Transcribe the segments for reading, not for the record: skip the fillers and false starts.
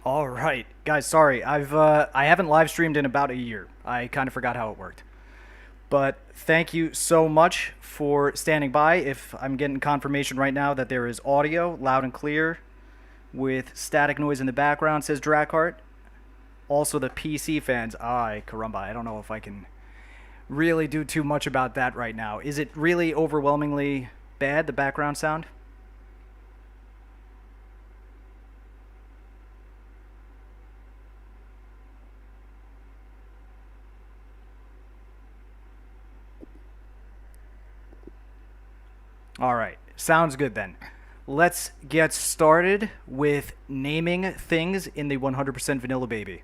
All right, guys. Sorry, I haven't live streamed in about a year. I kind of forgot how it worked. But thank you so much for standing by. If I'm getting confirmation right now that there is audio loud and clear with static noise in the background, says Drackhart. Also, the PC fans. Ay, caramba. I don't know if I can really do too much about that right now. Is it really overwhelmingly bad, the background sound? All right. Sounds good then. Let's get started with naming things in the 100% Vanilla Baby.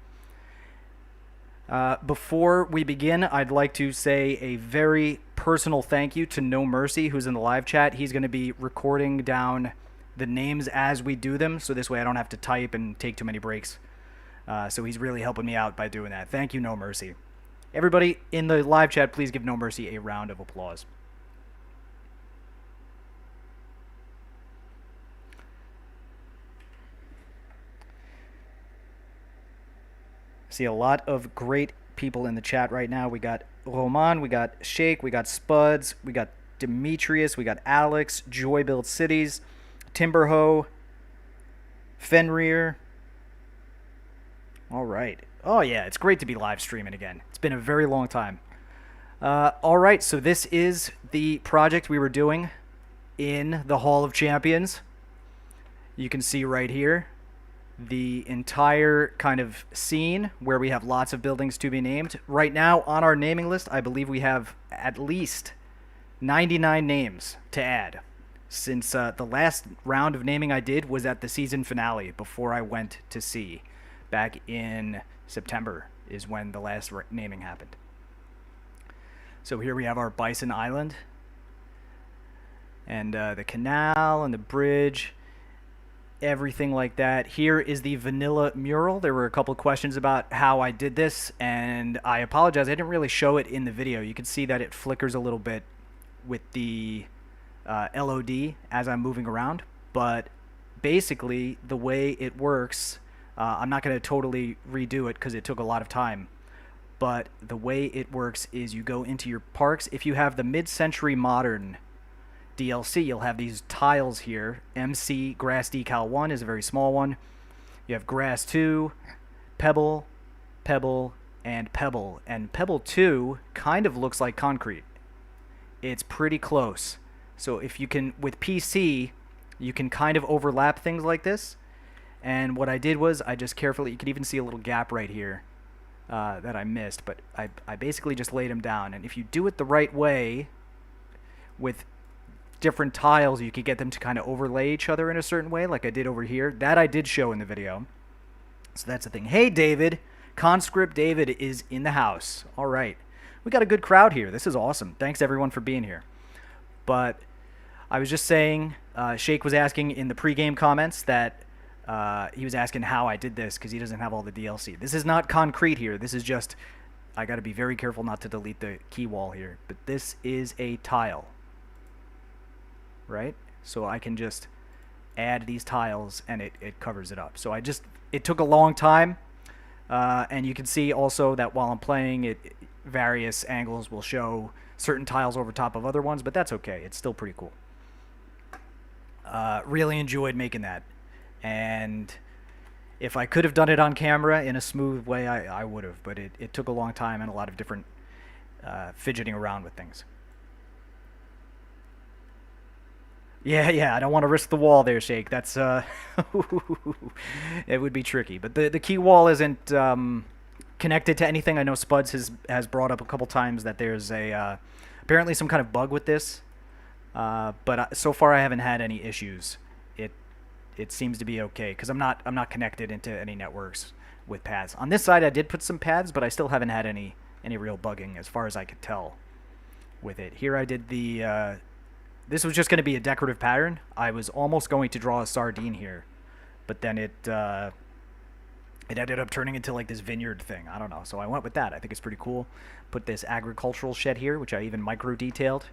Before we begin, I'd like to say a very personal thank you to No Mercy, who's in the live chat. He's going to be recording down the names as we do them, so this way I don't have to type and take too many breaks. So he's really helping me out by doing that. Thank you, No Mercy. Everybody in the live chat, please give No Mercy a round of applause. See a lot of great people in the chat right now. We got Roman, we got Shake, we got Spuds, we got Demetrius, we got Alex, Joy Build Cities, Timberho, Fenrir. All right. Oh, yeah, it's great to be live streaming again. It's been a very long time. All right, so this is the project we were doing in the Hall of Champions. You can see right here the entire kind of scene where we have lots of buildings to be named. Right now on our naming list, I believe we have at least 99 names to add. Since the last round of naming I did was at the season finale before I went to sea. Back in September is when the last naming happened. So here we have our Bison Island. And the canal and the bridge, everything like that. Here is the vanilla mural. There were a couple of questions about how I did this, and I apologize. I didn't really show it in the video. You can see that it flickers a little bit with the LOD as I'm moving around, but basically the way it works, I'm not going to totally redo it because it took a lot of time, but the way it works is you go into your parks. If you have the mid-century modern DLC, you'll have these tiles here. MC Grass Decal 1 is a very small one. You have Grass 2, Pebble, Pebble, and Pebble. And Pebble 2 kind of looks like concrete. It's pretty close. So if you can, with PC, you can kind of overlap things like this. And what I did was I just carefully, you can even see a little gap right here that I missed. But I basically just laid them down. And if you do it the right way with different tiles, you could get them to kind of overlay each other in a certain way, like I did over here. That I did show in the video. So that's the thing. Hey, David. Conscript David is in the house. All right. We got a good crowd here. This is awesome. Thanks, everyone, for being here. But I was just saying, Shake was asking in the pregame comments that he was asking how I did this because he doesn't have all the DLC. This is not concrete here. This is just, I got to be very careful not to delete the key wall here. But this is a tile. Right? So I can just add these tiles and it covers it up. So it took a long time. And you can see also that while I'm playing, various angles will show certain tiles over top of other ones, but that's okay. It's still pretty cool. Really enjoyed making that. And if I could have done it on camera in a smooth way, I would have. But it took a long time and a lot of different fidgeting around with things. Yeah, I don't want to risk the wall there, Shake. That's it would be tricky. But the key wall isn't connected to anything. I know Spuds has brought up a couple times that there's a apparently some kind of bug with this, but so far I haven't had any issues. It seems to be okay because I'm not connected into any networks with paths. On this side, I did put some paths, but I still haven't had any real bugging as far as I could tell with it. Here I did the. This was just going to be a decorative pattern. I was almost going to draw a sardine here, but then it ended up turning into like this vineyard thing. I don't know, so I went with that. I think it's pretty cool. Put this agricultural shed here, which I even micro detailed.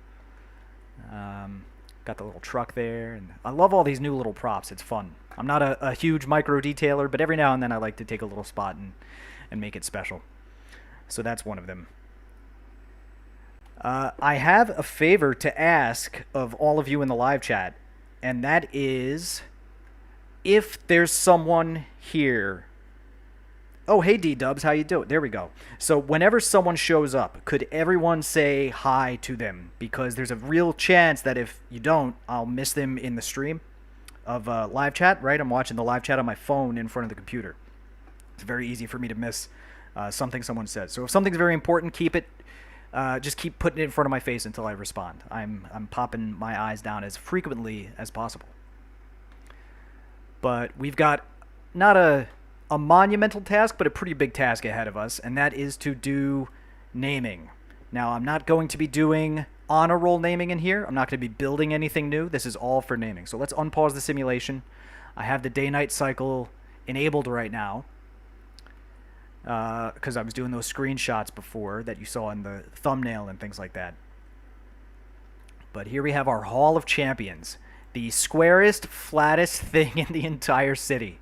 Got the little truck there, and I love all these new little props. It's fun. I'm not a huge micro detailer, but every now and then I like to take a little spot and make it special. So that's one of them. I have a favor to ask of all of you in the live chat, and that is if there's someone here. Oh, hey D-Dubs, how you doing? There we go. So whenever someone shows up, could everyone say hi to them? Because there's a real chance that if you don't, I'll miss them in the stream of live chat, right? I'm watching the live chat on my phone in front of the computer. It's very easy for me to miss something someone says. So if something's very important, keep it. Just keep putting it in front of my face until I respond. I'm popping my eyes down as frequently as possible. But we've got not a monumental task, but a pretty big task ahead of us, and that is to do naming. Now, I'm not going to be doing honor roll naming in here. I'm not going to be building anything new. This is all for naming. So let's unpause the simulation. I have the day-night cycle enabled right now because I was doing those screenshots before that you saw in the thumbnail and things like that. But here we have our Hall of Champions, the squarest, flattest thing in the entire city.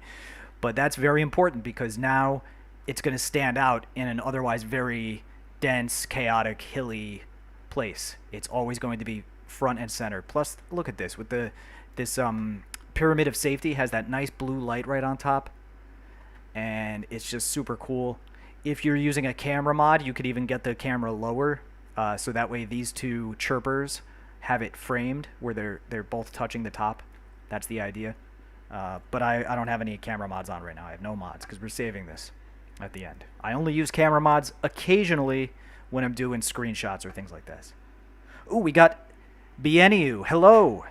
But that's very important because now it's going to stand out in an otherwise very dense, chaotic, hilly place. It's always going to be front and center. Plus, look at this. With this pyramid of safety has that nice blue light right on top. And it's just super cool. If you're using a camera mod, you could even get the camera lower. So that way these two chirpers have it framed where they're both touching the top. That's the idea. But I don't have any camera mods on right now. I have no mods because we're saving this at the end. I only use camera mods occasionally when I'm doing screenshots or things like this. Ooh, we got Bieniu. Hello,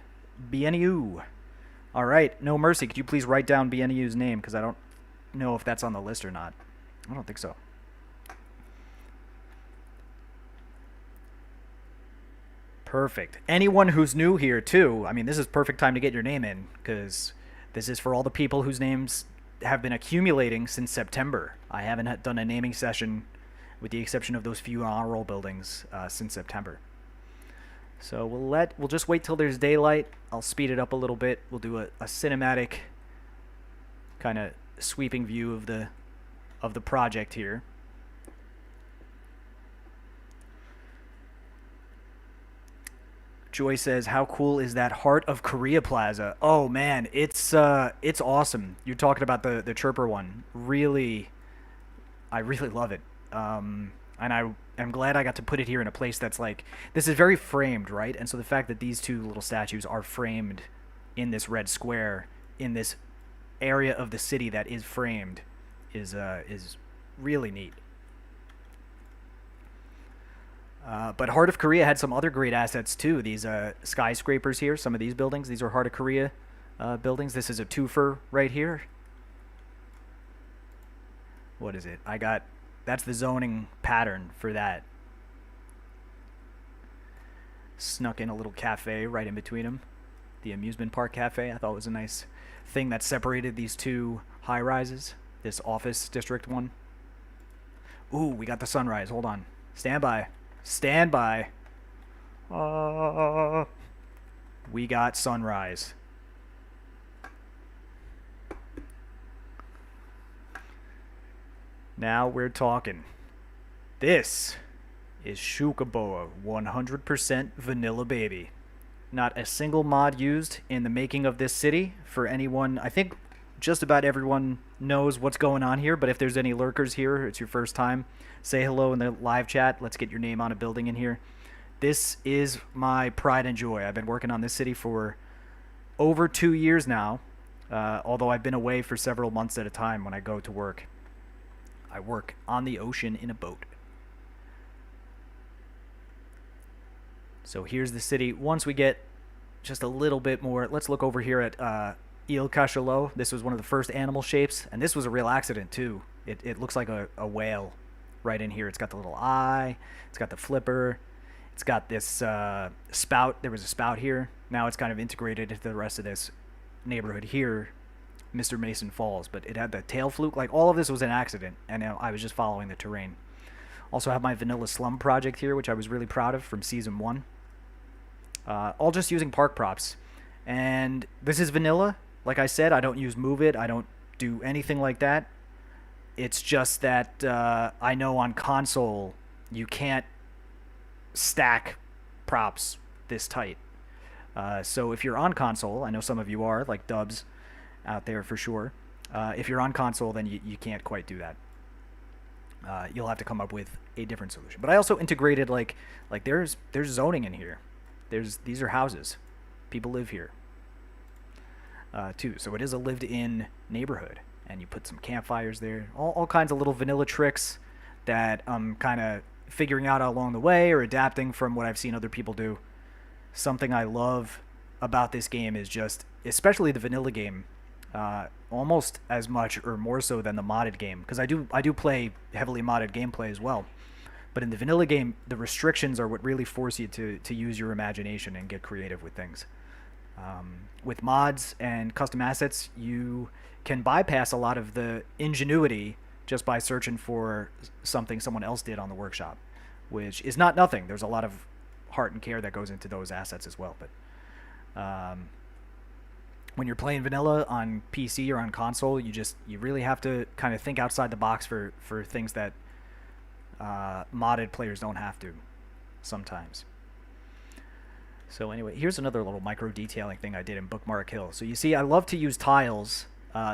Bieniu. All right, No Mercy. Could you please write down Bieniu's name because I don't know if that's on the list or not. I don't think so. Perfect. Anyone who's new here too, I mean, this is perfect time to get your name in because this is for all the people whose names have been accumulating since September. I haven't done a naming session, with the exception of those few honor roll buildings, since September. So we'll just wait till there's daylight. I'll speed it up a little bit. We'll do a cinematic kind of sweeping view of the project here. Joy says, "How cool is that Heart of Korea Plaza?" Oh man, it's awesome. You're talking about the chirper one. Really, I really love it. And I'm glad I got to put it here in a place that's like, this is very framed, right? And so the fact that these two little statues are framed in this red square in this area of the city that is framed is really neat. But Heart of Korea had some other great assets too. These skyscrapers here, some of these buildings, these are Heart of Korea buildings. This is a twofer right here. What is it? That's the zoning pattern for that. Snuck in a little cafe right in between them. The amusement park cafe, I thought was a nice thing that separated these two high rises. This office district one. Ooh, we got the sunrise. Hold on. Stand by. Stand by. We got sunrise. Now we're talking. This is Shukaboa 100% vanilla baby. Not a single mod used in the making of this city for anyone. I think just about everyone knows what's going on here, but if there's any lurkers here, it's your first time, say hello in the live chat. Let's get your name on a building in here. This is my pride and joy. I've been working on this city for over 2 years now, although I've been away for several months at a time when I go to work. I work on the ocean in a boat. So here's the city. Once we get just a little bit more, let's look over here at Il Cachalot. This was one of the first animal shapes, and this was a real accident too. It looks like a whale right in here. It's got the little eye. It's got the flipper. It's got this spout. There was a spout here. Now it's kind of integrated into the rest of this neighborhood here, Mr. Mason Falls. But it had the tail fluke. Like, all of this was an accident, and I was just following the terrain. Also have my Vanilla Slum project here, which I was really proud of from Season 1. All just using park props. And this is vanilla. Like I said, I don't use Move It. I don't do anything like that. It's just that I know on console you can't stack props this tight. So if you're on console, I know some of you are, like Dubs out there for sure. If you're on console, then you can't quite do that. You'll have to come up with a different solution. But I also integrated like there's zoning in here. These are houses. People live here too. So it is a lived-in neighborhood, and you put some campfires there. All kinds of little vanilla tricks that I'm kind of figuring out along the way or adapting from what I've seen other people do. Something I love about this game is just, especially the vanilla game, almost as much or more so than the modded game, because I do play heavily modded gameplay as well. But in the vanilla game, the restrictions are what really force you to use your imagination and get creative with things. With mods and custom assets, you can bypass a lot of the ingenuity just by searching for something someone else did on the workshop, which is not nothing. There's a lot of heart and care that goes into those assets as well. But when you're playing vanilla on PC or on console, you really have to kind of think outside the box for things that modded players don't have to sometimes. So anyway, here's another little micro detailing thing I did in Bookmark Hill. So you see, I love to use tiles.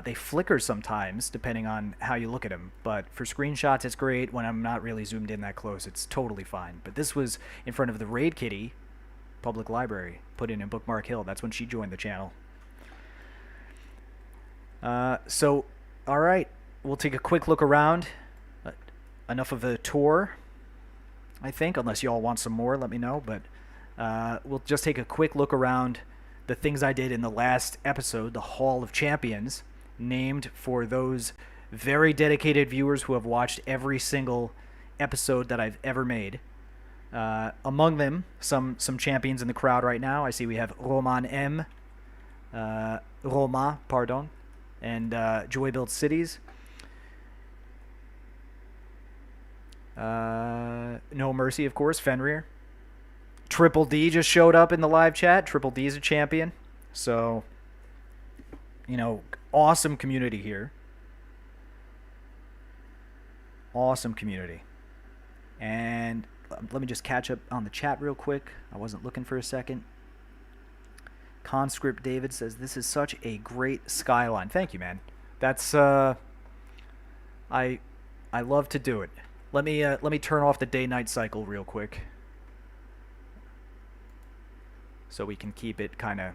They flicker sometimes depending on how you look at them, but for screenshots it's great. When I'm not really zoomed in that close, it's totally fine. But this was in front of the Raid Kitty public library, put in Bookmark Hill. That's when she joined the channel. So all right, we'll take a quick look around. Enough of a tour, I think, unless you all want some more, let me know. But we'll just take a quick look around the things I did in the last episode, the Hall of Champions, named for those very dedicated viewers who have watched every single episode that I've ever made. Among them, some champions in the crowd right now. I see we have Roman M, Roma, pardon, and Joy Built Cities. No Mercy, of course, Fenrir. Triple D just showed up in the live chat. Triple D is a champion. So, awesome community here. Awesome community. And let me just catch up on the chat real quick. I wasn't looking for a second. Conscript David says, this is such a great skyline. Thank you, man. That's, I love to do it. Let me turn off the day-night cycle real quick, so we can keep it kind of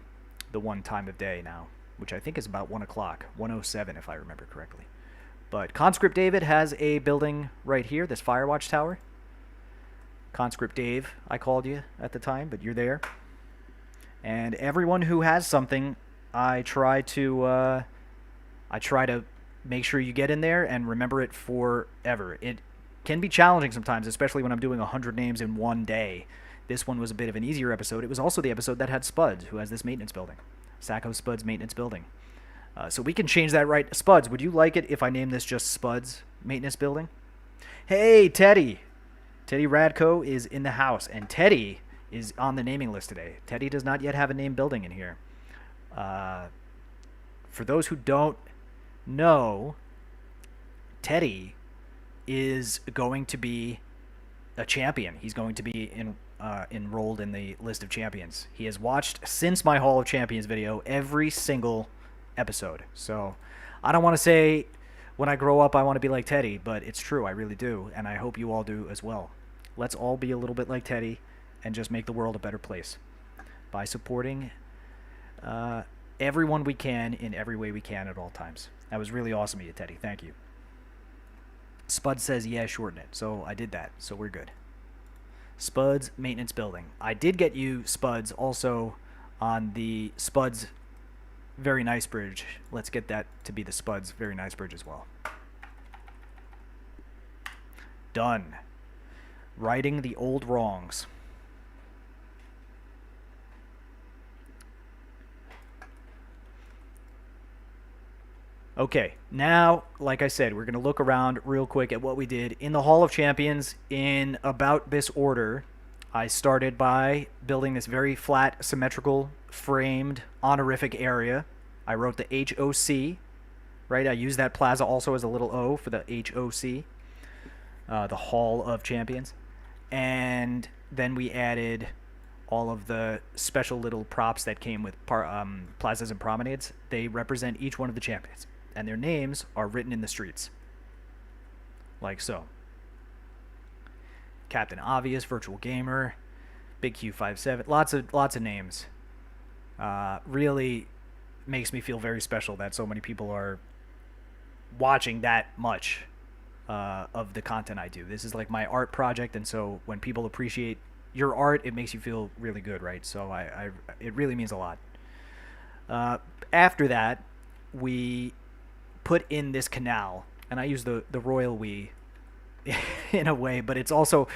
the one time of day now, which I think is about 1 o'clock, 1:07 if I remember correctly. But Conscript David has a building right here, this Firewatch Tower. Conscript Dave, I called you at the time, but you're there. And everyone who has something, I try to make sure you get in there and remember it forever. It can be challenging sometimes, especially when I'm doing 100 names in one day. This one was a bit of an easier episode. It was also the episode that had Spuds, who has this maintenance building. Sacco Spuds Maintenance Building. So we can change that right. Spuds, would you like it if I name this just Spuds Maintenance Building? Hey, Teddy. Teddy Radko is in the house, and Teddy is on the naming list today. Teddy does not yet have a named building in here. For those who don't know, Teddy is going to be a champion. He's going to be enrolled in the list of champions. He has watched, since my Hall of Champions video, every single episode. So I don't want to say when I grow up I want to be like Teddy, but it's true, I really do, and I hope you all do as well. Let's all be a little bit like Teddy and just make the world a better place by supporting everyone we can in every way we can at all times. That was really awesome of you, Teddy. Thank you. Spud says, yeah, shorten it. So I did that. So we're good. Spuds Maintenance Building. I did get you Spuds also on the Spuds Very Nice Bridge. Let's get that to be the Spuds Very Nice Bridge as well. Done. Righting the old wrongs. Okay, now, like I said, we're going to look around real quick at what we did in the Hall of Champions in about this order. I started by building this very flat, symmetrical, framed, honorific area I wrote the HOC, right? I used that plaza also as a little O for the HOC, the Hall of Champions. And then we added all of the special little props that came with plazas and promenades. They represent each one of the champions, and their names are written in the streets, like so. Captain Obvious, Virtual Gamer, Big Q57, lots of names. Really makes me feel very special that so many people are watching that much of the content I do. This is like my art project, and so when people appreciate your art, it makes you feel really good, right? So it really means a lot. After that, we put in this canal, and I use the royal we in a way, but it's also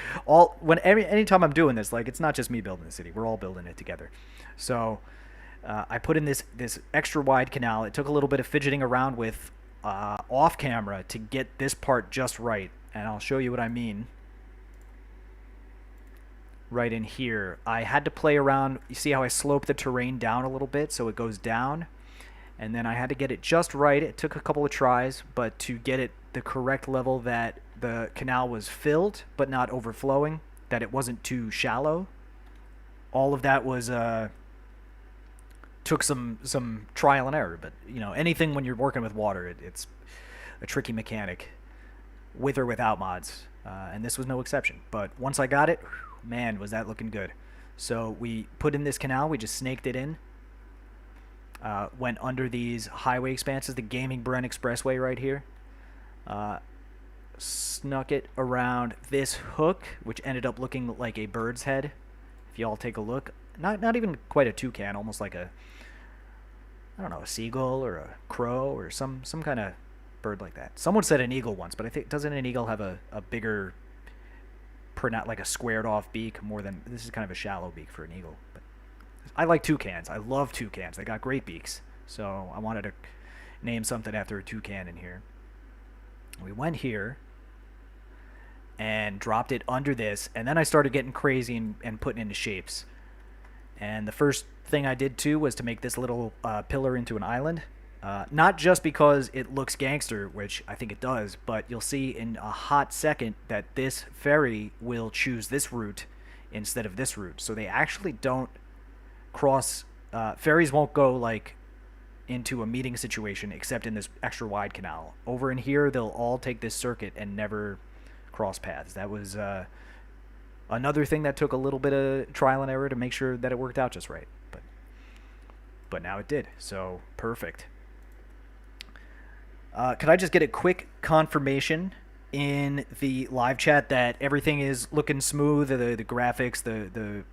anytime I'm doing this, like, it's not just me building the city, we're all building it together. So I put in this extra wide canal. It took a little bit of fidgeting around with off camera to get this part just right, and I'll show you what I mean right in here. I had to play around. You see how I slope the terrain down a little bit so it goes down, and then I had to get it just right. It took a couple of tries, but to get it the correct level that the canal was filled but not overflowing, that it wasn't too shallow. All of that was took some trial and error, but you know, anything when you're working with water, it's a tricky mechanic, with or without mods, and this was no exception. But once I got it, man, was that looking good. So we put in this canal, we just snaked it in, went under these highway expanses, the Gaming Brent Expressway right here, snuck it around this hook, which ended up looking like a bird's head. If y'all take a look, not even quite a toucan, almost like a, I don't know, a seagull or a crow or some kind of bird like that. Someone said an eagle once, but I think, doesn't an eagle have a bigger, not like a squared off beak more than, this is kind of a shallow beak for an eagle. But I like toucans. I love toucans. They got great beaks. So I wanted to name something after a toucan in here. We went here and dropped it under this, and then I started getting crazy and putting into shapes. And the first thing I did too was to make this little pillar into an island. Not just because it looks gangster, which I think it does, but you'll see in a hot second that this ferry will choose this route instead of this route. So they actually don't cross, ferries won't go like into a meeting situation except in this extra wide canal. Over in here, they'll all take this circuit and never cross paths. That was another thing that took a little bit of trial and error to make sure that it worked out just right. But now it did, so perfect. Could I just get a quick confirmation in the live chat that everything is looking smooth, the graphics, the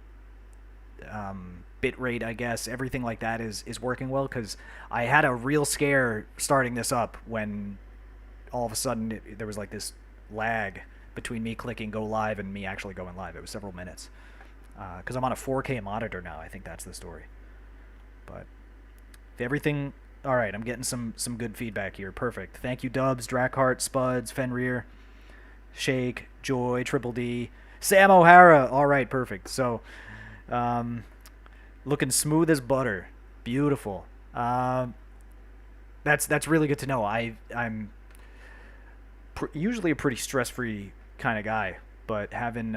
bit rate, I guess, everything like that is working well? Because I had a real scare starting this up when all of a sudden there was like this lag between me clicking go live and me actually going live. It was several minutes. Because I'm on a 4K monitor now. I think that's the story. But if everything... All right, I'm getting some good feedback here. Perfect. Thank you, Dubs, Drackhart, Spuds, Fenrir, Shake, Joy, Triple D, Sam O'Hara. All right, perfect. So, looking smooth as butter. Beautiful. That's really good to know. I'm usually a pretty stress-free kind of guy, but having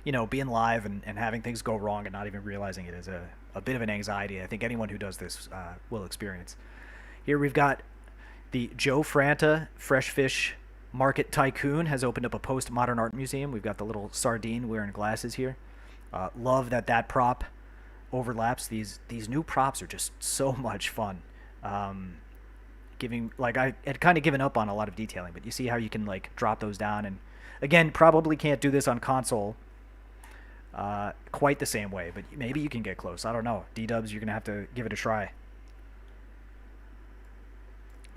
you know, being live and having things go wrong and not even realizing it is a bit of an anxiety I think anyone who does this will experience. Here we've got the Joe Franta Fresh Fish Market Tycoon has opened up a post-modern art museum. We've got the little sardine wearing glasses here. Love that prop overlaps. These new props are just so much fun. Giving, like, I had kind of given up on a lot of detailing, but you see how you can like drop those down, and again, probably can't do this on console quite the same way, but maybe you can get close. I don't know. D-dubs, you're gonna have to give it a try.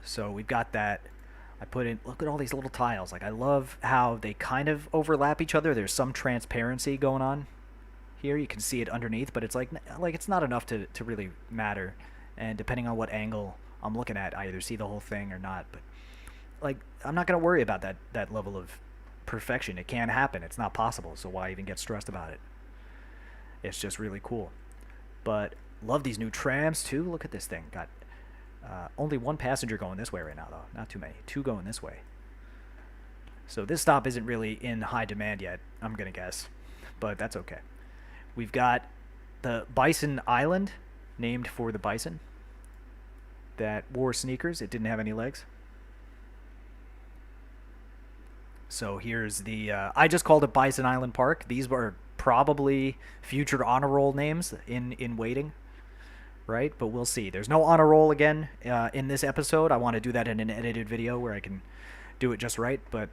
So we've got that. I put in, look at all these little tiles. Like, I love how they kind of overlap each other. There's some transparency going on here. You can see it underneath, but it's like it's not enough to really matter. And depending on what angle I'm looking at, I either see the whole thing or not. But like, I'm not gonna worry about that level of perfection. It can't happen. It's not possible. So why even get stressed about it? It's just really cool. But Love these new trams too. Look at this thing. Got only one passenger going this way right now, though. Not too many. Two going this way. So this stop isn't really in high demand yet, I'm going to guess. But that's okay. We've got the Bison Island, named for the bison that wore sneakers. It didn't have any legs. So here's the... I just called it Bison Island Park. These were probably future honor roll names in waiting. Right? But we'll see. There's no honor roll again in this episode. I want to do that in an edited video where I can do it just right. But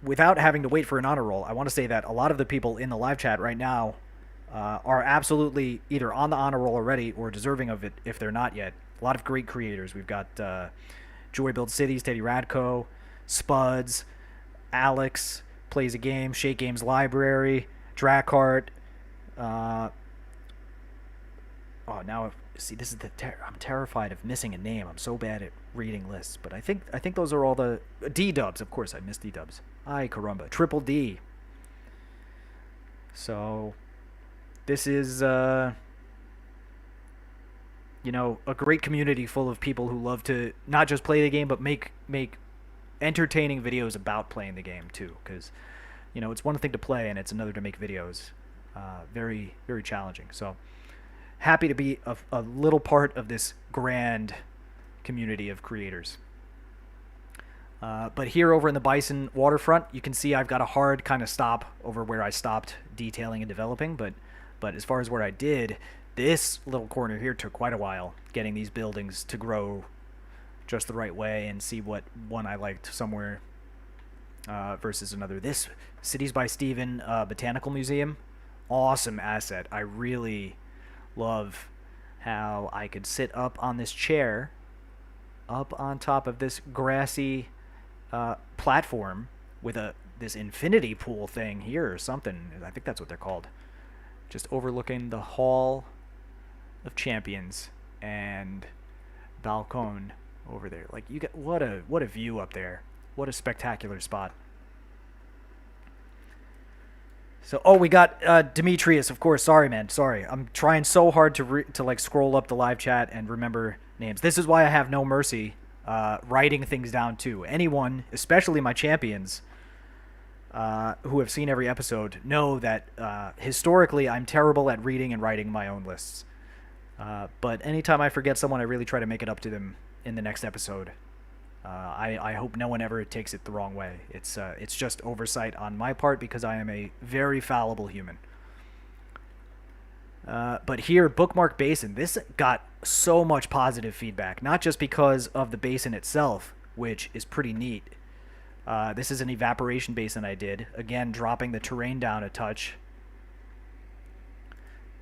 without having to wait for an honor roll, I want to say that a lot of the people in the live chat right now are absolutely either on the honor roll already or deserving of it if they're not yet. A lot of great creators. We've got Joy Build Cities, Teddy Radko, Spuds, Alex, Plays a Game, Shake Games Library, Dracart. Oh, now see, this is I'm terrified of missing a name. I'm so bad at reading lists, but I think those are all the D-dubs. Of course, I missed D-dubs. Ay caramba, Triple D. So this is you know, a great community full of people who love to not just play the game but make entertaining videos about playing the game too, because you know, it's one thing to play and it's another to make videos. Very, very challenging. So happy to be a little part of this grand community of creators. But here over in the Bison waterfront, you can see I've got a hard kind of stop over where I stopped detailing and developing, but as far as where I did, this little corner here took quite a while getting these buildings to grow just the right way and see what one I liked somewhere versus another. This Cities by Steven Botanical Museum, awesome asset. I really love how I could sit up on this chair up on top of this grassy platform with this infinity pool thing here or something. I think that's what they're called. Just overlooking the Hall of Champions and Balcone over there. Like, you get what a view up there. What a spectacular spot. So, oh, we got Demetrius, of course. Sorry, man. Sorry. I'm trying so hard to like scroll up the live chat and remember names. This is why I have no mercy writing things down too. Anyone, especially my champions, who have seen every episode, know that historically I'm terrible at reading and writing my own lists. But anytime I forget someone, I really try to make it up to them in the next episode. I hope no one ever takes it the wrong way. It's just oversight on my part because I am a very fallible human. But here, Bookmark Basin, this got so much positive feedback, not just because of the basin itself, which is pretty neat. This is an evaporation basin I did, again dropping the terrain down a touch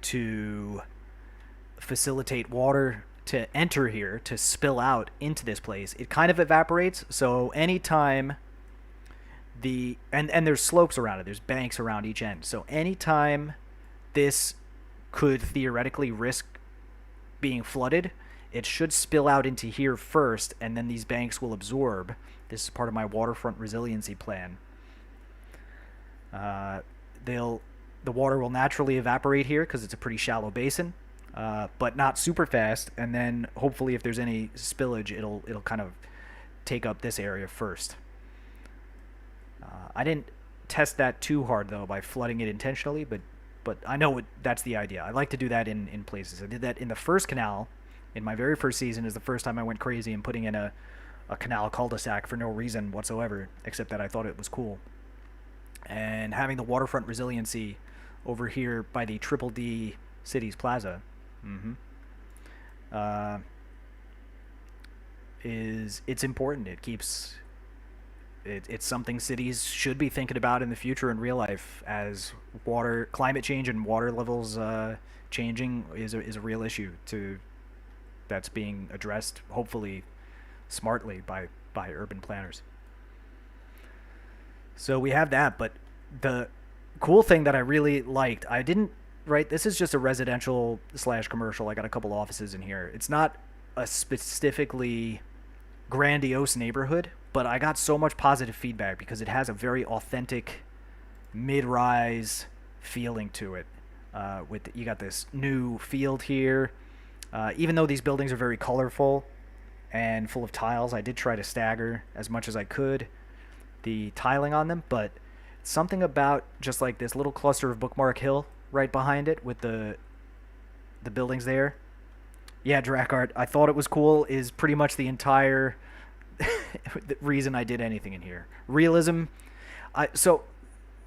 to facilitate water to enter here, to spill out into this place. It kind of evaporates, so anytime and there's slopes around it, there's banks around each end, so anytime this could theoretically risk being flooded, it should spill out into here first, and then these banks will absorb. This is part of my waterfront resiliency plan. The water will naturally evaporate here because it's a pretty shallow basin, but not super fast, and then hopefully if there's any spillage, it'll kind of take up this area first. I didn't test that too hard though by flooding it intentionally, but I know that's the idea. I like to do that in places. I did that in the first canal. In my very first season is the first time I went crazy and putting in a canal cul-de-sac for no reason whatsoever, except that I thought it was cool. And having the waterfront resiliency over here by the Triple D Cities Plaza it's important. It's something cities should be thinking about in the future in real life, as climate change and water levels changing is a real issue that's being addressed, hopefully smartly by urban planners. So we have that, but the cool thing that I really liked, this is just a residential / commercial. I got a couple offices in here. It's not a specifically grandiose neighborhood, but I got so much positive feedback because it has a very authentic mid-rise feeling to it. You got this new field here. Even though these buildings are very colorful and full of tiles, I did try to stagger as much as I could the tiling on them, but something about just like this little cluster of Bookmark Hill right behind it with the buildings there. Yeah, Drakart, I thought it was cool is pretty much the entire reason I did anything in here. Realism. So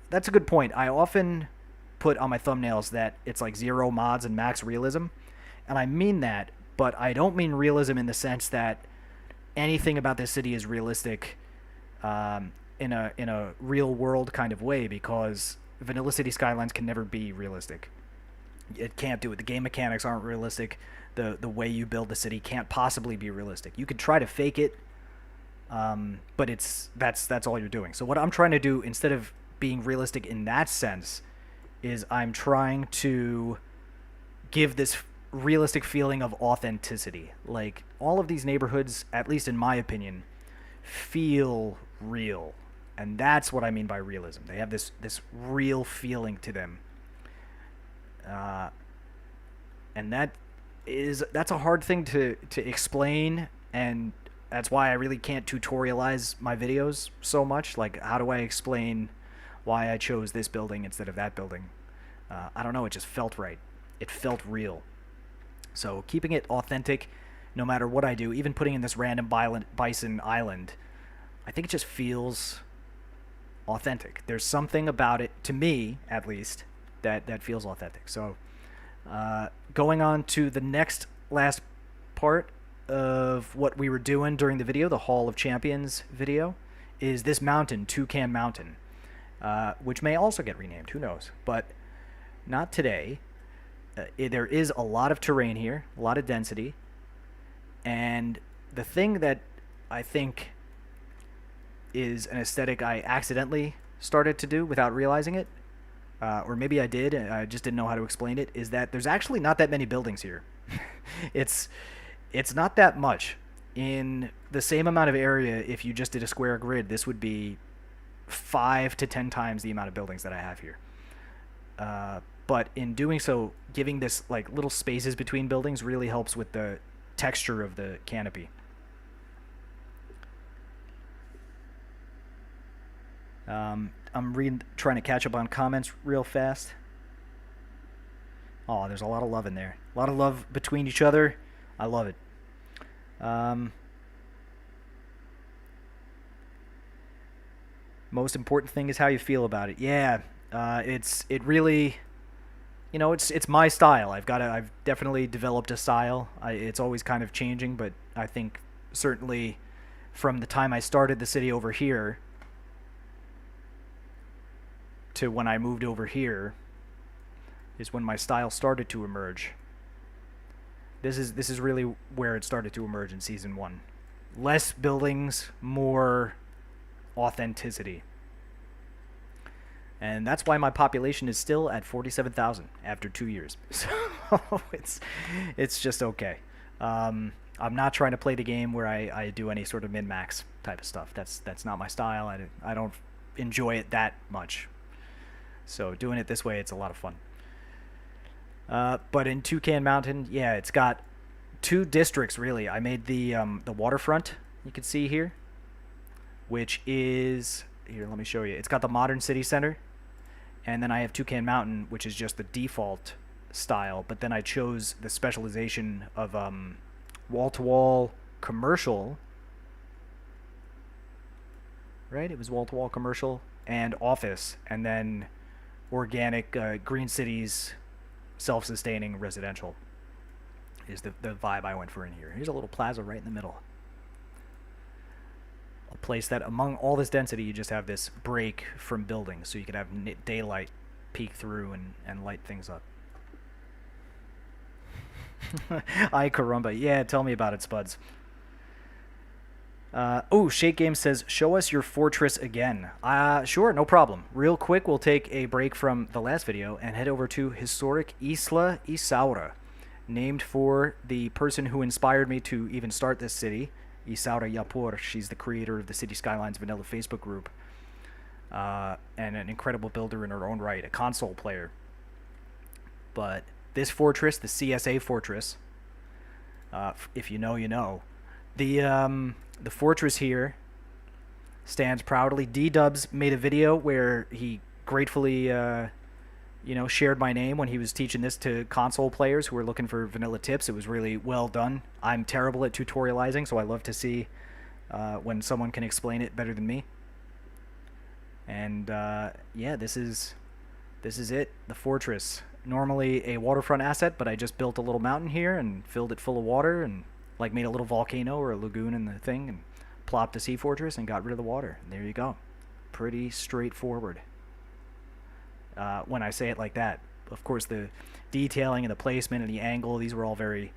that's a good point. I often put on my thumbnails that it's like 0 mods and max realism, and I mean that, but I don't mean realism in the sense that anything about this city is realistic in a real world kind of way, because vanilla City Skylines can never be realistic. It can't do it. The game mechanics aren't realistic. The way you build the city can't possibly be realistic. You could try to fake it, but that's all you're doing. So what I'm trying to do, instead of being realistic in that sense, is I'm trying to give this realistic feeling of authenticity. Like, all of these neighborhoods, at least in my opinion, feel real. And that's what I mean by realism. They have this real feeling to them. And that's a hard thing to explain, and that's why I really can't tutorialize my videos so much. Like, how do I explain why I chose this building instead of that building? I don't know, it just felt right. It felt real. So keeping it authentic, no matter what I do, even putting in this random bison island, I think it just feels authentic. There's something about it, to me at least, that feels authentic. So going on to the last part of what we were doing during the video, the Hall of Champions video, is this mountain, Toucan Mountain, which may also get renamed, who knows, but not today. There is a lot of terrain here, a lot of density, and the thing that I think is an aesthetic I accidentally started to do without realizing it, or maybe I did, and I just didn't know how to explain it, is that there's actually not that many buildings here. It's not that much. In the same amount of area, if you just did a square grid, this would be 5 to 10 times the amount of buildings that I have here. But in doing so, giving this like little spaces between buildings really helps with the texture of the canopy. I'm trying to catch up on comments real fast. Oh, there's a lot of love in there. A lot of love between each other. I love it. Most important thing is how you feel about it. Yeah, it really, it's my style. I've definitely developed a style. It's always kind of changing, but I think certainly from the time I started the city over here to when I moved over here is when my style started to emerge. This is really where it started to emerge in Season 1. Less buildings, more authenticity. And that's why my population is still at 47,000 after 2 years. So it's just okay. I'm not trying to play the game where I do any sort of min-max type of stuff. That's not my style. I don't enjoy it that much. So doing it this way, it's a lot of fun. But in Toucan Mountain, yeah, it's got 2 districts, really. I made the waterfront, you can see here, which is... Here, let me show you. It's got the modern city center, and then I have Toucan Mountain, which is just the default style, but then I chose the specialization of wall-to-wall commercial, right? It was wall-to-wall commercial and office, and then organic green cities, self-sustaining residential is the vibe I went for in here. Here's a little plaza right in the middle. A place that among all this density, you just have this break from buildings, so you could have daylight peek through and light things up. Ay caramba. Yeah, tell me about it, Spuds. Oh, Shake Game says, show us your fortress again. Sure, no problem. Real quick, we'll take a break from the last video and head over to historic Isla Isaura, named for the person who inspired me to even start this city, Isaura Yapur. She's the creator of the Cities Skylines vanilla Facebook group, and an incredible builder in her own right, a console player. But this fortress, the CSA fortress, if you know, you know. The fortress here stands proudly. D-Dubs made a video where he gratefully, shared my name when he was teaching this to console players who were looking for vanilla tips. It was really well done. I'm terrible at tutorializing, so I love to see when someone can explain it better than me. And yeah, this is it, the fortress. Normally a waterfront asset, but I just built a little mountain here and filled it full of water and like made a little volcano or a lagoon in the thing and plopped a sea fortress and got rid of the water. And there you go. Pretty straightforward. When I say it like that, of course the detailing and the placement and the angle, these were all very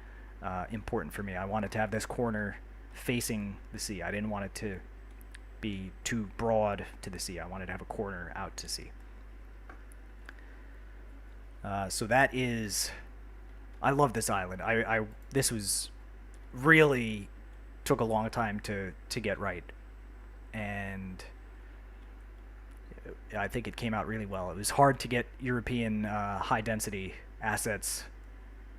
important for me. I wanted to have this corner facing the sea. I didn't want it to be too broad to the sea. I wanted to have a corner out to sea. So that is, I love this island. This was really took a long time to get right, and I think it came out really well. It was hard to get European high density assets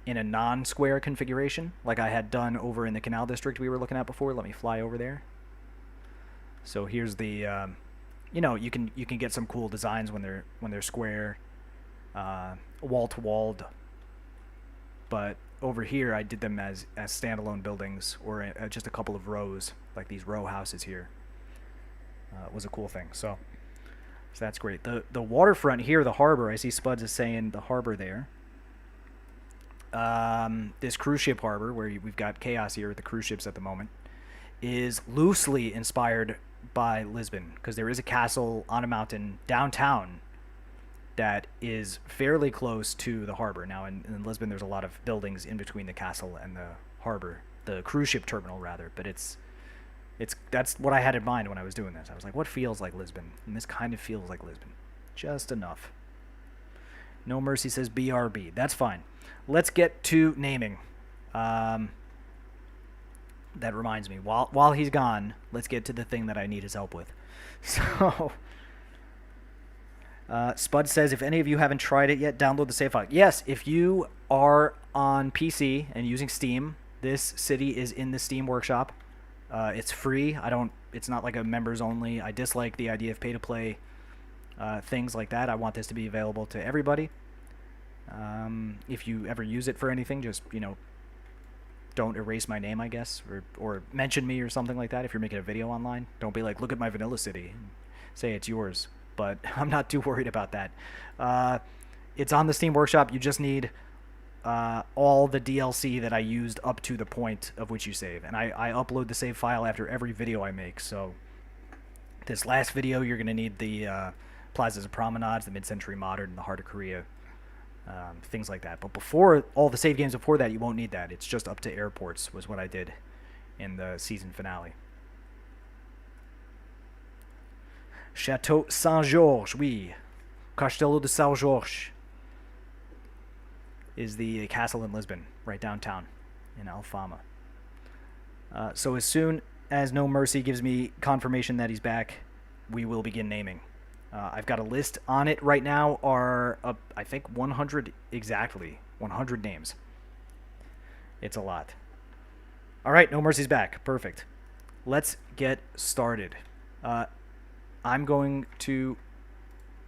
in a non-square configuration, like I had done over in the Canal District we were looking at before. Let me fly over there. So here's the, you can get some cool designs when they're square. Wall to walled, but over here I did them as standalone buildings or just a couple of rows, like these row houses here. Was a cool thing. So that's great. The waterfront here, the harbor. I see Spuds is saying the harbor there. This cruise ship harbor where we've got chaos here with the cruise ships at the moment is loosely inspired by Lisbon, because there is a castle on a mountain downtown that is fairly close to the harbor. Now, in Lisbon, there's a lot of buildings in between the castle and the harbor, the cruise ship terminal, rather. But that's what I had in mind when I was doing this. I was like, what feels like Lisbon? And this kind of feels like Lisbon. Just enough. No Mercy says BRB. That's fine. Let's get to naming. That reminds me. While he's gone, let's get to the thing that I need his help with. So... Spud says, if any of you haven't tried it yet, download the save file. Yes, if you are on PC and using Steam, this city is in the Steam Workshop. It's free. It's not like a members only. I dislike the idea of pay-to-play things like that. I want this to be available to everybody. If you ever use it for anything, just, don't erase my name, I guess, or mention me or something like that. If you're making a video online, don't be like, look at my vanilla city, and say it's yours. But I'm not too worried about that. It's on the Steam Workshop. You just need all the DLC that I used up to the point of which you save. And I upload the save file after every video I make. So this last video, you're going to need the Plazas and Promenades, the Mid-Century Modern, the Heart of Korea, things like that. But before, all the save games before that, you won't need that. It's just up to airports was what I did in the season finale. Chateau Saint-Georges, oui. Castello de Saint-Georges is the castle in Lisbon, right downtown in Alfama. So as soon as No Mercy gives me confirmation that he's back, we will begin naming. I've got a list on it right now, I think 100 exactly, 100 names. It's a lot. All right, No Mercy's back. Perfect. Let's get started. I'm going to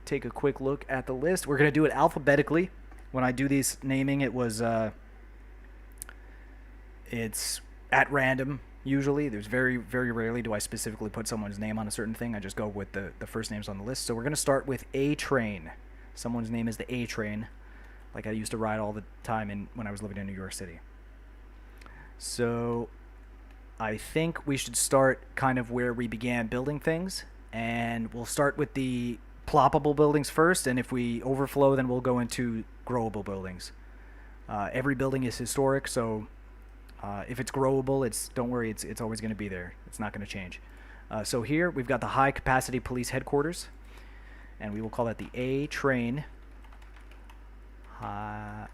take a quick look at the list. We're going to do it alphabetically. When I do these naming, it's at random, usually. There's very, very rarely do I specifically put someone's name on a certain thing. I just go with the first names on the list. So we're going to start with A Train. Someone's name is the A Train, like I used to ride all the time when I was living in New York City. So I think we should start kind of where we began building things. And we'll start with the ploppable buildings first, and if we overflow, then we'll go into growable buildings. Every building is historic, so if it's growable, don't worry, it's always going to be there. It's not going to change. So here we've got the High Capacity Police Headquarters, and we will call that the A Train. I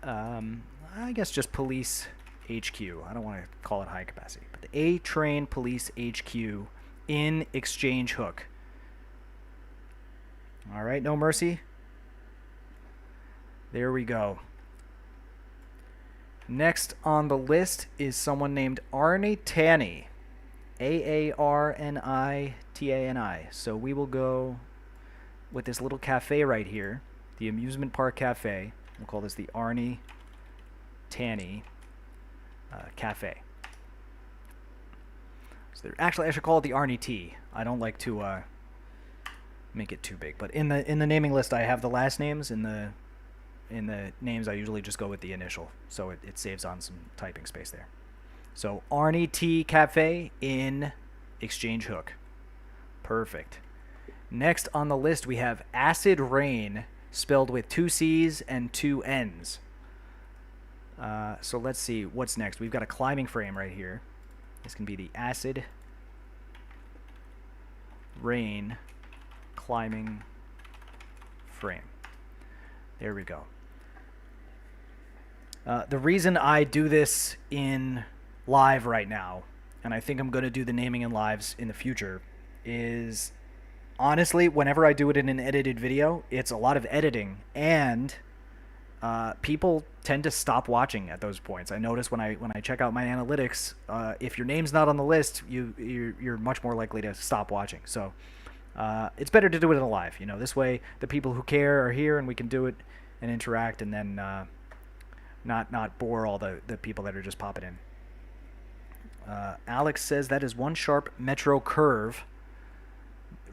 guess just Police HQ. I don't want to call it High Capacity, but the A Train Police HQ in Exchange Hook. All right, No Mercy. There we go. Next on the list is someone named Arnie Tanny. Arnitani. So we will go with this little cafe right here, the amusement park cafe. We'll call this the Arnie Tanny Cafe. So actually, I should call it the Arnie T. I don't like to make it too big, but in the naming list, I have the last names. In the names, I usually just go with the initial, so it saves on some typing space there. So Arnie T Cafe in Exchange Hook. Perfect. Next on the list, we have Acid Rain, spelled with 2 C's and 2 N's. So let's see what's next. We've got a climbing frame right here. This can be the Acid Rain climbing frame. There we go. The reason I do this in live right now, and I think I'm going to do the naming in lives in the future, is honestly, whenever I do it in an edited video, it's a lot of editing, and people tend to stop watching at those points. I notice when I check out my analytics, if your name's not on the list, you're much more likely to stop watching. So it's better to do it in a live. You know, this way the people who care are here, and we can do it and interact, and then not bore all the people that are just popping in. Alex says that is one sharp metro curve.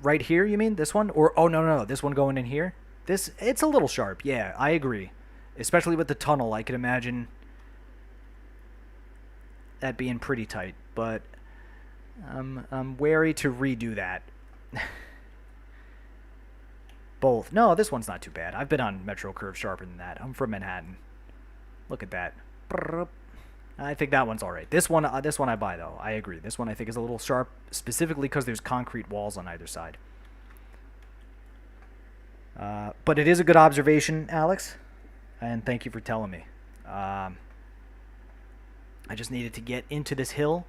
Right here, you mean? This one? Or, oh, no, this one going in here? It's a little sharp. Yeah, I agree. Especially with the tunnel, I could imagine that being pretty tight. But I'm wary to redo that. Both. No, this one's not too bad. I've been on metro curve sharper than that. I'm from Manhattan. Look at that. I think that one's all right. This one I buy, though. I agree. This one I think is a little sharp, specifically because there's concrete walls on either side. But it is a good observation, Alex, and thank you for telling me. I just needed to get into this hill.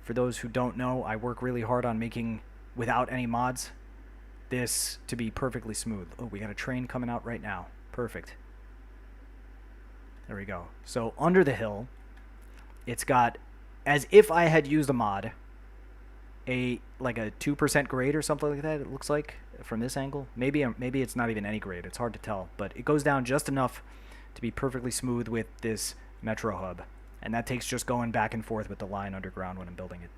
For those who don't know, I work really hard on making, without any mods, this to be perfectly smooth. Oh, we got a train coming out right now. Perfect. There we go. So under the hill, it's got, as if I had used a mod, like a 2% grade or something like that, it looks like, from this angle. Maybe it's not even any grade. It's hard to tell. But it goes down just enough to be perfectly smooth with this Metro hub. And that takes just going back and forth with the line underground when I'm building it.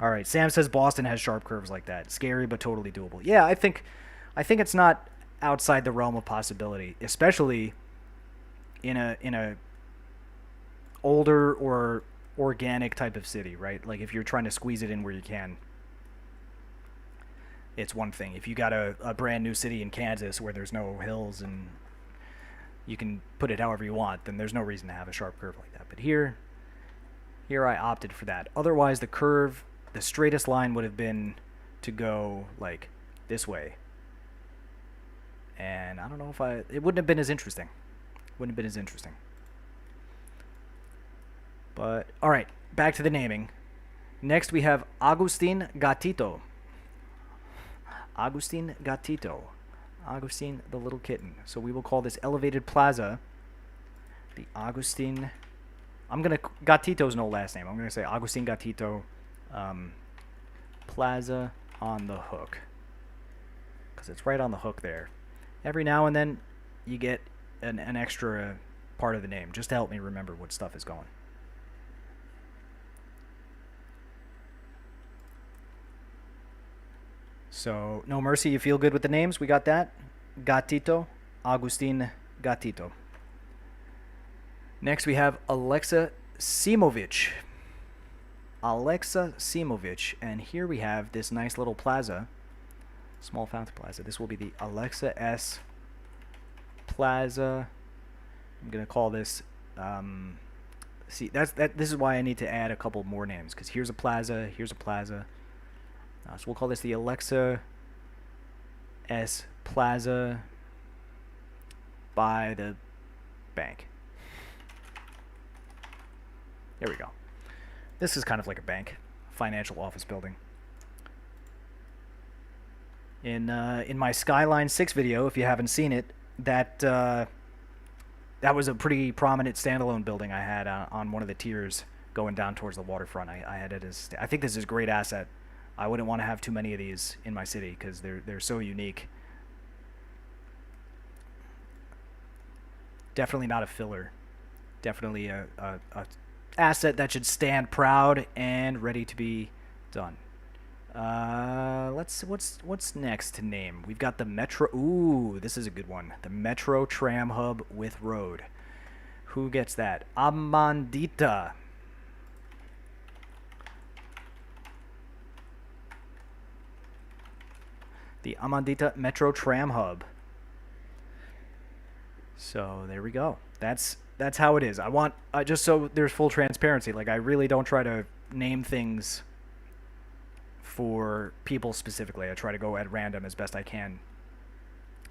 All right, Sam says Boston has sharp curves like that. Scary, but totally doable. Yeah, I think it's not outside the realm of possibility, especially in a older or organic type of city, right? Like if you're trying to squeeze it in where you can, it's one thing. If you got a brand new city in Kansas where there's no hills and you can put it however you want, then there's no reason to have a sharp curve like that. But here I opted for that. Otherwise, the curve, the straightest line would have been to go like this way. And I don't know if it wouldn't have been as interesting. Wouldn't have been as interesting. But, all right, back to the naming. Next, we have Agustin Gatito. Agustin Gatito. Agustin the little kitten. So we will call this elevated plaza the Agustin. Gatito's no last name. I'm going to say Agustin Gatito Plaza on the Hook. Because it's right on the hook there. Every now and then, you get an extra part of the name, just to help me remember what stuff is going. So, no mercy, you feel good with the names? We got that? Gatito, Agustin Gatito. Next, we have Alexa Simovic. Alexa Simovic. And here we have this nice little plaza. Small fountain plaza. This will be the Alexa S Plaza. I'm gonna call this. See, this is why I need to add a couple more names, because here's a plaza, here's a plaza. So we'll call this the Alexa S Plaza by the bank. There we go. This is kind of like a bank, financial office building. In my Skyline 6 video, if you haven't seen it, that that was a pretty prominent standalone building I had on one of the tiers going down towards the waterfront. I had it as, I think this is a great asset. I wouldn't want to have too many of these in my city because they're so unique. Definitely not a filler. Definitely a asset that should stand proud and ready to be done. What's next to name? We've got the Metro. Ooh, this is a good one. The Metro Tram Hub with road. Who gets that? Amandita. The Amandita Metro Tram Hub. So there we go. That's how it is. I want just so there's full transparency. Like I really don't try to name things for people specifically. I try to go at random as best I can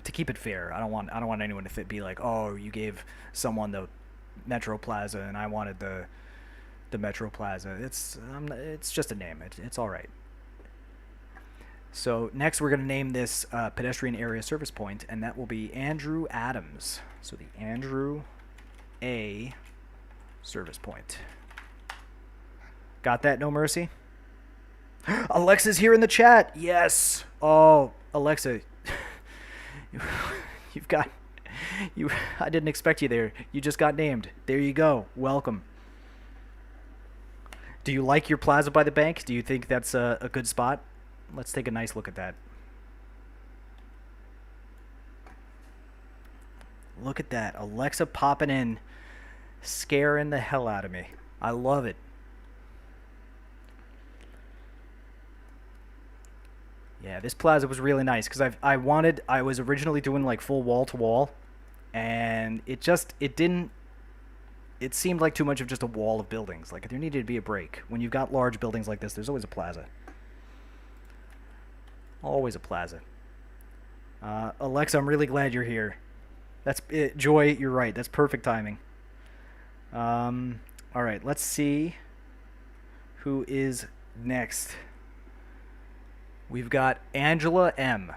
to keep it fair. I don't want anyone to be like, oh, you gave someone the Metro Plaza and I wanted the Metro Plaza. It's just a name. It's all right. So next we're going to name this pedestrian area service point, and that will be Andrew Adams. So the Andrew A service point. Got that, No Mercy? Alexa's here in the chat. Yes. Oh, Alexa, you've got you. I didn't expect you there. You just got named. There you go. Welcome. Do you like your plaza by the bank? Do you think that's a good spot? Let's take a nice look at that. Look at that. Alexa popping in, scaring the hell out of me. I love it. Yeah, this plaza was really nice because I was originally doing like full wall to wall, and it seemed like too much of just a wall of buildings. Like there needed to be a break. When you've got large buildings like this, there's always a plaza. Always a plaza. Alexa, I'm really glad you're here. That's it. Joy, you're right. That's perfect timing. All right, let's see who is next. We've got Angela M.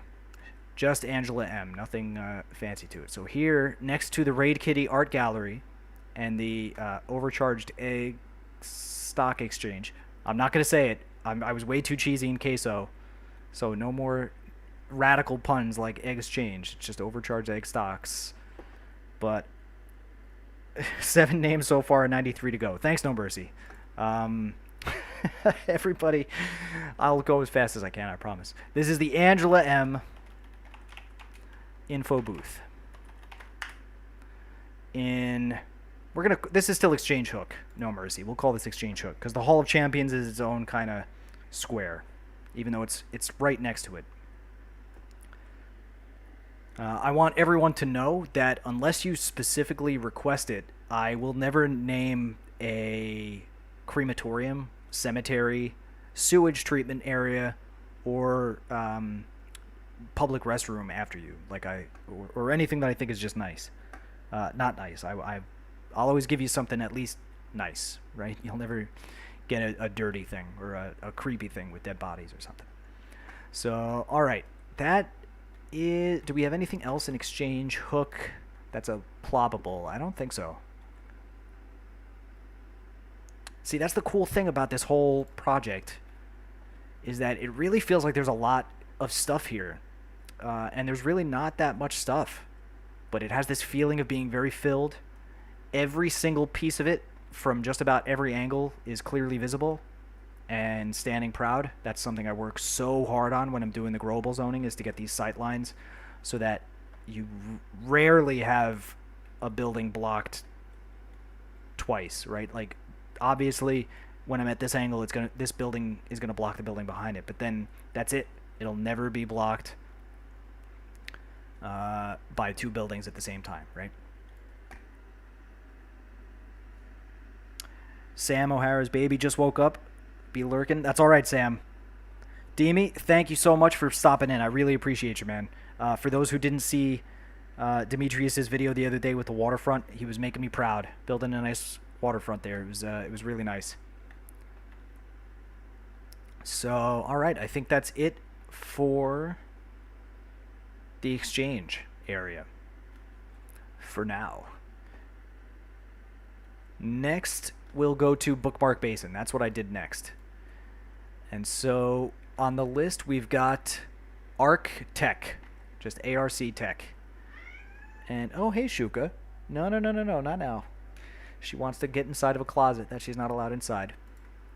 Just Angela M. Nothing fancy to it. So here, next to the Raid Kitty Art Gallery and the Overcharged Egg Stock Exchange. I'm not going to say it. I was way too cheesy in queso. So no more radical puns like egg exchange. It's just overcharged egg stocks. But 7 names so far and 93 to go. Thanks, No Mercy. Everybody, I'll go as fast as I can, I promise. This is the Angela M. info booth. This is still Exchange Hook, No Mercy. We'll call this Exchange Hook because the Hall of Champions is its own kind of square, even though it's right next to it. I want everyone to know that unless you specifically request it, I will never name a crematorium, cemetery, sewage treatment area, or public restroom after you, or anything that I think is just nice. Not nice. I'll always give you something at least nice, right? You'll never get a dirty thing or a creepy thing with dead bodies or something. So, all right, that is. Do we have anything else in Exchange Hook that's a ploppable? I don't think so. See, that's the cool thing about this whole project is that it really feels like there's a lot of stuff here, and there's really not that much stuff, but it has this feeling of being very filled. Every single piece of it from just about every angle is clearly visible and standing proud. That's something I work so hard on when I'm doing the global zoning, is to get these sight lines so that you rarely have a building blocked twice, right? Like, obviously, when I'm at this angle, this building is gonna block the building behind it. But then that's it. It'll never be blocked by 2 buildings at the same time, right? Sam O'Hara's baby just woke up. Be lurking. That's all right, Sam. Demi, thank you so much for stopping in. I really appreciate you, man. For those who didn't see Demetrius's video the other day with the waterfront, he was making me proud, building a nice waterfront there. It was really nice. So, all right, I think that's it for the Exchange area for now. Next, we'll go to Bookmark Basin. That's what I did next. And so on the list, we've got Arc Tech, just ARC Tech. And oh, hey, Shuka. No, no, no, no, no, not now. She wants to get inside of a closet that she's not allowed inside.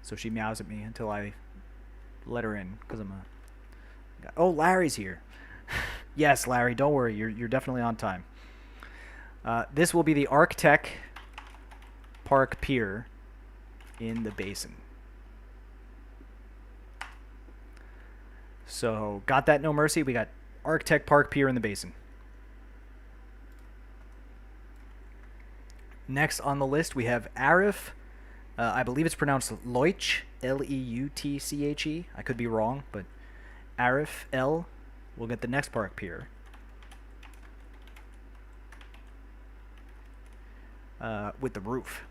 So she meows at me until I let her in, because I'm a... Oh, Larry's here. Yes, Larry, don't worry. You're definitely on time. This will be the Arc Tech Park Pier in the basin. So, got that, no mercy. We got Arc Tech Park Pier in the basin. Next on the list, we have Arif. I believe it's pronounced Leutche, Leutche. I could be wrong, but Arif L will get the next park pier. With the roof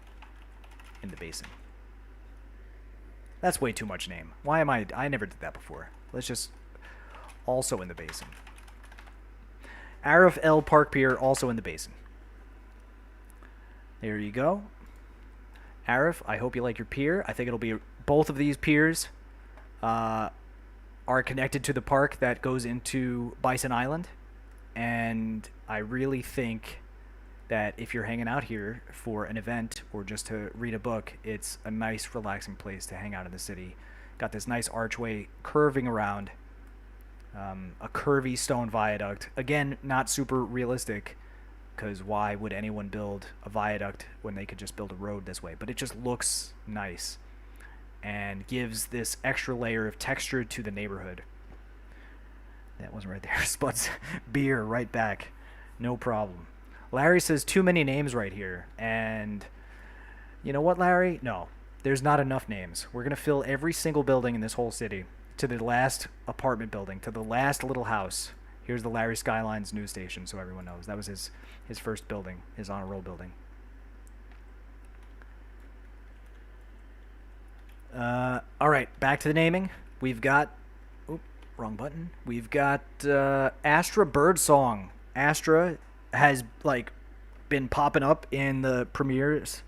in the basin. That's way too much name. Why am I never did that before. Let's just also in the basin. Arif L Park Pier also in the basin. There you go. Arif, I hope you like your pier. I think it'll be both of these piers are connected to the park that goes into Bison Island, and I really think that if you're hanging out here for an event or just to read a book, it's a nice, relaxing place to hang out in the city. Got this nice archway curving around, a curvy stone viaduct. Again, not super realistic, because why would anyone build a viaduct when they could just build a road this way? But it just looks nice and gives this extra layer of texture to the neighborhood. That wasn't right there. Spuds beer right back. No problem. Larry says too many names right here. And you know what, Larry? No, there's not enough names. We're going to fill every single building in this whole city, to the last apartment building, to the last little house. Here's the Larry Skylines news station, so everyone knows. That was his first building, his honor roll building. All right, back to the naming. We've got... Oop, wrong button. We've got Astra Birdsong. Astra has, like, been popping up in the premieres,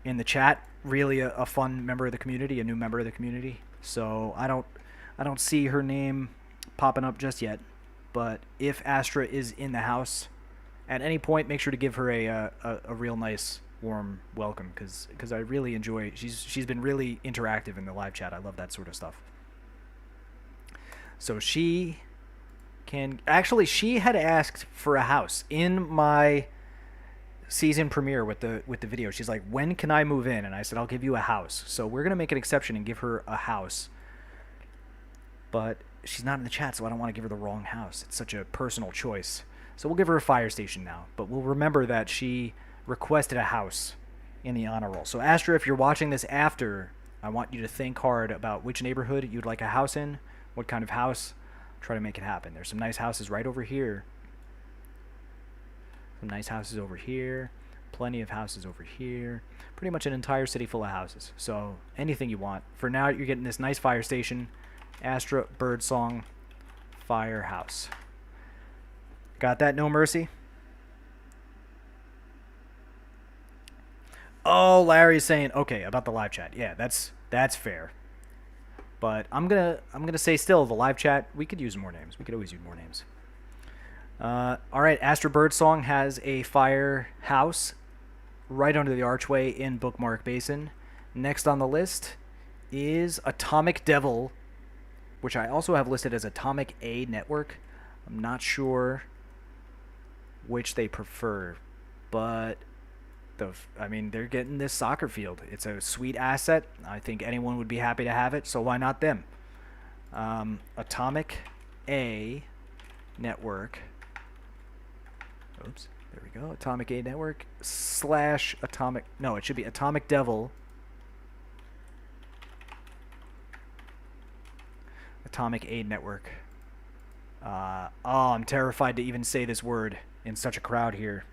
in the chat. Really a fun member of the community, a new member of the community. So I don't see her name popping up just yet. But if Astra is in the house at any point, make sure to give her a real nice, warm welcome, because I really enjoy. She's been really interactive in the live chat. I love that sort of stuff. So she can actually, she had asked for a house in my season premiere with the video. She's like, when can I move in? And I said, I'll give you a house. So we're gonna make an exception and give her a house. But she's not in the chat, so I don't want to give her the wrong house. It's such a personal choice. So we'll give her a fire station now. But we'll remember that she requested a house in the honor roll. So Astra, if you're watching this after, I want you to think hard about which neighborhood you'd like a house in, what kind of house. Try to make it happen. There's some nice houses right over here. Some nice houses over here. Plenty of houses over here. Pretty much an entire city full of houses. So anything you want. For now, you're getting this nice fire station. Astra Birdsong Firehouse. Got that, no mercy? Oh, Larry's saying okay about the live chat. Yeah, that's fair. But I'm gonna say still the live chat. We could use more names. We could always use more names. All right, Astra Birdsong has a firehouse right under the archway in Bookmark Basin. Next on the list is Atomic Devil, which I also have listed as Atomic A Network. I'm not sure which they prefer, but I mean, they're getting this soccer field. It's a sweet asset. I think anyone would be happy to have it, so why not them? Atomic A Network. Oops, there we go. Atomic A Network / Atomic... No, it should be Atomic Devil. Atomic A Network. Oh, I'm terrified to even say this word in such a crowd here.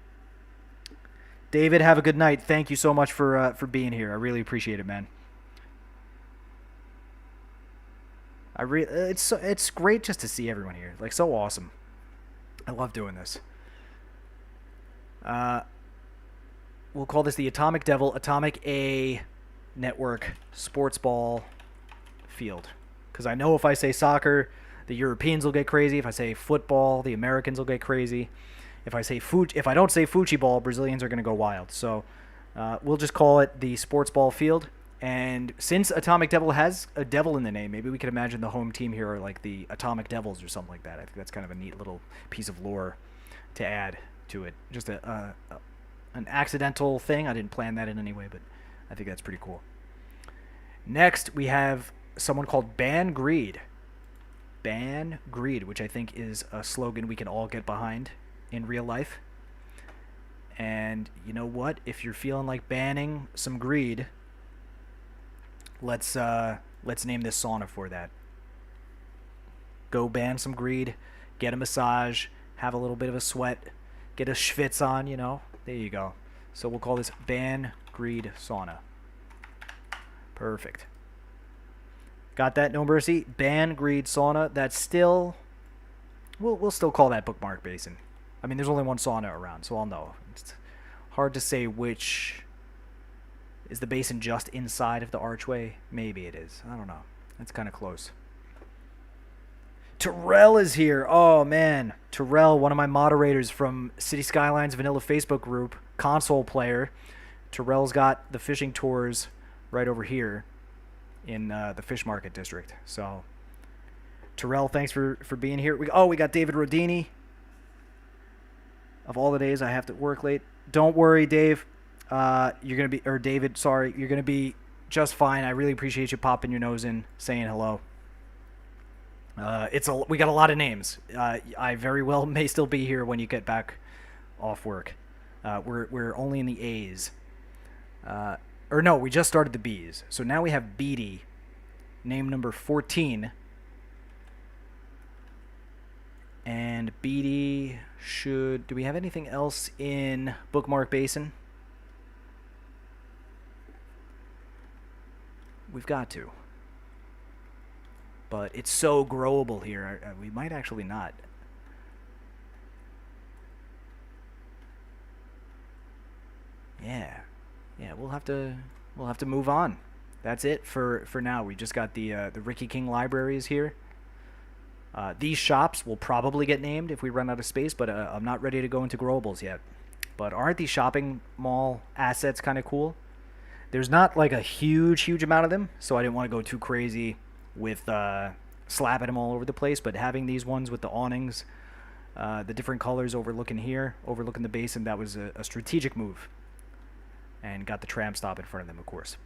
David, have a good night. Thank you so much for being here. I really appreciate it, man. It's great just to see everyone here. Like, so awesome. I love doing this. we'll call this the Atomic Devil Atomic A Network Sports Ball Field. Because I know if I say soccer, the Europeans will get crazy. If I say football, the Americans will get crazy. If I don't say Fuchi ball, Brazilians are going to go wild. So we'll just call it the Sports Ball Field. And since Atomic Devil has a devil in the name, maybe we could imagine the home team here are like the Atomic Devils or something like that. I think that's kind of a neat little piece of lore to add to it. Just an accidental thing. I didn't plan that in any way, but I think that's pretty cool. Next, we have someone called Ban Greed. Ban Greed, which I think is a slogan we can all get behind in real life. And you know what? If you're feeling like banning some greed, let's name this sauna for that. Go ban some greed, get a massage, have a little bit of a sweat, get a schwitz on, you know. There you go. So we'll call this Ban Greed Sauna. Perfect. Got that? No mercy. Ban Greed Sauna. That's still... We'll still call that Bookmark Basin. I mean, there's only one sauna around, so I'll know. It's hard to say which... Is the basin just inside of the archway? Maybe it is. I don't know. That's kind of close. Terrell is here. Oh, man. Terrell, one of my moderators from Cities Skylines Vanilla Facebook group, console player. Terrell's got the fishing tours right over here in the Fish Market District. So, Terrell, thanks for being here. We got David Rodini. Of all the days I have to work late. Don't worry, Dave. You're going to be... Or David, sorry. You're going to be just fine. I really appreciate you popping your nose in, saying hello. We got a lot of names. I very well may still be here when you get back off work. We're only in the A's. Or no, we just started the B's. So now we have Beatty, name number 14. And Beatty should... Do we have anything else in Bookmark Basin? We've got to. But it's so growable here. We might actually not. Yeah. Yeah, we'll have to move on. That's it for now. We just got the Ricky King libraries here. These shops will probably get named if we run out of space, but I'm not ready to go into growables yet. But aren't these shopping mall assets kind of cool? There's not like a huge amount of them, so I didn't want to go too crazy with slapping them all over the place, but having these ones with the awnings, the different colors overlooking the basin, that was a strategic move. And got the tram stop in front of them, of course.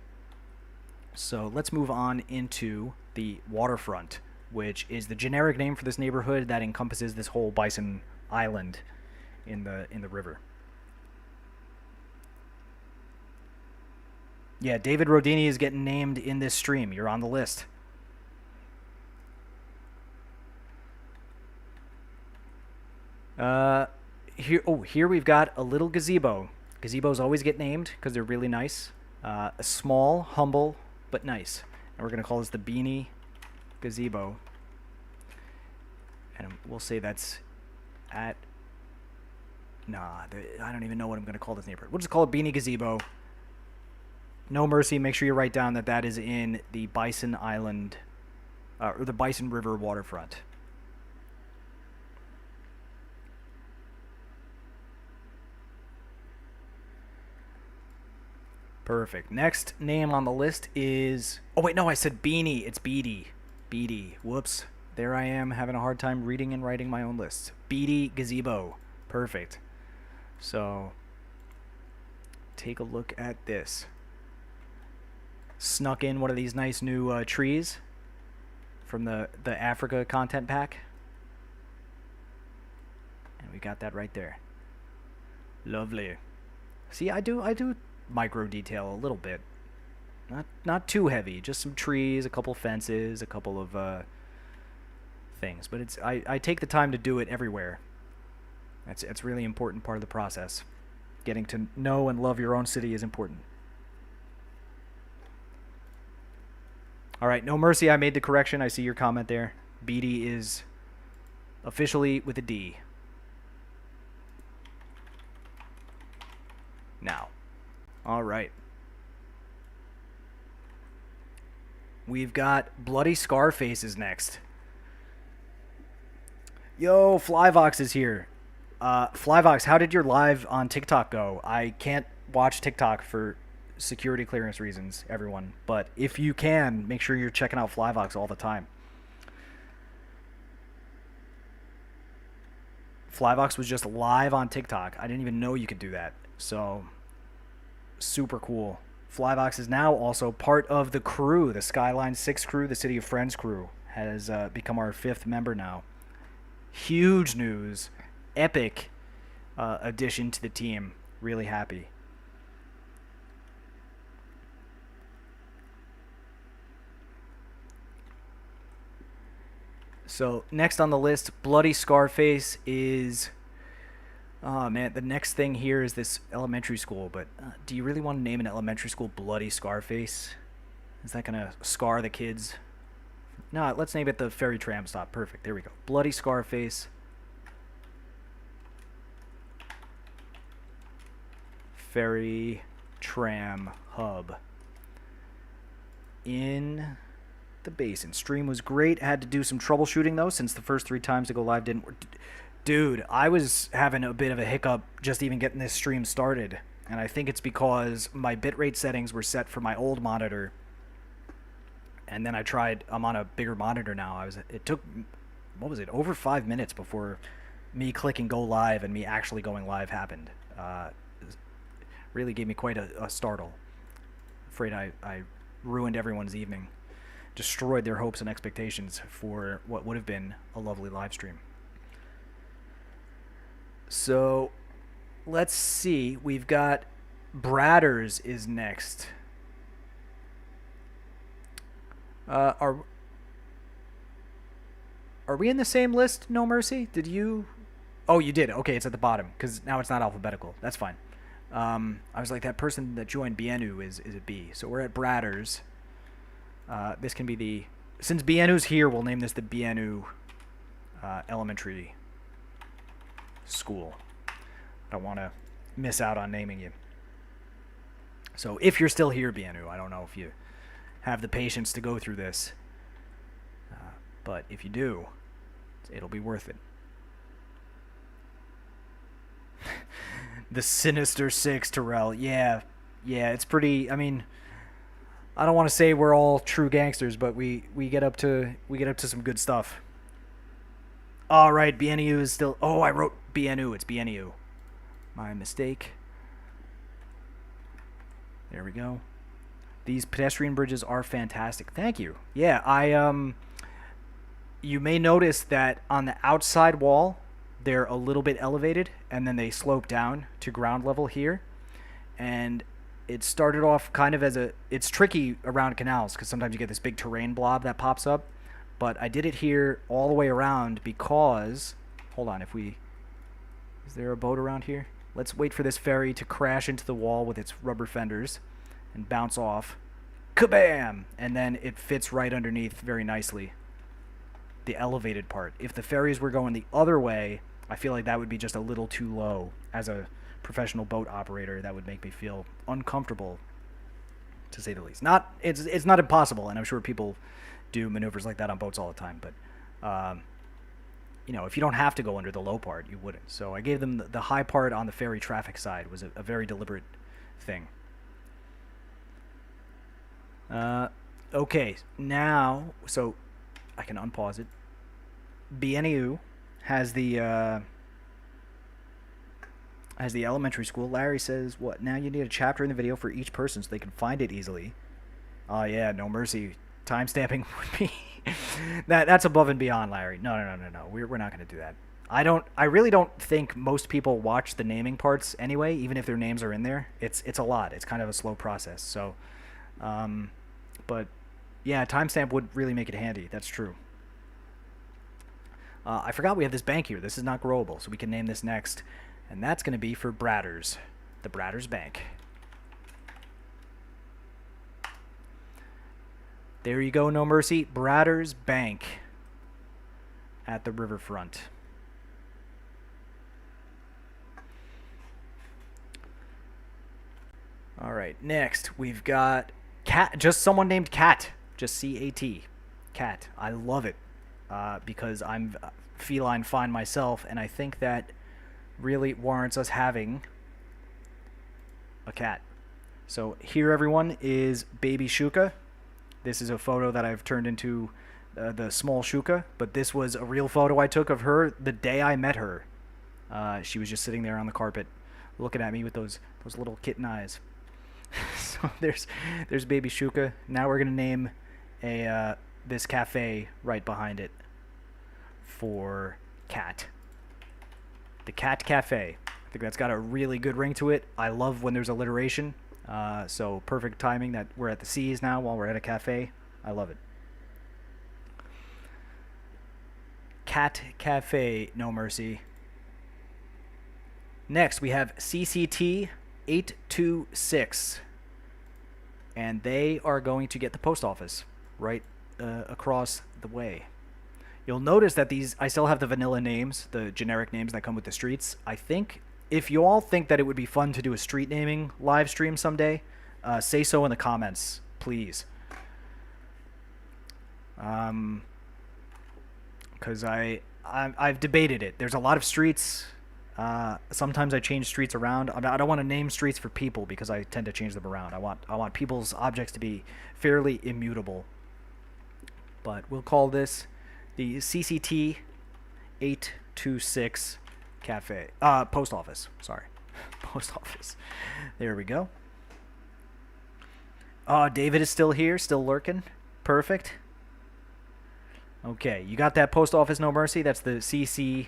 So let's move on into the waterfront, which is the generic name for this neighborhood that encompasses this whole Bison Island in the river. Yeah, David Rodini is getting named in this stream. You're on the list. Here we've got a little gazebo. Gazebos always get named because they're really nice. A small, humble, but nice. And we're going to call this the Beanie Gazebo. And we'll say that's at... Nah, I don't even know what I'm going to call this neighborhood. We'll just call it Beanie Gazebo. No mercy. Make sure you write down that is in the Bison Island, or the Bison River waterfront. Perfect. Next name on the list is... Oh, wait, no, I said Beanie. It's Beatty. Beatty. Whoops. There I am having a hard time reading and writing my own lists. Beatty Gazebo. Perfect. So, take a look at this. Snuck in one of these nice new trees from the Africa content pack. And we got that right there. Lovely. See, I do micro detail a little bit. Not too heavy, just some trees, a couple fences, a couple of things. But I take the time to do it everywhere. It's really important part of the process. Getting to know and love your own city is important. All right, no mercy, I made the correction. I see your comment there. Beatty is officially with a D. Now, All right. We've got Bloody Scarfaces next. Yo, Flyvox is here. Flyvox, how did your live on TikTok go? I can't watch TikTok for security clearance reasons, everyone. But if you can, make sure you're checking out Flyvox all the time. Flyvox was just live on TikTok. I didn't even know you could do that. So, super cool. Flyvox is now also part of the crew, the Skylines 6 crew, the City of Friends crew. Has become our 5th member now. Huge news. Epic addition to the team. Really happy. So next on the list, Bloody Scarface is... Oh man, the next thing here is this elementary school, but do you really want to name an elementary school Bloody Scarface? Is that going to scar the kids? No, let's name it the Ferry Tram Stop. Perfect, there we go. Bloody Scarface. Ferry Tram Hub. In the basin. Stream was great. Had to do some troubleshooting though, since the first 3 times to go live didn't work. Dude, I was having a bit of a hiccup just even getting this stream started. And I think it's because my bitrate settings were set for my old monitor. And then I'm on a bigger monitor now. It took, what was it, over 5 minutes before me clicking go live and me actually going live happened. Really gave me quite a startle. Afraid I ruined everyone's evening. Destroyed their hopes and expectations for what would have been a lovely live stream. So, let's see. We've got Bradders is next. Are we in the same list, No Mercy? Did you... Oh, you did. Okay, it's at the bottom, because now it's not alphabetical. That's fine. I was like, that person that joined Bienu is a B. So we're at Bradders. This can be the... Since Bienu's here, we'll name this the Bienu Elementary School. I don't want to miss out on naming you. So if you're still here, Bienu, I don't know if you have the patience to go through this. But if you do, it'll be worth it. The Sinister Six, Terrell. Yeah, it's pretty... I mean... I don't want to say we're all true gangsters, but we get up to some good stuff. All right, BNU is still... Oh, I wrote BNU. It's BNU. My mistake. There we go. These pedestrian bridges are fantastic. Thank you. Yeah, you may notice that on the outside wall, they're a little bit elevated, and then they slope down to ground level here. And it started off kind of as a... It's tricky around canals, because sometimes you get this big terrain blob that pops up. But I did it here all the way around because... Hold on, if we... Is there a boat around here? Let's wait for this ferry to crash into the wall with its rubber fenders and bounce off. Kabam! And then it fits right underneath very nicely. The elevated part. If the ferries were going the other way, I feel like that would be just a little too low. As a professional boat operator, that would make me feel uncomfortable, to say the least. It's not impossible, and I'm sure people do maneuvers like that on boats all the time, but you know, if you don't have to go under the low part, you wouldn't. So I gave them the high part on the ferry traffic side. Was a very deliberate thing. Okay, now, so I can unpause it. BNU has the elementary school. Larry says, what, now you need a chapter in the video for each person so they can find it easily. Oh yeah, No Mercy. Timestamping would be... That's above and beyond, Larry. No. We're not going to do that. I really don't think most people watch the naming parts anyway, even if their names are in there. It's a lot. It's kind of a slow process. So, but yeah, timestamp would really make it handy. That's true. I forgot we have this bank here. This is not growable, so we can name this next. And that's going to be for Bradders. The Bradders Bank. There you go, No Mercy. Bradders Bank at the riverfront. All right, next we've got Cat. Just someone named Cat. Just C-A-T. Cat. I love it because I'm feline fine myself, and I think that really warrants us having a cat. So here, everyone, is baby Shuka. This is a photo that I've turned into the small Shuka, but this was a real photo I took of her the day I met her. She was just sitting there on the carpet, looking at me with those little kitten eyes. So there's baby Shuka. Now we're gonna name a this cafe right behind it for Cat. The Cat Cafe. I think that's got a really good ring to it. I love when there's alliteration. So perfect timing that we're at the Seas now while we're at a cafe. I love it. Cat Cafe, no mercy. Next, we have CCT 826. And they are going to get the post office right across the way. You'll notice that I still have the vanilla names, the generic names that come with the streets. I think if you all think that it would be fun to do a street naming live stream someday, say so in the comments, please. Because I've debated it. There's a lot of streets. Sometimes I change streets around. I don't want to name streets for people because I tend to change them around. I want people's objects to be fairly immutable. But we'll call this the CCT 826 Cafe. Post office. Sorry. Post office. There we go. David is still here, still lurking. Perfect. Okay, you got that post office, no mercy. That's the CCT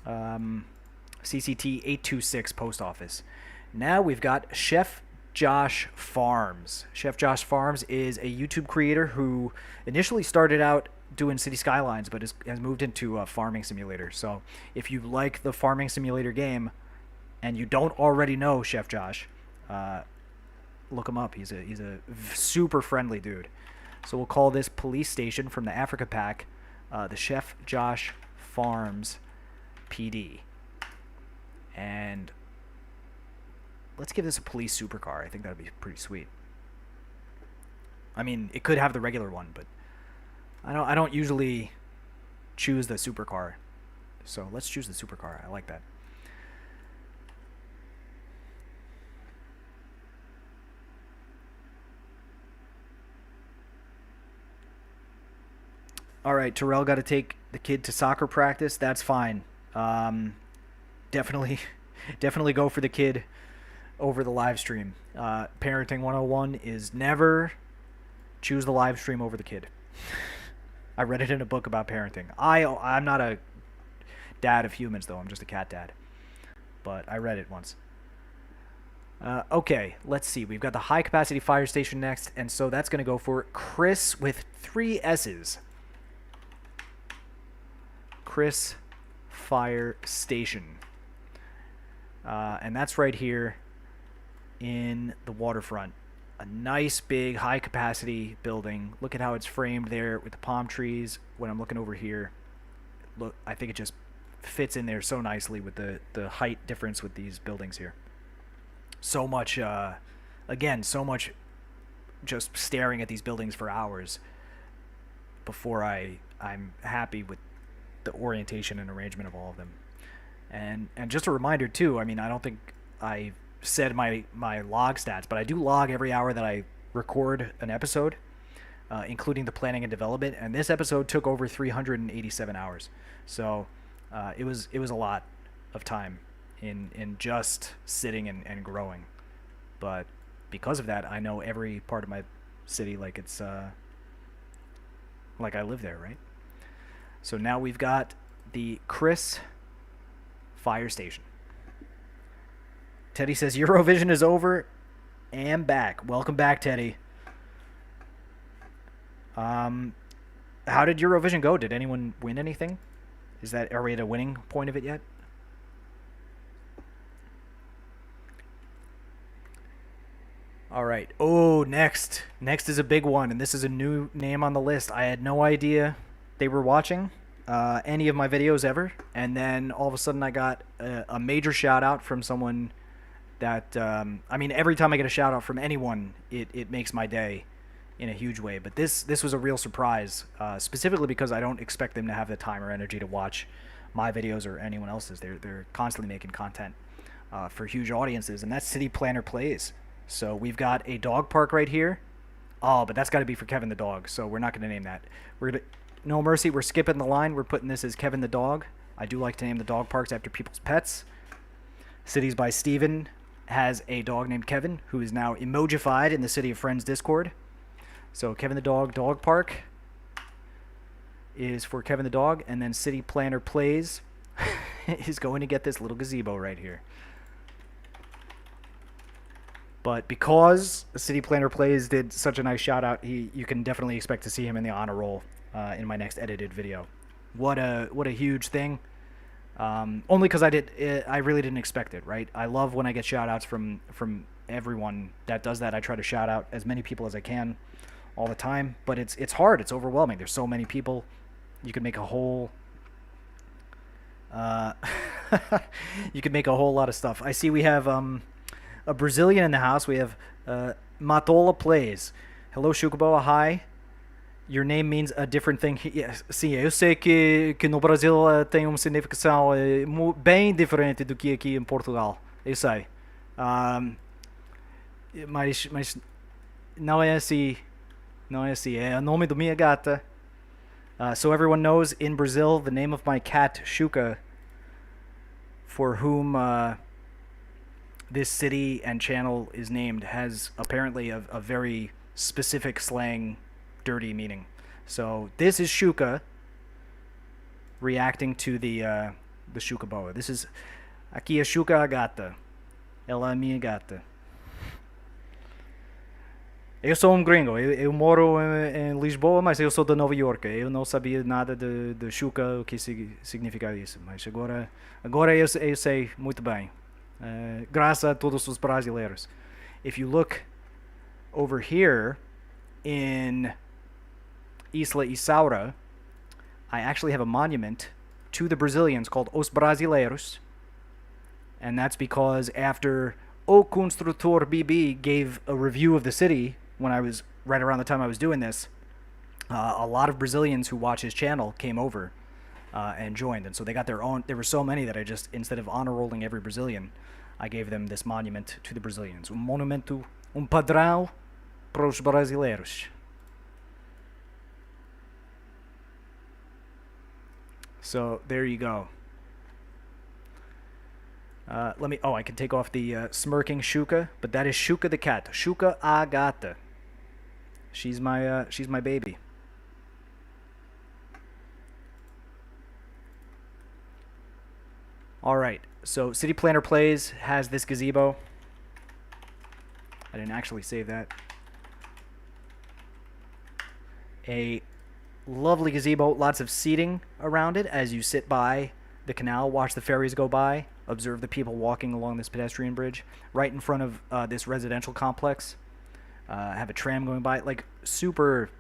826 post office. Now we've got Chef Josh Farms. Chef Josh Farms is a YouTube creator who initially started out doing City Skylines, but has moved into a farming simulator. So if you like the farming simulator game and you don't already know Chef Josh, look him up. He's a super friendly dude. So we'll call this police station from the Africa Pack the Chef Josh Farms PD. And let's give this a police supercar. I think that would be pretty sweet. I mean, it could have the regular one, but I don't usually choose the supercar. So let's choose the supercar. I like that. All right, Terrell got to take the kid to soccer practice. That's fine. Definitely go for the kid over the live stream. Parenting 101 is never choose the live stream over the kid. I read it in a book about parenting. I'm not a dad of humans, though. I'm just a cat dad. But I read it once. Okay, let's see. We've got the high-capacity fire station next, and so that's going to go for Chris with 3 S's. Chris Fire Station. And that's right here in the waterfront. A nice, big, high-capacity building. Look at how it's framed there with the palm trees. When I'm looking over here, look, I think it just fits in there so nicely with the height difference with these buildings here. So much, again, so much just staring at these buildings for hours before I'm happy with the orientation and arrangement of all of them. And just a reminder too, I mean, I don't think I said my log stats, but I do log every hour that I record an episode, including the planning and development, and this episode took over 387 hours. So it was a lot of time in just sitting and growing. But because of that, I know every part of my city like it's like I live there, right? So now we've got the Chris Fire Station. Teddy says Eurovision is over and back. Welcome back, Teddy. How did Eurovision go? Did anyone win anything? Are we at a winning point of it yet? All right. Oh, next is a big one, and this is a new name on the list. I had no idea they were watching any of my videos ever, and then all of a sudden I got a major shout out from someone that, I mean, every time I get a shout out from anyone, it makes my day in a huge way. But this was a real surprise, specifically because I don't expect them to have the time or energy to watch my videos or anyone else's. They're constantly making content for huge audiences, and that's City Planner Plays. So we've got a dog park right here. Oh, but that's got to be for Kevin the dog, so we're not going to name that. We're gonna, no mercy, we're skipping the line. We're putting this as Kevin the dog. I do like to name the dog parks after people's pets. Cities by Steven has a dog named Kevin, who is now emojified in the City of Friends Discord. So Kevin the Dog Dog Park is for Kevin the Dog, and then City Planner Plays is going to get this little gazebo right here. But because City Planner Plays did such a nice shout out, you can definitely expect to see him in the honor roll in my next edited video. What a huge thing. Only because I really didn't expect it, right? I love when I get shout outs from everyone that does that. I try to shout out as many people as I can all the time, but it's hard. It's overwhelming. There's so many people. You could make a whole you could make a whole lot of stuff. I see we have a Brazilian in the house. We have Matola Plays. Hello, Shukaboa. Hi. Your name means a different thing. Yes, sim, eu sei que no Brasil tem uma significação bem diferente do que aqui em Portugal. Eu sei. Mas não é assim. Não é assim. É o nome da minha gata. So everyone knows, in Brazil, the name of my cat, Shuka, for whom this city and channel is named, has apparently a very specific slang dirty meaning. So this is Shuka reacting to the Shuka boa. This is aqui a Shuka a gata. Ela é minha gata. Eu sou gringo. Eu moro em Lisboa, mas eu sou de Nova York. Eu não sabia nada de Shuka, o que significa isso. Mas agora eu sei muito bem. Graças a todos os brasileiros. If you look over here in Isla Isaura, I actually have a monument to the Brazilians called Os Brasileiros. And that's because after O Construtor BB gave a review of the city, when I was right around the time I was doing this, a lot of Brazilians who watch his channel came over and joined. And so they got their own. There were so many that I just, instead of honor rolling every Brazilian, I gave them this monument to the Brazilians. Monumento, padrão para os brasileiros. So there you go. I can take off the smirking Shuka, but that is Shuka the cat. Shuka a gata. She's my baby. All right. So City Planner Plays has this gazebo. I didn't actually save that. A lovely gazebo, lots of seating around it as you sit by the canal, watch the ferries go by, observe the people walking along this pedestrian bridge. Right in front of this residential complex, have a tram going by. Like, super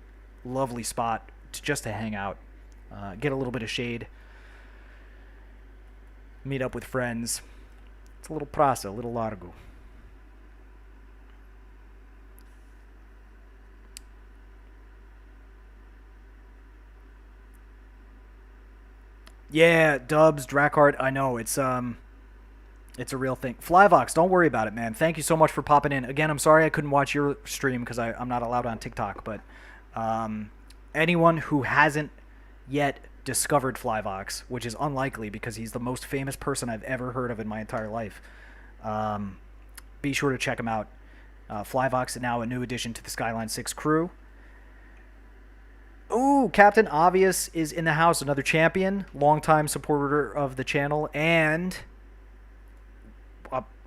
lovely spot just to hang out, get a little bit of shade, meet up with friends. It's a little praça, a little largo. Yeah, Dubs, Dracart, I know, it's a real thing. Flyvox, don't worry about it, man. Thank you so much for popping in. Again, I'm sorry I couldn't watch your stream because I'm not allowed on TikTok, but anyone who hasn't yet discovered Flyvox, which is unlikely because he's the most famous person I've ever heard of in my entire life, be sure to check him out. Flyvox is now a new addition to the Skyline 6 crew. Ooh, Captain Obvious is in the house, another champion, longtime supporter of the channel, and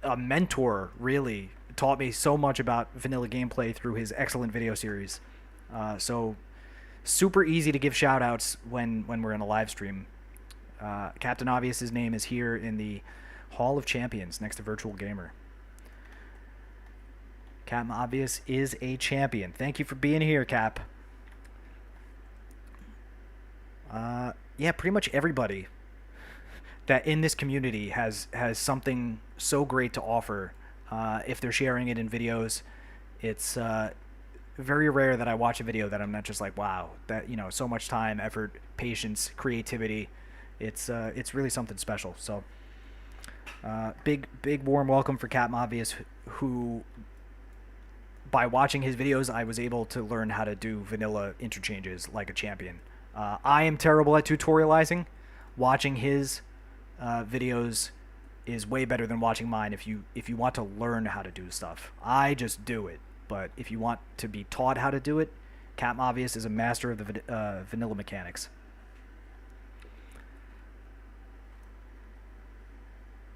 a mentor, really. Taught me so much about vanilla gameplay through his excellent video series. So super easy to give shout-outs when we're in a live stream. Captain Obvious's name is here in the Hall of Champions next to Virtual Gamer. Captain Obvious is a champion. Thank you for being here, Cap. Yeah, pretty much everybody that in this community has something so great to offer if they're sharing it in videos. It's very rare that I watch a video that I'm not just like, wow, that, so much time, effort, patience, creativity. It's really something special. So big warm welcome for Captain Obvious, who by watching his videos I was able to learn how to do vanilla interchanges like a champion. I am terrible at tutorializing. Watching his videos is way better than watching mine if you want to learn how to do stuff. I just do it. But if you want to be taught how to do it, Captain Obvious is a master of the vanilla mechanics.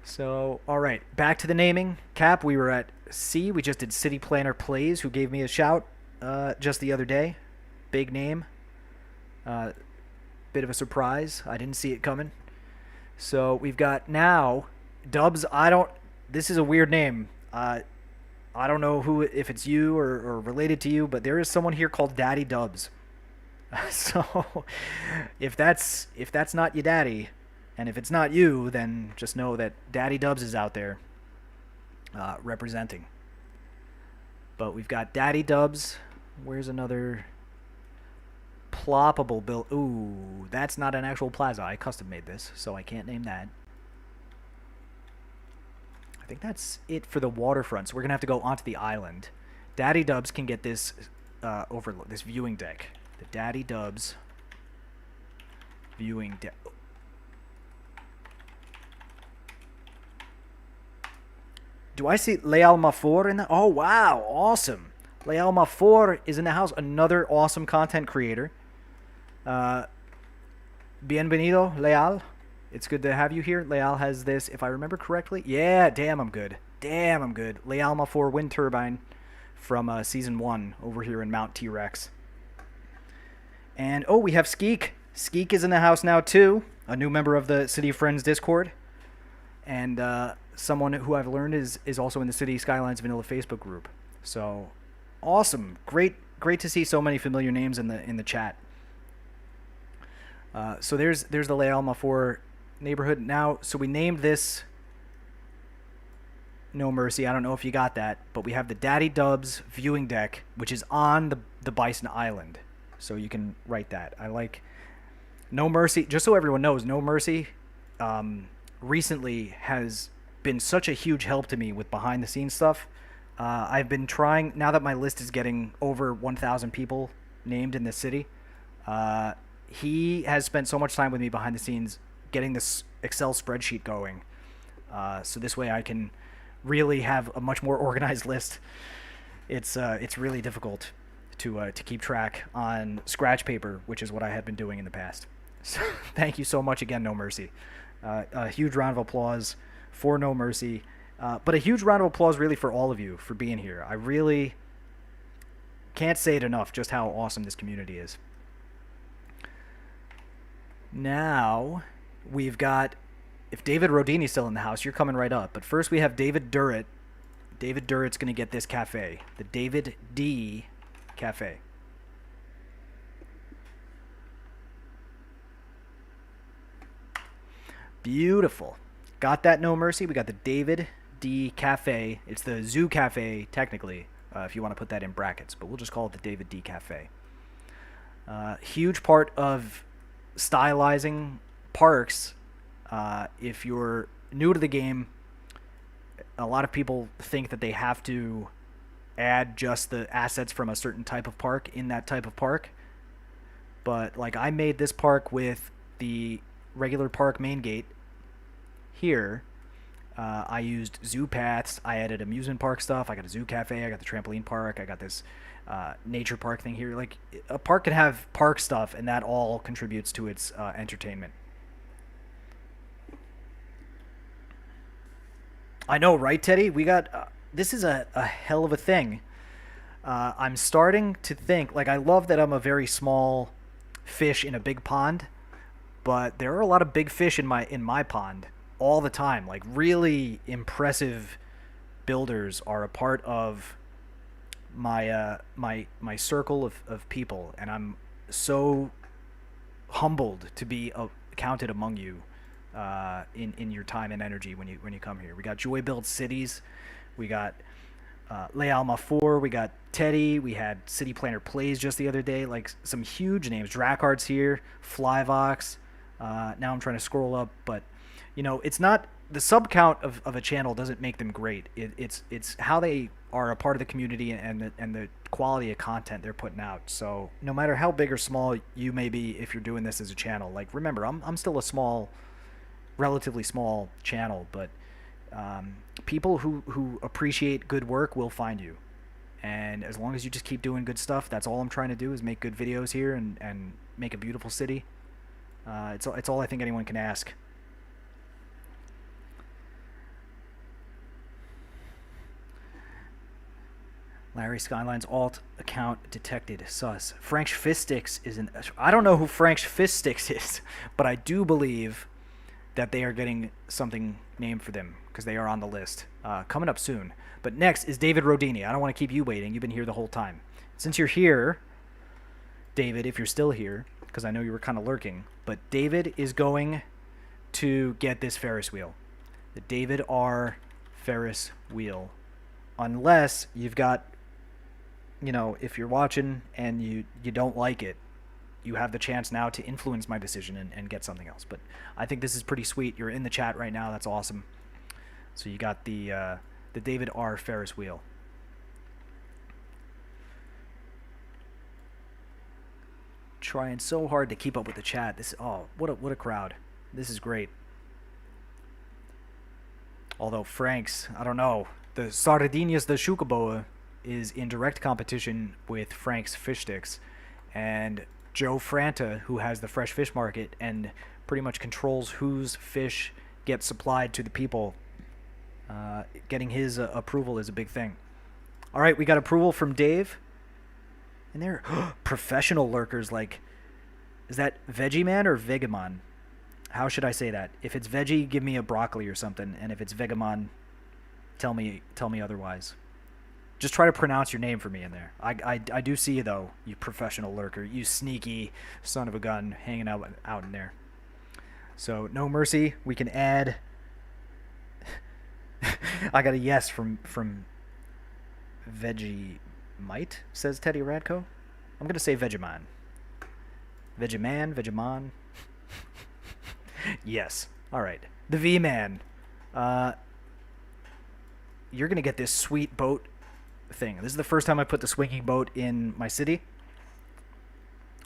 So, all right, back to the naming. Cap, we were at C. We just did City Planner Plays, who gave me a shout just the other day. Big name. Bit of a surprise. I didn't see it coming. So we've got now Dubs. This is a weird name. I don't know if it's you or related to you, but there is someone here called Daddy Dubs. So if that's not your daddy, and if it's not you, then just know that Daddy Dubs is out there representing. But we've got Daddy Dubs. Where's another ploppable build? Ooh, that's not an actual plaza. I custom made this, so I can't name that. I think that's it for the waterfront, so we're going to have to go onto the island. Daddy Dubs can get this overlook, this viewing deck. The Daddy Dubs viewing deck. Do I see Leal Mafour in that? Oh, wow. Awesome. Leal Mafour is in the house. Another awesome content creator. Bienvenido, Leal. It's good to have you here. Leal has this, if I remember correctly. Yeah, damn, I'm good. Damn, I'm good. Leal Mafour wind turbine from Season 1 over here in Mount T-Rex. And, oh, we have Skeek. Skeek is in the house now, too. A new member of the City of Friends Discord. And someone who I've learned is also in the Cities Skylines Vanilla Facebook group. So, awesome. Great to see so many familiar names in the chat. So there's the Leal Mafour neighborhood now. So we named this No Mercy. I don't know if you got that, but we have the Daddy Dubs viewing deck, which is on the Bison Island. So you can write that. I like No Mercy. Just so everyone knows, No Mercy recently has been such a huge help to me with behind the scenes stuff. I've been trying, now that my list is getting over 1,000 people named in the city, he has spent so much time with me behind the scenes getting this Excel spreadsheet going. So this way I can really have a much more organized list. It's really difficult to keep track on scratch paper, which is what I had been doing in the past. So thank you so much again, No Mercy. A huge round of applause for No Mercy, but a huge round of applause really for all of you for being here. I really can't say it enough just how awesome this community is. Now we've got, if David Rodini's still in the house, you're coming right up. But first we have David Durrett. David Durrett's going to get this cafe, the David D Cafe. Beautiful. Got that, No Mercy. We got the David D Cafe. It's the Zoo Cafe, technically, if you want to put that in brackets. But we'll just call it the David D Cafe. Huge part of stylizing parks. If you're new to the game, a lot of people think that they have to add just the assets from a certain type of park in that type of park. But like I made this park with the regular park main gate here. I used zoo paths. I added amusement park stuff. I got a zoo cafe. I got the trampoline park. I got this nature park thing here. Like a park can have park stuff, and that all contributes to its entertainment. I know, right, Teddy? We got this is a hell of a thing. I'm starting to think, like, I love that I'm a very small fish in a big pond, but there are a lot of big fish in my pond all the time. Like, really impressive builders are a part of my my circle of people, and I'm so humbled to be counted among you in your time and energy when you come here. We got Joy Build Cities, We got Leal 4. We got Teddy. We had City Planner Plays just the other day. Like some huge names. Dracart's here. Flyvox. Now I'm trying to scroll up, but it's not the sub count of a channel doesn't make them great. It's how they are a part of the community and the quality of content they're putting out. So no matter how big or small you may be, if you're doing this as a channel, like remember, I'm still a small, relatively small channel, but people who appreciate good work will find you. And as long as you just keep doing good stuff, that's all I'm trying to do is make good videos here and make a beautiful city. It's all I think anyone can ask. Larry Skylines alt account detected. Sus. Frank Fiststicks is in. I don't know who Frank Fiststicks is, but I do believe that they are getting something named for them because they are on the list. Coming up soon. But next is David Rodini. I don't want to keep you waiting. You've been here the whole time. Since you're here, David, if you're still here, because I know you were kind of lurking, but David is going to get this Ferris wheel. The David R. Ferris wheel. Unless you've got, if you're watching and you don't like it, you have the chance now to influence my decision and get something else. But I think this is pretty sweet. You're in the chat right now. That's awesome. So you got the David R. Ferris wheel. Trying so hard to keep up with the chat. What a crowd. This is great. Although Frank's, I don't know, the Sardinhas de Chucaboa is in direct competition with Frank's Fish Sticks, and Joe Franta, who has the fresh fish market and pretty much controls whose fish gets supplied to the people, getting his approval is a big thing. All right, we got approval from Dave. And they're professional lurkers. Like, is that Veggie Man or Vegamon? How should I say that? If it's veggie, give me a broccoli or something. And if it's Vegamon, tell me otherwise. Just try to pronounce your name for me in there. I do see you, though, you professional lurker. You sneaky son of a gun hanging out in there. So, no mercy. We can add... I got a yes from Vegemite, says Teddy Radko. I'm going to say Vegemon. Vegemon. Yes. All right. The V-Man. You're going to get this sweet boat thing. This is the first time I put the swinging boat in my city.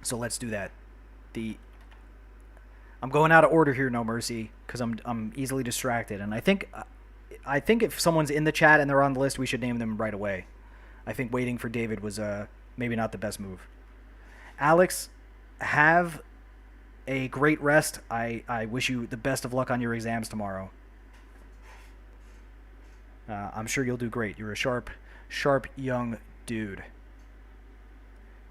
So let's do that. I'm going out of order here, no mercy, because I'm easily distracted. And I think if someone's in the chat and they're on the list, we should name them right away. I think waiting for David was maybe not the best move. Alex, have a great rest. I wish you the best of luck on your exams tomorrow. I'm sure you'll do great. You're a sharp young dude.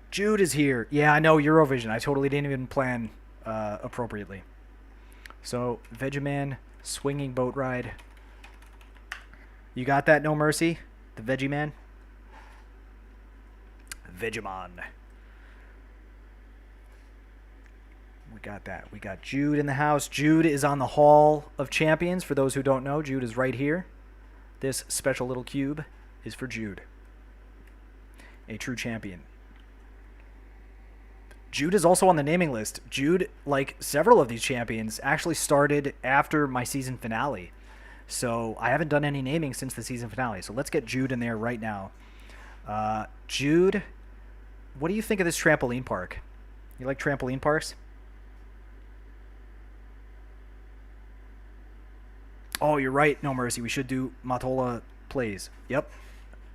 Jude is here. Yeah, I know, Eurovision. I totally didn't even plan appropriately. So, Vegeman, swinging boat ride. You got that, no mercy? The Veggie Man? Vegemon. We got that. We got Jude in the house. Jude is on the Hall of Champions. For those who don't know, Jude is right here. This special little cube is for Jude. A true champion. Jude is also on the naming list. Jude, like several of these champions, actually started after my season finale. So I haven't done any naming since the season finale. So let's get Jude in there right now. Jude, what do you think of this trampoline park? You like trampoline parks? Oh, you're right. No mercy. We should do Matola Plays. Yep.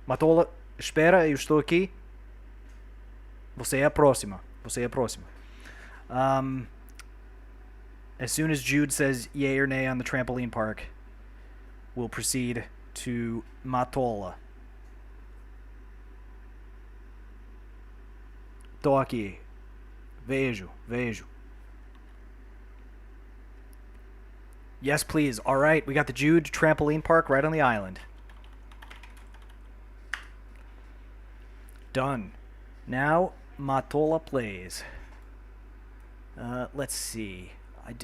Matola, espera, eu estou aqui. Você é a próxima. Você é a próxima. As soon as Jude says yay or nay on the trampoline park, we'll proceed to Matola. Tô aqui. Vejo. Yes, please. All right, we got the Jude trampoline park right on the island. Done. Now, Matola Plays. Let's see.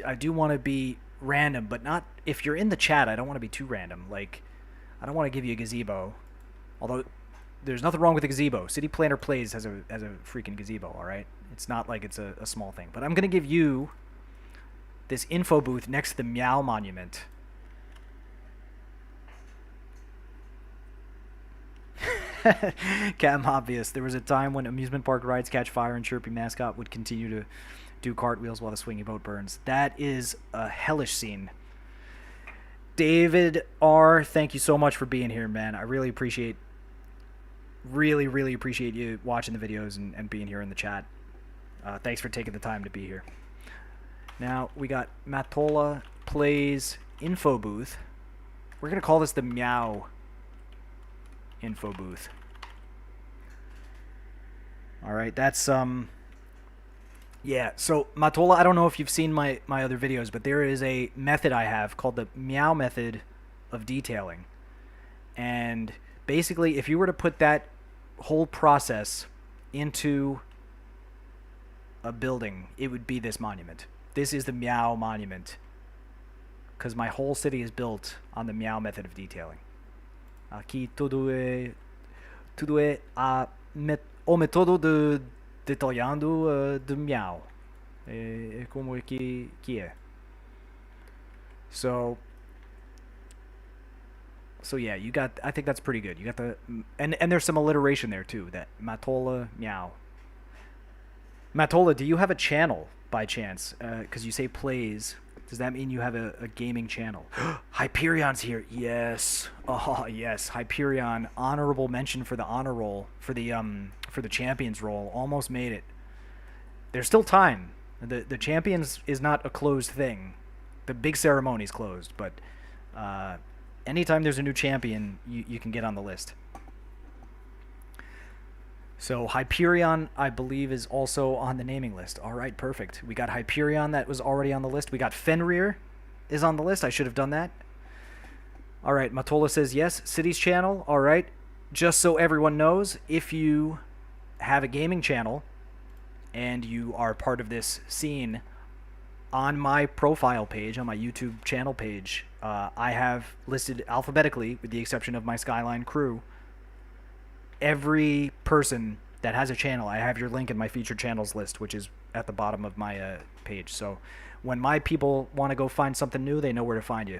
I do want to be random, but not... If you're in the chat, I don't want to be too random. Like, I don't want to give you a gazebo, although there's nothing wrong with a gazebo. City Planner Plays has a freaking gazebo. All right, it's not like it's a small thing. But I'm gonna give you this info booth next to the Meow Monument. Cam obvious. There was a time when amusement park rides catch fire and Chirpy Mascot would continue to do cartwheels while the swinging boat burns. That is a hellish scene. David R., thank you so much for being here, man. I really appreciate, really appreciate you watching the videos and being here in the chat. Thanks for taking the time to be here. Now, we got Matola Plays Info Booth. We're going to call this the Meow Info Booth. Alright, that's, yeah, so Matola, I don't know if you've seen my other videos, but there is a method I have called the Meow method of detailing. And basically, if you were to put that whole process into a building, it would be this monument. This is the Meow monument, because my whole city is built on the Meow method of detailing. Aqui tudo é o método de detalhando de Meow. É como é que é. So yeah, you got, I think that's pretty good. You got the, and there's some alliteration there too, that Matola Meow. Matola, do you have a channel by chance? Because you say plays. Does that mean you have a gaming channel? Hyperion's here. Yes. Oh, yes. Hyperion, honorable mention for the honor roll, for the champions roll. Almost made it. There's still time. The champions is not a closed thing. The big ceremony's closed, but anytime there's a new champion, you can get on the list. So Hyperion, I believe, is also on the naming list. All right, perfect. We got Hyperion that was already on the list. We got Fenrir is on the list. I should have done that. All right, Matola says yes. Cities channel. All right. Just so everyone knows, if you have a gaming channel and you are part of this scene, on my profile page, on my YouTube channel page, I have listed alphabetically, with the exception of my Skyline crew, every person that has a channel. I have your link in my featured channels list, which is at the bottom of my page. So when my people want to go find something new, they know where to find you.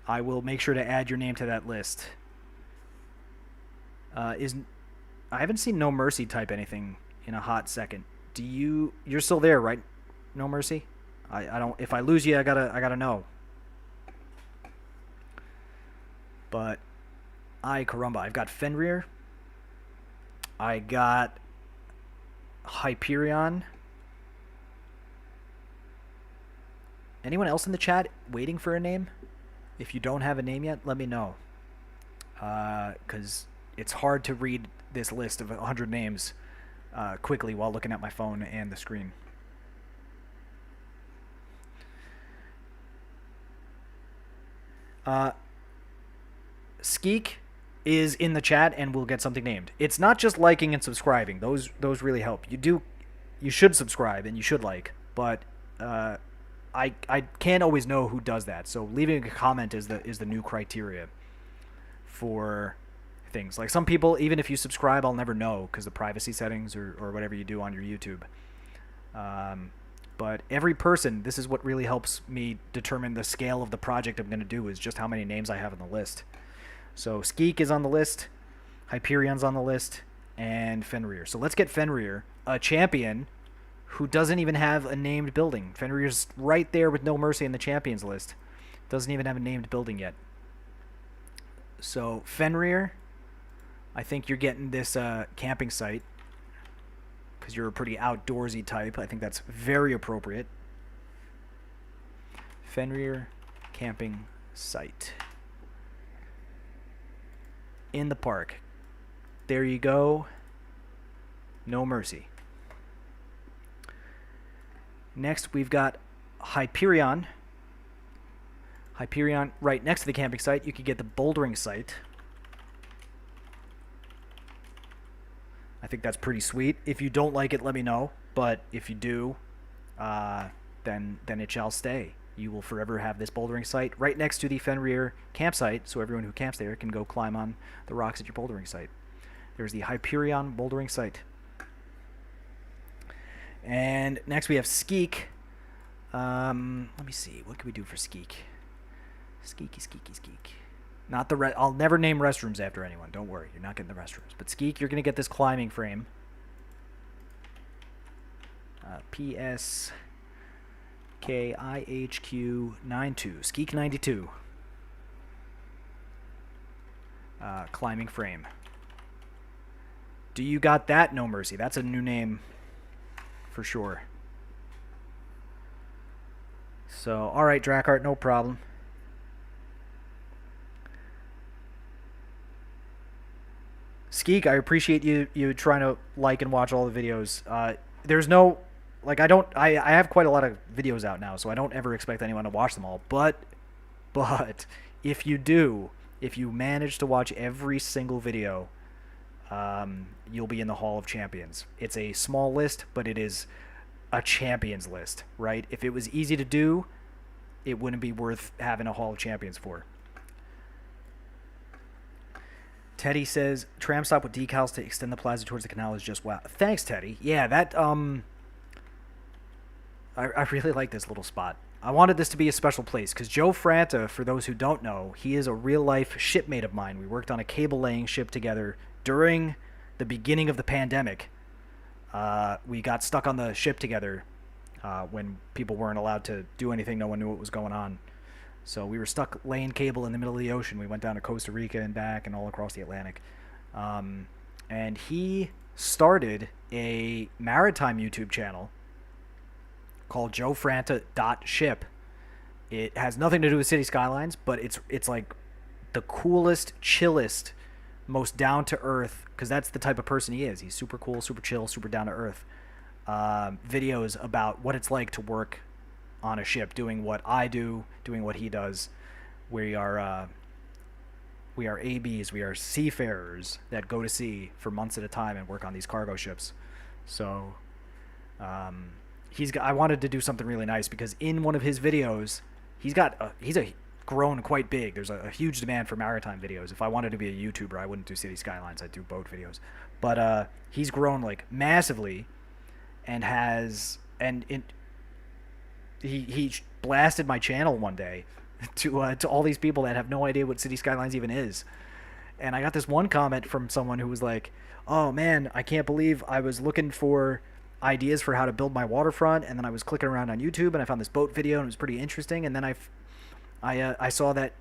I will make sure to add your name to that list. I haven't seen No Mercy type anything in a hot second. You're still there, right? No Mercy? I don't, if I lose you, I gotta know. But caramba, I've got Fenrir. I got Hyperion. Anyone else in the chat waiting for a name? If you don't have a name yet, let me know. Because it's hard to read this list of 100 names quickly while looking at my phone and the screen. Skeek is in the chat and we'll get something named. It's not just liking and subscribing. Those really help. You should subscribe and you should like, but I can't always know who does that. So leaving a comment is the new criteria for things. Like some people, even if you subscribe, I'll never know because the privacy settings or whatever you do on your YouTube. But every person, this is what really helps me determine the scale of the project I'm going to do, is just how many names I have on the list. So Skeek is on the list, Hyperion's on the list, and Fenrir. So let's get Fenrir, a champion who doesn't even have a named building. Fenrir's right there with No Mercy in the champions list. Doesn't even have a named building yet. So Fenrir, I think you're getting this camping site because you're a pretty outdoorsy type. I think that's very appropriate. Fenrir camping site. In the park. There you go. No Mercy. Next, we've got Hyperion. Hyperion, right next to the camping site. You could get the bouldering site. I think that's pretty sweet. If you don't like it, let me know. But if you do, then it shall stay. You will forever have this bouldering site right next to the Fenrir campsite, so everyone who camps there can go climb on the rocks at your bouldering site. There's the Hyperion bouldering site. And next we have Skeek. Let me see. What can we do for Skeek? Skeek. Not the I'll never name restrooms after anyone. Don't worry. You're not getting the restrooms. But Skeek, you're going to get this climbing frame. PSKIHQ92. Skeek 92. Climbing frame. Do you got that? No Mercy. That's a new name for sure. So, alright, Drakkart, no problem. Skeek, I appreciate you trying to like and watch all the videos. There's no, like, I have quite a lot of videos out now, so I don't ever expect anyone to watch them all. But if you do, if you manage to watch every single video, you'll be in the Hall of Champions. It's a small list, but it is a champions list, right? If it was easy to do, it wouldn't be worth having a Hall of Champions for. Teddy says, tram stop with decals to extend the plaza towards the canal is just wow. Thanks, Teddy. Yeah, that, I really like this little spot. I wanted this to be a special place because Joe Franta, for those who don't know, he is a real-life shipmate of mine. We worked on a cable-laying ship together during the beginning of the pandemic. We got stuck on the ship together when people weren't allowed to do anything. No one knew what was going on. So we were stuck laying cable in the middle of the ocean. We went down to Costa Rica and back and all across the Atlantic. And he started a maritime YouTube channel called joefranta.ship. It has nothing to do with Cities Skylines, but it's like the coolest, chillest, most down-to-earth, because that's the type of person he is. He's super cool, super chill, super down-to-earth. Videos about what it's like to work on a ship, doing what I do, doing what he does. We are ABs, we are seafarers that go to sea for months at a time and work on these cargo ships. So I wanted to do something really nice because in one of his videos, he's grown quite big. There's a huge demand for maritime videos. If I wanted to be a YouTuber, I wouldn't do City Skylines. I'd do boat videos. But he's grown like massively, and he blasted my channel one day to all these people that have no idea what City Skylines even is. And I got this one comment from someone who was like, "Oh man, I can't believe I was looking for ideas for how to build my waterfront, and then I was clicking around on YouTube and I found this boat video and it was pretty interesting, and then I saw that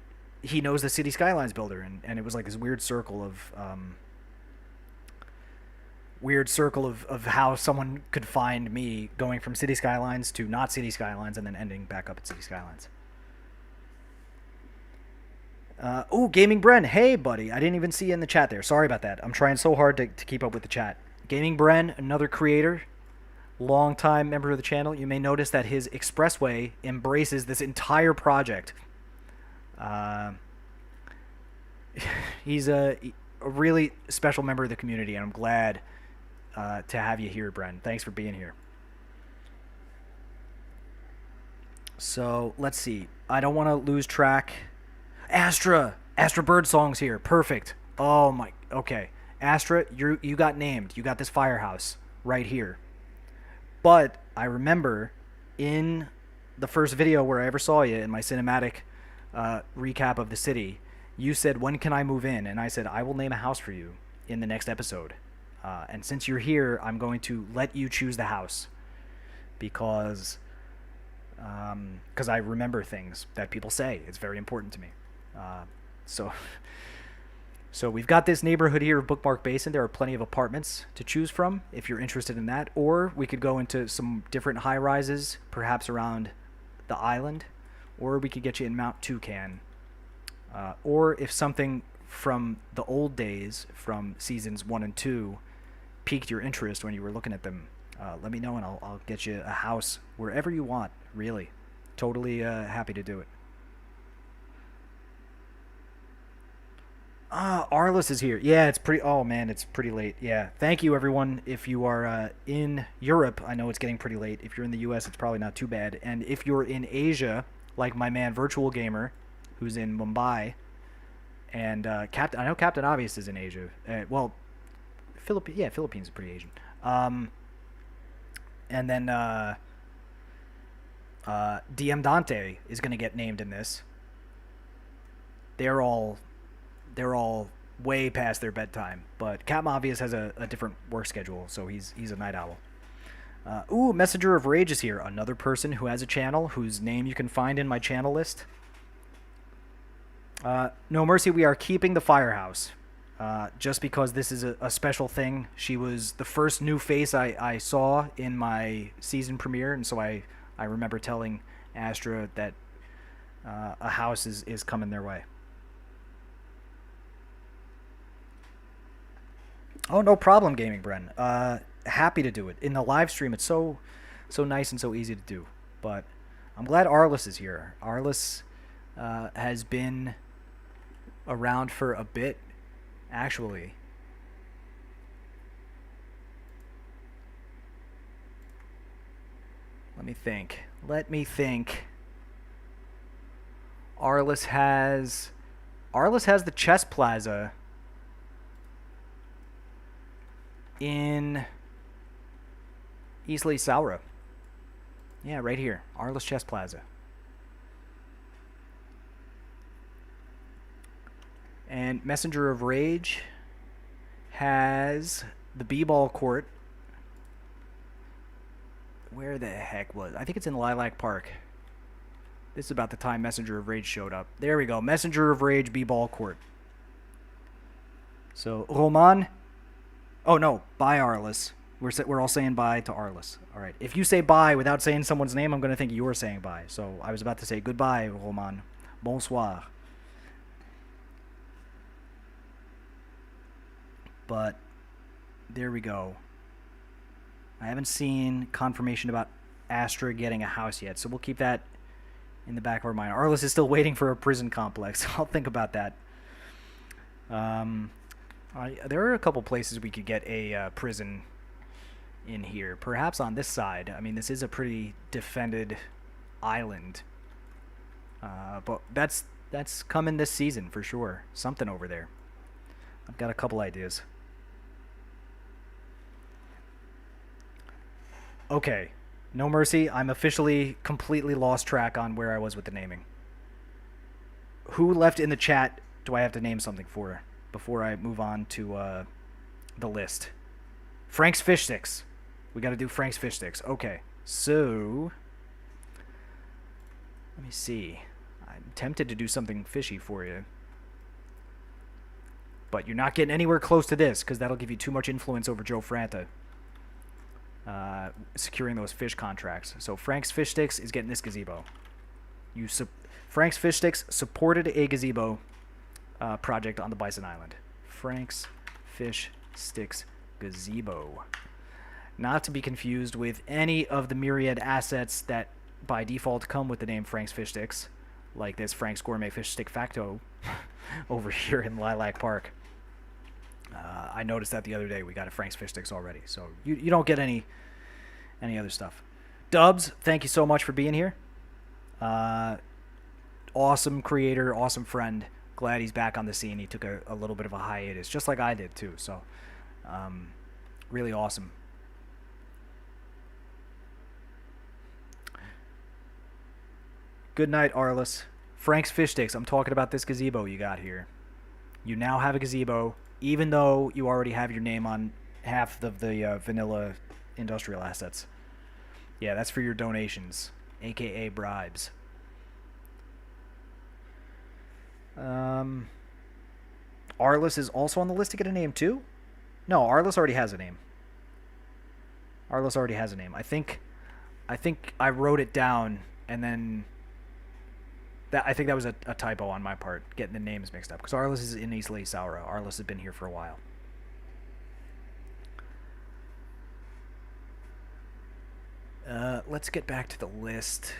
he knows the City Skylines builder, and it was like this weird circle of how someone could find me going from City Skylines to not City Skylines and then ending back up at City Skylines." Gaming Bren, hey buddy, I didn't even see you in the chat there. Sorry about that. I'm trying so hard to keep up with the chat. Gaming Bren, another creator, long-time member of the channel. You may notice that his expressway embraces this entire project. He's a really special member of the community, and I'm glad to have you here, Bren. Thanks for being here. So, let's see. I don't want to lose track. Astra Birdsong's here. Perfect. Oh my. Okay. Astra, you got named. You got this firehouse right here. But I remember in the first video where I ever saw you in my cinematic recap of the city, you said, "When can I move in?" And I said, "I will name a house for you in the next episode." And since you're here, I'm going to let you choose the house because I remember things that people say. It's very important to me. So we've got this neighborhood here of Bookmark Basin. There are plenty of apartments to choose from if you're interested in that. Or we could go into some different high-rises, perhaps around the island. Or we could get you in Mount Toucan. Or if something from the old days, from seasons 1 and 2, piqued your interest when you were looking at them, let me know and I'll get you a house wherever you want, really. Totally happy to do it. Arliss is here. Yeah, it's pretty. Oh man, it's pretty late. Yeah, thank you everyone. If you are in Europe, I know it's getting pretty late. If you're in the U.S., it's probably not too bad. And if you're in Asia, like my man Virtual Gamer, who's in Mumbai, and Captain, I know Captain Obvious is in Asia. Well, Philippines is pretty Asian. And then DM Dante is going to get named in this. They're all way past their bedtime. But Captain Obvious has a different work schedule, so he's a night owl. Messenger of Rage is here. Another person who has a channel whose name you can find in my channel list. No Mercy, we are keeping the Firehouse. Just because this is a special thing. She was the first new face I saw in my season premiere, and so I remember telling Astra that a house is coming their way. Oh, no problem, Gaming Bren. Happy to do it. In the live stream, it's so nice and so easy to do. But I'm glad Arliss is here. Arliss has been around for a bit, actually. Let me think. Arliss has the chess plaza in Eastleigh Saura. Yeah, right here. Arliss Chess Plaza. And Messenger of Rage has the B-ball court. Where the heck was? I think it's in Lilac Park. This is about the time Messenger of Rage showed up. There we go. Messenger of Rage B-ball court. So, Roman. Oh, no. Bye, Arliss. We're all saying bye to Arliss. All right. If you say bye without saying someone's name, I'm going to think you're saying bye. So, I was about to say goodbye, Roman. Bonsoir. But there we go. I haven't seen confirmation about Astra getting a house yet, so we'll keep that in the back of our mind. Arliss is still waiting for a prison complex. I'll think about that. There are a couple places we could get a prison in here. Perhaps on this side. I mean, this is a pretty defended island. But that's coming this season for sure. Something over there. I've got a couple ideas. Okay. No Mercy, I'm officially completely lost track on where I was with the naming. Who left in the chat do I have to name something for before I move on to the list? Frank's Fish Sticks. We got to do Frank's Fish Sticks. Okay. So, let me see. I'm tempted to do something fishy for you. But you're not getting anywhere close to this because that'll give you too much influence over Joe Franta. Securing those fish contracts. So Frank's Fish Sticks is getting this gazebo. Frank's Fish Sticks supported a gazebo project on the Bison Island. Frank's Fish Sticks gazebo. Not to be confused with any of the myriad assets that by default come with the name Frank's Fish Sticks, like this Frank's Gourmet Fish Stick Facto over here in Lilac Park. I noticed that the other day. We got a Frank's Fish Sticks already, so you don't get any other stuff. Dubs, thank you so much for being here. Awesome creator, awesome friend. Glad he's back on the scene. He took a little bit of a hiatus, just like I did too. So, really awesome. Good night, Arliss. Frank's Fish Sticks. I'm talking about this gazebo you got here. You now have a gazebo, even though you already have your name on half of the vanilla industrial assets. Yeah, that's for your donations, aka bribes. Arliss is also on the list to get a name too? No, Arliss already has a name. Arliss already has a name. I think I wrote it down and then I think that was a typo on my part, getting the names mixed up. Because Arliss is in Eastleigh Saura. Arliss has been here for a while. Let's get back to the list.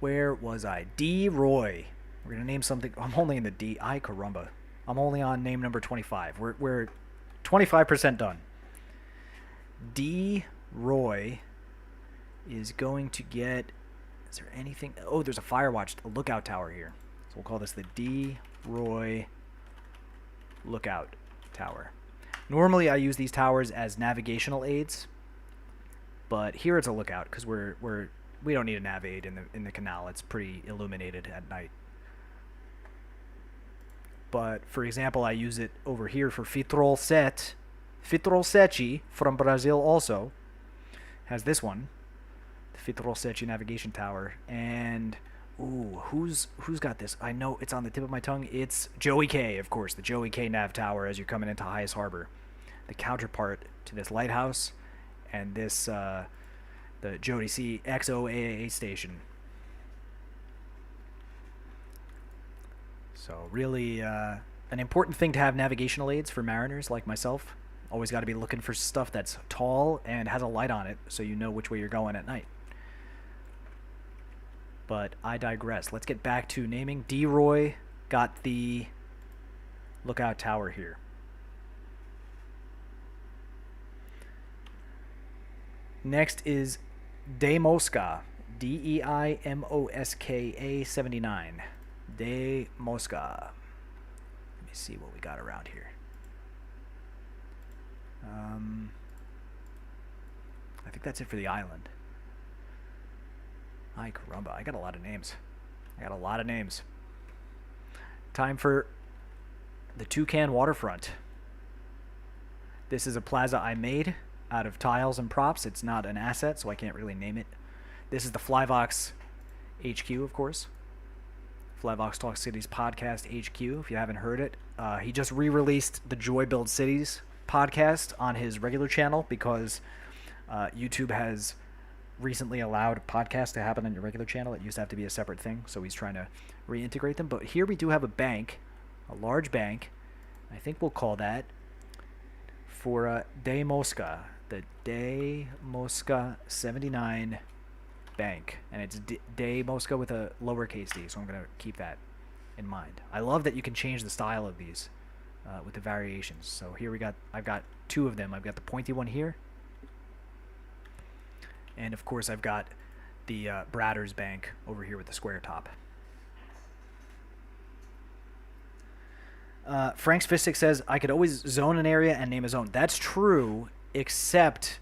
Where was I? D. Roy. We're going to name something. I'm only in the D. I caramba. I'm only on name number 25. We're 25% done. D. Roy is going to get... Is there anything... Oh, there's a Firewatch, a lookout tower here. So we'll call this the D. Roy lookout tower. Normally I use these towers as navigational aids, but here it's a lookout because we don't need a nav aid in the canal. It's pretty illuminated at night. But for example, I use it over here for Fitrol Sete from Brazil also has this one, the Fitrol Sete navigation tower. And ooh, who's got this? I know it's on the tip of my tongue. It's Joey K, of course, the Joey K nav tower as you're coming into Highest Harbor. The counterpart to this lighthouse and this the Jody C XOAA station. So really an important thing to have navigational aids for mariners like myself. Always got to be looking for stuff that's tall and has a light on it so you know which way you're going at night. But I digress. Let's get back to naming. D-Roy got the lookout tower here. Next is De Mosca. Deimoska 79. De Mosca. Let me see what we got around here. I think that's it for the island. Ay caramba, I got a lot of names. Time for the Toucan Waterfront. This is a plaza I made out of tiles and props. It's not an asset, so I can't really name it. This is the Flyvox HQ, of course. Flyvox Talk Cities Podcast HQ, if you haven't heard it. He just re-released the Joy Build Cities podcast on his regular channel because YouTube has recently allowed podcasts to happen on your regular channel. It used to have to be a separate thing, so he's trying to reintegrate them. But here we do have a bank, a large bank. I think we'll call that for De Mosca, the De Mosca 79 bank. And it's De Mosca with a lowercase d, so I'm going to keep that in mind. I love that you can change the style of these with the variations. So here I've got two of them. I've got the pointy one here. And of course I've got the Bradders Bank over here with the square top. Frank's Fistic says, I could always zone an area and name a zone. That's true, except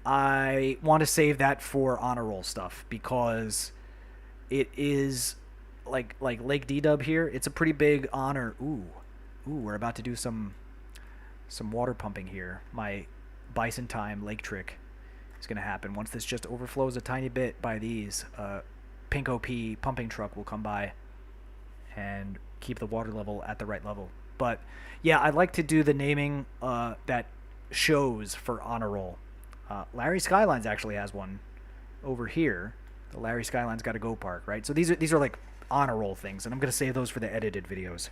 I want to save that for honor roll stuff because it is like Lake D-Dub here. It's a pretty big honor. Ooh, we're about to do some water pumping here. My Bison Time lake trick is going to happen. Once this just overflows a tiny bit by these, Pink OP pumping truck will come by and keep the water level at the right level. But yeah, I like to do the naming that shows for honor roll. Larry Skylines actually has one over here. The Larry Skylines got a go park, right? So these are like honor roll things, and I'm going to save those for the edited videos.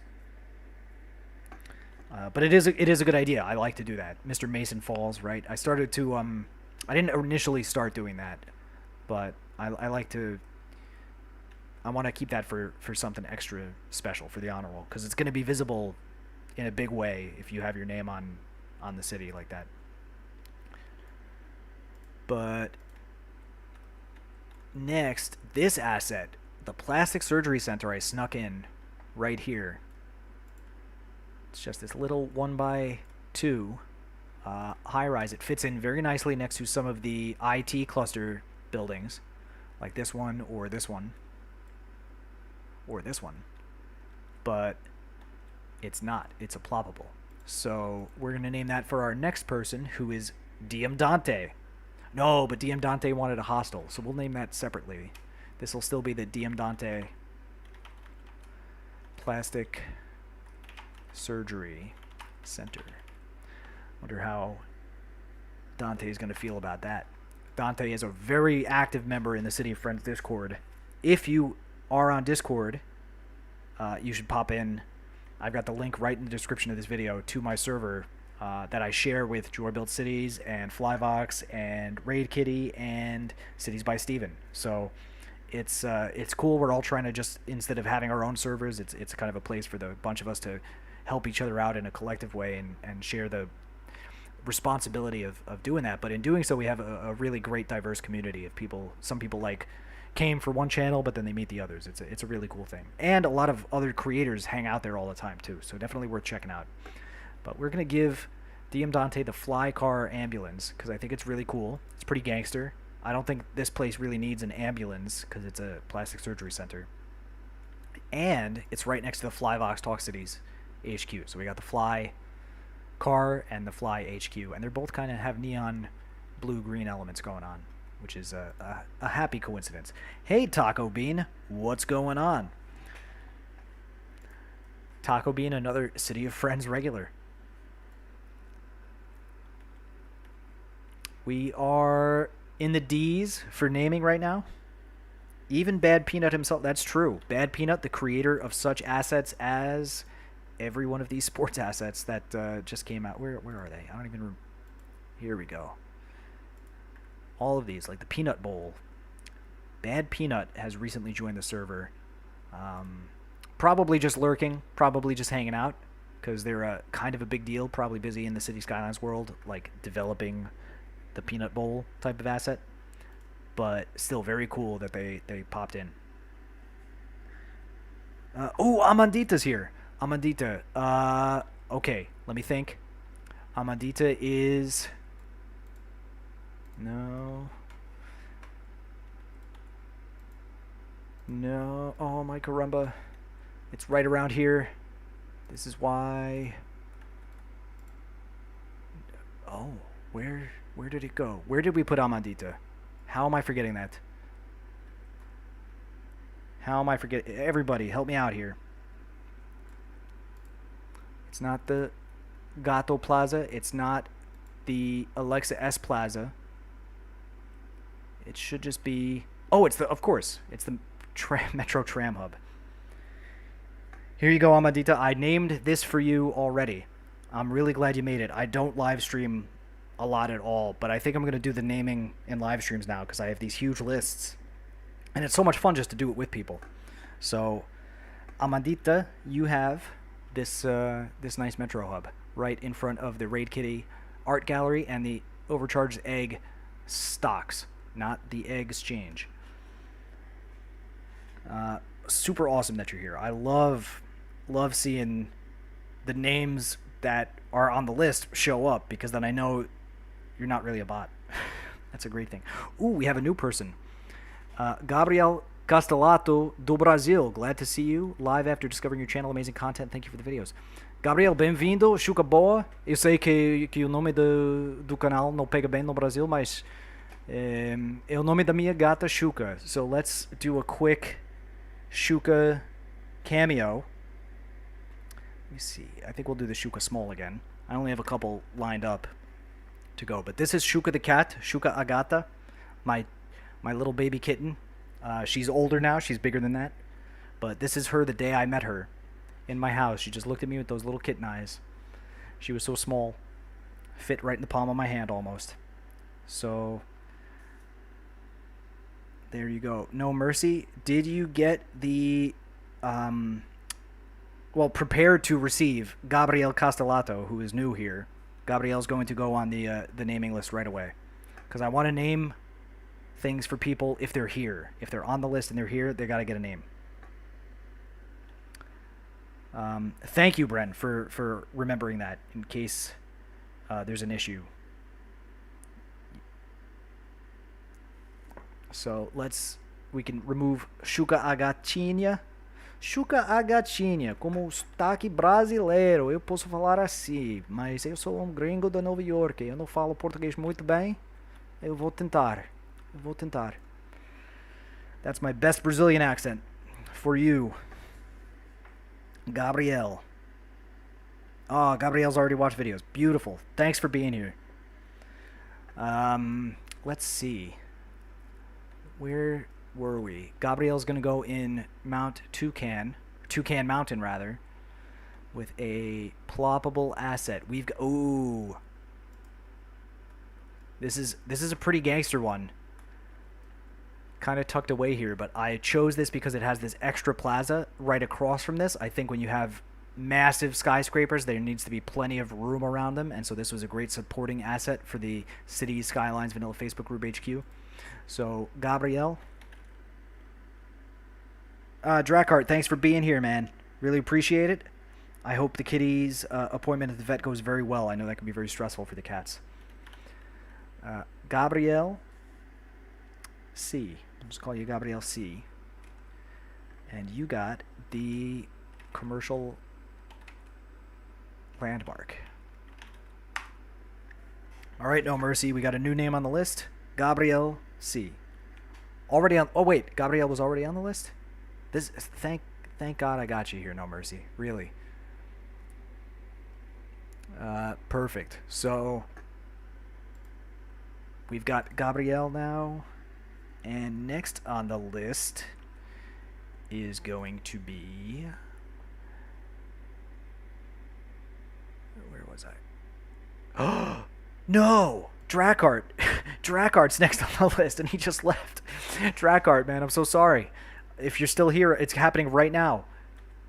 But it is a good idea. I like to do that. Mr. Mason Falls, right? I started to I didn't initially start doing that, but I like to. I want to keep that for something extra special for the honor roll because it's going to be visible in a big way if you have your name on the city like that. But next, this asset, the Plastic Surgery Center, I snuck in right here. It's just this little 1x2 high-rise. It fits in very nicely next to some of the IT cluster buildings, like this one or this one or this one. But it's not. It's a ploppable. So we're going to name that for our next person, who is DM Dante. No, but DM Dante wanted a hostel, so we'll name that separately. This will still be the DM Dante Plastic Surgery Center. Wonder how Dante is going to feel about that. Dante is a very active member in the City of Friends Discord. If you are on Discord, you should pop in. I've got the link right in the description of this video to my server that I share with Joy Built Cities and Flyvox and Raid Kitty and Cities by Steven. So it's cool. We're all trying to just, instead of having our own servers, it's kind of a place for the bunch of us to help each other out in a collective way and share the responsibility of doing that. But in doing so, we have a really great diverse community of people. Some people like came for one channel, but then they meet the others. It's a really cool thing. And a lot of other creators hang out there all the time too, so definitely worth checking out. But we're going to give DM Dante the fly car ambulance because I think it's really cool. It's pretty gangster. I don't think this place really needs an ambulance because it's a plastic surgery center. And it's right next to the Flyvox Talk Cities HQ. So we got the Fly car and the Fly HQ, and they're both kind of have neon blue-green elements going on, which is a happy coincidence. Hey, Taco Bean, what's going on? Taco Bean, another City of Friends regular. We are in the D's for naming right now. Even Bad Peanut himself, that's true. Bad Peanut, the creator of such assets as every one of these sports assets that just came out. Where are they? I don't even... Here we go. All of these, like the Peanut Bowl. Bad Peanut has recently joined the server. Probably just lurking, probably just hanging out, because they're kind of a big deal, probably busy in the Cities Skylines world, like developing the Peanut Bowl type of asset. But still very cool that they popped in. Oh, Amandita's here. Amandita. Okay, let me think. Amandita is... No. No. Oh, my caramba. It's right around here. This is why... Oh, where did it go? Where did we put Amandita? How am I forgetting that? How am I forgetting? Everybody, help me out here. It's not the Gato Plaza. It's not the Alexa S Plaza. It should just be... Oh, it's the... Of course. It's the Metro Tram Hub. Here you go, Amadita. I named this for you already. I'm really glad you made it. I don't live stream a lot at all, but I think I'm going to do the naming in live streams now because I have these huge lists. And it's so much fun just to do it with people. So, Amadita, you have this this nice Metro Hub right in front of the Raid Kitty Art Gallery and the Overcharged Egg stocks, not the egg exchange. Super awesome that you're here. I love seeing the names that are on the list show up because then I know you're not really a bot. That's a great thing. Ooh, we have a new person. Gabriel Castellato do Brasil. Glad to see you live after discovering your channel. Amazing content. Thank you for the videos. Gabriel, bem-vindo. Chuca boa. Eu sei que o nome do canal não pega bem no Brasil, mas é o nome da minha gata, Chuca. So let's do a quick Chuca cameo. Let me see. I think we'll do the Chuca small again. I only have a couple lined up to go. But this is Chuca the cat, Chuca Agata, my little baby kitten. She's older now. She's bigger than that. But this is her the day I met her in my house. She just looked at me with those little kitten eyes. She was so small. Fit right in the palm of my hand almost. So... there you go. No Mercy. Did you get the... well, prepared to receive Gabriel Castellato, who is new here. Gabriel's going to go on the naming list right away. Because I want to name things for people if they're here. If they're on the list and they're here, they got to get a name. Thank you, Bren, for remembering that in case there's an issue. So we can remove Chuca Agatinha. Chuca Agatinha, como sotaque brasileiro, eu posso falar assim, mas eu sou gringo de Nova York, eu não falo português muito bem, eu vou tentar. That's my best Brazilian accent for you, Gabriel. Oh, Gabriel's already watched videos. Beautiful. Thanks for being here. Let's see. Where were we? Gabriel's going to go in Mount Toucan Mountain, rather, with a ploppable asset. We've got... Ooh. This is a pretty gangster one. Kind of tucked away here, but I chose this because it has this extra plaza right across from this. I think when you have massive skyscrapers. There needs to be plenty of room around them, and so this was a great supporting asset for the Cities Skylines Vanilla Facebook group HQ. So, Gabriel. Drakart, thanks for being here, man. Really appreciate it. I hope the kitty's appointment at the vet goes very well. I know that can be very stressful for the cats. Gabriel C. I'll just call you Gabriel C. And you got the commercial landmark. All right, no mercy. We got a new name on the list. Gabriel C. Already on. Oh wait, Gabriel was already on the list. This. Thank God I got you here. No mercy. Really. Perfect. So we've got Gabriel now, and next on the list is going to be. Where was I? Oh no, Drakart. Drakart's next on the list, and he just left. Drakart, man, I'm so sorry. If you're still here, it's happening right now.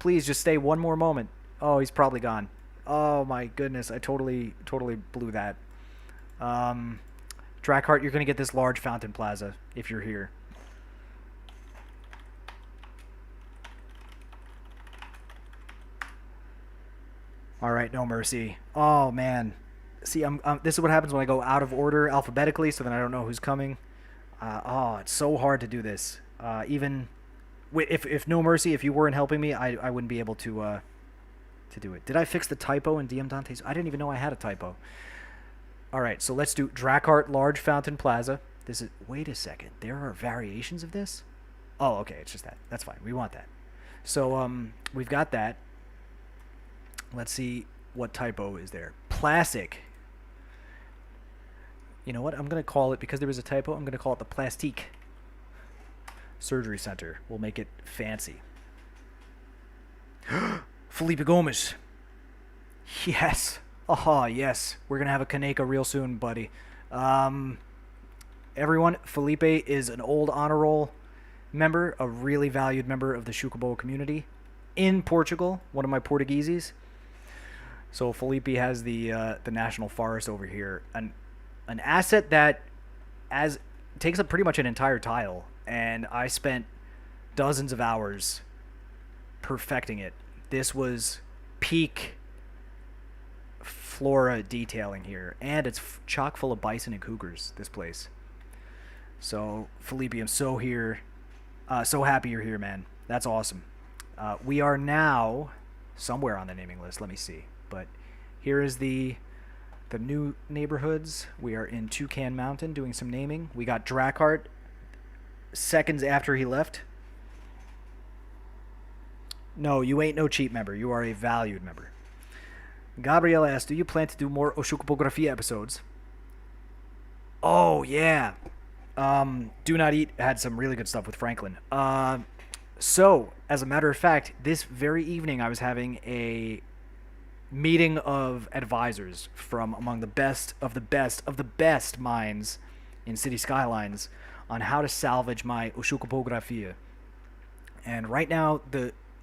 Please just stay one more moment. Oh, he's probably gone. Oh my goodness, I totally blew that. Drakart, you're gonna get this large fountain plaza if you're here. All right, no mercy. Oh man, see, this is what happens when I go out of order alphabetically, so then I don't know who's coming. Oh, it's so hard to do this. Even if no mercy, if you weren't helping me, I wouldn't be able to do it. Did I fix the typo in DM Dante's? I didn't even know I had a typo. All right, so let's do Drakart Large Fountain Plaza. This is. Wait a second. There are variations of this. Oh, okay. It's just that. That's fine. We want that. So we've got that. Let's see what typo is there. Plastic. You know what? I'm going to call it, because there was a typo, I'm going to call it the Plastique Surgery Center. We'll make it fancy. Felipe Gomes. Yes. Oh, yes. We're going to have a Kaneka real soon, buddy. Everyone, Felipe is an old honor roll member, a really valued member of the Chucaboa community in Portugal, one of my Portugueses. So Felipe has the national forest over here, an asset that takes up pretty much an entire tile, and I spent dozens of hours perfecting it. This was peak flora detailing here, and it's chock full of bison and cougars, this place. So Felipe, I'm so happy you're here, man. That's awesome. We are now somewhere on the naming list. Let me see. But here is the new neighborhoods. We are in Toucan Mountain doing some naming. We got Drakart seconds after he left. No, you ain't no cheap member. You are a valued member. Gabriel asked, do you plan to do more Oshukopografia episodes? Oh, yeah. Do Not Eat had some really good stuff with Franklin. So, as a matter of fact, this very evening I was having a meeting of advisors from among the best of the best of the best minds in City Skylines on how to salvage my Oshukopografia. And right now,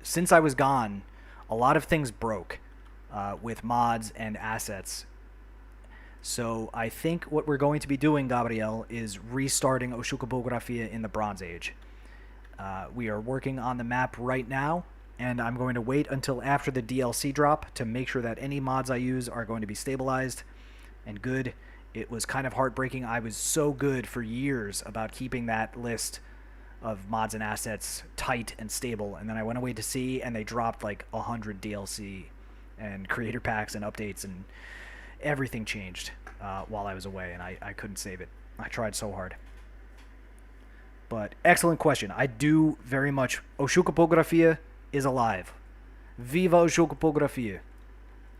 since I was gone, a lot of things broke with mods and assets. So I think what we're going to be doing, Gabriel, is restarting Oshukopografia in the Bronze Age. We are working on the map right now, and I'm going to wait until after the DLC drop to make sure that any mods I use are going to be stabilized and good. It was kind of heartbreaking. I was so good for years about keeping that list of mods and assets tight and stable, and then I went away to see, and they dropped like 100 DLC and creator packs and updates, and everything changed while I was away, and I couldn't save it. I tried so hard. But excellent question. I do very much. Oshukopografia is alive. Viva Oshukopografia.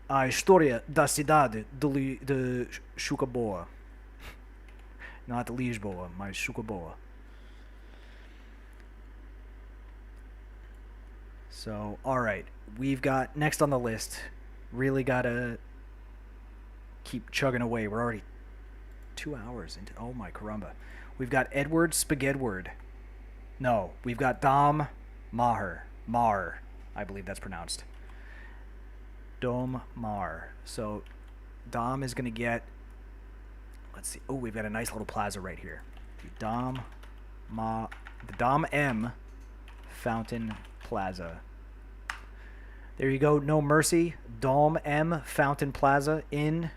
A história da cidade de Chucaboa. Not Lisboa, mas Chucaboa. So, alright. We've got, next on the list, really gotta keep chugging away. We're already 2 hours into, oh my caramba. We've got Edward Spagedward. No, we've got Dom Maher. Mar, I believe that's pronounced. Dom Mar. So Dom is going to get, let's see. Oh, we've got a nice little plaza right here. The Dom M Fountain Plaza. There you go. No Mercy. Dom M Fountain Plaza in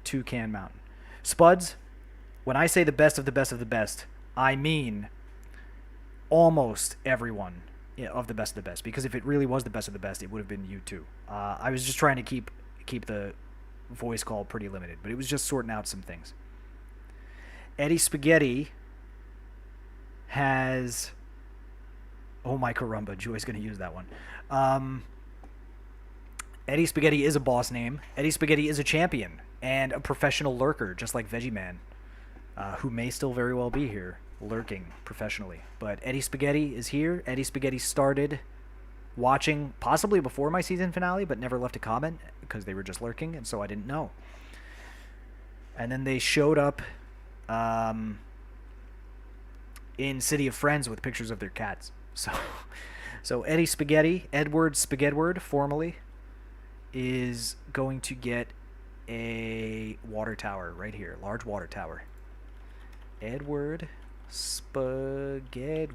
Toucan Mountain. Spuds, when I say the best of the best of the best, I mean almost everyone of the best of the best. Because if it really was the best of the best, it would have been you too. I was just trying to keep the voice call pretty limited, but it was just sorting out some things. Eddie Spaghetti has... Oh my caramba, Joy's going to use that one. Eddie Spaghetti is a boss name. Eddie Spaghetti is a champion and a professional lurker, just like Veggie Man, who may still very well be here, lurking professionally. But Eddie Spaghetti is here. Eddie Spaghetti started watching possibly before my season finale, but never left a comment because they were just lurking, and so I didn't know. And then they showed up in City of Friends with pictures of their cats. So Eddie Spaghetti, Edward Spaghetti, formally, is going to get a water tower right here, large water tower. Edward Spaghetti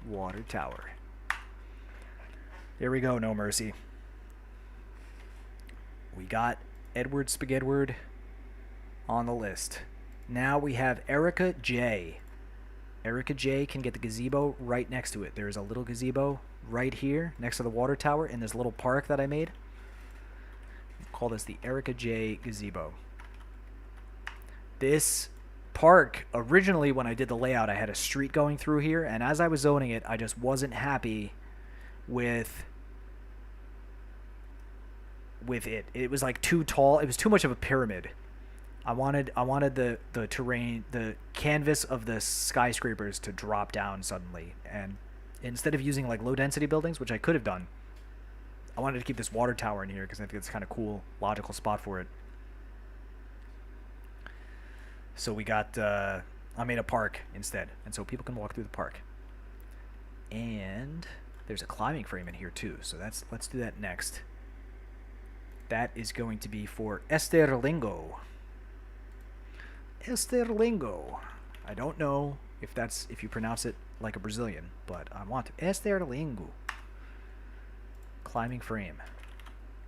water tower. There we go. No Mercy. We got Edward Spaghetti on the list. Now we have Erica J. Erica J can get the gazebo right next to it. There's a little gazebo right here next to the water tower in this little park that I made. I'll call this the Erica J gazebo. This park, originally when I did the layout, I had a street going through here, and as I was zoning it, I just wasn't happy with it. It was like too tall. It was too much of a pyramid. I wanted the terrain, the canvas of the skyscrapers to drop down suddenly, and instead of using like low density buildings, which I could have done, I wanted to keep this water tower in here because I think it's kind of cool, logical spot for it. So we got I made a park instead, and so people can walk through the park. And there's a climbing frame in here too, so let's do that next. That is going to be for Esterlingo. Esterlingo. I don't know if you pronounce it like a Brazilian, but I want to. Esterlingo. Climbing frame.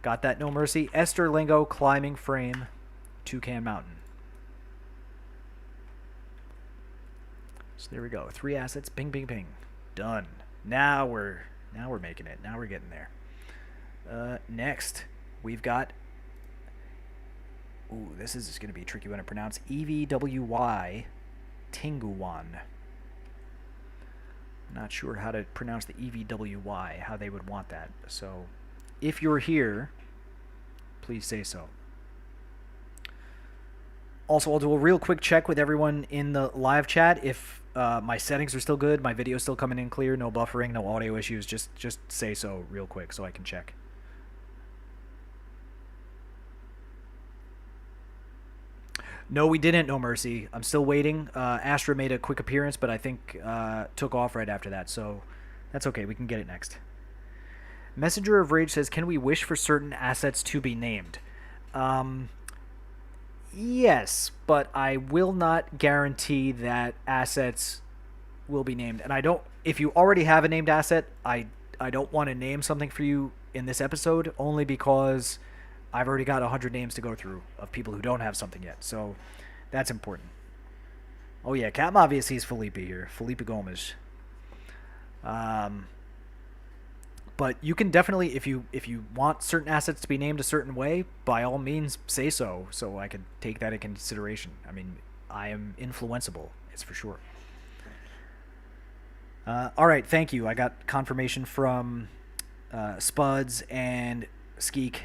Got that, no mercy. Esterlingo climbing frame, Toucan Mountain. So there we go. 3 assets. Ping, ping, ping. Done. Now we're making it. Now we're getting there. Next, we've got. Ooh, this is going to be a tricky one to pronounce. EVWY Tinguan. Not sure how to pronounce the EVWY, how they would want that. So, if you're here, please say so. Also, I'll do a real quick check with everyone in the live chat. If my settings are still good, my video's still coming in clear, no buffering, no audio issues, just say so real quick so I can check. No, we didn't, no mercy. I'm still waiting. Astra made a quick appearance, but I think took off right after that, so that's okay. We can get it next. Messenger of Rage says, can we wish for certain assets to be named? Yes, but I will not guarantee that assets will be named. And I don't. If you already have a named asset, I don't want to name something for you in this episode, only because I've already got 100 names to go through of people who don't have something yet. So that's important. Oh yeah, Captain Obvious sees Felipe here. Felipe Gomez. But you can definitely, if you want certain assets to be named a certain way, by all means say so I could take that into consideration. I mean, I am influenceable, it's for sure. All right, thank you. I got confirmation from Spuds and Skeek.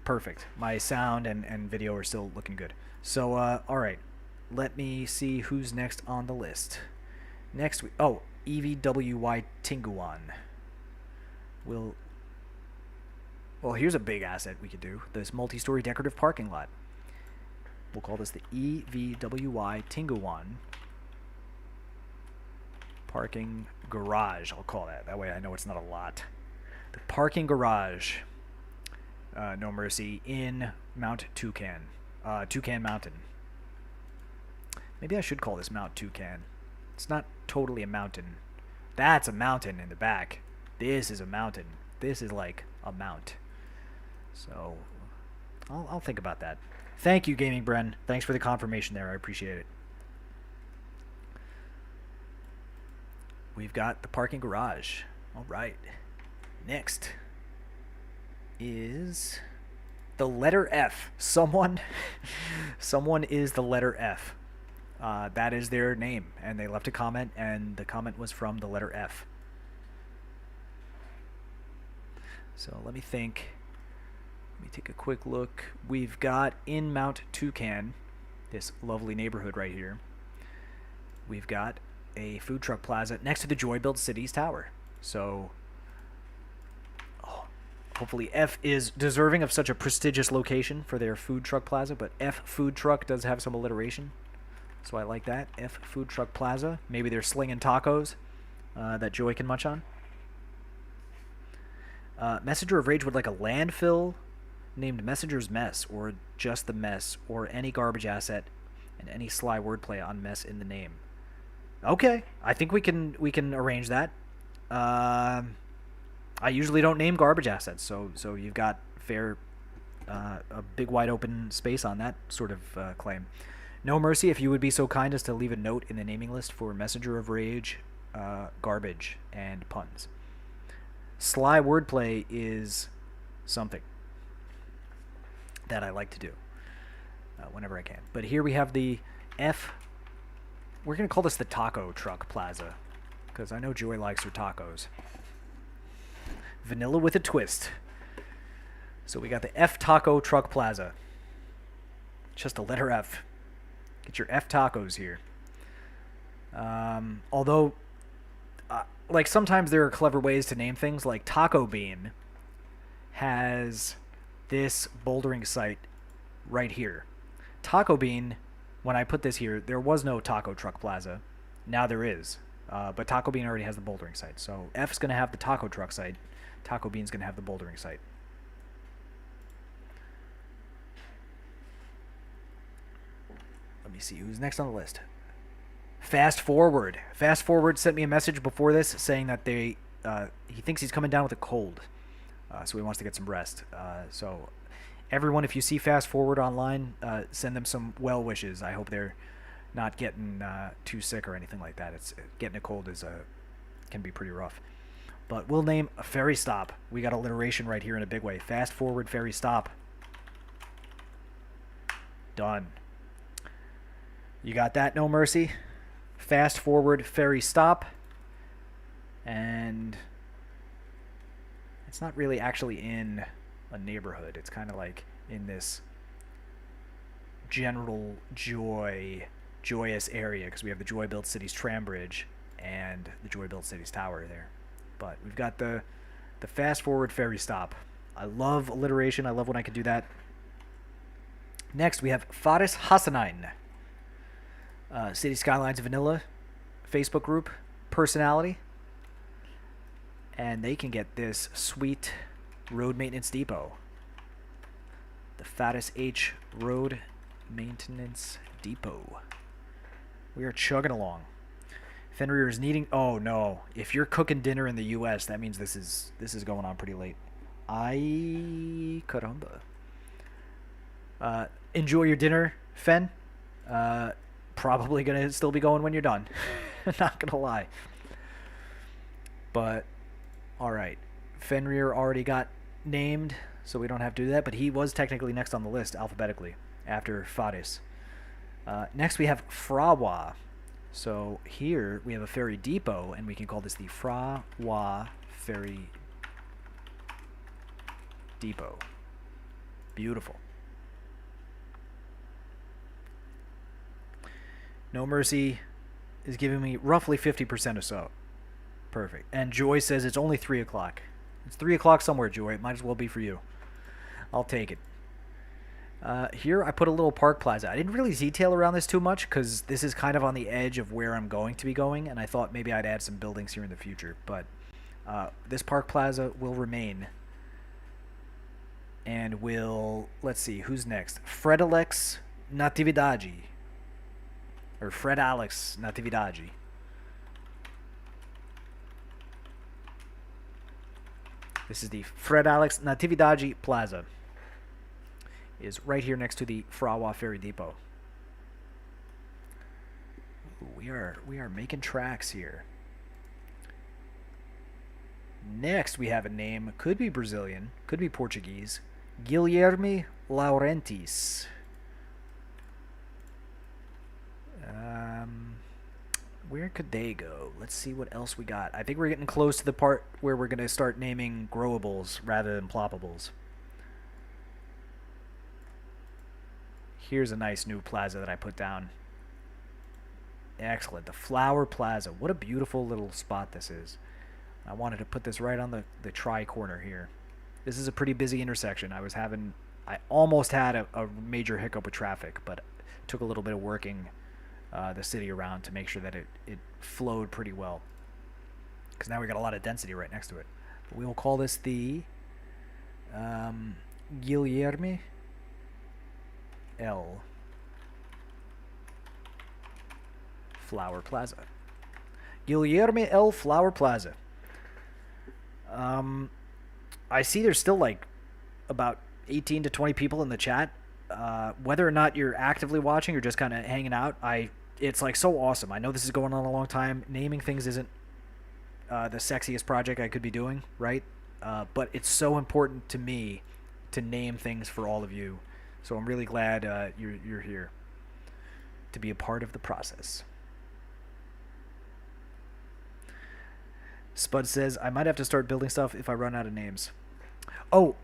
Perfect. My sound and video are still looking good. So, all right. Let me see who's next on the list. Next, EVWY Tinguan. Well, here's a big asset we could do. This multi-story decorative parking lot. We'll call this the EVWY Tinguan Parking Garage. I'll call that. That way I know it's not a lot. The parking garage. No Mercy in Mount Toucan. Toucan Mountain. Maybe I should call this Mount Toucan. It's not totally a mountain. That's a mountain in the back. This is a mountain. This is like a mount. So, I'll think about that. Thank you, Gaming Bren. Thanks for the confirmation there. I appreciate it. We've got the parking garage. All right. Next is the letter F. Someone is the letter F. That is their name, and they left a comment, and the comment was from the letter F. So let me think. Let me take a quick look. We've got in Mount Toucan, this lovely neighborhood right here, we've got a food truck plaza next to the Joy Build Cities Tower. So hopefully F is deserving of such a prestigious location for their food truck plaza, but F Food Truck does have some alliteration, so I like that. F Food Truck Plaza. Maybe they're slinging tacos that Joy can munch on. Messenger of Rage would like a landfill named Messenger's Mess, or just the Mess, or any garbage asset, and any sly wordplay on mess in the name. Okay, I think we can arrange that. I usually don't name garbage assets, so you've got a big wide open space on that sort of claim. No Mercy, if you would be so kind as to leave a note in the naming list for Messenger of Rage, garbage, and puns. Sly wordplay is something that I like to do whenever I can. But here we have the F. We're going to call this the Taco Truck Plaza, because I know Joy likes her tacos. Vanilla with a twist. So we got the F Taco Truck Plaza. Just a letter F. Get your F tacos here. Although, like, sometimes there are clever ways to name things. Like Taco Bean has this bouldering site right here. Taco Bean, when I put this here, there was no Taco Truck Plaza. Now there is. But Taco Bean already has the bouldering site. So F's going to have the taco truck site. Taco Bean's going to have the bouldering site. Let me see who's next on the list. Fast Forward. Fast Forward sent me a message before this saying that he thinks he's coming down with a cold. So he wants to get some rest. So everyone, if you see Fast Forward online, send them some well wishes. I hope they're not getting too sick or anything like that. Getting a cold can be pretty rough. But we'll name a ferry stop. We got alliteration right here in a big way. Fast Forward Ferry Stop. Done. You got that, No Mercy? Fast Forward Ferry Stop. And it's not really actually in a neighborhood. It's kind of like in this general joyous area, because we have the Joy Build Cities tram bridge and the Joy Build Cities tower there. But we've got the Fast Forward Ferry Stop. I love alliteration. I love when I can do that. Next, we have Faris Hassanein. Cities Skylines Vanilla Facebook group personality. And they can get this sweet road maintenance depot. The Fatis H Road Maintenance Depot. We are chugging along. Fenrir is needing... Oh, no. If you're cooking dinner in the U.S., that means this is going on pretty late. Ay, caramba. Enjoy your dinner, Fen. Probably going to still be going when you're done. Not going to lie. But, alright. Fenrir already got named, so we don't have to do that. But he was technically next on the list, alphabetically, after Faris. Next we have Frawa. So here we have a ferry depot, and we can call this the Frawa Ferry Depot. Beautiful. No Mercy is giving me roughly 50% or so. Perfect. And Joy says it's only 3 o'clock. It's 3 o'clock somewhere, Joy. It might as well be for you. I'll take it. Here I put a little park plaza. I didn't really detail around this too much because this is kind of on the edge of where I'm going to be going, and I thought maybe I'd add some buildings here in the future. But This park plaza will remain. And let's see, who's next? Fred Alex Natividade. Or Fred Alex Natividade. This is the Fred Alex Natividade Plaza. Is right here next to the Frawa Ferry Depot. Ooh, we are making tracks here. Next, we have a name. Could be Brazilian. Could be Portuguese. Guilherme Laurentis. Where could they go? Let's see what else we got. I think we're getting close to the part where we're going to start naming growables rather than ploppables. Here's a nice new plaza that I put down. Excellent. The Flower Plaza. What a beautiful little spot this is. I wanted to put this right on the tri-corner here. This is a pretty busy intersection. I almost had a major hiccup with traffic, but it took a little bit of working the city around to make sure that it flowed pretty well. Because now we got a lot of density right next to it. But we will call this the Guilherme L. Flower Plaza. Guilherme L. Flower Plaza. I see there's still like about 18 to 20 people in the chat. Whether or not you're actively watching or just kind of hanging out, it's like so awesome. I know this is going on a long time. Naming things isn't the sexiest project I could be doing, right? But it's so important to me to name things for all of you. So I'm really glad you're here to be a part of the process. Spud says, I might have to start building stuff if I run out of names. Oh,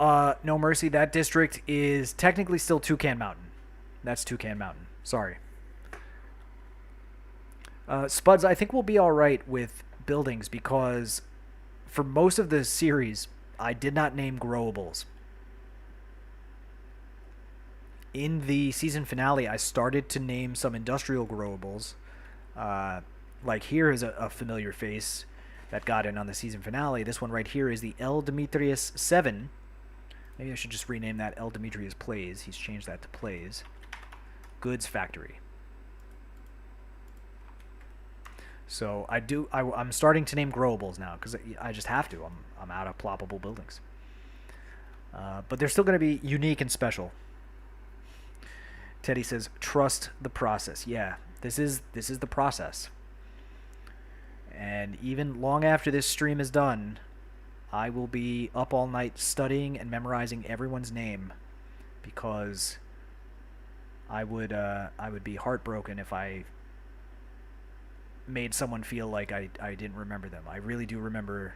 no mercy. That district is technically still Toucan Mountain. That's Toucan Mountain. Sorry. Spuds, I think we'll be all right with buildings because for most of the series, I did not name growables. In the season finale, I started to name some industrial growables. Like here is a familiar face that got in on the season finale. This one right here is the L. Demetrius 7. Maybe I should just rename that L. Demetrius Plays. He's changed that to Plays. Goods Factory. So I'm starting to name growables now because I just have to. I'm out of ploppable buildings. But they're still going to be unique and special. Teddy says, trust the process. Yeah, this is the process. And even long after this stream is done, I will be up all night studying and memorizing everyone's name because I would be heartbroken if I made someone feel like I didn't remember them. I really do remember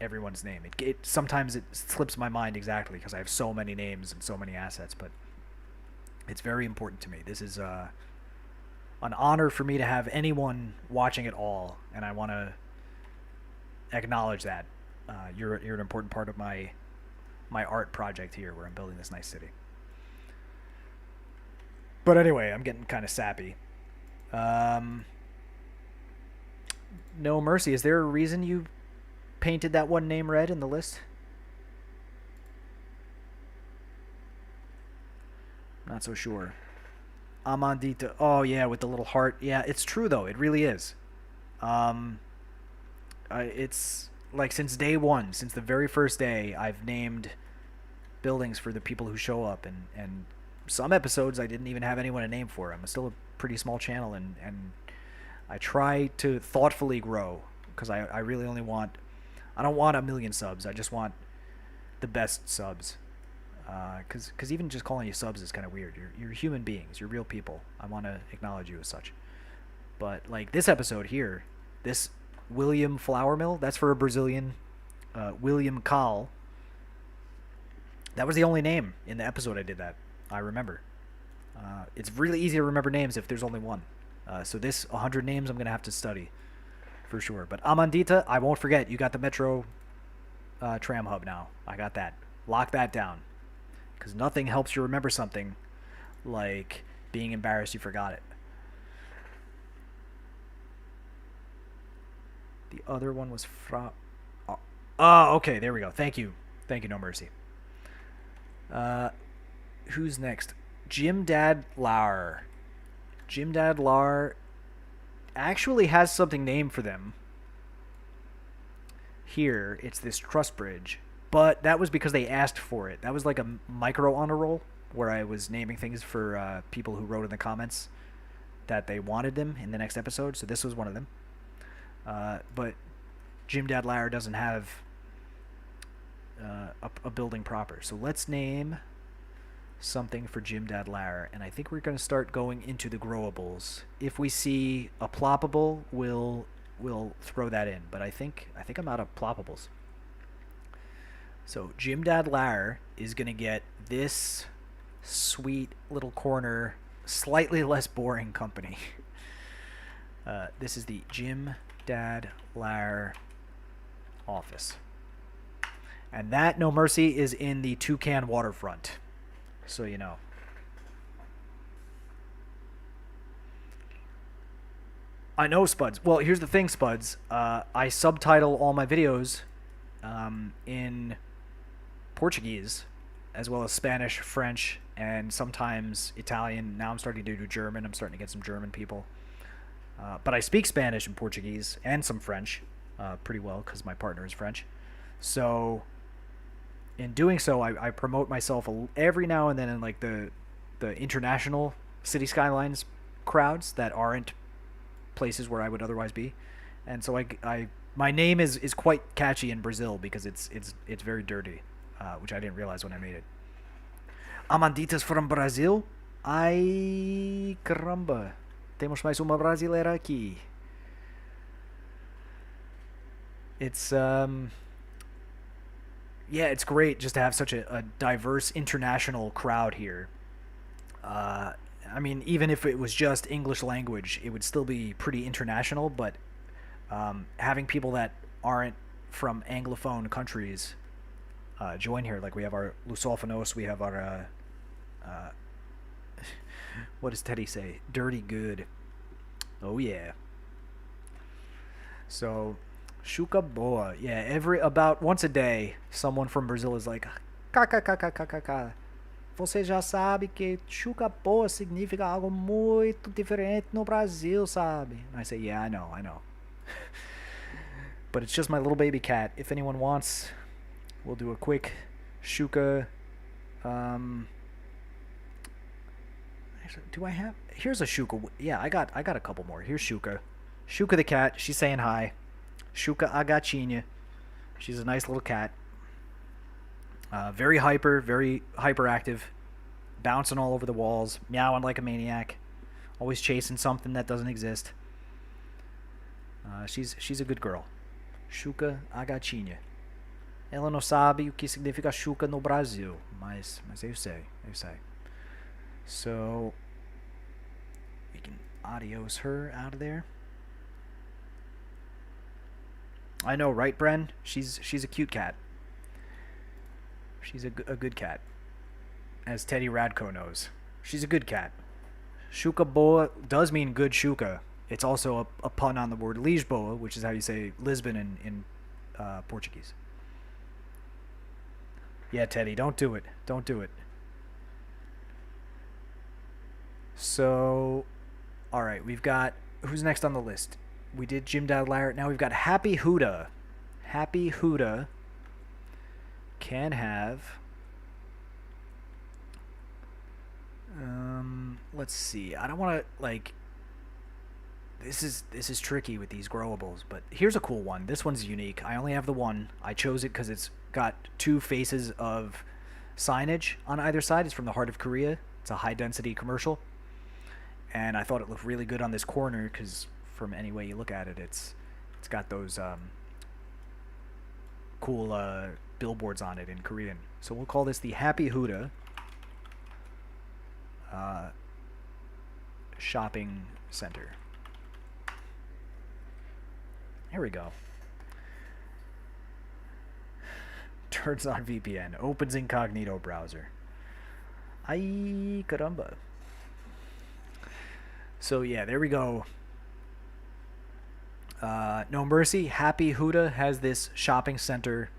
everyone's name. Sometimes it slips my mind exactly because I have so many names and so many assets, but it's very important to me. This is an honor for me to have anyone watching at all, and I want to acknowledge that. You're an important part of my art project here where I'm building this nice city. But anyway, I'm getting kind of sappy. No mercy. Is there a reason you painted that one name red in the list? Not so sure. Amandita. Oh, yeah, with the little heart. Yeah, it's true, though. It really is. It's like since day one, since the very first day, I've named buildings for the people who show up. And some episodes I didn't even have anyone to name for. I'm still a pretty small channel, and I try to thoughtfully grow because I really only want... I don't want 1 million subs. I just want the best subs. Because even just calling you subs is kind of weird. You're human beings. You're real people. I want to acknowledge you as such. But like this episode here, this William Flour Mill, that's for a Brazilian, William Cal. That was the only name in the episode I did that. I remember. It's really easy to remember names if there's only one. So this 100 names I'm going to have to study for sure. But Amandita, I won't forget. You got the Metro tram hub now. I got that. Lock that down. Because nothing helps you remember something like being embarrassed you forgot it. The other one was Oh, okay. There we go. Thank you. Thank you, No Mercy. Who's next? Jim Dad Lauer. Jim Dad Lauer actually has something named for them. Here, it's this truss bridge. But that was because they asked for it. That was like a micro honor roll where I was naming things for people who wrote in the comments that they wanted them in the next episode. So this was one of them. But Jim Dad Lauer doesn't have a building proper. So let's name something for Jim Dad Lauer. And I think we're going to start going into the growables. If we see a ploppable, we'll throw that in. But I think I'm out of ploppables. So Jim Dad Lauer is going to get this sweet little corner, slightly less boring company. This is the Jim Dad Lauer office. And that, No Mercy, is in the Toucan waterfront. So you know. I know, Spuds. Well, here's the thing, Spuds. I subtitle all my videos in Portuguese, as well as Spanish, French, and sometimes Italian. Now I'm starting to do German. I'm starting to get some German people. But I speak Spanish and Portuguese and some French pretty well because my partner is French. So in doing so, I promote myself every now and then in like the international City Skylines crowds that aren't places where I would otherwise be. And so my name is quite catchy in Brazil because it's very dirty. Which I didn't realize when I made it. Amanditas from Brazil? Ai, caramba. Temos mais uma brasileira aqui. It's, yeah, it's great just to have such a diverse international crowd here. I mean, even if it was just English language, it would still be pretty international, but having people that aren't from Anglophone countries join here. Like we have our Lusophonos, we have our what does Teddy say? Dirty good. Oh yeah. So Chuca boa. Yeah, about once a day, someone from Brazil is like, kkkkkk. Você já sabe que chuca boa significa algo muito diferente no Brasil, sabe? And I say, yeah, I know. But it's just my little baby cat. If anyone wants, we'll do a quick Shuka. Do I have? Here's a Shuka. Yeah, I got a couple more. Here's Shuka. Shuka the cat. She's saying hi. Shuka a gatinha. She's a nice little cat. Very hyperactive, bouncing all over the walls, meowing like a maniac, always chasing something that doesn't exist. She's a good girl. Shuka a gatinha. Ela não sabe o que significa chuca no Brasil, mas eu sei. So we can adios her out of there. I know, right, Bren? She's a cute cat. She's a good cat, as Teddy Radko knows. She's a good cat. Shuka boa does mean good shuka. It's also a pun on the word Lisboa, which is how you say Lisbon in Portuguese. Yeah, Teddy, don't do it. Don't do it. So, all right, we've got who's next on the list? We did Jim Dad Lauer. Now we've got Happy Huda. Happy Huda can have. Let's see. I don't want to like. This is tricky with these growables, but here's a cool one. This one's unique. I only have the one. I chose it because it's got two faces of signage on either side. It's from the heart of Korea. It's a high-density commercial, and I thought it looked really good on this corner because from any way you look at it, it's got those cool billboards on it in Korean. So we'll call this the Happy Huda shopping center. Here we go. Turns on VPN. Opens incognito browser. Ay, caramba. So yeah, there we go. No Mercy. Happy Huda has this shopping center.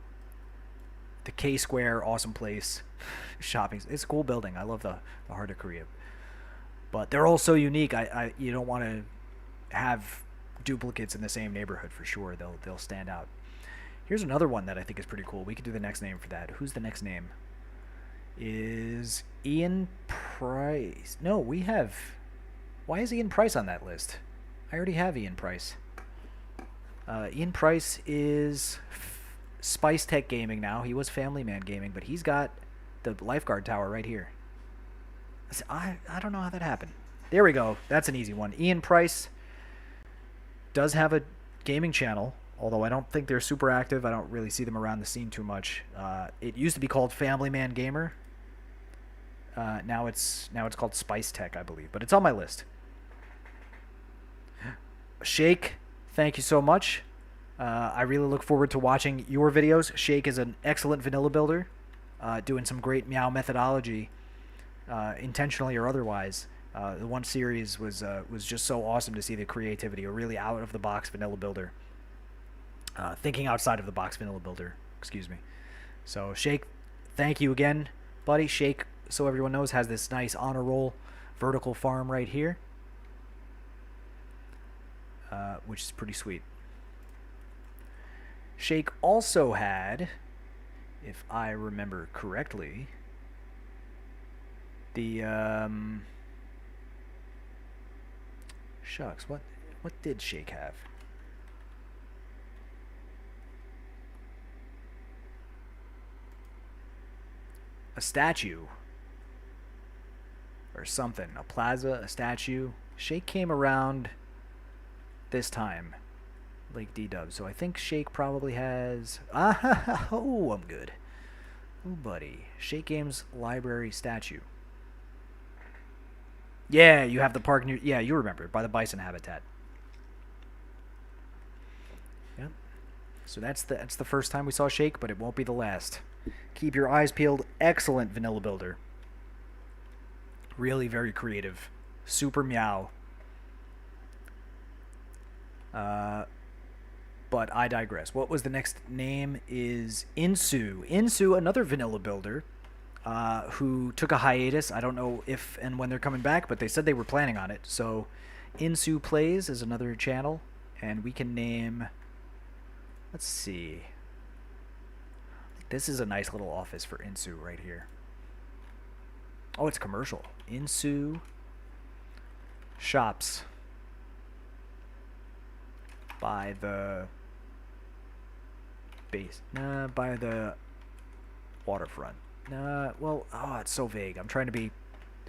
The K Square, awesome place. Shopping. It's a cool building. I love the heart of Korea. But they're all so unique. You don't want to have duplicates in the same neighborhood for sure. They'll stand out. Here's another one that I think is pretty cool. We could do the next name for that. Who's the next name? Is Ian Price? No, we have. Why is Ian Price on that list? I already have Ian Price. Ian Price is Spice Tech Gaming now. He was Family Man Gaming, but he's got the lifeguard tower right here. I don't know how that happened. There we go. That's an easy one. Ian Price does have a gaming channel, although I don't think they're super active. I don't really see them around the scene too much. It used to be called Family Man Gamer. Now it's called Spice Tech, I believe, but it's on my list. Shake, thank you so much. I really look forward to watching your videos. Shake is an excellent vanilla builder, doing some great meow methodology, intentionally or otherwise. The one series was just so awesome to see the creativity. A really out of the box vanilla builder, thinking outside of the box vanilla builder. Excuse me. So Shake, thank you again, buddy. Shake, so everyone knows, has this nice honor roll vertical farm right here, which is pretty sweet. Shake also had, if I remember correctly, the shucks, what did Shake have? A statue or something, a plaza, a statue. Shake came around this time, Lake D-Dub. So I think Shake probably has... oh, I'm good. Oh, buddy. Shake Games Library statue. Yeah, you have the park near... Yeah, you remember, by the bison habitat. Yep. So that's the first time we saw Shake, but it won't be the last. Keep your eyes peeled. Excellent vanilla builder. Really very creative. Super meow. But I digress. What was the next name? Is Insu. Insu, another vanilla builder, who took a hiatus. I don't know if and when they're coming back, but they said they were planning on it. So Insu Plays is another channel, and we can name... Let's see. This is a nice little office for Insu right here. Oh, it's commercial. Insu Shops by the base. Nah, by the waterfront. Nah, well, oh, it's so vague. I'm trying to be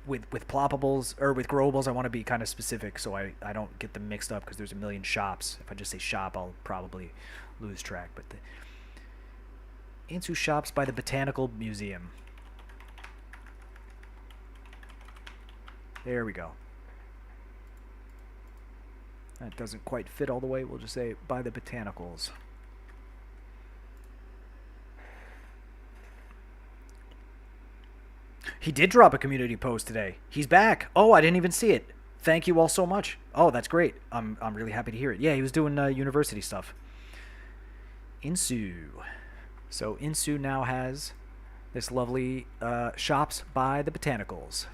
with ploppables or with growables. I want to be kind of specific so I don't get them mixed up because there's a million shops. If I just say shop, I'll probably lose track. But the Insu Shops by the Botanical Museum. There we go. That doesn't quite fit all the way. We'll just say by the Botanicals. He did drop a community post today. He's back. Oh, I didn't even see it. Thank you all so much. Oh, that's great. I'm really happy to hear it. Yeah, he was doing university stuff. Insu. So Insu now has this lovely Shops by the Botanicals.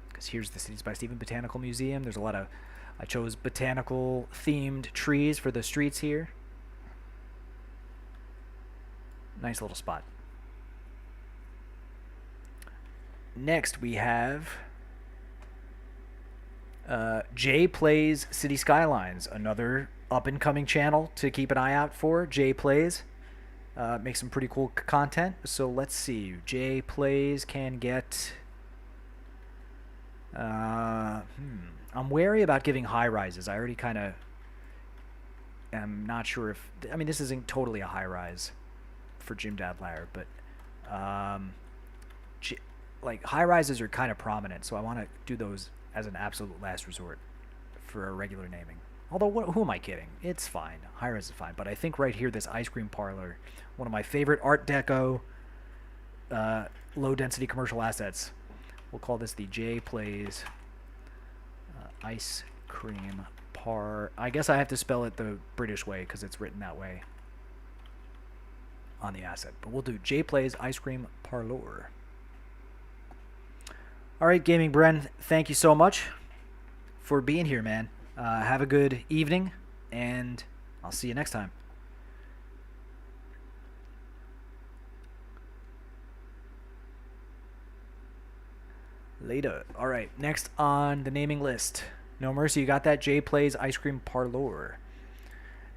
Because here's the Cities by Stephen Botanical Museum. There's a lot of... I chose botanical themed trees for the streets here. Nice little spot. Next we have Jay Plays Cities Skylines, another up-and-coming channel to keep an eye out for. Jay Plays makes some pretty cool content. So let's see. Jay Plays can get... I'm wary about giving high rises. I already kind of am not sure if... I mean, this isn't totally a high rise for Jim Dadlayer, but like high rises are kind of prominent, so I want to do those as an absolute last resort for a regular naming. Although, who am I kidding? It's fine. High rise is fine. But I think right here, this ice cream parlor, one of my favorite Art Deco low-density commercial assets. We'll call this the Jay Plays Ice Cream I guess I have to spell it the British way because it's written that way on the asset. But we'll do J Plays Ice Cream Parlour. All right, Gaming Bren, thank you so much for being here, man. Have a good evening, and I'll see you next time. Later. All right, next on the naming list. No Mercy, you got that? J Plays Ice Cream Parlour.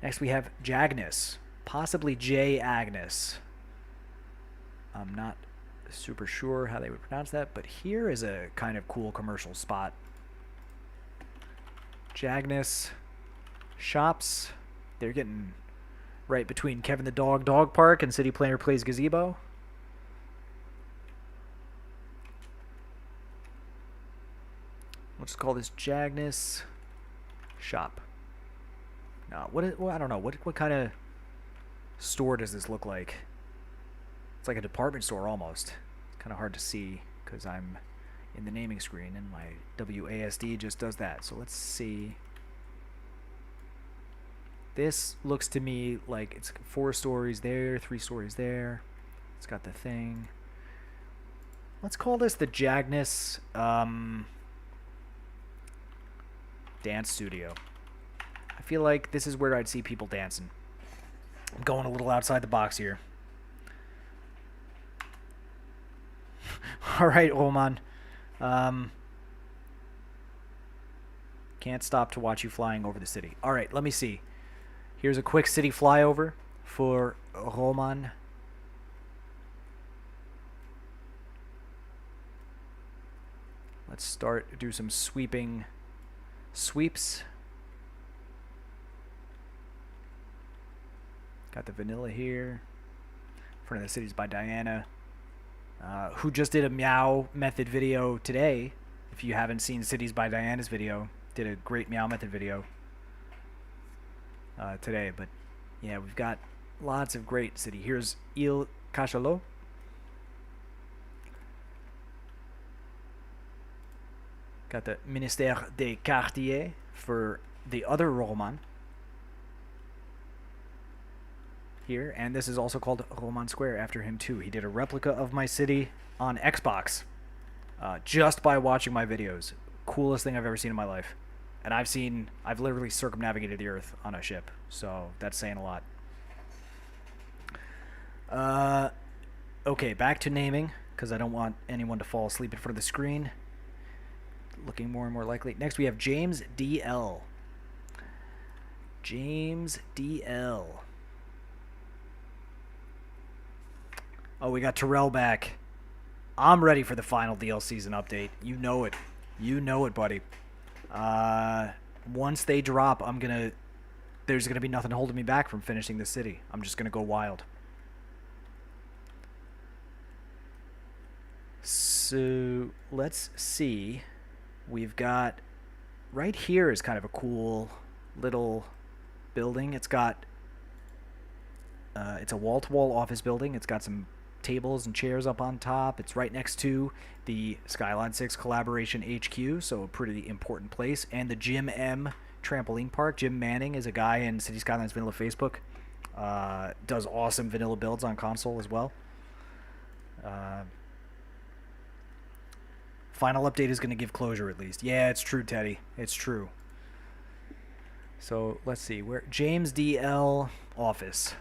Next we have Jagnus, possibly J Agnes. I'm not super sure how they would pronounce that, but here is a kind of cool commercial spot. Jagnus shops. They're getting right between Kevin the Dog Park and City Planner Plays Gazebo. We'll just call this Jagnus shop. No, well, I don't know. What kind of store does this look like? It's like a department store almost. It's kind of hard to see because I'm in the naming screen and my WASD just does that. So let's see. This looks to me like it's 4 stories there, 3 stories there. It's got the thing. Let's call this the Jagnus dance studio. I feel like this is where I'd see people dancing. I'm going a little outside the box here. All right, Roman. Can't stop to watch you flying over the city. All right, let me see. Here's a quick city flyover for Roman. Let's do some sweeps. Got the vanilla here. In front of the Cities by Diana. Who just did a meow method video today. If you haven't seen Cities by Diana's video, did a great meow method video today. But yeah, we've got lots of great city. Here's Il Cachalot. Got the Ministère des Quartiers for the other Roman here, and this is also called Roman Square after him too. He did a replica of my city on Xbox just by watching my videos. Coolest thing I've ever seen in my life. And I've literally circumnavigated the earth on a ship, so that's saying a lot. Okay, back to naming, because I don't want anyone to fall asleep in front of the screen. Looking more and more likely. Next we have James DL. James DL. Oh, we got Terrell back. I'm ready for the final DLC season update. You know it. You know it, buddy. Once they drop, there's gonna be nothing holding me back from finishing the city. I'm just gonna go wild. So let's see. We've got right here is kind of a cool little building. It's got it's a wall-to-wall office building. It's got some tables and chairs up on top. It's right next to the Skyline 6 Collaboration HQ, so a pretty important place. And the Jim M Trampoline Park. Jim Manning is a guy in Cities Skylines Vanilla Facebook. Does awesome vanilla builds on console as well. Final update is going to give closure at least. Yeah, it's true, Teddy. It's true. So let's see. Where James DL office.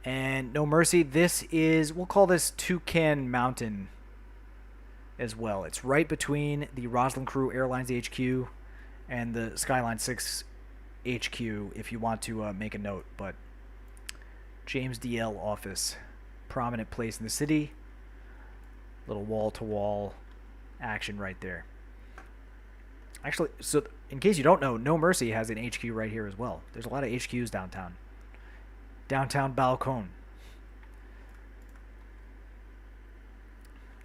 And No Mercy, this is, we'll call this Toucan Mountain as well. It's right between the Roslyn Crew Airlines HQ and the Skyline 6 HQ if you want to make a note. But James DL office, prominent place in the city. Little wall-to-wall action right there. Actually, so in case you don't know, No Mercy has an HQ right here as well. There's a lot of HQs downtown. Downtown Balcone.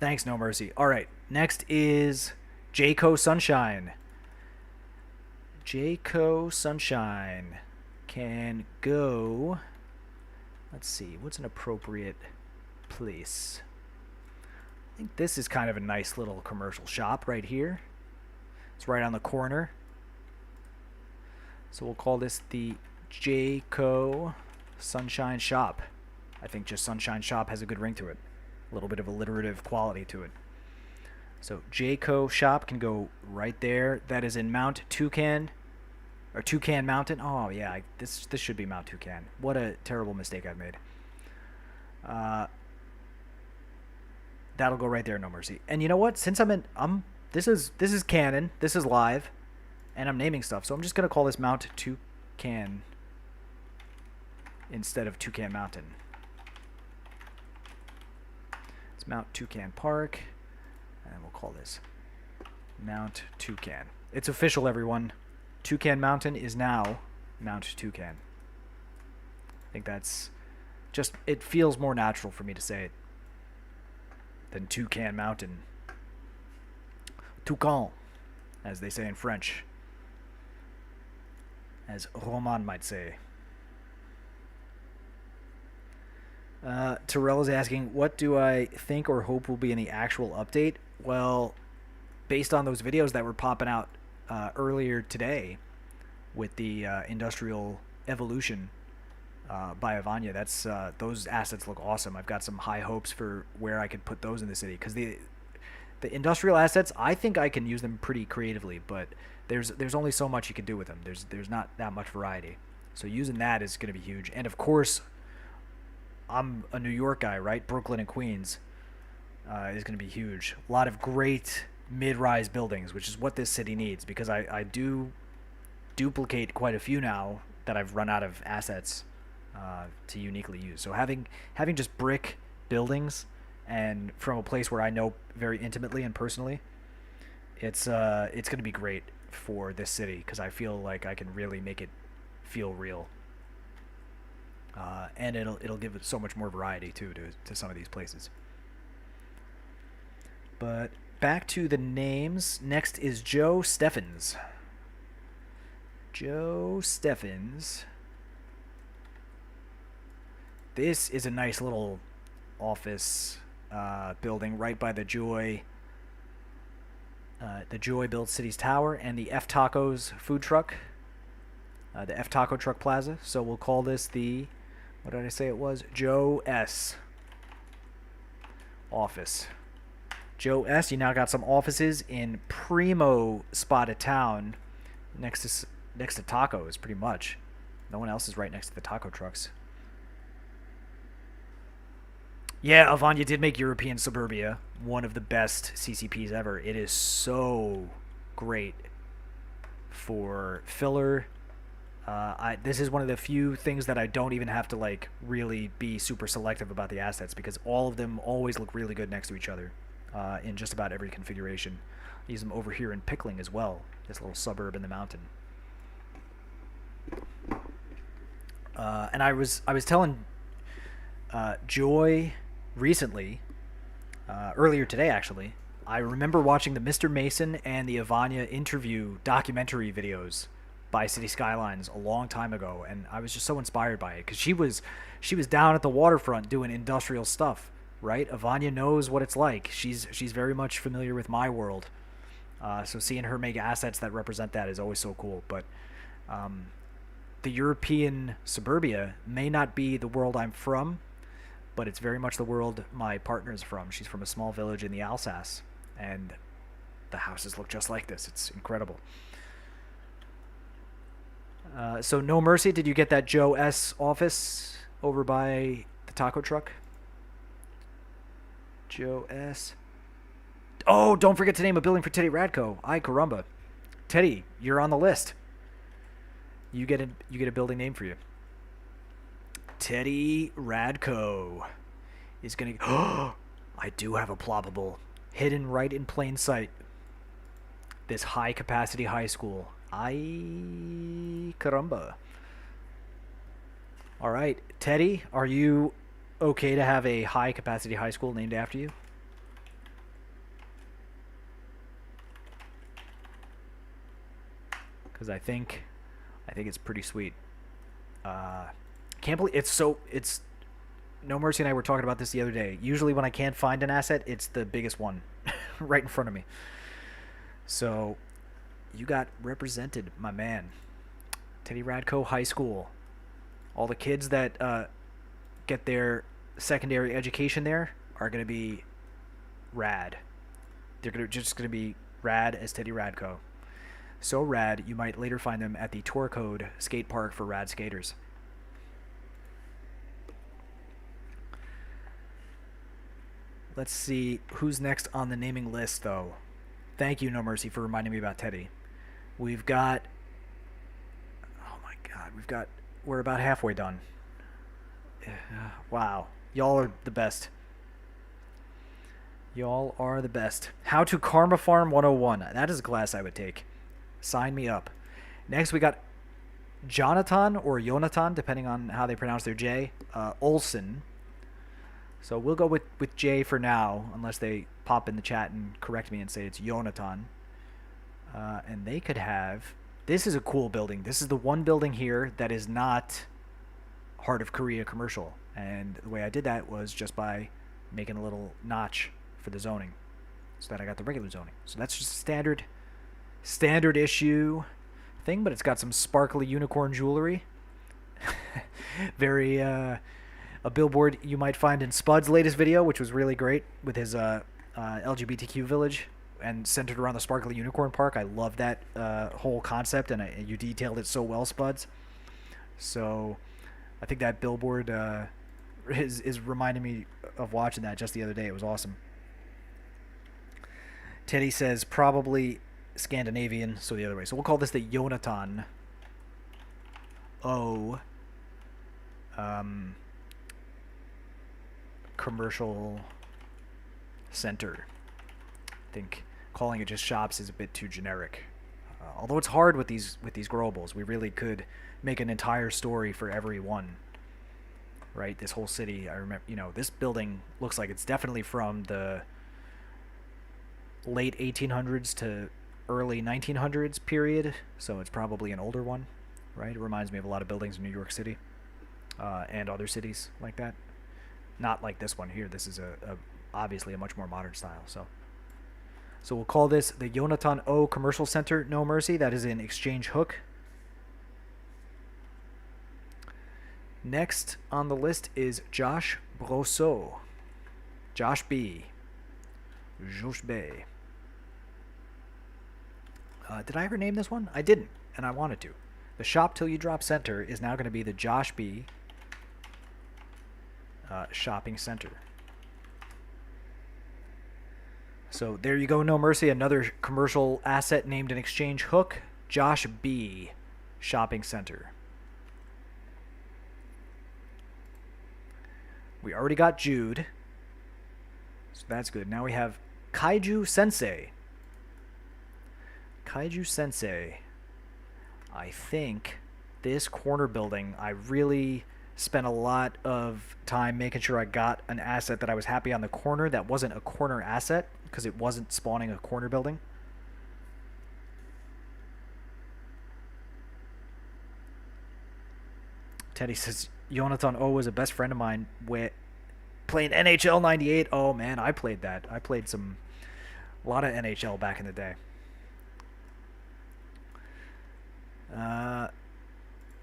Thanks, No Mercy. All right, next is Jayco Sunshine. Jayco Sunshine can go... Let's see, what's an appropriate place? I think this is kind of a nice little commercial shop right here. It's right on the corner. So we'll call this the Jayco Sunshine Shop. I think just Sunshine Shop has a good ring to it. A little bit of alliterative quality to it. So Jayco Shop can go right there. That is in Mount Toucan, or Toucan Mountain. Oh yeah, this should be Mount Toucan. What a terrible mistake I've made. That'll go right there, no mercy. And you know what? Since this is canon. This is live, and I'm naming stuff. So I'm just gonna call this Mount Toucan instead of Toucan Mountain. It's Mount Toucan Park, and then we'll call this Mount Toucan. It's official, everyone. Toucan Mountain is now Mount Toucan. I think that's just, it feels more natural for me to say it than Toucan Mountain. Toucan, as they say in French. As Roman might say. Terrell is asking, what do I think or hope will be in the actual update? Well, based on those videos that were popping out earlier today with the Industrial Evolution by Avanya, that's those assets look awesome. I've got some high hopes for where I could put those in the city, because the industrial assets, I think I can use them pretty creatively, but there's only so much you can do with them. There's not that much variety. So using that is going to be huge. And of course, I'm a New York guy, right? Brooklyn and Queens is going to be huge. A lot of great mid-rise buildings, which is what this city needs, because I do duplicate quite a few now that I've run out of assets to uniquely use. So having just brick buildings, and from a place where I know very intimately and personally, it's going to be great for this city, because I feel like I can really make it feel real. And it'll give it so much more variety too to some of these places. But back to the names. Next is Joe Steffens. Joe Steffens. This is a nice little office building right by the Joy Build Cities Tower and the F Tacos food truck. The F Taco Truck Plaza. So we'll call this the, what did I say it was? Joe S. Office. Joe S. You now got some offices in primo spot of town, next to tacos, pretty much. No one else is right next to the taco trucks. Yeah, Avanya did make European Suburbia one of the best CCPs ever. It is so great for filler. This is one of the few things that I don't even have to like really be super selective about the assets, because all of them always look really good next to each other in just about every configuration. I use them over here in Pickling as well, this little suburb in the mountain. And I was telling Joy recently, earlier today actually, I remember watching the Mr. Mason and the Avanya interview documentary videos by Cities Skylines a long time ago, and I was just so inspired by it, because she was down at the waterfront doing industrial stuff, right? Avanya knows what it's like. She's very much familiar with my world, so seeing her make assets that represent that is always so cool. But the European Suburbia may not be the world I'm from, but it's very much the world my partner's from. She's from a small village in the Alsace, and the houses look just like this. It's incredible. So no mercy, did you get that Joe S. office over by the taco truck? Joe S. Oh, don't forget to name a building for Teddy Radko. Ay caramba. Teddy, you're on the list. You get a building name for you. Teddy Radko is gonna. Oh, I do have a ploppable hidden right in plain sight. This high capacity high school. Ay caramba. All right, Teddy, are you okay to have a high capacity high school named after you? Because I think it's pretty sweet. Can't believe it's No Mercy and I were talking about this the other day. Usually when I can't find an asset, it's the biggest one right in front of me. So You got represented, my man. Teddy Radko High School. All the kids that get their secondary education there are going to be rad. They're just going to be rad as Teddy Radko. So rad, you might later find them at the Tour Code skate park for rad skaters. Let's see who's next on the naming list, though. Thank you, No Mercy, for reminding me about Teddy. We've got... Oh, my God. We're about halfway done. Wow. Y'all are the best. Y'all are the best. How to Karma Farm 101. That is a class I would take. Sign me up. Next, we got Jonathan or Jonathan, depending on how they pronounce their J, Olson. So we'll go with J for now, unless they pop in the chat and correct me and say it's Jonathan. And they could have... This is a cool building. This is the one building here that is not Heart of Korea commercial. And the way I did that was just by making a little notch for the zoning, so that I got the regular zoning. So that's just a standard issue thing, but it's got some sparkly unicorn jewelry. Very a billboard you might find in Spud's latest video, which was really great, with his LGBTQ village and centered around the sparkly unicorn park. I love that whole concept, and you detailed it so well, Spuds. So I think that billboard is reminding me of watching that just the other day. It was awesome. Teddy says probably Scandinavian, so the other way. So we'll call this the Jonathan O Commercial Center. I think calling it just shops is a bit too generic. Although it's hard with these growables, we really could make an entire story for every one. Right, this whole city. I remember, this building looks like it's definitely from the late 1800s to early 1900s period, so it's probably an older one, right? It reminds me of a lot of buildings in New York City and other cities like that. Not like this one here. This is obviously a much more modern style. So we'll call this the Jonathan O Commercial Center, No Mercy. That is in Exchange Hook. Next on the list is Josh Brosseau. Josh B. Josh B. Did I ever name this one? I didn't, and I wanted to. The Shop Till You Drop Center is now going to be the Josh B. Shopping Center. So there you go, No Mercy. Another commercial asset named in Exchange Hook. Josh B. Shopping Center. We already got Jude, so that's good. Now we have Kaiju Sensei. Kaiju Sensei. I think this corner building, I really spent a lot of time making sure I got an asset that I was happy on the corner that wasn't a corner asset, because it wasn't spawning a corner building. Teddy says Jonathan O was a best friend of mine with playing NHL 98. Oh man, I played that. I played a lot of NHL back in the day.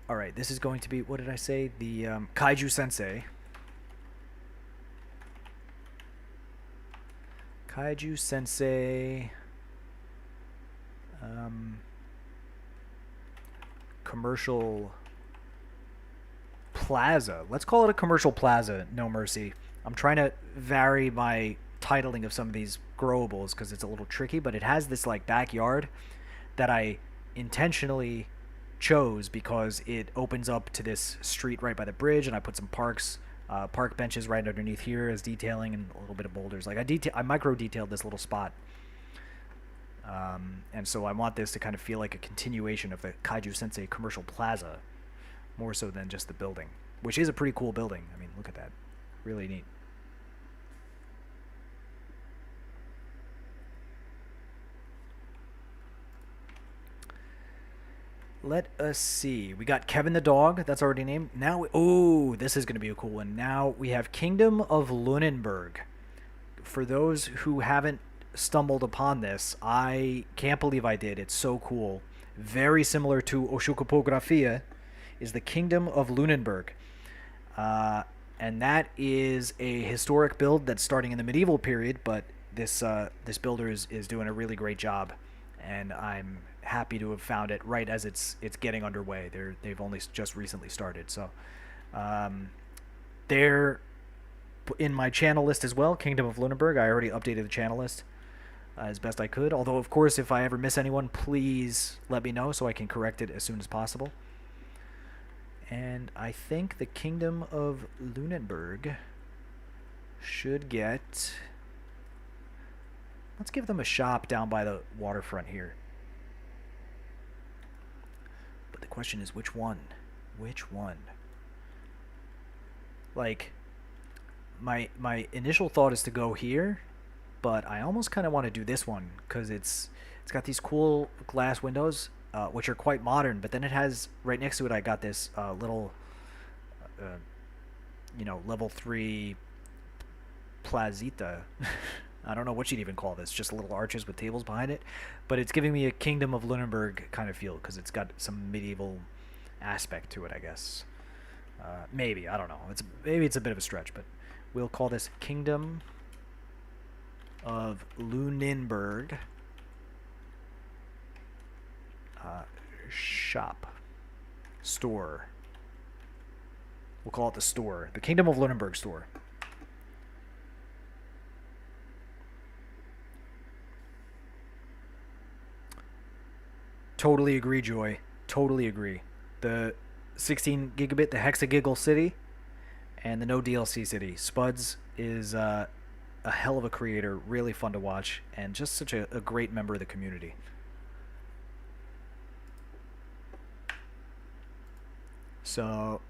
All right, this is going to be, what did I say? The Kaiju Sensei. Kaiju Sensei. Commercial Plaza. Let's call it a commercial plaza, No Mercy. I'm trying to vary my titling of some of these growables because it's a little tricky, but it has this like backyard that I intentionally chose because it opens up to this street right by the bridge, and I put some park benches right underneath here as detailing, and a little bit of boulders. Like I micro detailed this little spot, and so I want this to kind of feel like a continuation of the Kaiju Sensei Commercial Plaza, more so than just the building, which is a pretty cool building. I mean, look at that, really neat. Let us see. We got Kevin the dog. That's already named. Now, this is going to be a cool one. Now we have Kingdom of Lunenburg. For those who haven't stumbled upon this. I can't believe I did. It's so cool. Very similar to Oshukopografia is the Kingdom of Lunenburg. Uh, and that is a historic build that's starting in the medieval period, but this builder is doing a really great job, and I'm happy to have found it right as it's getting underway. They've only just recently started, so um, they're in my channel list as well. Kingdom of Lunenburg. I already updated the channel list as best I could. Although, of course, if I ever miss anyone, please let me know so I can correct it as soon as possible. And I think the Kingdom of Lunenburg should get... Let's give them a shop down by the waterfront here. But the question is, which one? Which one? Like, my initial thought is to go here, but I almost kind of want to do this one because it's got these cool glass windows, which are quite modern. But then it has right next to it, I got this little, level 3 plazita. I don't know what you'd even call this, just little arches with tables behind it. But it's giving me a Kingdom of Lunenburg kind of feel because it's got some medieval aspect to it, I guess. Maybe, I don't know. Maybe it's a bit of a stretch, but we'll call this Kingdom of Lunenburg shop. Store. We'll call it the store. The Kingdom of Lunenburg store. Totally agree, Joy. Totally agree. The 16 gigabit, the hexagiggle city, and the no DLC city. Spuds is a hell of a creator, really fun to watch, and just such a great member of the community. So,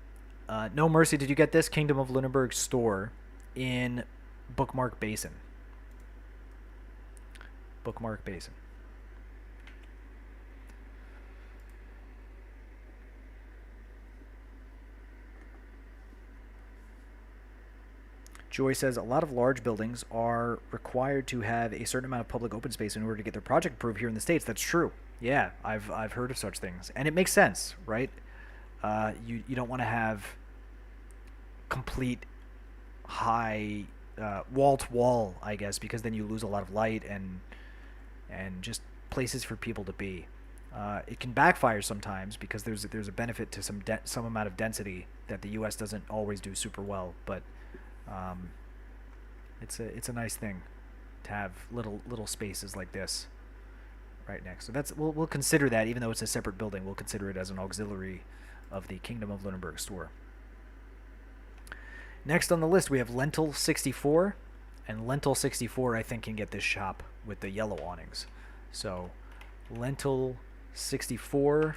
No Mercy, did you get this? Kingdom of Lunenburg store in Bookmark Basin. Bookmark Basin. Joy says a lot of large buildings are required to have a certain amount of public open space in order to get their project approved here in the States. That's true. Yeah, I've heard of such things. And it makes sense, right? You don't want to have complete high wall-to-wall, I guess, because then you lose a lot of light and just places for people to be. It can backfire sometimes because there's a benefit to some amount of density that the U.S. doesn't always do super well, but it's a nice thing to have little spaces like this right next. So we'll consider that, even though it's a separate building. We'll consider it as an auxiliary of the Kingdom of Lunenburg store. Next on the list we have Lentil 64, and Lentil 64 I think can get this shop with the yellow awnings. So Lentil 64,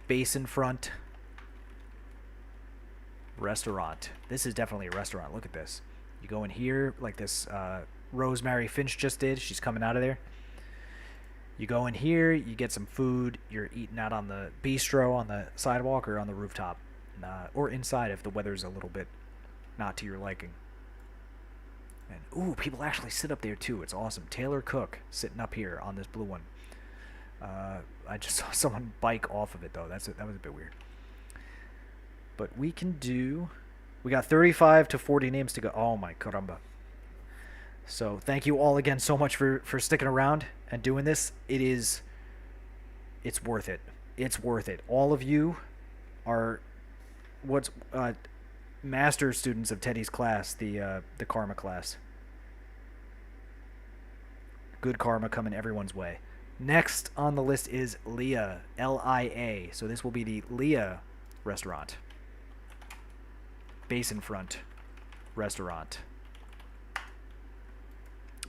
basin front restaurant. This is definitely a restaurant. Look at this. You go in here like this Rosemary Finch just did. She's coming out of there. You go in here, you get some food. You're eating out on the bistro on the sidewalk or on the rooftop, or inside if the weather's a little bit not to your liking. And ooh, people actually sit up there too. It's awesome. Taylor Cook sitting up here on this blue one. I just saw someone bike off of it though. That was a bit weird. But we got 35 to 40 names to go. Oh my caramba. So thank you all again so much for sticking around and doing this. It's worth it. It's worth it. All of you are master students of Teddy's class, the karma class. Good karma coming everyone's way. Next on the list is Leah, L-I-A. So this will be the Leah restaurant. Basin front restaurant.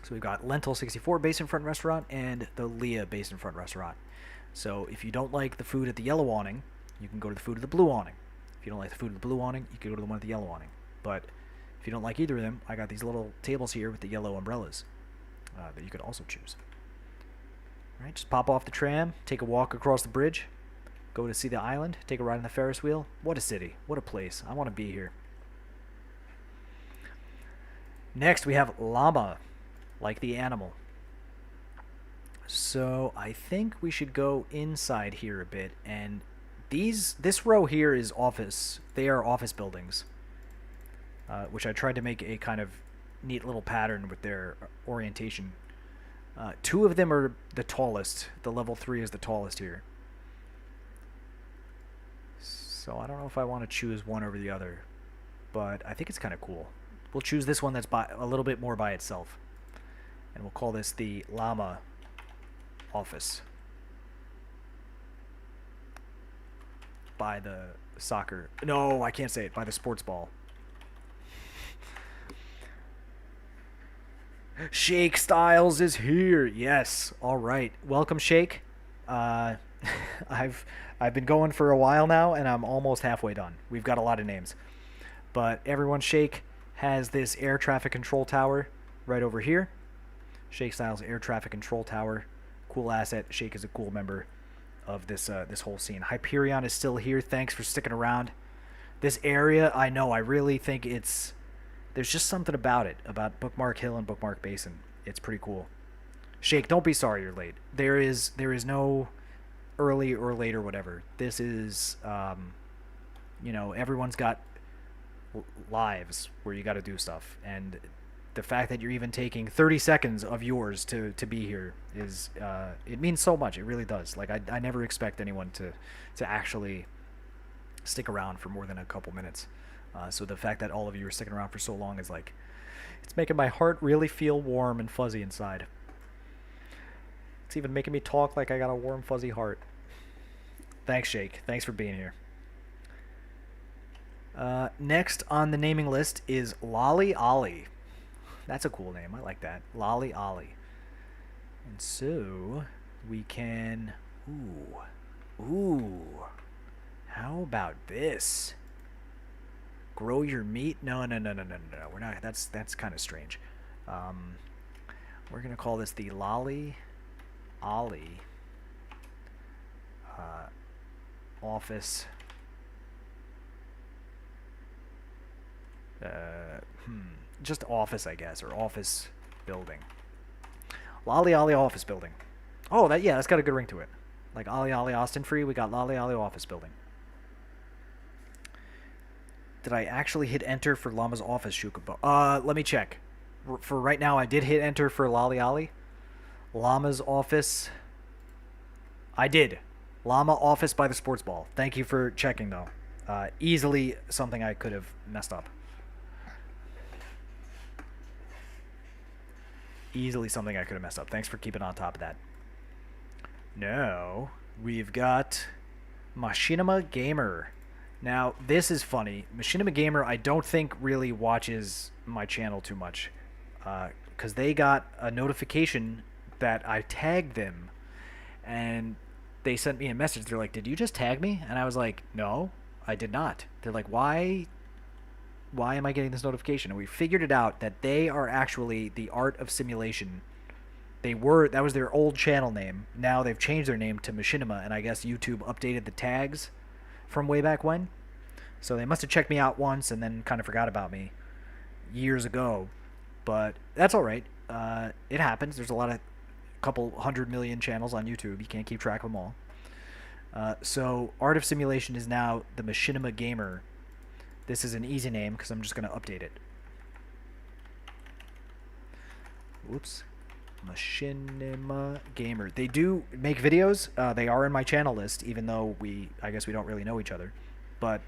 So we've got Lentil 64 Basin front restaurant and the Leah Basin front restaurant. So if you don't like the food at the yellow awning, you can go to the food at the blue awning. If you don't like the food at the blue awning, you can go to the one at the yellow awning. But if you don't like either of them, I got these little tables here with the yellow umbrellas that you could also choose. All right, just pop off the tram, take a walk across the bridge, go to see the island, take a ride on the Ferris wheel. What a city. What a place. I want to be here. Next, we have llama, like the animal. So I think we should go inside here a bit, and this row here is office. They are office buildings, which I tried to make a kind of neat little pattern with their orientation. Two of them are the tallest. The level 3 is the tallest here. So I don't know if I want to choose one over the other, but I think it's kind of cool. We'll choose this one that's a little bit more by itself, and we'll call this the llama office. By the soccer. No, I can't say it. By the sports ball. Shake Styles is here. Yes. All right. Welcome, Shake. Uh, I've been going for a while now, and I'm almost halfway done. We've got a lot of names, but everyone, Shake has this air traffic control tower right over here. Shake Styles air traffic control tower. Cool asset. Shake is a cool member of this this whole scene. Hyperion is still here. Thanks for sticking around. This area, I know, I really think there's just something about it, about Bookmark Hill and Bookmark Basin. It's pretty cool. Shake, don't be sorry you're late. There is no early or late or whatever. This is, everyone's got lives where you got to do stuff, and the fact that you're even taking 30 seconds of yours to be here is it means so much. It really does. Like I never expect anyone to actually stick around for more than a couple minutes. So the fact that all of you are sticking around for so long is like, it's making my heart really feel warm and fuzzy inside. It's even making me talk like I got a warm fuzzy heart. Thanks, Shake. Thanks for being here. Next on the naming list is Lolly Ollie. That's a cool name. I like that. Lolly Ollie. And so we can... Ooh. How about this? Grow your meat? No. We're not. That's kind of strange. We're gonna call this the Lolly Ollie office. Just office, I guess, or office building. Lolly Ollie office building. Oh, that's got a good ring to it. Like Ollie Ollie Austin Free, we got Lolly Ollie office building. Did I actually hit enter for Llama's office, Shukubo? Let me check. For right now, I did hit enter for Lolly Ollie. Llama's office. I did. Llama office by the sports ball. Thank you for checking, though. Easily something I could have messed up. Easily something I could have messed up. Thanks for keeping on top of that. Now, we've got Machinima Gamer. Now, this is funny. Machinima Gamer, I don't think really watches my channel too much. Because they got a notification that I tagged them. And they sent me a message. They're like, did you just tag me? And I was like, no, I did not. They're like, why am I getting this notification? And we figured it out that they are actually the Art of Simulation. That was their old channel name. Now they've changed their name to Machinima, and I guess YouTube updated the tags from way back when. So they must have checked me out once and then kind of forgot about me years ago. But that's all right. It happens. There's a couple 100 million channels on YouTube. You can't keep track of them all. So Art of Simulation is now the Machinima Gamer. This is an easy name because I'm just going to update it. Whoops. Machinima Gamer. They do make videos. They are in my channel list, even though I guess we don't really know each other. But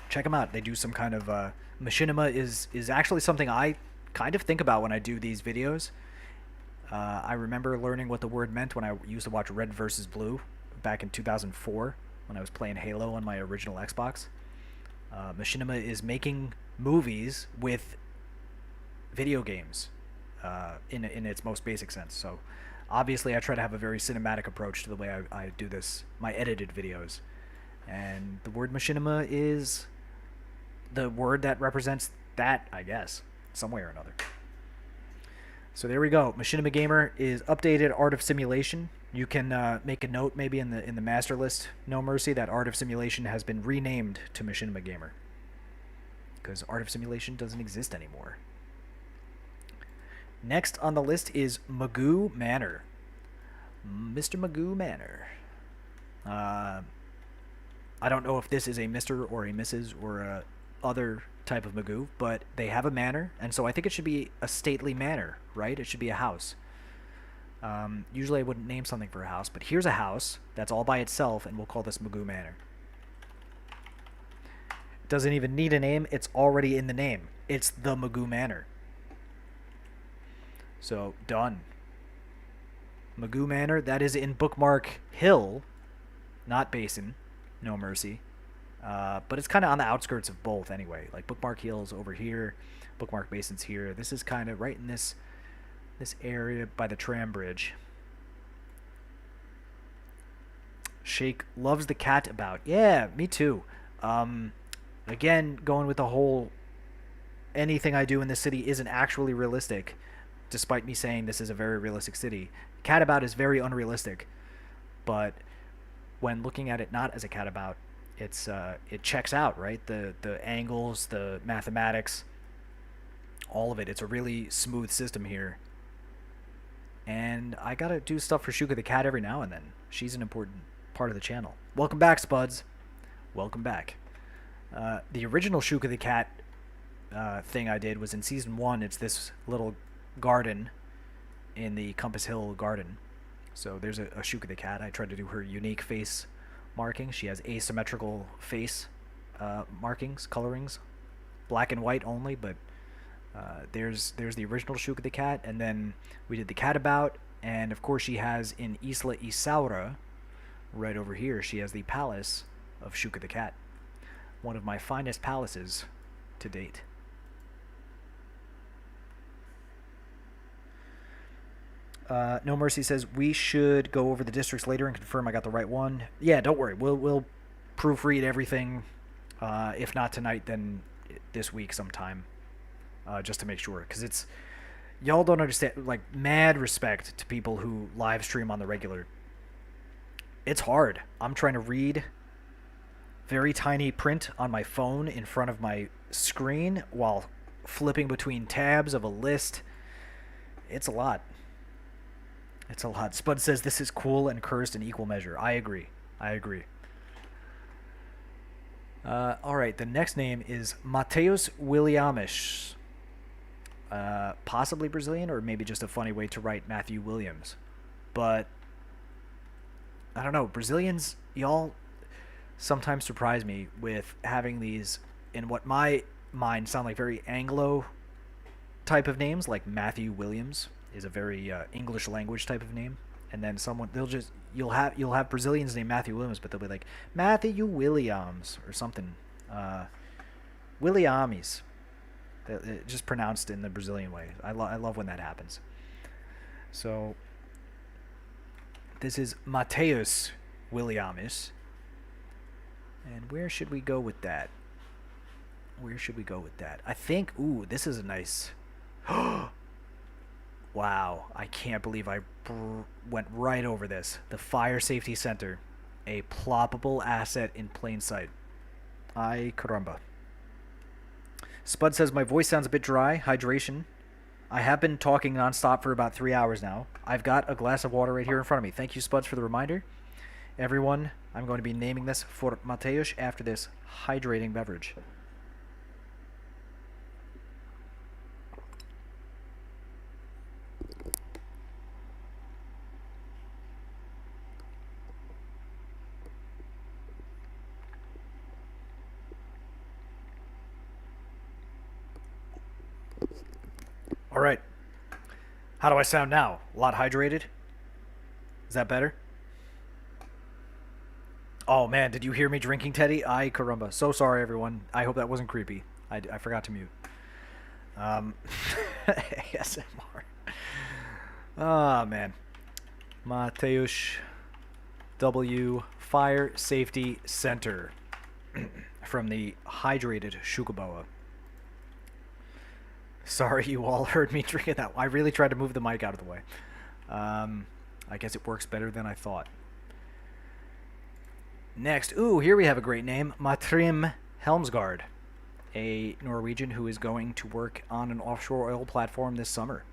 check them out. They do some kind of... Machinima is actually something I kind of think about when I do these videos. I remember learning what the word meant when I used to watch Red vs. Blue back in 2004 when I was playing Halo on my original Xbox. Machinima is making movies with video games in its most basic sense. So obviously I try to have a very cinematic approach to the way I do my edited videos. And the word Machinima is the word that represents that, I guess, some way or another. So there we go. Machinima Gamer is updated Art of Simulation. You can make a note maybe in the master list, No Mercy, that Art of Simulation has been renamed to Machinima Gamer. Because Art of Simulation doesn't exist anymore. Next on the list is Magoo Manor. Mr. Magoo Manor. I don't know if this is a Mr. or a Mrs. or a other type of Magoo, but they have a manor, and so I think it should be a stately manor, right? It should be a house. Usually I wouldn't name something for a house, but here's a house that's all by itself, and we'll call this Magoo Manor. It doesn't even need a name. It's already in the name. It's the Magoo Manor. So, done. Magoo Manor, that is in Bookmark Hill, not Basin, no mercy. But it's kind of on the outskirts of both anyway. Like Bookmark Hill's over here, Bookmark Basin's here. This is kind of right in this area by the tram bridge. Shake loves the cat about. Yeah, me too. Again, going with the whole anything I do in this city isn't actually realistic, despite me saying this is a very realistic city. Cat about is very unrealistic, but when looking at it not as a cat about, it checks out, right? The angles, the mathematics, all of it. It's a really smooth system here. And I gotta do stuff for Shuka the cat every now and then. She's an important part of the channel. Welcome back, Spuds. Welcome back. The original Shuka the cat thing I did was in season 1. It's this little garden in the Compass Hill garden. So there's a Shuka the cat. I tried to do her unique face marking. She has asymmetrical face markings, colorings, black and white only, but there's the original Shuka the cat, and then we did the cat about, and of course she has in Isla Isaura, right over here, she has the palace of Shuka the cat. One of my finest palaces to date. No Mercy says we should go over the districts later and confirm I got the right one. Yeah, don't worry. We'll proofread everything. If not tonight, then this week sometime, just to make sure. Because it's y'all don't understand. Like, mad respect to people who live stream on the regular. It's hard. I'm trying to read very tiny print on my phone in front of my screen while flipping between tabs of a list. It's a lot. It's a lot. Spud says this is cool and cursed in equal measure. I agree. I agree. Alright, the next name is Mateus Williamish. Possibly Brazilian, or maybe just a funny way to write Matthew Williams. But, I don't know. Brazilians, y'all sometimes surprise me with having these, in what my mind sound like very Anglo type of names, like Matthew Williams is a very English language type of name, and then you'll have Brazilians named Matthew Williams, but they'll be like Matthew Williams or something, Williames, just pronounced in the Brazilian way. I love when that happens. So this is Mateus Williamis, and where should we go with that? I think, this is a nice. Wow, I can't believe I went right over this. The Fire Safety Center, a ploppable asset in plain sight. Ay caramba. Spud says, my voice sounds a bit dry. Hydration. I have been talking nonstop for about 3 hours now. I've got a glass of water right here in front of me. Thank you, Spuds, for the reminder. Everyone, I'm going to be naming this for Mateusz after this hydrating beverage. All right. How do I sound now? A lot hydrated? Is that better? Oh, man, did you hear me drinking, Teddy? Ay, caramba. So sorry, everyone. I hope that wasn't creepy. I forgot to mute. ASMR. Oh, man. Mateusz W. Fire Safety Center from the hydrated Shukaboa. Sorry you all heard me drinking that. I really tried to move the mic out of the way. I guess it works better than I thought. Next, here we have a great name. Matrim Helmsgaard, a Norwegian who is going to work on an offshore oil platform this summer.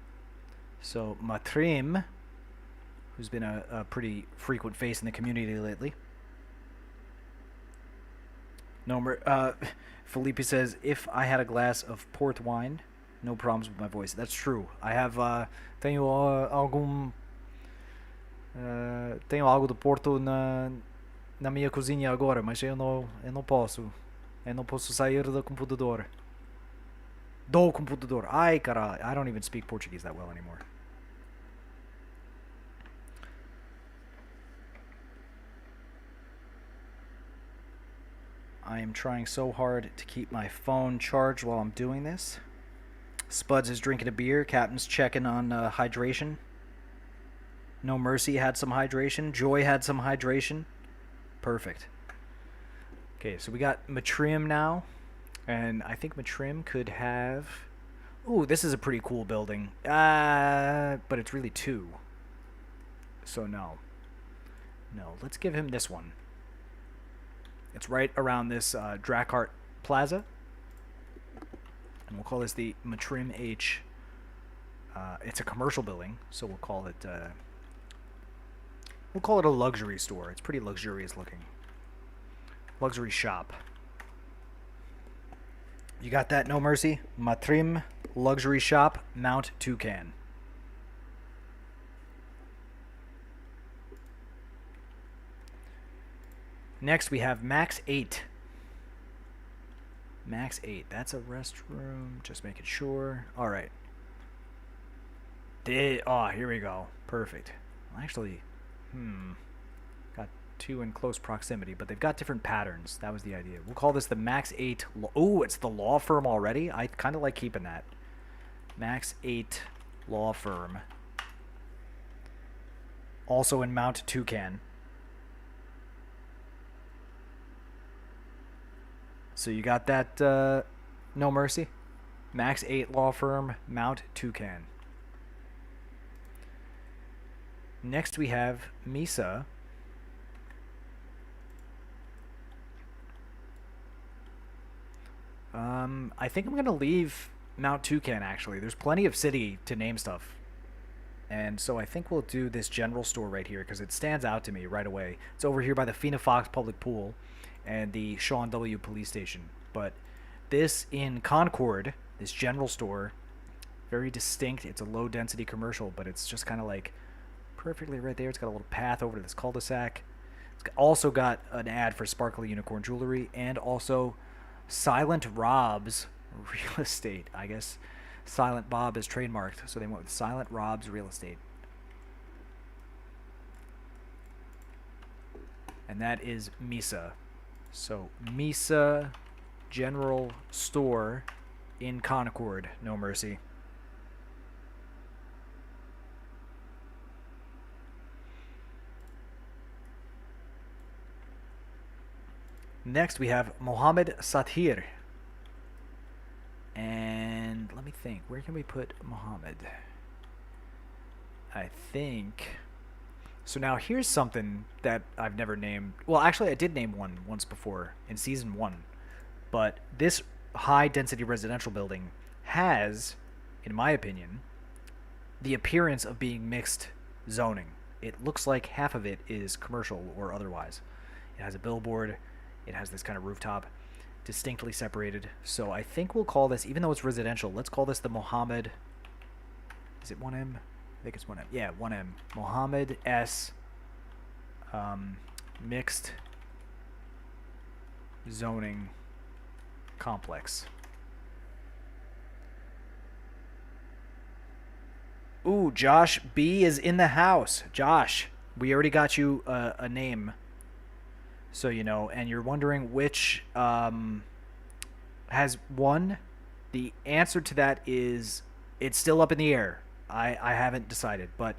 So Matrim, who's been a pretty frequent face in the community lately. No, Felipe says, if I had a glass of port wine, no problems with my voice. That's true. I have, tenho tenho algo do Porto na minha cozinha agora, mas eu não posso. Eu não posso sair do computador. Do computador. Ai, caralho. I don't even speak Portuguese that well anymore. I am trying so hard to keep my phone charged while I'm doing this. Spuds is drinking a beer. Captain's checking on hydration. No Mercy had some hydration. Joy had some hydration. Perfect. Okay, so we got Matrim now. And I think Matrim could have... Ooh, this is a pretty cool building. But it's really two. So no. No, let's give him this one. It's right around this Drakkart Plaza. And we'll call this the Matrim H. It's a commercial building, so we'll call it a luxury store. It's pretty luxurious looking. Luxury shop. You got that, No Mercy? Matrim Luxury Shop, Mount Toucan. Next, we have Max 8. Max 8. That's a restroom. Just making sure. All right. Here we go. Perfect. Actually, got two in close proximity, but they've got different patterns. That was the idea. We'll call this the Max 8. Oh, it's the law firm already? I kind of like keeping that. Max 8 Law Firm. Also in Mount Toucan. So you got that, No Mercy? Max 8 Law Firm, Mount Toucan. Next we have Misa. I think I'm going to leave Mount Toucan, actually. There's plenty of city to name stuff. And so I think we'll do this general store right here because it stands out to me right away. It's over here by the Fina Fox Public Pool and the Sean W. Police Station. But this in Concord, this general store, very distinct. It's a low-density commercial, but it's just kind of like perfectly right there. It's got a little path over to this cul-de-sac. It's also got an ad for Sparkly Unicorn Jewelry and also Silent Rob's Real Estate. I guess Silent Bob is trademarked, so they went with Silent Rob's Real Estate. And that is Misa. So Misa General Store in Concord, No Mercy. Next we have Mohammed Satir. And let me think, where can we put Mohammed? I think... So now here's something that I've never named. Well, actually I did name one once before in Season 1. But this high-density residential building has, in my opinion, the appearance of being mixed zoning. It looks like half of it is commercial or otherwise. It has a billboard. It has this kind of rooftop, distinctly separated. So I think we'll call this, even though it's residential, let's call this the Mohammed... Is it 1M? I think it's 1M. Yeah, 1M. Mohammed S. Mixed Zoning Complex. Ooh, Josh B is in the house. Josh, we already got you a name. So, you know, and you're wondering which has won. The answer to that is it's still up in the air. I haven't decided, but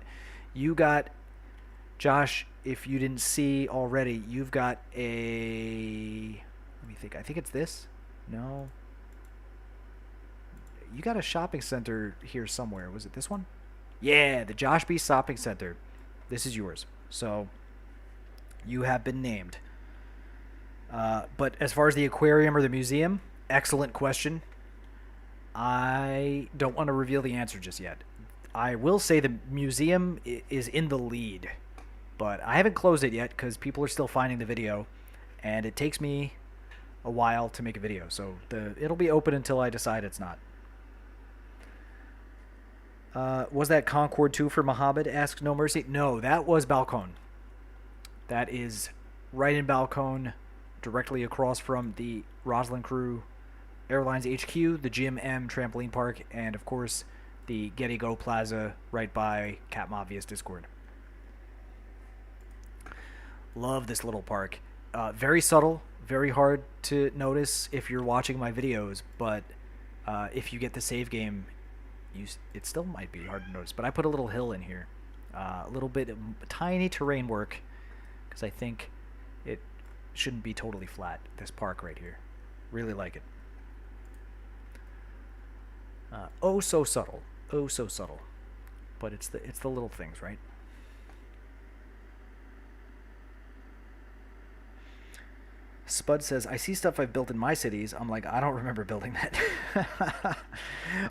you got, Josh, if you didn't see already, you've got a, let me think, I think it's this. No. You got a shopping center here somewhere. Was it this one? Yeah, the Josh B. Shopping Center. This is yours. So you have been named. But as far as the aquarium or the museum, excellent question. I don't want to reveal the answer just yet. I will say the museum is in the lead, but I haven't closed it yet because people are still finding the video, and it takes me a while to make a video. So it'll be open until I decide it's not. Was that Concord 2 for Mohammed? Asks No Mercy. No, that was Balcone. That is right in Balcone, directly across from the Roslyn Crew Airlines HQ, the Jim M Trampoline Park, and of course the Getty Go Plaza right by Captain Obvious Discord. Love this little park. Very subtle, very hard to notice if you're watching my videos, but if you get the save game, it still might be hard to notice. But I put a little hill in here, a little bit of tiny terrain work, because I think it shouldn't be totally flat, this park right here. Really like it. Oh so subtle, oh so subtle, but it's the little things, right? Spud says, I see stuff I've built in my cities. I'm like, I don't remember building that.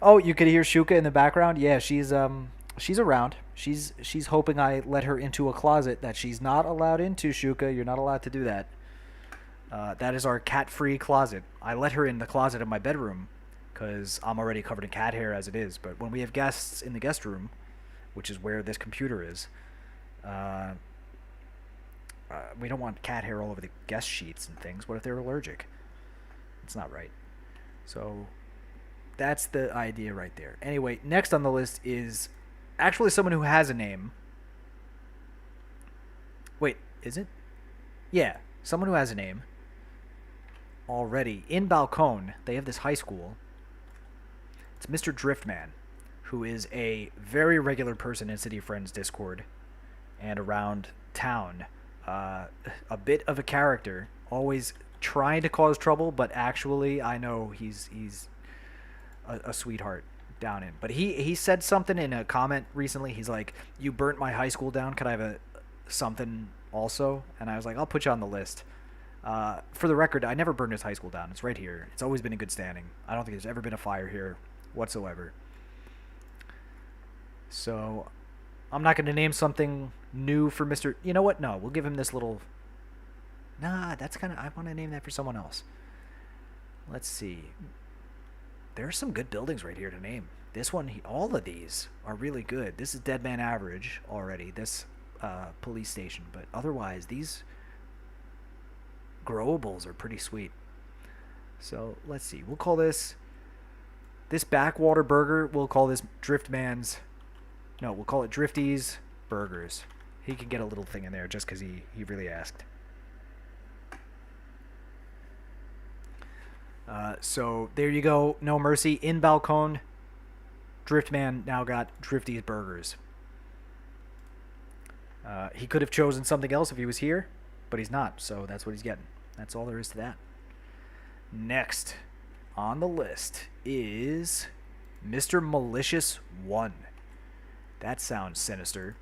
Oh, you could hear Shuka in the background? Yeah, she's around. She's hoping I let her into a closet that she's not allowed into, Shuka. You're not allowed to do that. That is our cat-free closet. I let her in the closet of my bedroom because I'm already covered in cat hair as it is. But when we have guests in the guest room, which is where this computer is, we don't want cat hair all over the guest sheets and things. What if they're allergic? It's not right. So that's the idea right there. Anyway, next on the list is actually someone who has a name. Wait, is it? Yeah, someone who has a name already. In Balcone, they have this high school. It's Mr. Driftman, who is a very regular person in City Friends Discord and around town. A bit of a character, always trying to cause trouble, but actually I know he's a sweetheart down in. But he said something in a comment recently. He's like, "You burnt my high school down. Could I have something also?" And I was like, "I'll put you on the list." For the record, I never burned his high school down. It's right here. It's always been in good standing. I don't think there's ever been a fire here whatsoever. So I'm not going to name something new for Mr. You know what? No, we'll give him this little... Nah, that's kind of... I want to name that for someone else. Let's see. There are some good buildings right here to name. This one, all of these are really good. This is Dead Man Average already, this police station. But otherwise, these growables are pretty sweet. So, let's see. We'll call this Backwater Burger. We'll call this Driftman's... No, we'll call it Drifty's Burgers. He can get a little thing in there just because he really asked. So there you go. No Mercy. In Balcone, Driftman now got Drifty's Burgers. He could have chosen something else if he was here, but he's not, so that's what he's getting. That's all there is to that. Next on the list is Mr. Malicious 1. That sounds sinister.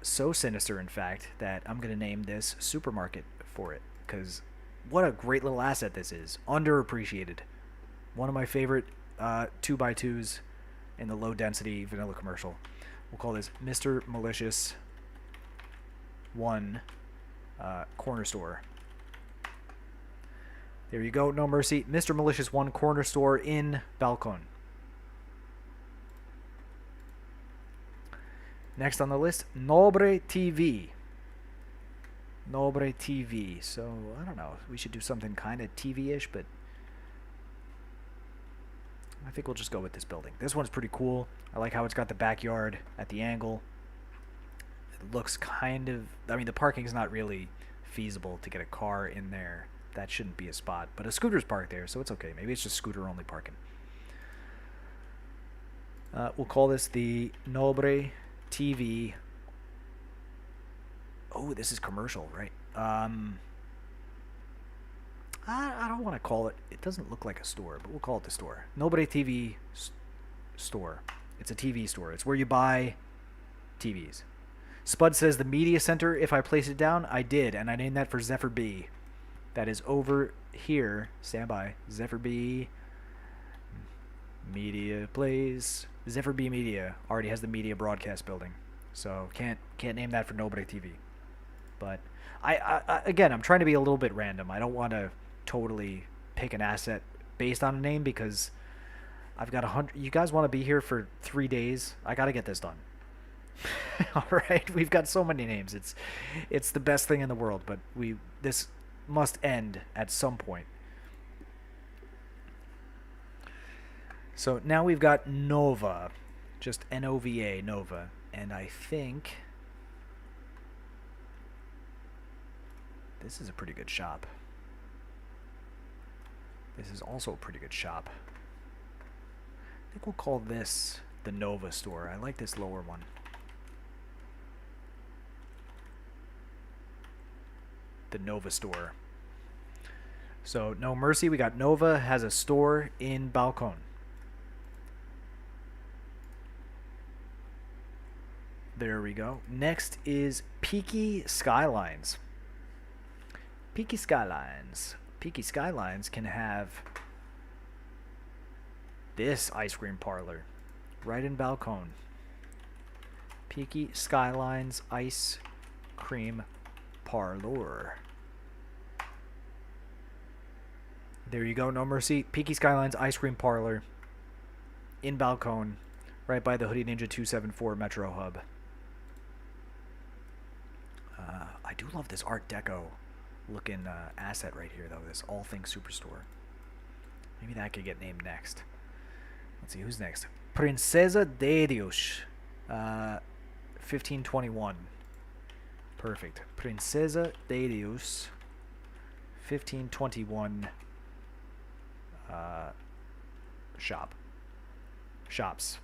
So sinister, in fact, that I'm going to name this supermarket for it. Because what a great little asset this is. Underappreciated. One of my favorite 2x2s in the low-density vanilla commercial. We'll call this Mr. Malicious 1 Corner Store. There you go. No Mercy. Mr. Malicious 1 Corner Store in Balcone. Next on the list, Nobre TV. Nobre TV. So, I don't know. We should do something kind of TV-ish, but I think we'll just go with this building. This one's pretty cool. I like how it's got the backyard at the angle. It looks kind of... I mean, the parking's not really feasible to get a car in there. That shouldn't be a spot. But a scooter's parked there, so it's okay. Maybe it's just scooter-only parking. We'll call this the Nobre TV. Oh, this is commercial, right? I don't want to call it... It doesn't look like a store, but we'll call it the store. Nobre TV store. It's a TV store. It's where you buy TVs. Spud says the media center, if I place it down, I did, and I named that for Zephyr B. That is over here. Stand by. Zephyr B. Media Plays. Zephyr B Media already has the media broadcast building, so can't name that for Nobody TV. But again, I'm trying to be a little bit random. I don't want to totally pick an asset based on a name because I've got 100. You guys want to be here for 3 days? I got to get this done. All right, we've got so many names. It's the best thing in the world, but this must end at some point. So now we've got Nova, just Nova, Nova, and I think this is a pretty good shop. This is also a pretty good shop. I think we'll call this the Nova store. I like this lower one. The Nova store. So No Mercy, we got Nova has a store in Balcon. There we go. Next is Peaky Skylines. Peaky Skylines. Peaky Skylines can have this ice cream parlor right in Balcon. Peaky Skylines ice cream parlor. There you go, No Mercy. Peaky Skylines ice cream parlor in Balcon, right by the Hoodie Ninja 274 Metro Hub. I do love this Art Deco looking asset right here, though. This All Things Superstore. Maybe that could get named next. Let's see, who's next? Princesa de Dios. 1521. Perfect. Princesa de Dios. 1521. Shops.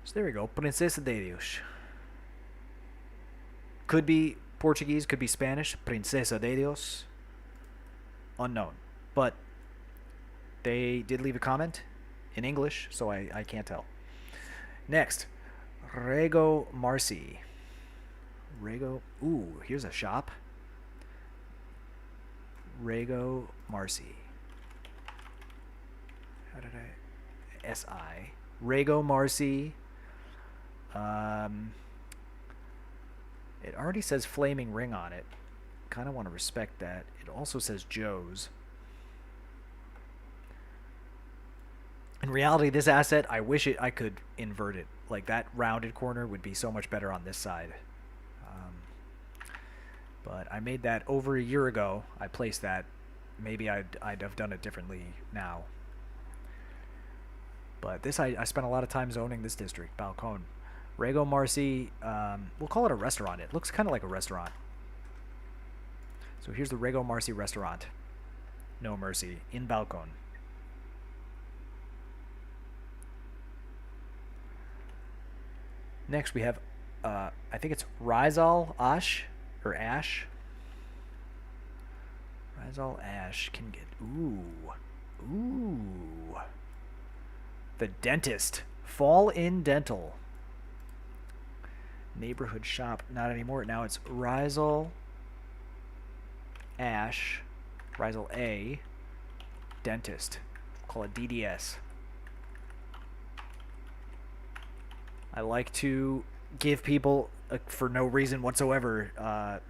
So there we go. Princesa de Dios. Could be Portuguese, could be Spanish. Princesa de Dios. Unknown. But they did leave a comment in English, so I can't tell. Next. Rego Marci. Rego. Ooh, here's a shop. Rego Marci. How did I? S-I. Rego Marci. It already says Flaming Ring on it. Kind of want to respect that. It also says Joe's. In reality, this asset, I wish I could invert it. Like, that rounded corner would be so much better on this side. But I made that over a year ago. I placed that. Maybe I'd have done it differently now. But this, I spent a lot of time zoning this district, Balcon. Rego Marci, we'll call it a restaurant. It looks kind of like a restaurant. So here's the Rego Marci restaurant. No Mercy, in Balcon. Next we have, I think it's Rizal Ash, or Ash. Rizal Ash can get, ooh. The Dentist. Fall in Dental. Neighborhood shop. Not anymore. Now it's Rizal Ash. Rizal A. Dentist. Call it DDS. I like to give people, for no reason whatsoever,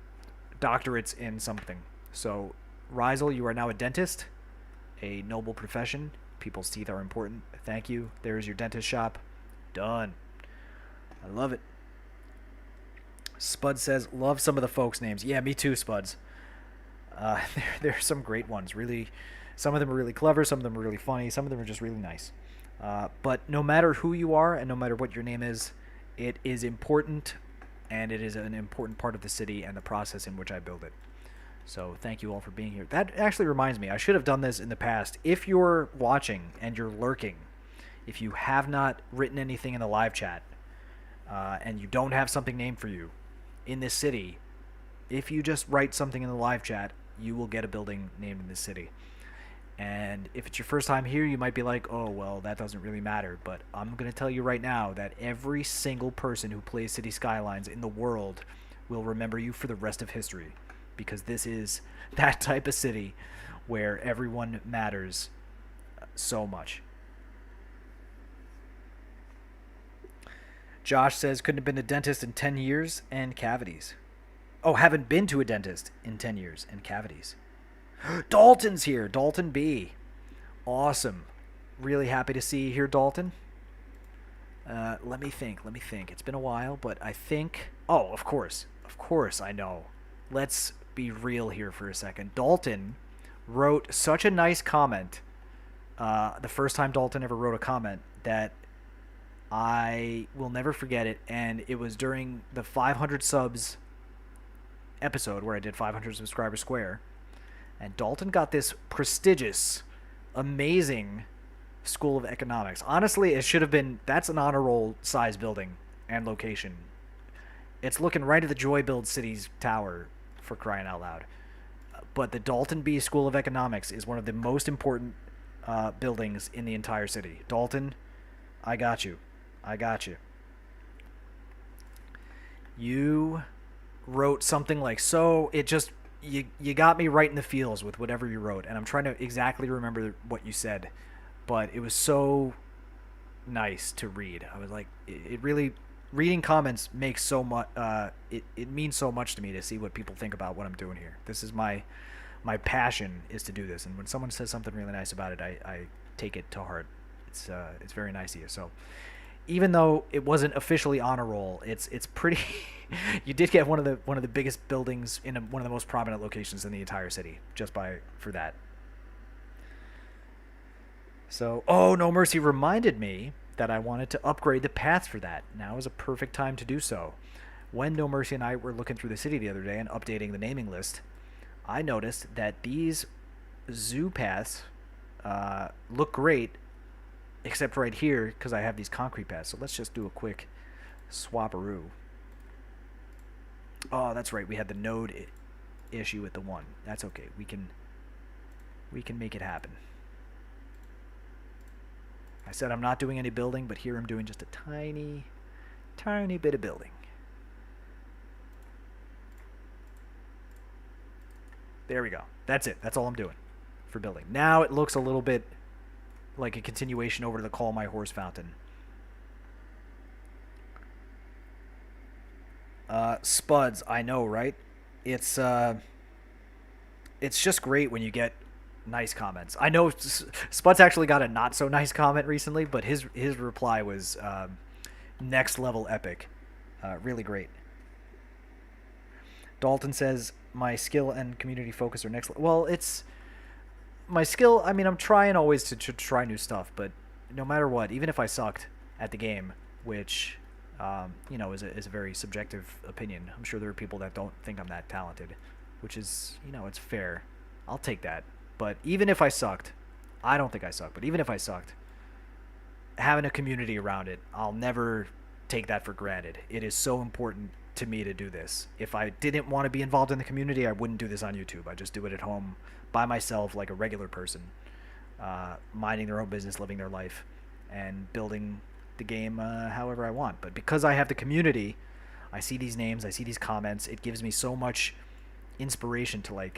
doctorates in something. So, Rizal, you are now a dentist. A noble profession. People's teeth are important. Thank you. There's your dentist shop. Done. I love it. Spud says, love some of the folks' names. Yeah, me too, Spuds. There are some great ones. Really, some of them are really clever. Some of them are really funny. Some of them are just really nice. But no matter who you are and no matter what your name is, it is important, and it is an important part of the city and the process in which I build it. So thank you all for being here. That actually reminds me, I should have done this in the past. If you're watching and you're lurking, if you have not written anything in the live chat, and you don't have something named for you in this city, if you just write something in the live chat, you will get a building named in this city. And if it's your first time here, you might be like, oh, well, that doesn't really matter. But I'm going to tell you right now that every single person who plays Cities Skylines in the world will remember you for the rest of history. Because this is that type of city where everyone matters so much. Josh says couldn't have been a dentist in 10 years and cavities. Oh, haven't been to a dentist in 10 years and cavities. Dalton's here. Dalton B. Awesome. Really happy to see you here, Dalton. Let me think. It's been a while, but I think... Oh, of course. Of course, I know. Let's be real here for a second. Dalton wrote such a nice comment. The first time Dalton ever wrote a comment that I will never forget it. And it was during the 500 subs episode where I did 500 subscribers square. And Dalton got this prestigious, amazing School of Economics. Honestly, it should have been... That's an honor roll size building and location. It's looking right at the Joy Build Cities Tower, for crying out loud. But the Dalton B School of Economics is one of the most important buildings in the entire city. Dalton, I got you. I got you. You wrote something like, so it just... You got me right in the feels with whatever you wrote, and I'm trying to exactly remember what you said, but it was so nice to read. I was like, it really... Reading comments makes so much... it means so much to me to see what people think about what I'm doing here. This is my passion, is to do this, and when someone says something really nice about it, I take it to heart. It's very nice of you. So even though it wasn't officially honor roll, it's pretty... You did get one of the biggest buildings in one of the most prominent locations in the entire city, just for that. So, oh, No Mercy reminded me that I wanted to upgrade the paths for that. Now is a perfect time to do so. When No Mercy and I were looking through the city the other day and updating the naming list, I noticed that these zoo paths look great, except right here, because I have these concrete paths. So let's just do a quick swap-a-roo. Oh, that's right. We had the node issue with the 1. That's okay. We can make it happen. I said I'm not doing any building, but here I'm doing just a tiny, tiny bit of building. There we go. That's it. That's all I'm doing for building. Now it looks a little bit like a continuation over to the Call My Horse fountain. Spuds, I know, right? It's just great when you get nice comments. I know Spuds actually got a not so nice comment recently, but his reply was next level epic. Really great. Dalton says my skill and community focus are next level. Well, it's my skill. I mean, I'm trying always to try new stuff, but no matter what, even if I sucked at the game, which is a very subjective opinion. I'm sure there are people that don't think I'm that talented, which is, it's fair. I'll take that. But even if I sucked, I don't think I suck, but even if I sucked, having a community around it, I'll never take that for granted. It is so important to me to do this. If I didn't want to be involved in the community, I wouldn't do this on YouTube. I just do it at home by myself like a regular person, minding their own business, living their life, and building the game however I want. But because I have the community, I see these names, I see these comments, it gives me so much inspiration to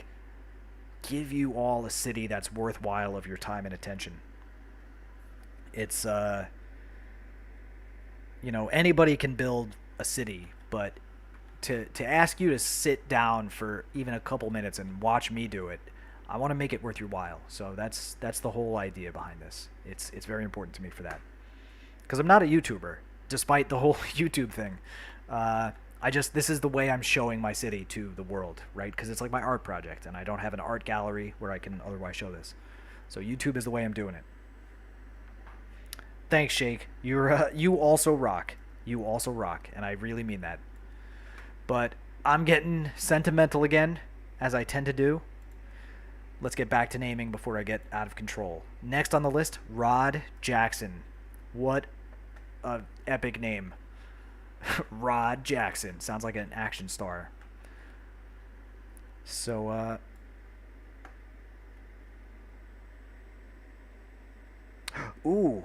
give you all a city that's worthwhile of your time and attention. It's anybody can build a city, but to ask you to sit down for even a couple minutes and watch me do it, I want to make it worth your while. So that's the whole idea behind this. It's very important to me for that. Because I'm not a YouTuber, despite the whole YouTube thing. This is the way I'm showing my city to the world, right? Because it's like my art project, and I don't have an art gallery where I can otherwise show this. So YouTube is the way I'm doing it. Thanks, Shake. You also rock. You also rock, and I really mean that. But I'm getting sentimental again, as I tend to do. Let's get back to naming before I get out of control. Next on the list, Rod Jackson. What an epic name. Rod Jackson. Sounds like an action star. So, Ooh,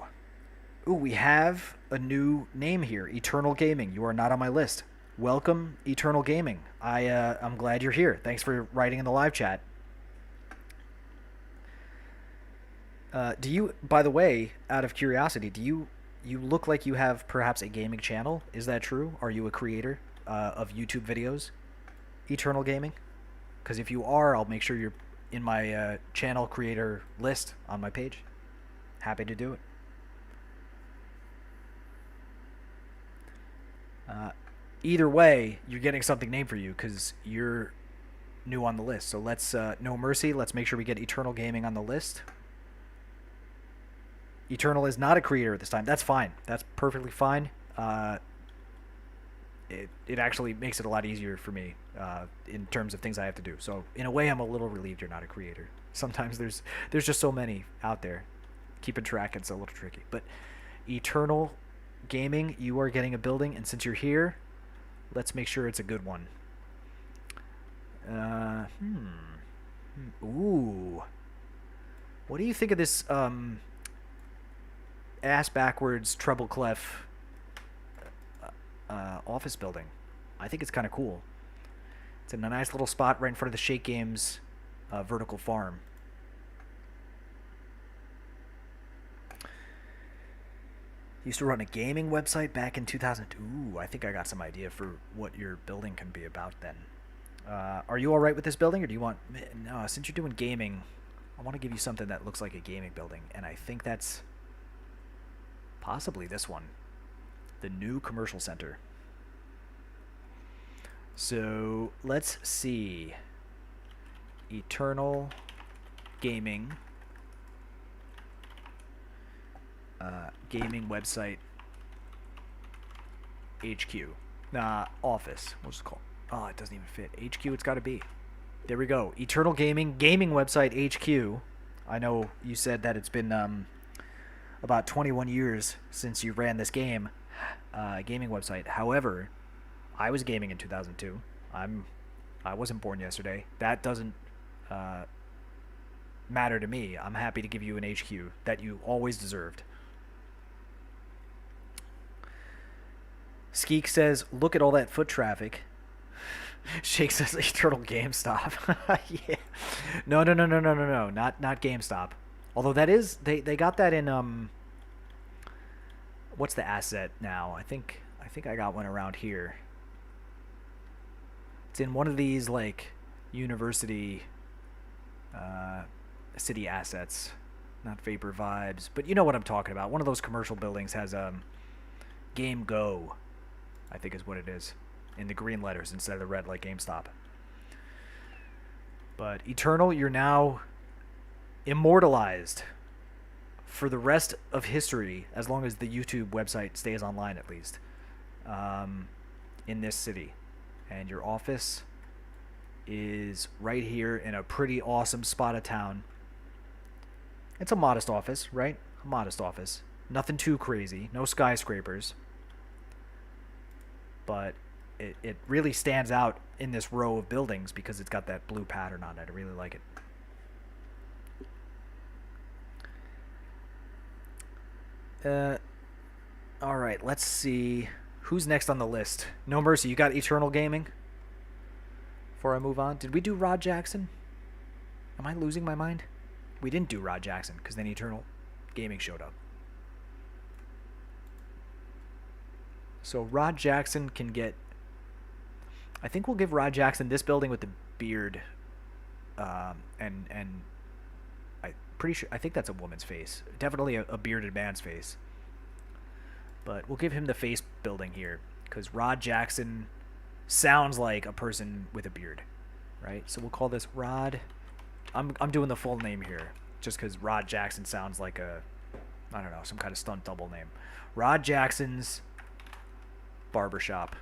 we have a new name here. Eternal Gaming. You are not on my list. Welcome, Eternal Gaming. I'm glad you're here. Thanks for writing in the live chat. Do you, by the way, out of curiosity, you look like you have perhaps a gaming channel? Is that true? Are you a creator of YouTube videos? Eternal Gaming? Because if you are, I'll make sure you're in my channel creator list on my page. Happy to do it. Either way, you're getting something named for you because you're new on the list. So let's, no mercy, let's make sure we get Eternal Gaming on the list. Eternal is not a creator at this time. That's fine. That's perfectly fine. It actually makes it a lot easier for me in terms of things I have to do. So in a way, I'm a little relieved you're not a creator. Sometimes there's just so many out there. Keeping track, it's a little tricky. But Eternal Gaming, you are getting a building, and since you're here, let's make sure it's a good one. Ooh. What do you think of this ass backwards treble clef office building? I think it's kind of cool. It's in a nice little spot right in front of the Shake Games vertical farm. Used to run a gaming website back in 2002. Ooh, I think I got some idea for what your building can be about then. Are you all right with this building, or do you want... No, since you're doing gaming, I want to give you something that looks like a gaming building, and I think that's possibly this one. The new commercial center. So, let's see. Eternal Gaming. Gaming website HQ. Office. We'll just call it. Oh, it doesn't even fit. HQ, it's got to be. There we go. Eternal Gaming, gaming website HQ. I know you said that it's been about 21 years since you ran this gaming website. However, I was gaming in 2002. I wasn't born yesterday. That doesn't matter to me. I'm happy to give you an HQ that you always deserved. Skeek says, look at all that foot traffic. Shake says, Eternal GameStop. Yeah. No. Not GameStop. Although that is, they got that in, what's the asset now? I think I got one around here. It's in one of these, like, university, city assets. Not Vapor Vibes, but you know what I'm talking about. One of those commercial buildings has, Game Go, I think is what it is, in the green letters instead of the red like GameStop. But Eternal, you're now immortalized for the rest of history, as long as the YouTube website stays online at least, in this city. And your office is right here in a pretty awesome spot of town. It's a modest office, right? A modest office. Nothing too crazy. No skyscrapers. But it really stands out in this row of buildings because it's got that blue pattern on it. I really like it. Alright, let's see. Who's next on the list? No Mercy, you got Eternal Gaming? Before I move on. Did we do Rod Jackson? Am I losing my mind? We didn't do Rod Jackson because then Eternal Gaming showed up. So Rod Jackson can get... I think we'll give Rod Jackson this building with the beard. And I'm pretty sure... I think that's a woman's face. Definitely a bearded man's face. But we'll give him the face building here. Because Rod Jackson sounds like a person with a beard. Right? So we'll call this Rod... I'm doing the full name here. Just because Rod Jackson sounds like a... I don't know, some kind of stunt double name. Rod Jackson's... barbershop.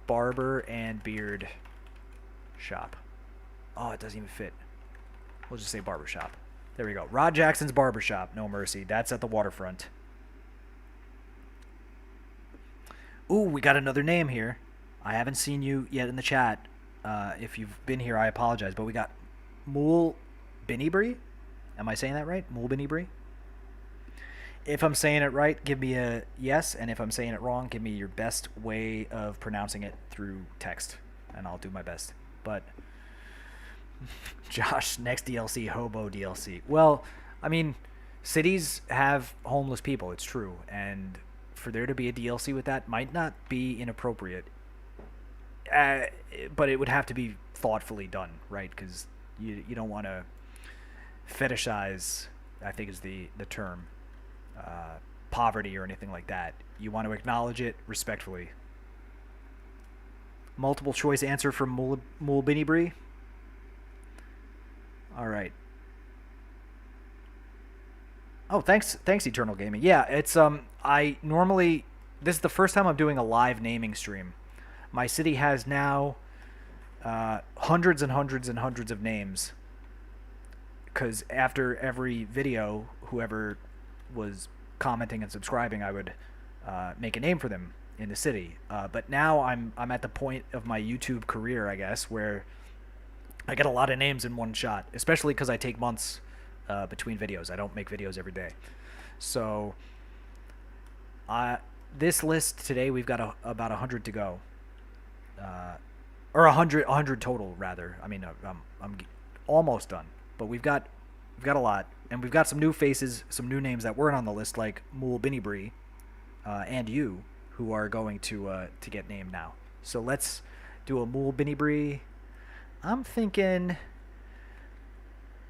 Barber and beard shop. Oh, it doesn't even fit. We'll just say barbershop. There we go. Rod Jackson's barbershop. No Mercy. That's at the waterfront. Ooh, we got another name here. I haven't seen you yet in the chat. If you've been here, I apologize. But we got Mool Binibri. Am I saying that right? Mool Binibri? If I'm saying it right, give me a yes, and if I'm saying it wrong, give me your best way of pronouncing it through text, and I'll do my best. But Josh, next DLC, Hobo DLC. Well, I mean, cities have homeless people. It's true, and for there to be a DLC with that might not be inappropriate. Uh, but it would have to be thoughtfully done, right? Because you don't want to fetishize, I think is the term, poverty or anything like that. You want to acknowledge it respectfully. Multiple choice answer from Mulbinibri. All right. Oh, thanks, Eternal Gaming. Yeah, it's I normally this is the first time I'm doing a live naming stream. My city has now hundreds and hundreds and hundreds of names. Because after every video, whoever was commenting and subscribing, I would make a name for them in the city. But now I'm at the point of my YouTube career, I guess, where I get a lot of names in one shot, especially because I take months between videos. I don't make videos every day. So this list today, we've got about 100 to go. Or 100 total, rather. I mean, I'm almost done. But we've got a lot. And we've got some new faces, some new names that weren't on the list, like Mulbinibri and you, who are going to get named now. So let's do a Mulbinibri. I'm thinking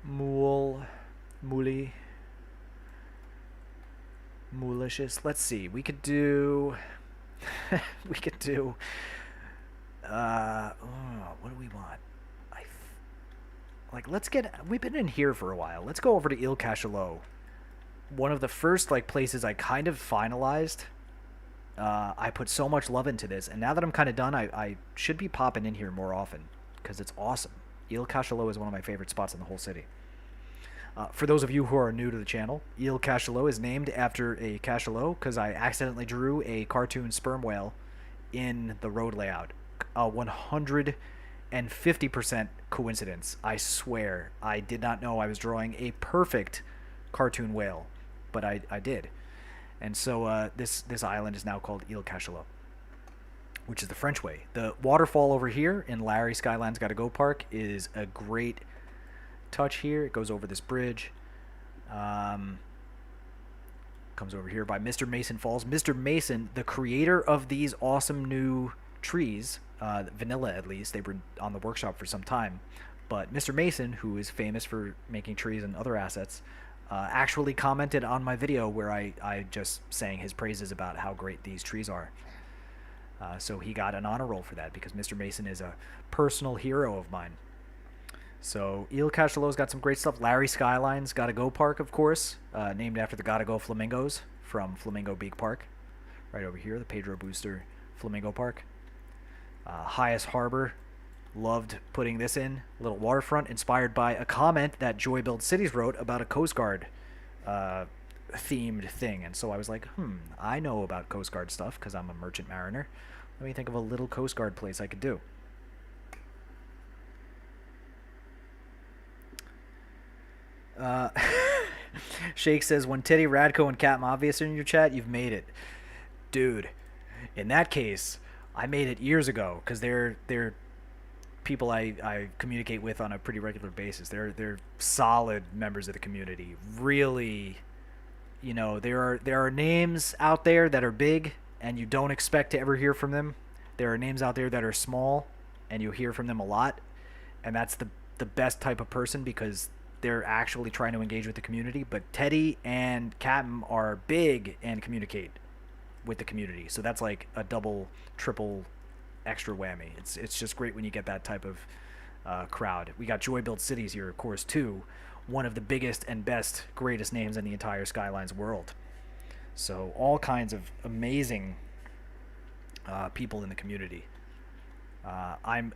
Muli, Mulicious. Let's see. We could do what do we want? We've been in here for a while. Let's go over to Il Cachalot. One of the first places I kind of finalized. I put so much love into this, and now that I'm kind of done, I should be popping in here more often because it's awesome. Il Cachalot is one of my favorite spots in the whole city. For those of you who are new to the channel, Il Cachalot is named after a cachalot because I accidentally drew a cartoon sperm whale in the road layout. 150% coincidence. I swear. I did not know I was drawing a perfect cartoon whale, but I did. And so this island is now called Il Cachalot, which is the French way. The waterfall over here in Larry Skylines Gotta Go Park is a great touch here. It goes over this bridge. Comes over here by Mr. Mason Falls. Mr. Mason, the creator of these awesome new trees, vanilla at least, they were on the workshop for some time, but Mr. Mason, who is famous for making trees and other assets, actually commented on my video where I just sang his praises about how great these trees are. So he got an honor roll for that because Mr. Mason is a personal hero of mine. So Il Cachalot's got some great stuff. Larry Skylines Gotta Go Park, of course, named after the Gotta Go Flamingos from Flamingo Beach Park. Right over here, the Pedro Booster Flamingo Park. Highest Harbor, loved putting this in. Little waterfront inspired by a comment that Joy Build Cities wrote about a Coast Guard themed thing. And so I was like, I know about Coast Guard stuff because I'm a merchant mariner. Let me think of a little Coast Guard place I could do. Shake says, when Teddy, Radko, and Captain Obvious are in your chat, you've made it. Dude, in that case, I made it years ago because they're people I communicate with on a pretty regular basis. They're solid members of the community. Really, there are names out there that are big and you don't expect to ever hear from them. There are names out there that are small and you hear from them a lot, and that's the best type of person because they're actually trying to engage with the community. But Teddy and Captain are big and communicate with the community, so that's like a double, triple, extra whammy. It's just great when you get that type of crowd. We got Joy Build Cities here, of course, too. One of the biggest and best, greatest names in the entire Skylines world. So all kinds of amazing people in the community. I'm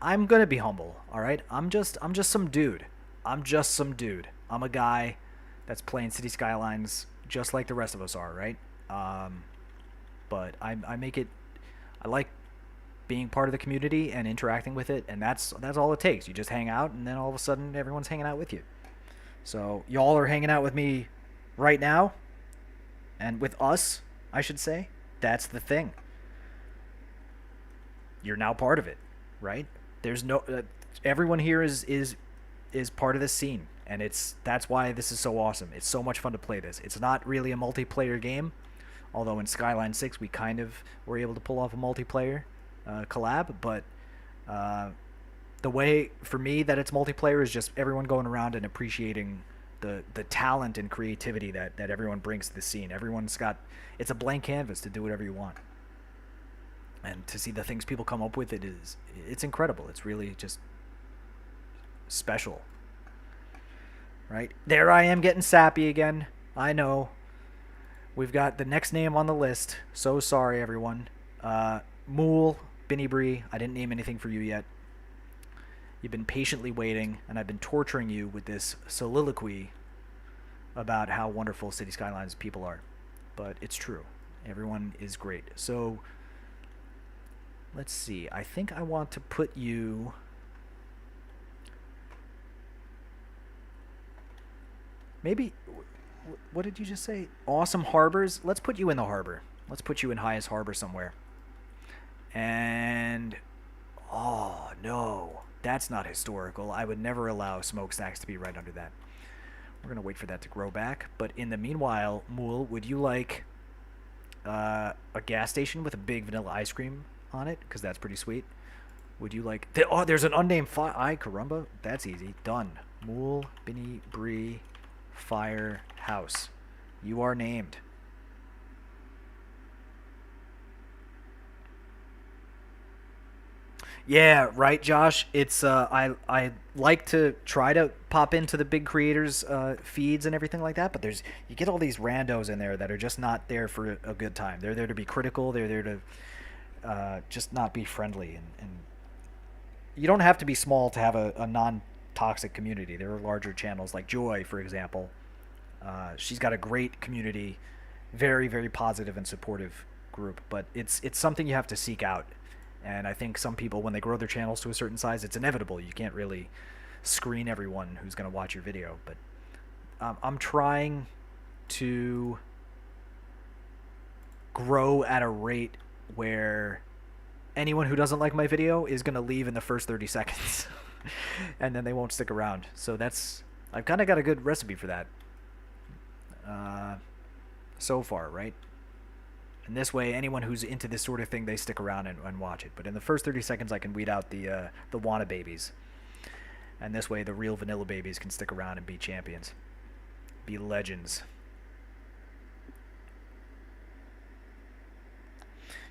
gonna be humble, all right? I'm just some dude. I'm a guy that's playing City Skylines just like the rest of us are, right? But I make it. I like being part of the community and interacting with it, and that's all it takes. You just hang out, and then all of a sudden, everyone's hanging out with you. So y'all are hanging out with me right now, and with us, I should say. That's the thing. You're now part of it, right? There's no everyone here is part of this scene, and that's why this is so awesome. It's so much fun to play this. It's not really a multiplayer game, although in Skyline 6 we kind of were able to pull off a multiplayer collab, but the way for me that it's multiplayer is just everyone going around and appreciating the talent and creativity that everyone brings to the scene. Everyone's got, it's a blank canvas to do whatever you want. And to see the things people come up with, it's incredible. It's really just special. Right? There I am getting sappy again. I know. We've got the next name on the list. So sorry, everyone. Mool, Binny Bree. I didn't name anything for you yet. You've been patiently waiting, and I've been torturing you with this soliloquy about how wonderful City Skylines people are. But it's true. Everyone is great. So, let's see. I think I want to put you... Maybe... What did you just say? Awesome harbors? Let's put you in the harbor. Let's put you in highest harbor somewhere. And... Oh, no. That's not historical. I would never allow smokestacks to be right under that. We're going to wait for that to grow back. But in the meanwhile, Mool, would you like a gas station with a big vanilla ice cream on it? Because that's pretty sweet. Would you like... Oh, there's an unnamed Ay, caramba. That's easy. Done. Mool, Binny, Bree, Firehouse. You are named. Yeah, right, Josh. It's I like to try to pop into the big creators feeds and everything like that, but you get all these randos in there that are just not there for a good time. They're there to be critical. They're there to just not be friendly, and you don't have to be small to have a non-toxic community. There are larger channels like Joy, for example. She's got a great community, very, very positive and supportive group, but it's something you have to seek out. And I think some people, when they grow their channels to a certain size, it's inevitable. You can't really screen everyone who's going to watch your video. But I'm trying to grow at a rate where anyone who doesn't like my video is going to leave in the first 30 seconds. And then they won't stick around. So I've kind of got a good recipe for that so far, right? And this way, anyone who's into this sort of thing, they stick around and watch it. But in the first 30 seconds, I can weed out the wanna babies. And this way, the real vanilla babies can stick around and be champions. Be legends.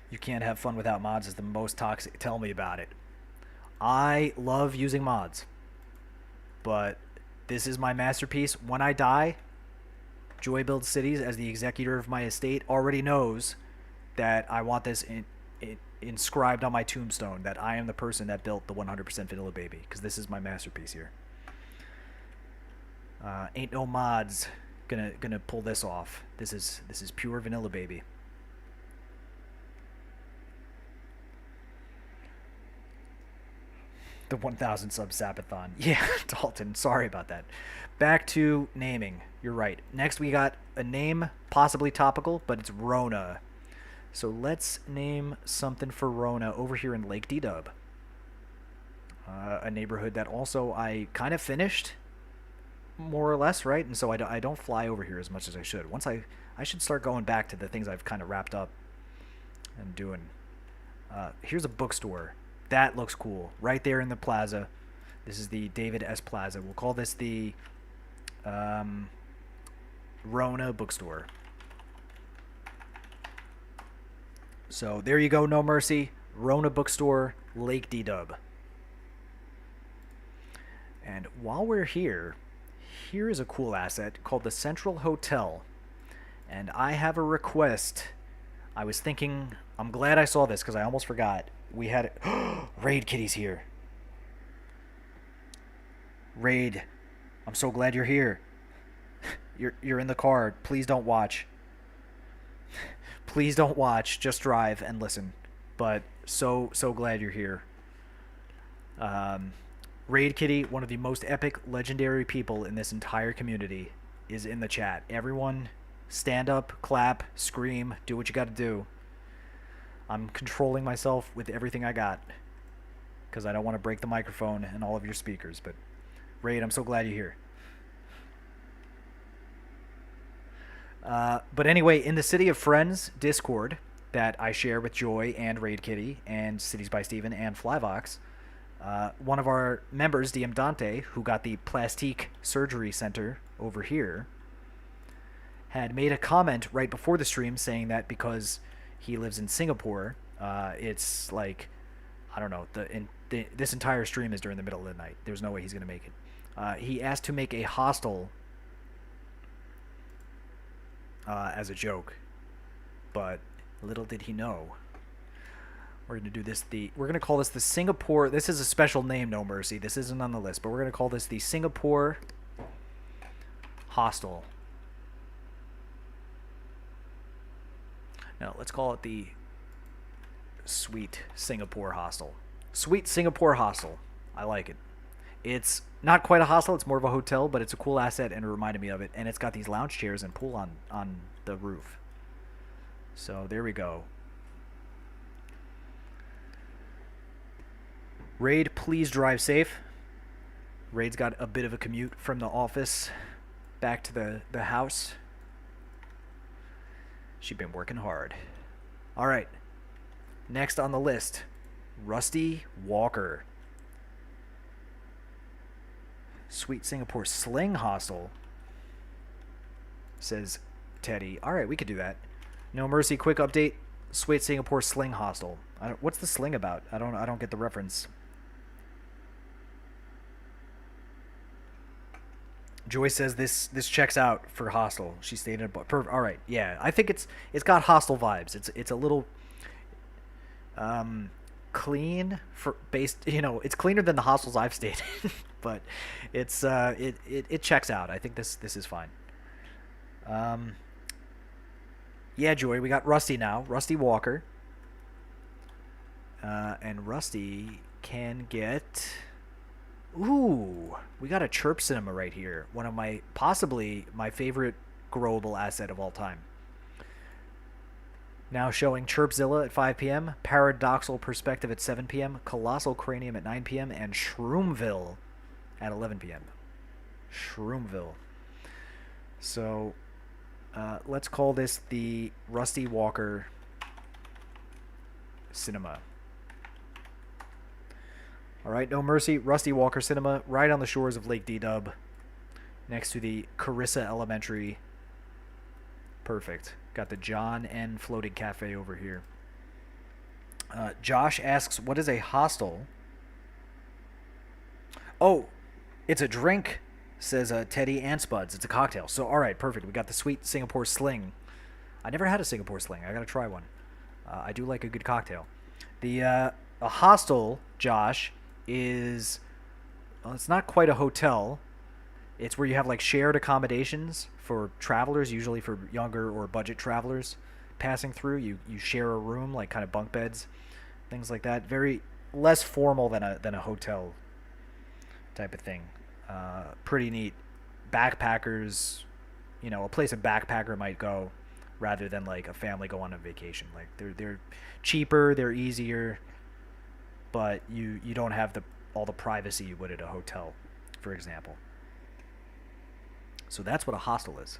You can't have fun without mods is the most toxic. Tell me about it. I love using mods. But this is my masterpiece. When I die, Joy Builds Cities, as the executor of my estate, already knows that I want this inscribed on my tombstone, that I am the person that built the 100% vanilla baby, because this is my masterpiece here. Ain't no mods gonna pull this off. This is pure vanilla baby. The 1,000 sub Sapathon. Yeah, Dalton, sorry about that. Back to naming. You're right. Next we got a name, possibly topical, but it's Rona. So let's name something for Rona over here in Lake D-Dub. A neighborhood that also I kind of finished, more or less, right? And so I don't fly over here as much as I should. I should start going back to the things I've kind of wrapped up and doing. Here's a bookstore. That looks cool. Right there in the plaza. This is the David S. Plaza. We'll call this the Rona Bookstore. So there you go, No Mercy. Rona Bookstore, Lake D-Dub. And while we're here, here is a cool asset called the Central Hotel. And I have a request. I was thinking, I'm glad I saw this because I almost forgot. We had Raid Kitty's here. Raid, I'm so glad you're here. You're in the car. Please don't watch. Please don't watch. Just drive and listen. But so glad you're here. Raid Kitty, one of the most epic, legendary people in this entire community, is in the chat. Everyone, stand up, clap, scream, do what you got to do. I'm controlling myself with everything I got. because I don't want to break the microphone and all of your speakers. But Raid, I'm so glad you're here. But anyway, in the City of Friends Discord that I share with Joy and Raid Kitty and Cities by Steven and Flyvox, one of our members, DM Dante, who got the Plastique Surgery Center over here, had made a comment right before the stream saying that because he lives in Singapore, it's like, I don't know, this entire stream is during the middle of the night. There's no way he's going to make it. He asked to make a hostel as a joke, but little did he know. We're going to do this, we're going to call this the Singapore, this is a special name, No Mercy. This isn't on the list, but we're going to call this the Singapore Hostel. No, let's call it the Sweet Singapore Hostel. Sweet Singapore Hostel. I like it. It's not quite a hostel, it's more of a hotel, but it's a cool asset and it reminded me of it. And it's got these lounge chairs and pool on the roof. So there we go. Raid, please drive safe. Raid's got a bit of a commute from the office back to the house. She's been working hard. All right. Next on the list, Rusty Walker. Sweet Singapore Sling Hostel, says Teddy. All right, we could do that. No Mercy, quick update. Sweet Singapore Sling Hostel. What's the sling about? I don't get the reference. Joy says this checks out for hostel. She stated, all right, yeah, I think it's got hostel vibes. It's a little clean for based. It's cleaner than the hostels I've stayed in, but it checks out. I think this is fine. Yeah, Joy, we got Rusty now, Rusty Walker, and Rusty can get. Ooh, we got a Chirp Cinema right here. One of possibly my favorite growable asset of all time. Now showing Chirpzilla at 5 p.m., Paradoxal Perspective at 7 p.m., Colossal Cranium at 9 p.m., and Shroomville at 11 p.m. Shroomville. So, let's call this the Rusty Walker Cinema. All right, No Mercy, Rusty Walker Cinema, right on the shores of Lake D-Dub, next to the Carissa Elementary. Perfect. Got the John N. Floating Cafe over here. Josh asks, what is a hostel? Oh, it's a drink, says Teddy and Spuds. It's a cocktail. So, all right, perfect. We got the Sweet Singapore Sling. I never had a Singapore Sling. I got to try one. I do like a good cocktail. A hostel, Josh, is, well, it's not quite a hotel. It's where you have like shared accommodations for travelers, usually for younger or budget travelers passing through. You share a room, like kind of bunk beds, things like that. Very less formal than a hotel type of thing. Pretty neat. Backpackers, a place a backpacker might go rather than like a family go on a vacation. Like they're cheaper, they're easier, but you don't have all the privacy you would at a hotel, for example. So that's what a hostel is.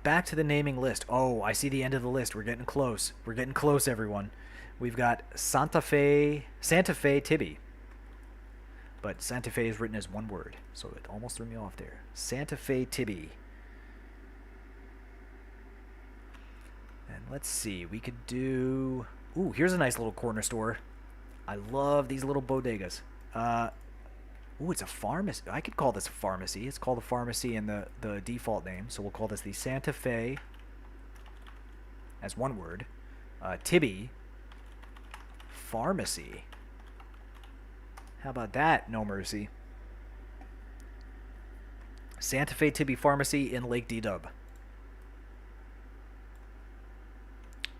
Back to the naming list. Oh, I see the end of the list. We're getting close. We're getting close, everyone. We've got Santa Fe Tibby. But Santa Fe is written as one word, so it almost threw me off there. Santa Fe Tibby. And let's see. We could do... Ooh, here's a nice little corner store. I love these little bodegas. Ooh, it's a pharmacy. I could call this a pharmacy. It's called a pharmacy in the default name, so we'll call this the Santa Fe, as one word, Tibby Pharmacy. How about that, No Mercy? Santa Fe Tibby Pharmacy in Lake D-Dub.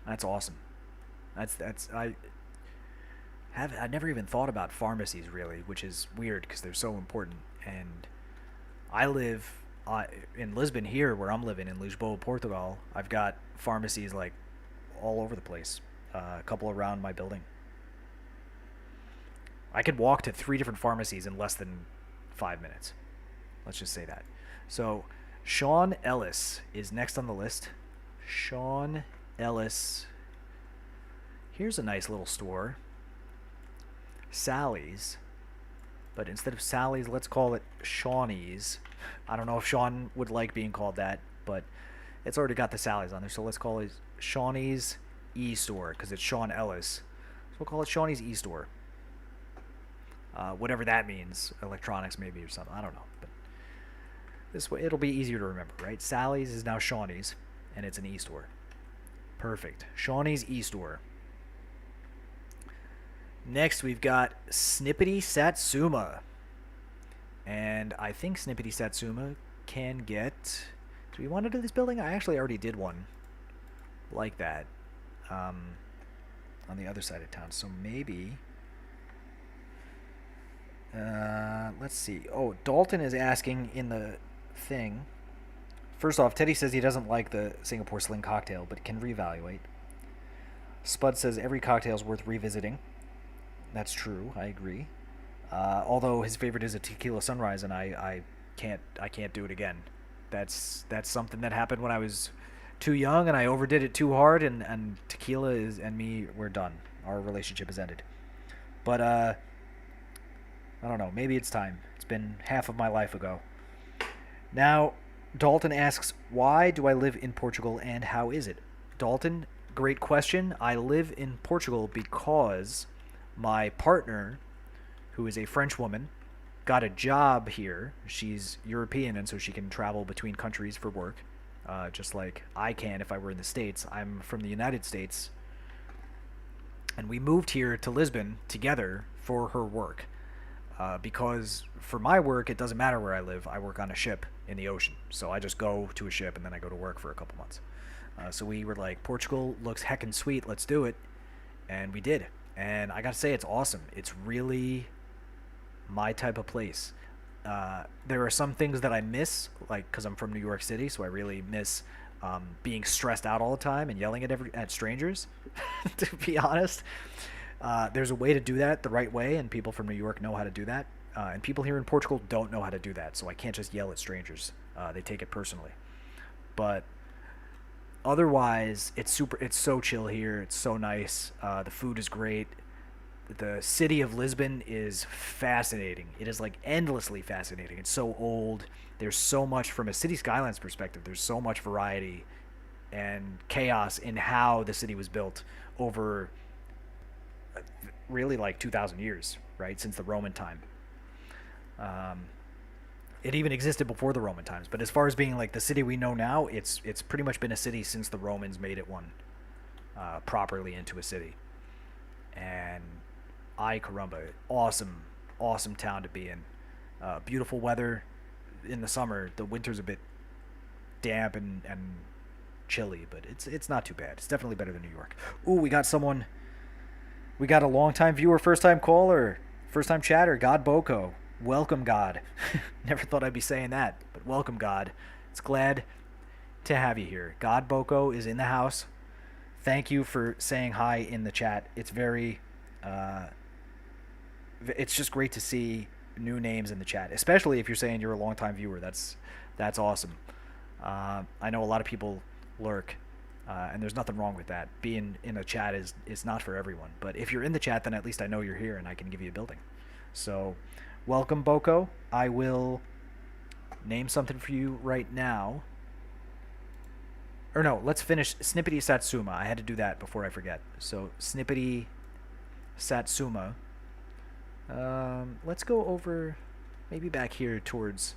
That's awesome. I never even thought about pharmacies really, which is weird because they're so important. And I live in Lisbon here, where I'm living in Lisboa, Portugal. I've got pharmacies like all over the place, a couple around my building. I could walk to 3 different pharmacies in less than 5 minutes. Let's just say that. So, Sean Ellis is next on the list. Sean Ellis. Here's a nice little store. Sally's. But instead of Sally's, let's call it Shawnee's. I don't know if Sean would like being called that, but it's already got the Sally's on there. So let's call it Shawnee's E-Store because it's Sean Ellis. So we'll call it Shawnee's E-Store. Whatever that means. Electronics maybe or something. I don't know. But this way it'll be easier to remember, right? Sally's is now Shawnee's, and it's an E-Store. Perfect. Shawnee's E-Store. Next, we've got Snippety Satsuma. And I think Snippety Satsuma can get... Do we want to do this building? I actually already did one like that on the other side of town. So maybe... let's see. Oh, Dalton is asking in the thing. First off, Teddy says he doesn't like the Singapore Sling cocktail, but can reevaluate. Spud says every cocktail is worth revisiting. That's true. I agree. Although his favorite is a tequila sunrise, and I can't do it again. That's something that happened when I was too young, and I overdid it too hard, and tequila and me, we're done. Our relationship has ended. But I don't know. Maybe it's time. It's been half of my life ago. Now, Dalton asks, why do I live in Portugal and how is it? Dalton, great question. I live in Portugal because my partner, who is a French woman, got a job here. She's European, and so she can travel between countries for work, just like I can if I were in the States. I'm from the United States, and we moved here to Lisbon together for her work. Because for my work, it doesn't matter where I live. I work on a ship in the ocean. So I just go to a ship, and then I go to work for a couple months. So we were like, Portugal looks heckin' sweet. Let's do it. And we did. And I got to say, it's awesome. It's really my type of place. There are some things that I miss, like because I'm from New York City, so I really miss being stressed out all the time and yelling at strangers, to be honest. There's a way to do that the right way, and people from New York know how to do that. And people here in Portugal don't know how to do that, so I can't just yell at strangers. They take it personally. But otherwise, it's so chill here. It's so nice. The food is great. The city of Lisbon is fascinating. It is like endlessly fascinating. It's so old. There's so much from a Cities Skylines perspective. There's so much variety and chaos in how the city was built over really like 2,000 years, right? Since the Roman time. It even existed before the Roman times, but as far as being like the city we know now, it's pretty much been a city since the Romans made it one properly into a city. And ay caramba, awesome town to be in. Beautiful weather in the summer. The winter's a bit damp and chilly, but it's not too bad. It's definitely better than New York. Ooh, we got a long-time viewer, first-time caller, first-time chatter, God Boko. Welcome, God. Never thought I'd be saying that, but welcome, God. It's glad to have you here. God Boko is in the house. Thank you for saying hi in the chat. It's it's just great to see new names in the chat, especially if you're saying you're a long-time viewer. That's awesome. I know a lot of people lurk. And there's nothing wrong with that. Being in a chat is not for everyone. But if you're in the chat, then at least I know you're here and I can give you a building. So, welcome, Boko. I will name something for you right now. Or no, let's finish Snippety Satsuma. I had to do that before I forget. So, Snippety Satsuma. Let's go over maybe back here towards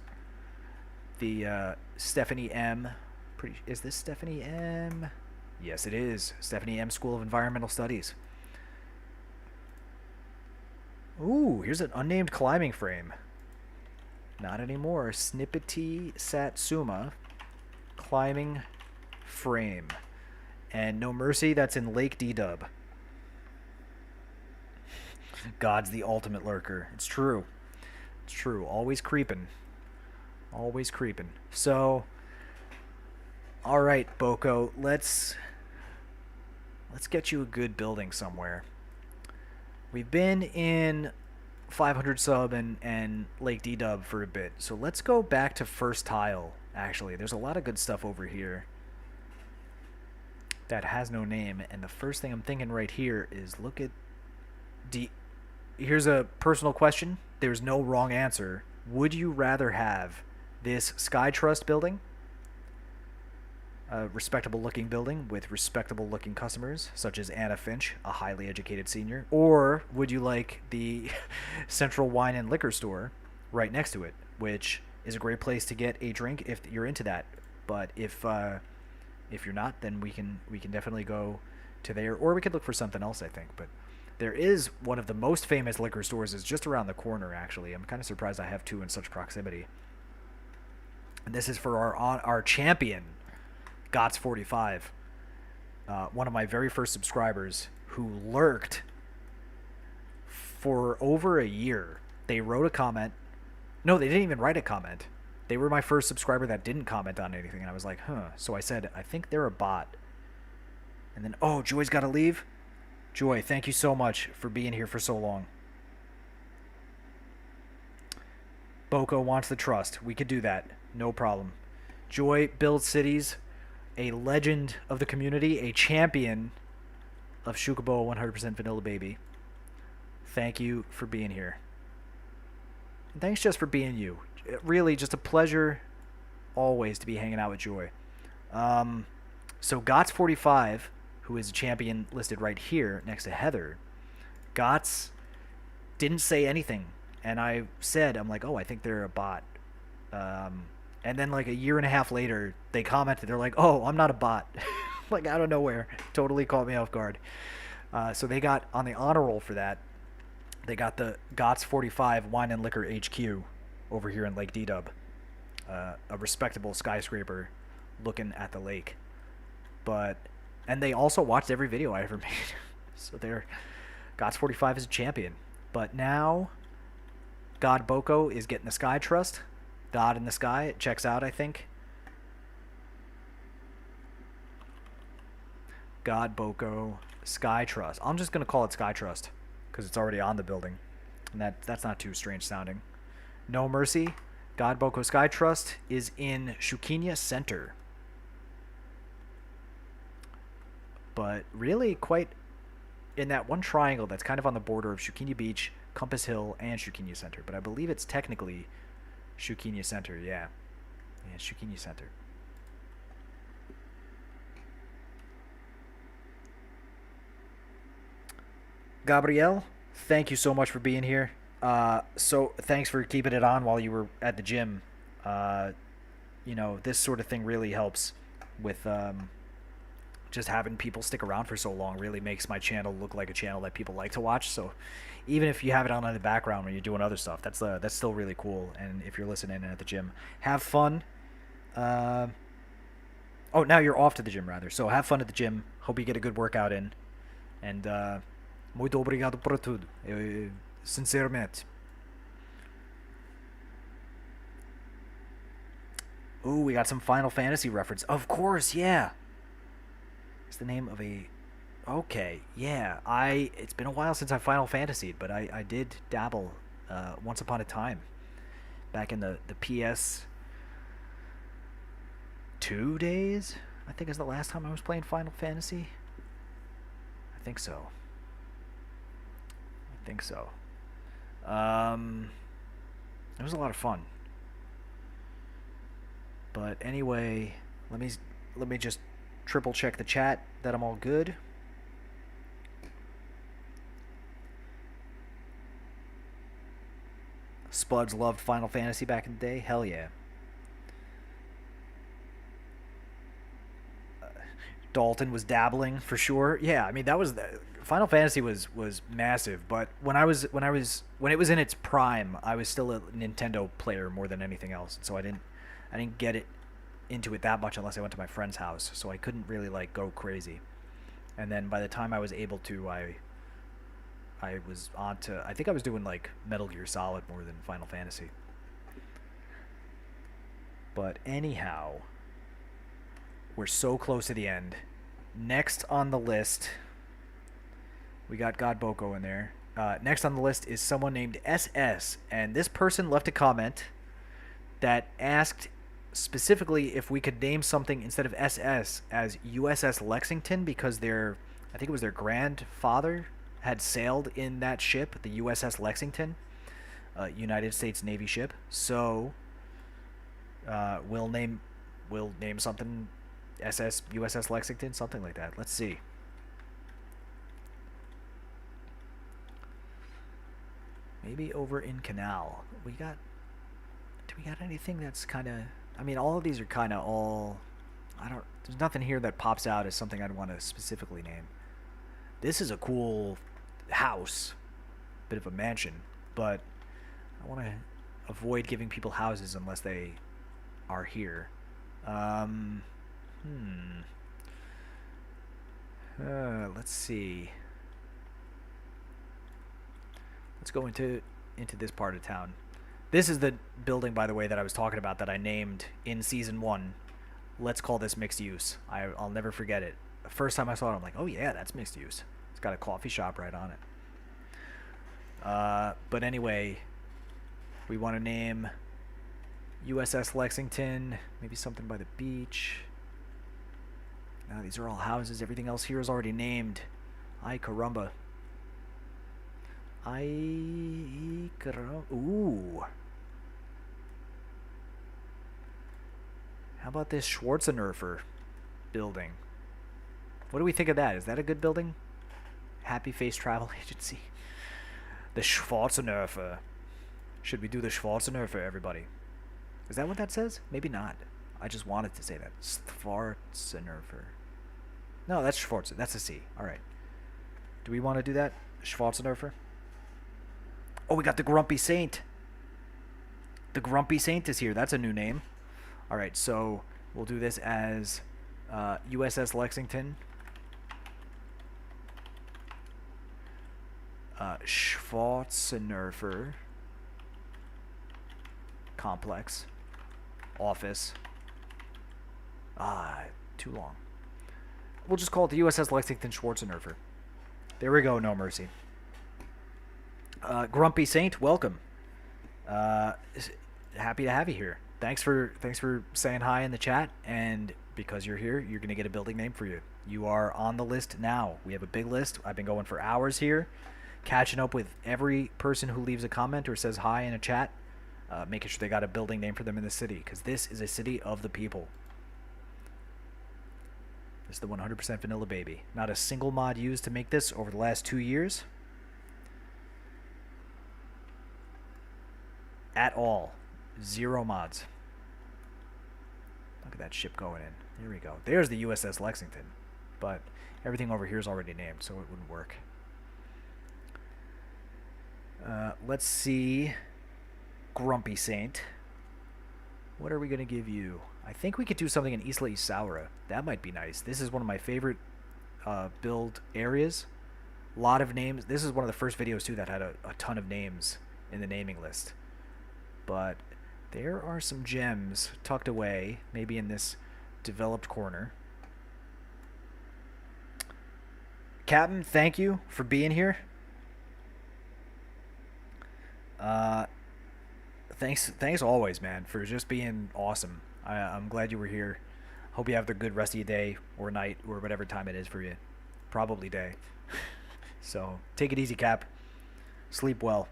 the Stephanie M. Is this Stephanie M? Yes, it is. Stephanie M. School of Environmental Studies. Ooh, here's an unnamed climbing frame. Not anymore. Snippety Satsuma climbing frame. And No Mercy, that's in Lake D-Dub. God's the ultimate lurker. It's true. It's true. Always creeping. Always creeping. So, all right, Boko, let's get you a good building somewhere. We've been in 500 sub and Lake D-Dub for a bit. So let's go back to first tile, actually. There's a lot of good stuff over here that has no name. And the first thing I'm thinking right here is look at... Here's a personal question. There's no wrong answer. Would you rather have this Sky Trust building, a respectable looking building with respectable looking customers, such as Anna Finch, a highly educated senior, or would you like the Central Wine and Liquor Store right next to it, which is a great place to get a drink if you're into that. But if you're not, then we can definitely go to there, or we could look for something else, I think. But there is one of the most famous liquor stores is just around the corner, actually. I'm kind of surprised I have two in such proximity. And this is for our champion, Gots45, one of my very first subscribers who lurked for over a year. They wrote a comment. No, they didn't even write a comment. They were my first subscriber that didn't comment on anything. And I was like, huh. So I said, I think they're a bot. And then, oh, Joy's got to leave? Joy, thank you so much for being here for so long. Boko wants the trust. We could do that. No problem. Joy builds cities. A legend of the community. A champion of Shukubo 100% Vanilla Baby. Thank you for being here. And thanks just for being you. Really, just a pleasure always to be hanging out with Joy. So Gots45, who is a champion listed right here next to Heather, Gots didn't say anything. And I said, I'm like, oh, I think they're a bot. And then like a year and a half later, they commented. They're like, oh, I'm not a bot. Like out of nowhere. Totally caught me off guard. So they got on the honor roll for that. They got the Gots45 Wine and Liquor HQ over here in Lake D-Dub. A respectable skyscraper looking at the lake. And they also watched every video I ever made. So they're... Gots45 is a champion. But now, God Boko is getting the Sky Trust. God in the Sky. It checks out, I think. God Boko Sky Trust. I'm just going to call it Sky Trust because it's already on the building. And that's not too strange sounding. No Mercy. God Boko Sky Trust is in Shukinya Center. But really quite in that one triangle that's kind of on the border of Shukinya Beach, Compass Hill, and Shukinya Center. But I believe it's technically Shukinya Center, yeah. Yeah, Shukinya Center. Gabrielle, thank you so much for being here. So thanks for keeping it on while you were at the gym. You know, this sort of thing really helps with just having people stick around for so long. Really makes my channel look like a channel that people like to watch. So even if you have it on in the background when you're doing other stuff, that's still really cool. And if you're listening at the gym, have fun. Oh, now you're off to the gym rather. So have fun at the gym. Hope you get a good workout in. And muito obrigado por tudo. Sinceramente. Ooh, we got some Final Fantasy reference. Of course, yeah. It's the name of a... Okay, yeah. It's been a while since I Final Fantasied, but I did dabble once upon a time. Back in the PS 2 days, I think is the last time I was playing Final Fantasy. I think so. It was a lot of fun. But anyway, let me just triple check the chat that I'm all good. Spuds loved Final Fantasy back in the day. Hell yeah. Dalton was dabbling for sure. Yeah, I mean that was Final Fantasy was massive, but when it was in its prime, I was still a Nintendo player more than anything else. So I didn't get it into it that much unless I went to my friend's house. So I couldn't really like go crazy. And then by the time I was able to, I was on to, I think I was doing like Metal Gear Solid more than Final Fantasy. But anyhow, we're so close to the end. Next on the list, we got God Boko in there. Next on the list is someone named SS, and this person left a comment that asked specifically if we could name something instead of SS as USS Lexington because I think it was their grandfather had sailed in that ship, the USS Lexington, United States Navy ship. So we'll name something USS Lexington, something like that. Let's see. Maybe over in Canal. Do we got anything that's kind of... I mean, all of these are kind of all... There's nothing here that pops out as something I'd want to specifically name. This is a cool house. Bit of a mansion. But I want to avoid giving people houses unless they are here. Let's see. Let's go into this part of town. This is the building, by the way, that I was talking about that I named in Season 1. Let's call this mixed use. I'll never forget it. The first time I saw it, I'm like, oh yeah, that's mixed use. It's got a coffee shop right on it. But anyway, we want to name USS Lexington, maybe something by the beach. These are all houses. Everything else here is already named. Ay caramba. Ooh. How about this Schwarzenegger building? What do we think of that? Is that a good building? Happy Face Travel Agency. The Schwarzenegger. Should we do the Schwarzenegger, everybody? Is that what that says? Maybe not. I just wanted to say that. Schwarzenegger. No, that's Schwarzenegger. That's a C. All right. Do we want to do that? Schwarzenegger? Oh, we got the Grumpy Saint. The Grumpy Saint is here. That's a new name. All right, so we'll do this as USS Lexington. Schwarzenegger Complex. Office. Too long. We'll just call it the USS Lexington Schwarzenegger. There we go, no mercy. Grumpy Saint, welcome. Happy to have you here. Thanks for saying hi in the chat, and because you're here, you're gonna get a building name for you. You are on the list now. We have a big list. I've been going for hours here, catching up with every person who leaves a comment or says hi in a chat, making sure they got a building name for them in the city, because this is a city of the people. This is the 100% vanilla baby. Not a single mod used to make this over the last 2 years. At all. 0 mods. Look at that ship going in. There we go. There's the USS Lexington. But everything over here is already named, so it wouldn't work. Let's see. Grumpy Saint. What are we going to give you? I think we could do something in Isla Isaura. That might be nice. This is one of my favorite build areas. A lot of names. This is one of the first videos, too, that had a ton of names in the naming list. But there are some gems tucked away, maybe in this developed corner. Captain, thank you for being here. Thanks always, man, for just being awesome. I'm glad you were here. Hope you have the good rest of your day or night or whatever time it is for you. Probably day. So take it easy, Cap. Sleep well.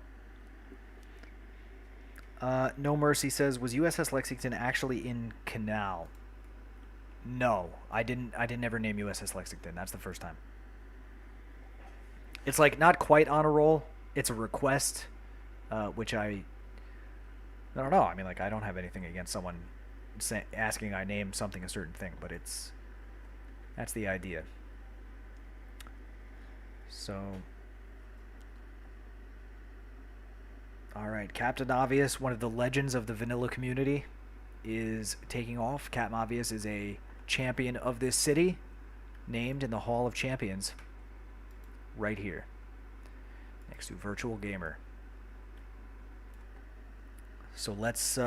No Mercy says, was USS Lexington actually in Canal? No, I didn't ever name USS Lexington. That's the first time. It's like not quite on a roll. It's a request, which I don't know. I mean, like, I don't have anything against someone asking I name something a certain thing, but that's the idea. So, all right, Captain Obvious, one of the legends of the vanilla community, is taking off. Captain Obvious is a champion of this city, named in the Hall of Champions, right here, next to Virtual Gamer. So let's,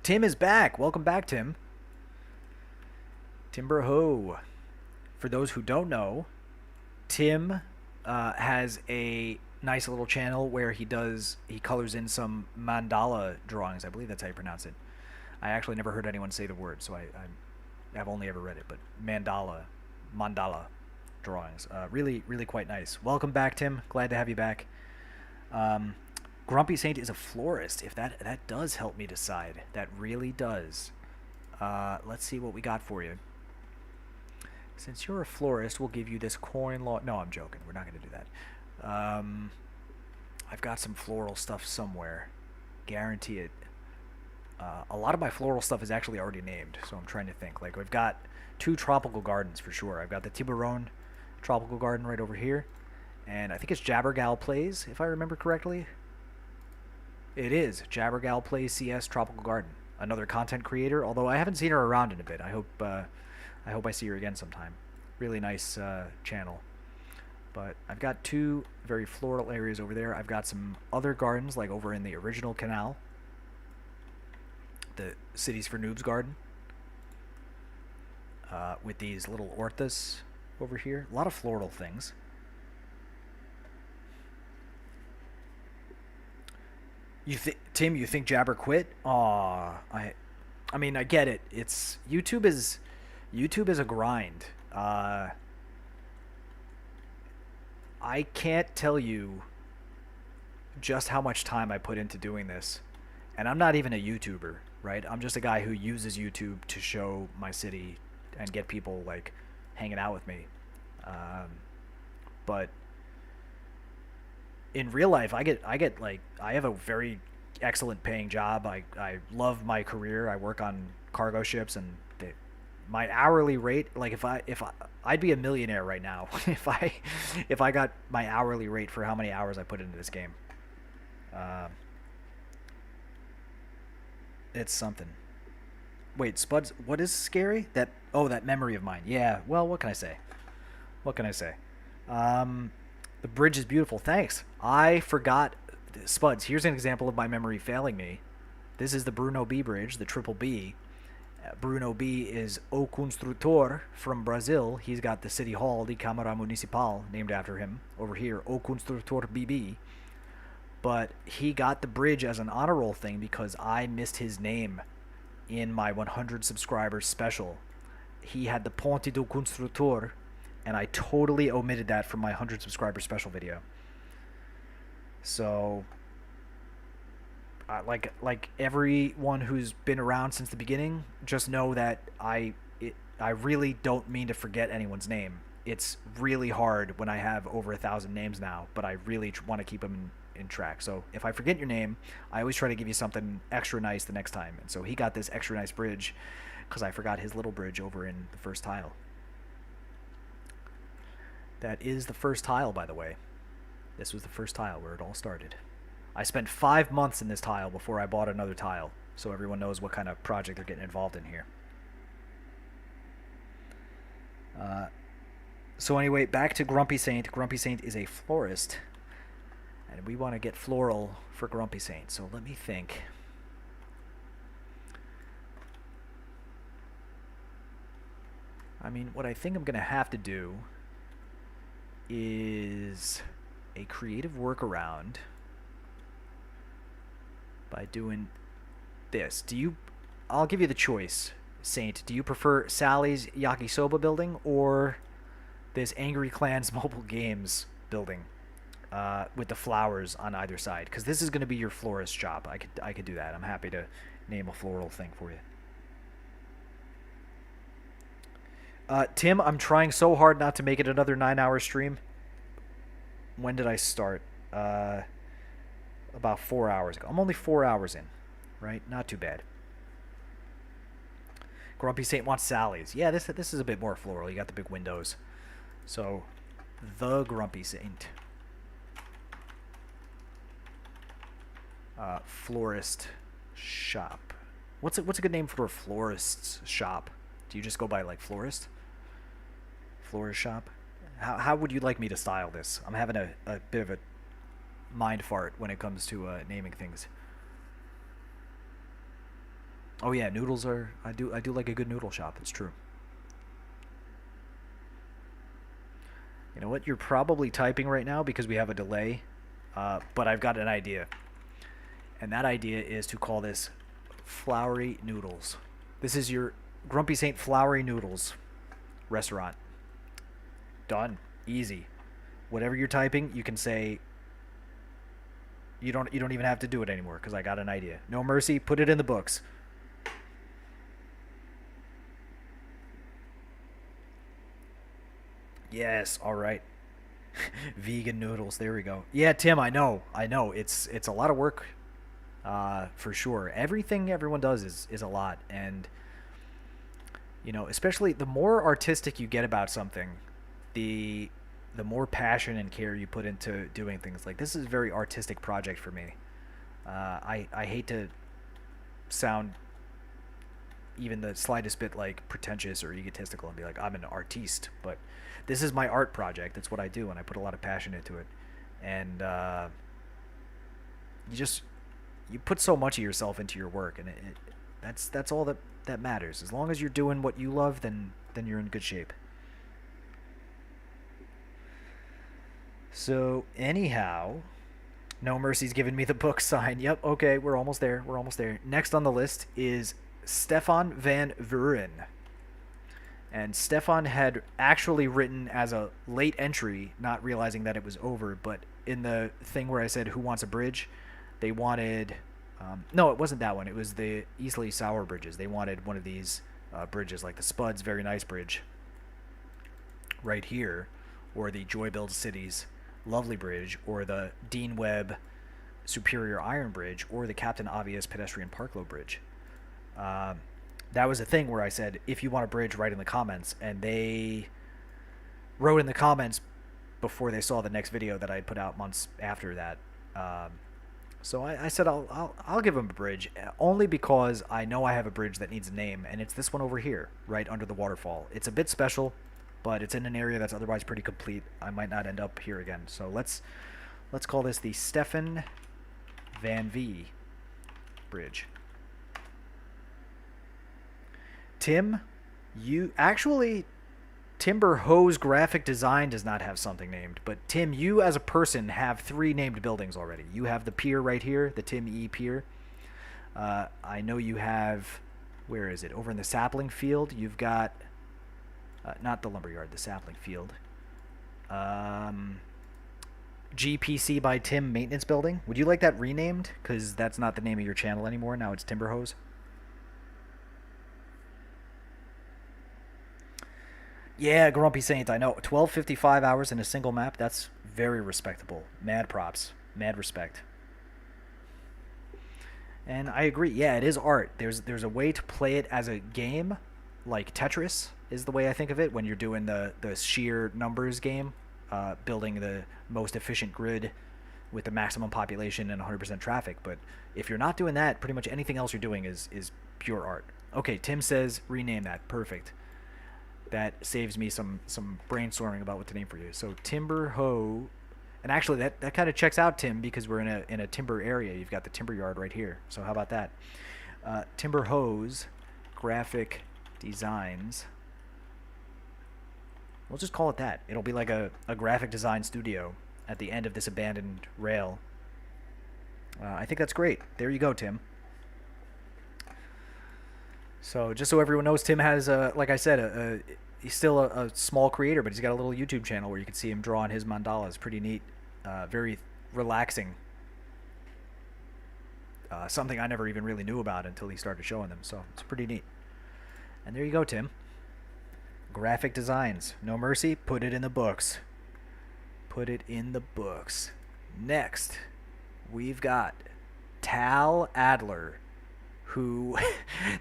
Tim is back. Welcome back, Tim. Timberho. For those who don't know, Tim has a nice little channel where he colors in some mandala drawings. I believe that's how you pronounce it. I actually never heard anyone say the word, so I've only ever read it. But mandala drawings, really really quite nice. Welcome back, Tim. Glad to have you back. Um, Grumpy Saint is a florist. If that does help me decide, that really does. Let's see what we got for you. Since you're a florist, we'll give you this coin law. No, I'm joking. We're not going to do that. I've got some floral stuff somewhere. Guarantee it. A lot of my floral stuff is actually already named, so I'm trying to think. Like, we've got 2 tropical gardens for sure. I've got the Tiburon tropical garden right over here, and I think it's Jabbergal Plays, if I remember correctly. It is Jabbergal Plays CS Tropical Garden. Another content creator, although I haven't seen her around in a bit. I hope I see her again sometime. Really nice channel. But I've got 2 very floral areas over there. I've got some other gardens, like over in the original canal. The Cities for Noobs garden. With these little orthas over here. A lot of floral things. Tim, you think Jabber quit? Aw, I mean, I get it. It's YouTube is a grind. I can't tell you just how much time I put into doing this, and I'm not even a YouTuber, right? I'm just a guy who uses YouTube to show my city and get people like hanging out with me. But in real life, I get like I have a very excellent paying job. I love my career. I work on cargo ships, and my hourly rate, like if I'd be a millionaire right now if I got my hourly rate for how many hours I put into this game. It's something. Wait, Spuds, what is scary? That memory of mine. Yeah, well, what can I say? What can I say? The bridge is beautiful. Thanks. I forgot. Spuds, here's an example of my memory failing me. This is the Bruno B bridge, the triple B. Bruno B is O Construtor from Brazil. He's got the City Hall, the Câmara Municipal, named after him. Over here, O Construtor BB. But he got the bridge as an honor roll thing because I missed his name in my 100 subscribers special. He had the Ponte do Construtor, and I totally omitted that from my 100 subscriber special video. So, like everyone who's been around since the beginning, just know that I really don't mean to forget anyone's name. It's really hard when I have over 1,000 names now, but I really want to keep them in track. So if I forget your name, I always try to give you something extra nice the next time. And so he got this extra nice bridge because I forgot his little bridge over in the first tile. That is the first tile, by the way. This was the first tile where it all started. I spent 5 months in this tile before I bought another tile, so everyone knows what kind of project they're getting involved in here. So anyway, back to Grumpy Saint. Grumpy Saint is a florist, and we want to get floral for Grumpy Saint. So let me think. I mean, what I think I'm going to have to do is a creative workaround by doing this. I'll give you the choice, Saint. Do you prefer Sally's Yakisoba building or this Angry Clans mobile games building with the flowers on either side? Because this is going to be your florist job. I could do that. I'm happy to name a floral thing for you. Tim, I'm trying so hard not to make it another 9-hour stream. When did I start? About 4 hours ago. I'm only 4 hours in, right? Not too bad. Grumpy Saint wants Sally's. Yeah, this is a bit more floral. You got the big windows. So, the Grumpy Saint. Florist shop. What's a good name for a florist's shop? Do you just go by like florist? Florist shop? How would you like me to style this? I'm having a bit of a mind fart when it comes to naming things. Oh yeah, noodles are. I do like a good noodle shop. It's true. You know what? You're probably typing right now because we have a delay, but I've got an idea. And that idea is to call this Flowery Noodles. This is your Grumpy Saint Flowery Noodles restaurant. Done. Easy. Whatever you're typing, you can say you don't even have to do it anymore because I got an idea. No mercy, put it in the books. Yes, all right. Vegan noodles. There we go. Yeah, Tim, I know. It's a lot of work, for sure. Everything everyone does is a lot, and especially the more artistic you get about something, the the more passion and care you put into doing things. Like this is a very artistic project for me. I hate to sound even the slightest bit like pretentious or egotistical and be like I'm an artiste, but this is my art project. That's what I do, and I put a lot of passion into it. And you just you put so much of yourself into your work, and that's all that matters. As long as you're doing what you love, then you're in good shape. So anyhow, No Mercy's giving me the book sign. Yep, okay, we're almost there. We're almost there. Next on the list is Stefan van Vuren. And Stefan had actually written as a late entry, not realizing that it was over, but in the thing where I said, who wants a bridge? They wanted. No, it wasn't that one. It was the Eastleigh Sour bridges. They wanted one of these bridges, like the Spuds Very Nice Bridge right here, or the Joy Build Cities Lovely Bridge, or the Dean Webb Superior Iron Bridge, or the Captain Obvious Pedestrian Parklow Bridge. Um, that was a thing where I said, if you want a bridge, write in the comments. And they wrote in the comments before they saw the next video that I put out months after that. So I said I'll give them a bridge, only because I know I have a bridge that needs a name, and it's this one over here, right under the waterfall. It's a bit special, but it's in an area that's otherwise pretty complete. I might not end up here again. So let's call this the Stefan Van V Bridge. Tim, you actually Timber Hose Graphic Design does not have something named, but Tim, you as a person have 3 named buildings already. You have the pier right here, the Tim E Pier. I know you have, where is it? Over in the sapling field, you've got, not the lumberyard, the sapling field. GPC by Tim Maintenance Building. Would you like that renamed? Because that's not the name of your channel anymore. Now it's Timber Hose. Yeah, Grumpy Saint, I know. 1255 hours in a single map, that's very respectable. Mad props. Mad respect. And I agree. Yeah, it is art. There's a way to play it as a game, like Tetris is the way I think of it when you're doing the sheer numbers game, building the most efficient grid with the maximum population and 100% traffic. But if you're not doing that, pretty much anything else you're doing is pure art. Okay, Tim says rename that. Perfect. That saves me some brainstorming about what to name for you. So Timber Ho, and actually that kind of checks out, Tim, because we're in a timber area. You've got the timber yard right here. So how about that? Timber Hose Graphic Designs. We'll just call it that. It'll be like a graphic design studio at the end of this abandoned rail. I think that's great. There you go, Tim. So just so everyone knows, Tim has, like I said, he's still a small creator, but he's got a little YouTube channel where you can see him drawing his mandalas. Pretty neat, very relaxing. Something I never even really knew about until he started showing them. So it's pretty neat. And there you go, Tim. Graphic designs, no mercy. Put it in the books. Put it in the books. Next, we've got Tal Adler, who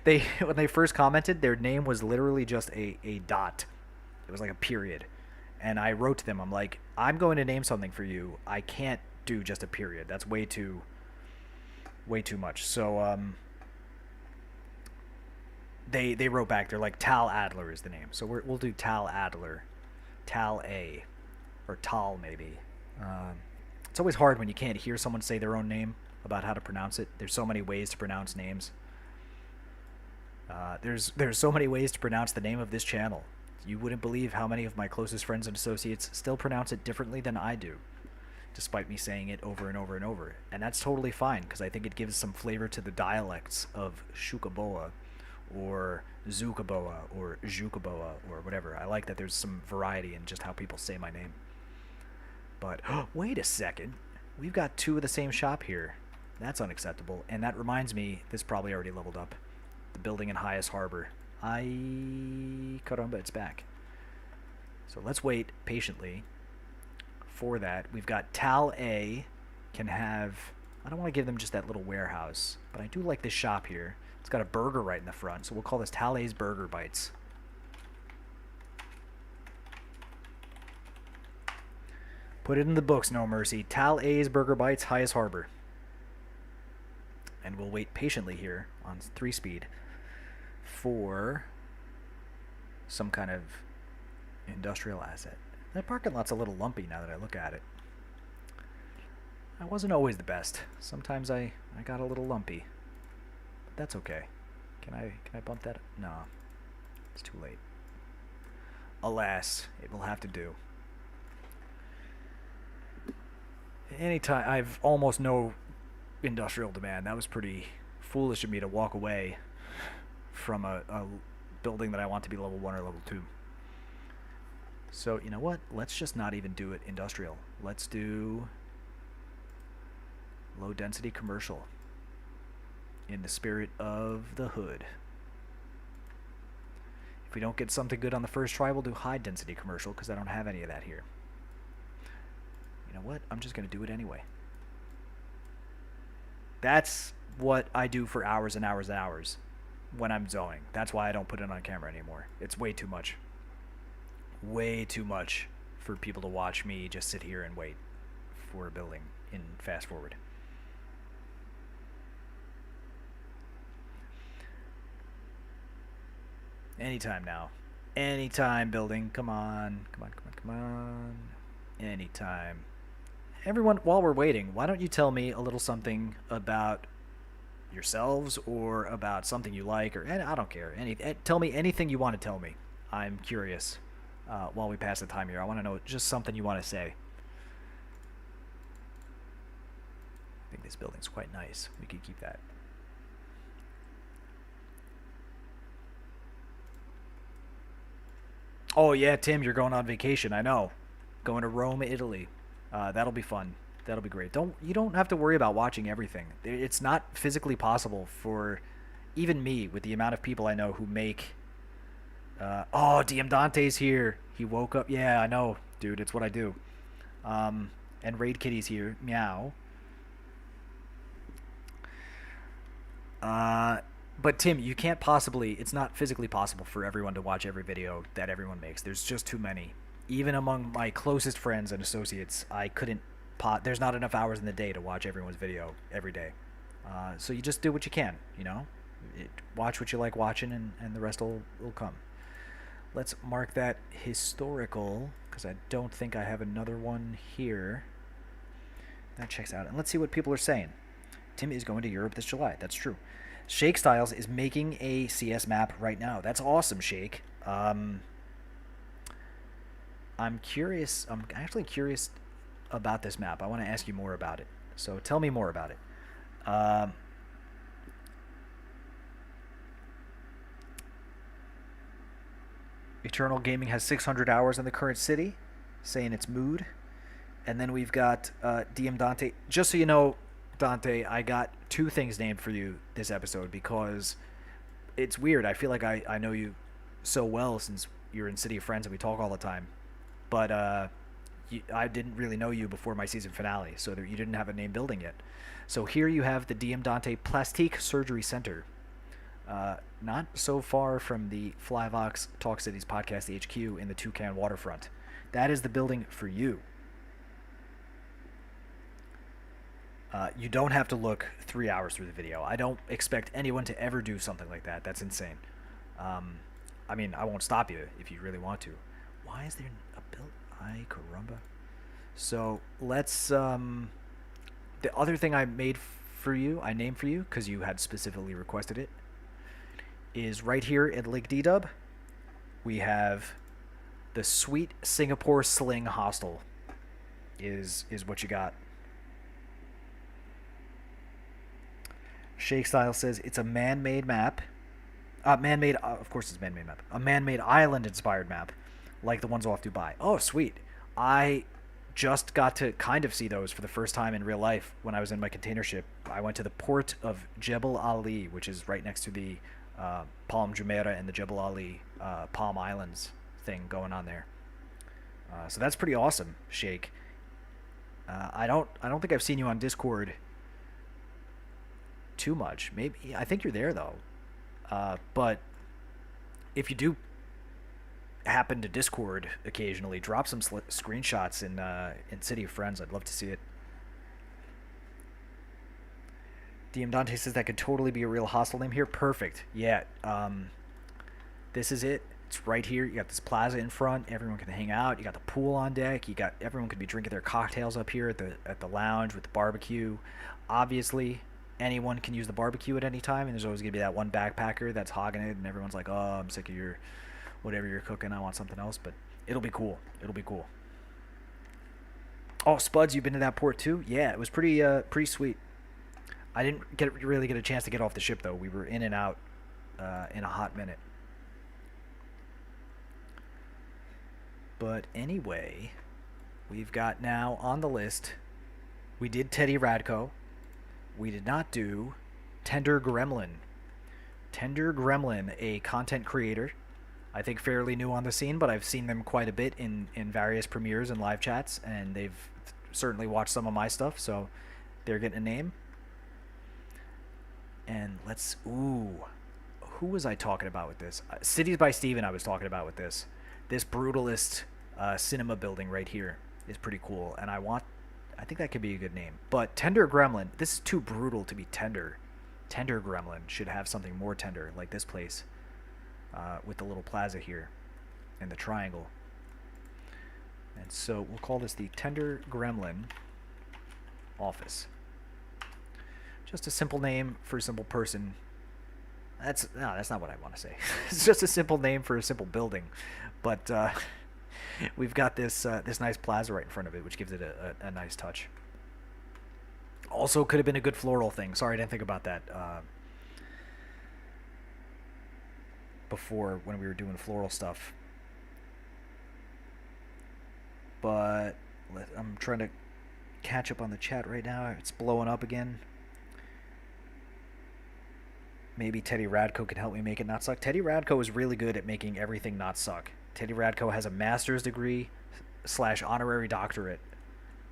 they when they first commented, their name was literally just a dot. It was like a period. And I wrote to them, I'm like, I'm going to name something for you. I can't do just a period. That's way too much. So they wrote back, they're like, Tal Adler is the name. So we'll do Tal Adler. Tal A. Or Tal maybe. It's always hard when you can't hear someone say their own name about how to pronounce it. There's so many ways to pronounce names. There's so many ways to pronounce the name of this channel. You wouldn't believe how many of my closest friends and associates still pronounce it differently than I do, despite me saying it over and over and over. And that's totally fine, because I think it gives some flavor to the dialects of Shukaboa or Zukaboa or Jukaboa or whatever. I like that there's some variety in just how people say my name. But wait a second. We've got two of the same shop here. That's unacceptable. And that reminds me, this probably already leveled up. The building in Highest Harbor. Caramba, it's back. So let's wait patiently for that. We've got Tal A can have... I don't want to give them just that little warehouse, but I do like this shop here. It's got a burger right in the front, so we'll call this Tal A's Burger Bites. Put it in the books, no mercy. Tal A's Burger Bites, Highest Harbor. And we'll wait patiently here on 3-speed for some kind of industrial asset. That parking lot's a little lumpy now that I look at it. I wasn't always the best. Sometimes I got a little lumpy. But that's okay. Can I bump that up? No. It's too late. Alas, it will have to do. Anytime I've almost no industrial demand. That was pretty foolish of me to walk away from a building that I want to be level 1 or level 2. So, you know what? Let's just not even do it industrial. Let's do low density commercial in the spirit of the hood. If we don't get something good on the first try, we'll do high density commercial, because I don't have any of that here. You know what? I'm just going to do it anyway. That's what I do for hours and hours and hours when I'm zoning. That's why I don't put it on camera anymore. It's way too much. Way too much for people to watch me just sit here and wait for a building in fast forward. Anytime now. Anytime, building. Come on. Come on, come on, come on. Anytime. Everyone, while we're waiting, why don't you tell me a little something about yourselves or about something you like, or I don't care. Tell me anything you want to tell me. I'm curious. While we pass the time here, I want to know just something you want to say. I think this building's quite nice. We could keep that. Oh yeah, Tim, you're going on vacation. I know. Going to Rome, Italy. That'll be fun. That'll be great. You don't have to worry about watching everything. It's not physically possible for even me, with the amount of people I know who make... oh, DM Dante's here. He woke up. Yeah, I know, dude. It's what I do. And Raid Kitty's here. Meow. But Tim, you can't possibly... It's not physically possible for everyone to watch every video that everyone makes. There's just too many. Even among my closest friends and associates, I couldn't... There's not enough hours in the day to watch everyone's video every day. So you just do what you can, you know? Watch what you like watching, and the rest will come. Let's mark that historical, because I don't think I have another one here. That checks out. And let's see what people are saying. Tim is going to Europe this July. That's true. Shake Styles is making a CS map right now. That's awesome, Shake. I'm curious. I'm actually curious about this map. I want to ask you more about it. So tell me more about it. Eternal Gaming has 600 hours in the current city, saying it's mood. And then we've got DM Dante. Just so you know, Dante, I got 2 things named for you this episode because it's weird. I feel like I know you so well since you're in City of Friends and we talk all the time. But I didn't really know you before my season finale, so you didn't have a name building yet. So here you have the DM Dante Plastique Surgery Center. Not so far from the Flyvox Talk Cities podcast HQ in the Toucan waterfront. That is the building for you. You don't have to look 3 hours through the video. I don't expect anyone to ever do something like that. That's insane. I mean, I won't stop you if you really want to. Why is there a build? Ay, caramba. So let's... the other thing I named for you, because you had specifically requested it, is right here at Lake D-Dub. We have The Sweet Singapore Sling Hostel is what you got. Shake Style says it's a man-made map. Man-made, of course, it's man-made map. A man-made island-inspired map, like the ones off Dubai. Oh, sweet. I just got to kind of see those for the first time in real life when I was in my container ship. I went to the port of Jebel Ali, which is right next to the Palm Jumeirah and the Jebel Ali Palm Islands thing going on there. So that's pretty awesome, Shake. I don't think I've seen you on Discord too much. Maybe I think you're there though. But if you do happen to Discord occasionally, drop some screenshots in City of Friends. I'd love to see it. DM Dante says that could totally be a real hostel name here. Perfect. Yeah. This is it. It's right here. You got this plaza in front. Everyone can hang out. You got the pool on deck. You got everyone could be drinking their cocktails up here at the lounge with the barbecue. Obviously, anyone can use the barbecue at any time, and there's always gonna be that one backpacker that's hogging it, and everyone's like, "Oh, I'm sick of your whatever you're cooking. I want something else." But it'll be cool. It'll be cool. Oh, Spuds, you've been to that port too? Yeah, it was pretty sweet. I didn't really get a chance to get off the ship though. We were in and out in a hot minute. But anyway, we've got now on the list. We did Teddy Radko. We did not do Tender Gremlin. Tender Gremlin, a content creator. I think fairly new on the scene, but I've seen them quite a bit in various premieres and live chats, and they've certainly watched some of my stuff, so they're getting a name. And let's... Ooh. Who was I talking about with this? Cities by Steven I was talking about with this. This brutalist cinema building right here is pretty cool, and I think that could be a good name. But Tender Gremlin, this is too brutal to be tender. Tender Gremlin should have something more tender, like this place with the little plaza here and the triangle. And so we'll call this the Tender Gremlin office. Just a simple name for a simple person. That's not what I want to say. It's just a simple name for a simple building, but we've got this nice plaza right in front of it, which gives it a nice touch. Also, could have been a good floral thing. Sorry, I didn't think about that before when we were doing floral stuff. But I'm trying to catch up on the chat right now. It's blowing up again. Maybe Teddy Radko can help me make it not suck. Teddy Radko is really good at making everything not suck. Teddy Radko has a master's degree / honorary doctorate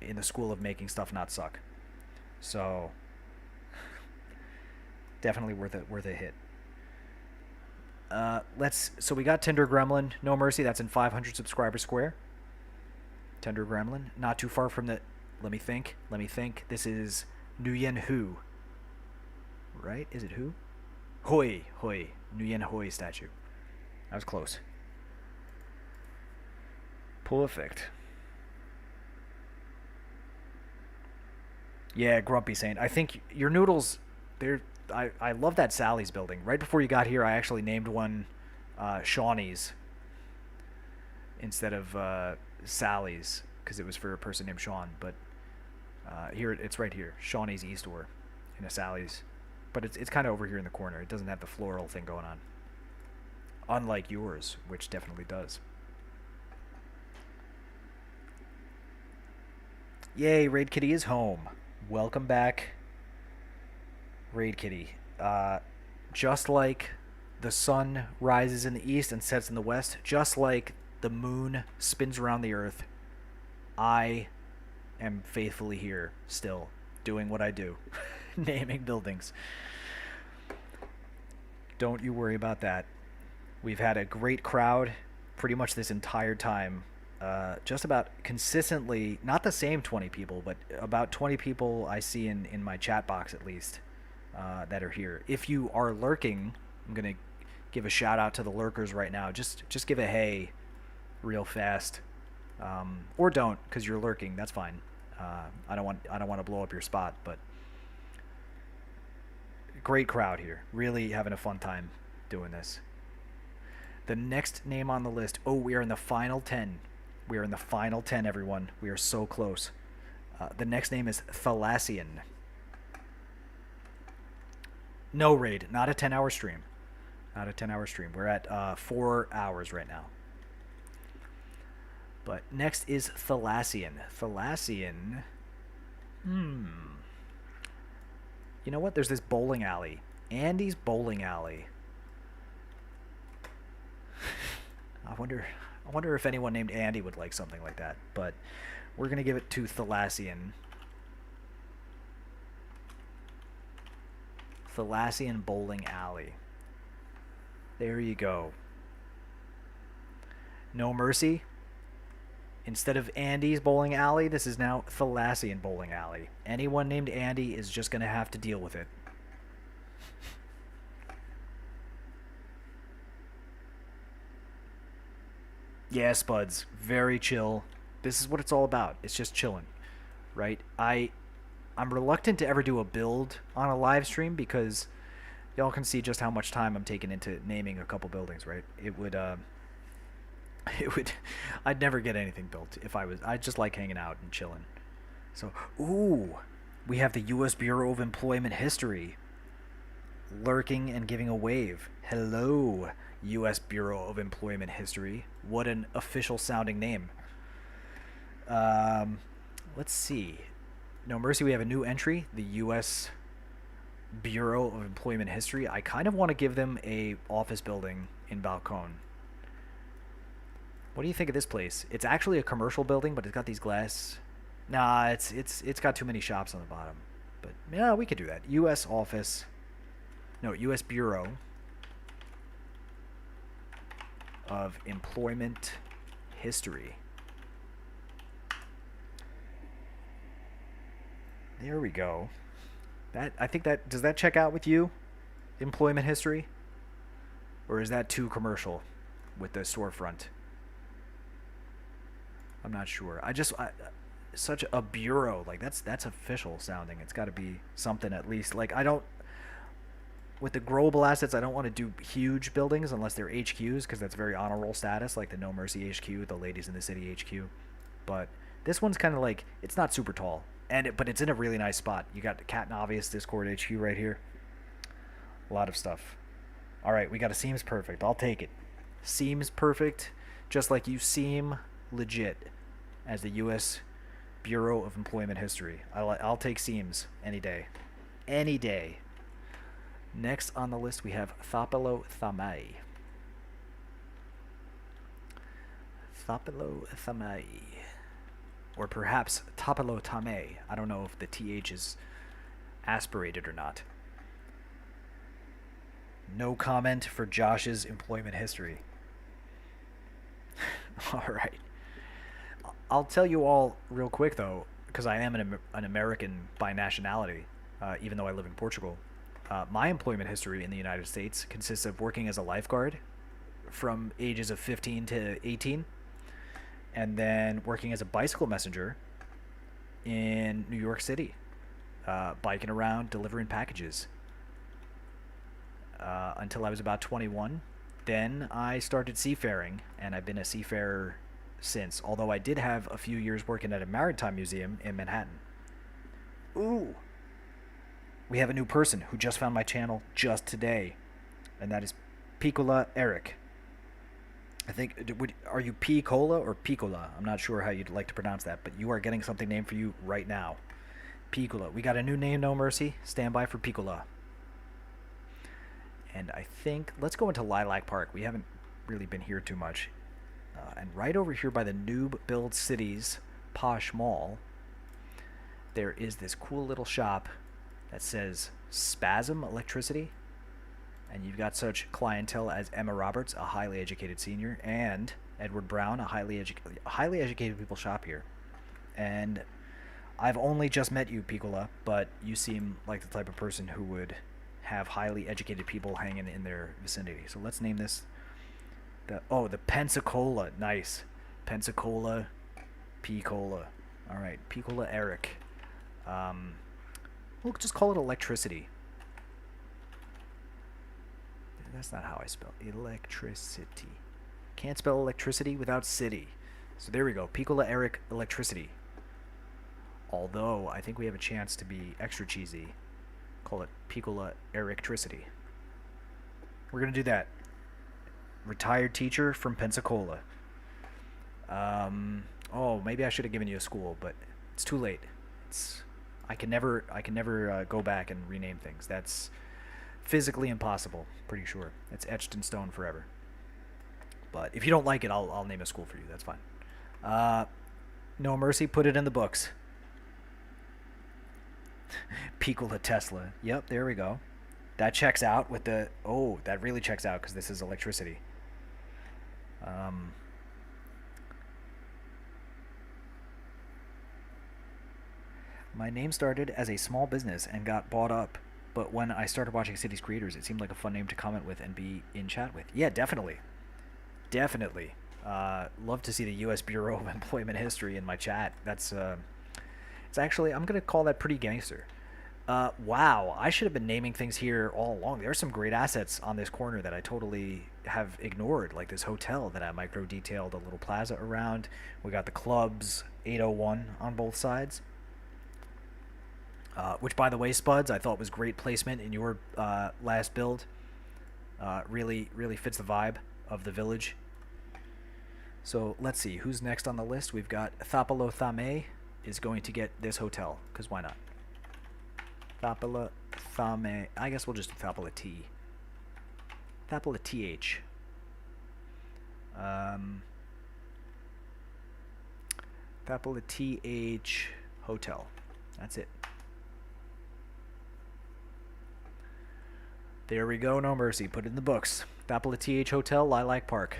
in the school of making stuff not suck. So definitely worth a hit. So we got Tender Gremlin, No Mercy. That's in 500 subscriber square. Tender Gremlin, not too far from the. Let me think. This is Nguyen Hu. Right? Is it who? Hoi. Nguyen Hoi statue. That was close. Perfect. Yeah, Grumpy Saint. I think your noodles, I love that Sally's building. Right before you got here, I actually named one Shawnee's instead of Sally's because it was for a person named Sean. But here it's right here, Shawnee's Eastore in a Sally's. But it's kind of over here in the corner. It doesn't have the floral thing going on. Unlike yours, which definitely does. Yay, Raid Kitty is home. Welcome back, Raid Kitty. Just like the sun rises in the east and sets in the west, just like the moon spins around the earth, I am faithfully here still, doing what I do. Naming buildings. Don't you worry about that. We've had a great crowd pretty much this entire time. Just about consistently, not the same 20 people, but about 20 people I see in my chat box at least that are here. If you are lurking, I'm going to give a shout out to the lurkers right now. Just give a hey real fast. Or don't, because you're lurking. That's fine. I don't want to blow up your spot, but great crowd here. Really having a fun time doing this. The next name on the list. Oh, we are in the final 10. We are in the final 10, everyone. We are so close. The next name is Thalassian. No raid, not a 10-hour stream. Not a 10-hour stream. We're at 4 hours right now. But next is Thalassian. Thalassian. You know what? There's this bowling alley. Andy's Bowling Alley. I wonder if anyone named Andy would like something like that. But we're going to give it to Thalassian. Thalassian Bowling Alley. There you go. No mercy. Instead of Andy's Bowling Alley, this is now Thalassian Bowling Alley. Anyone named Andy is just going to have to deal with it. Yeah, Spuds. Very chill. This is what it's all about. It's just chilling, right? I'm reluctant to ever do a build on a live stream because y'all can see just how much time I'm taking into naming a couple buildings, right? I'd never get anything built if I just like hanging out and chilling. So, ooh, we have the U.S. Bureau of Employment History lurking and giving a wave. Hello, U.S. Bureau of Employment History. What an official sounding name. Let's see. No mercy, we have a new entry, the U.S. Bureau of Employment History. I kind of want to give them a office building in Balcón. What do you think of this place? It's actually a commercial building, but it's got these glass. Nah, it's got too many shops on the bottom. But yeah, we could do that. U.S. office. No, U.S. Bureau of Employment History. There we go. I think that does that check out with you? Employment history? Or is that too commercial with the storefront? I'm not sure. Such a bureau, like that's official sounding. It's got to be something at least. Like with the growable assets, I don't want to do huge buildings unless they're HQs because that's very honor roll status, like the No Mercy HQ, the Ladies in the City HQ. But this one's kind of like, it's not super tall, but it's in a really nice spot. You got the Cat and Obvious Discord HQ right here. A lot of stuff. All right, we got a Seems Perfect. I'll take it. Seems Perfect, just like you seem legit as the U.S. Bureau of Employment History. I'll take Seems any day. Any day. Next on the list, we have Thapelo Thamai. Thapelo Thamai. Or perhaps Tapelo Tame. I don't know if the TH is aspirated or not. No comment for Josh's employment history. All right. I'll tell you all real quick, though, because I am an American by nationality, even though I live in Portugal. My employment history in the United States consists of working as a lifeguard from ages of 15 to 18, and then working as a bicycle messenger in New York City, biking around, delivering packages until I was about 21. Then I started seafaring, and I've been a seafarer since, although I did have a few years working at a maritime museum in Manhattan. Ooh! We have a new person who just found my channel just today, and that is Piccola Eric. I think, are you P-Cola or Piccola? I'm not sure how you'd like to pronounce that, but you are getting something named for you right now. Piccola. We got a new name, No Mercy. Stand by for Piccola. And I think, let's go into Lilac Park. We haven't really been here too much. And right over here by the Noob Build Cities Posh Mall, there is this cool little shop that says Spasm Electricity. And you've got such clientele as Emma Roberts, a highly educated senior, and Edward Brown, a highly educated people shop here. And I've only just met you, Piccola, but you seem like the type of person who would have highly educated people hanging in their vicinity. So let's name this the Pensacola. Nice. Pensacola Piccola. All right, Piccola Eric. We'll just call it electricity. That's not how I spell electricity. Can't spell electricity without city. So there we go. Piccola Eric Electricity. Although I think we have a chance to be extra cheesy. Call it Piccola Erictricity. We're going to do that. Retired teacher from Pensacola. Oh, maybe I should have given you a school, but it's too late. I can never go back and rename things. That's physically impossible. Pretty sure it's etched in stone forever. But if you don't like it, I'll name a school for you. That's fine. No mercy. Put it in the books. Piccola Tesla. Yep, there we go. That checks out with the... Oh, that really checks out because this is electricity. My name started as a small business and got bought up, but when I started watching Cities Creators, it seemed like a fun name to comment with and be in chat with. Yeah, definitely. Definitely. Love to see the U.S. Bureau of Employment History in my chat. That's... It's actually... I'm going to call that pretty gangster. Wow, I should have been naming things here all along. There are some great assets on this corner that I totally have ignored, like this hotel that I micro-detailed a little plaza around. We got the clubs, 801 on both sides. Which, by the way, Spuds, I thought was great placement in your last build. Really fits the vibe of the village. So, let's see. Who's next on the list? We've got Thapalo Thame is going to get this hotel, because why not? Thapala Thame. I guess we'll just do Thapala T. Thapala TH. Thapala TH Hotel. That's it. There we go, no mercy. Put it in the books. Thapala TH Hotel, Lilac Park.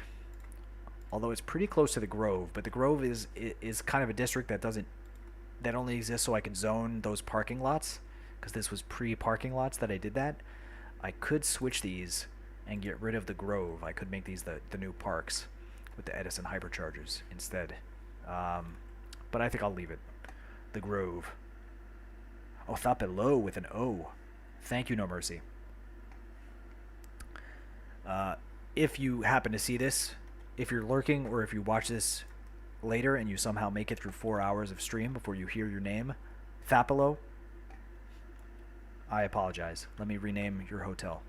Although it's pretty close to the Grove, but the Grove is kind of a district that only exists so I can zone those parking lots. Because this was pre-parking lots that I did that. I could switch these and get rid of the Grove. I could make these the new parks with the Edison hyperchargers instead. But I think I'll leave it. The Grove. Oh, Thapelo with an O. Thank you, no mercy. If you happen to see this, if you're lurking or if you watch this later and you somehow make it through 4 hours of stream before you hear your name, Thapelo, I apologize. Let me rename your hotel.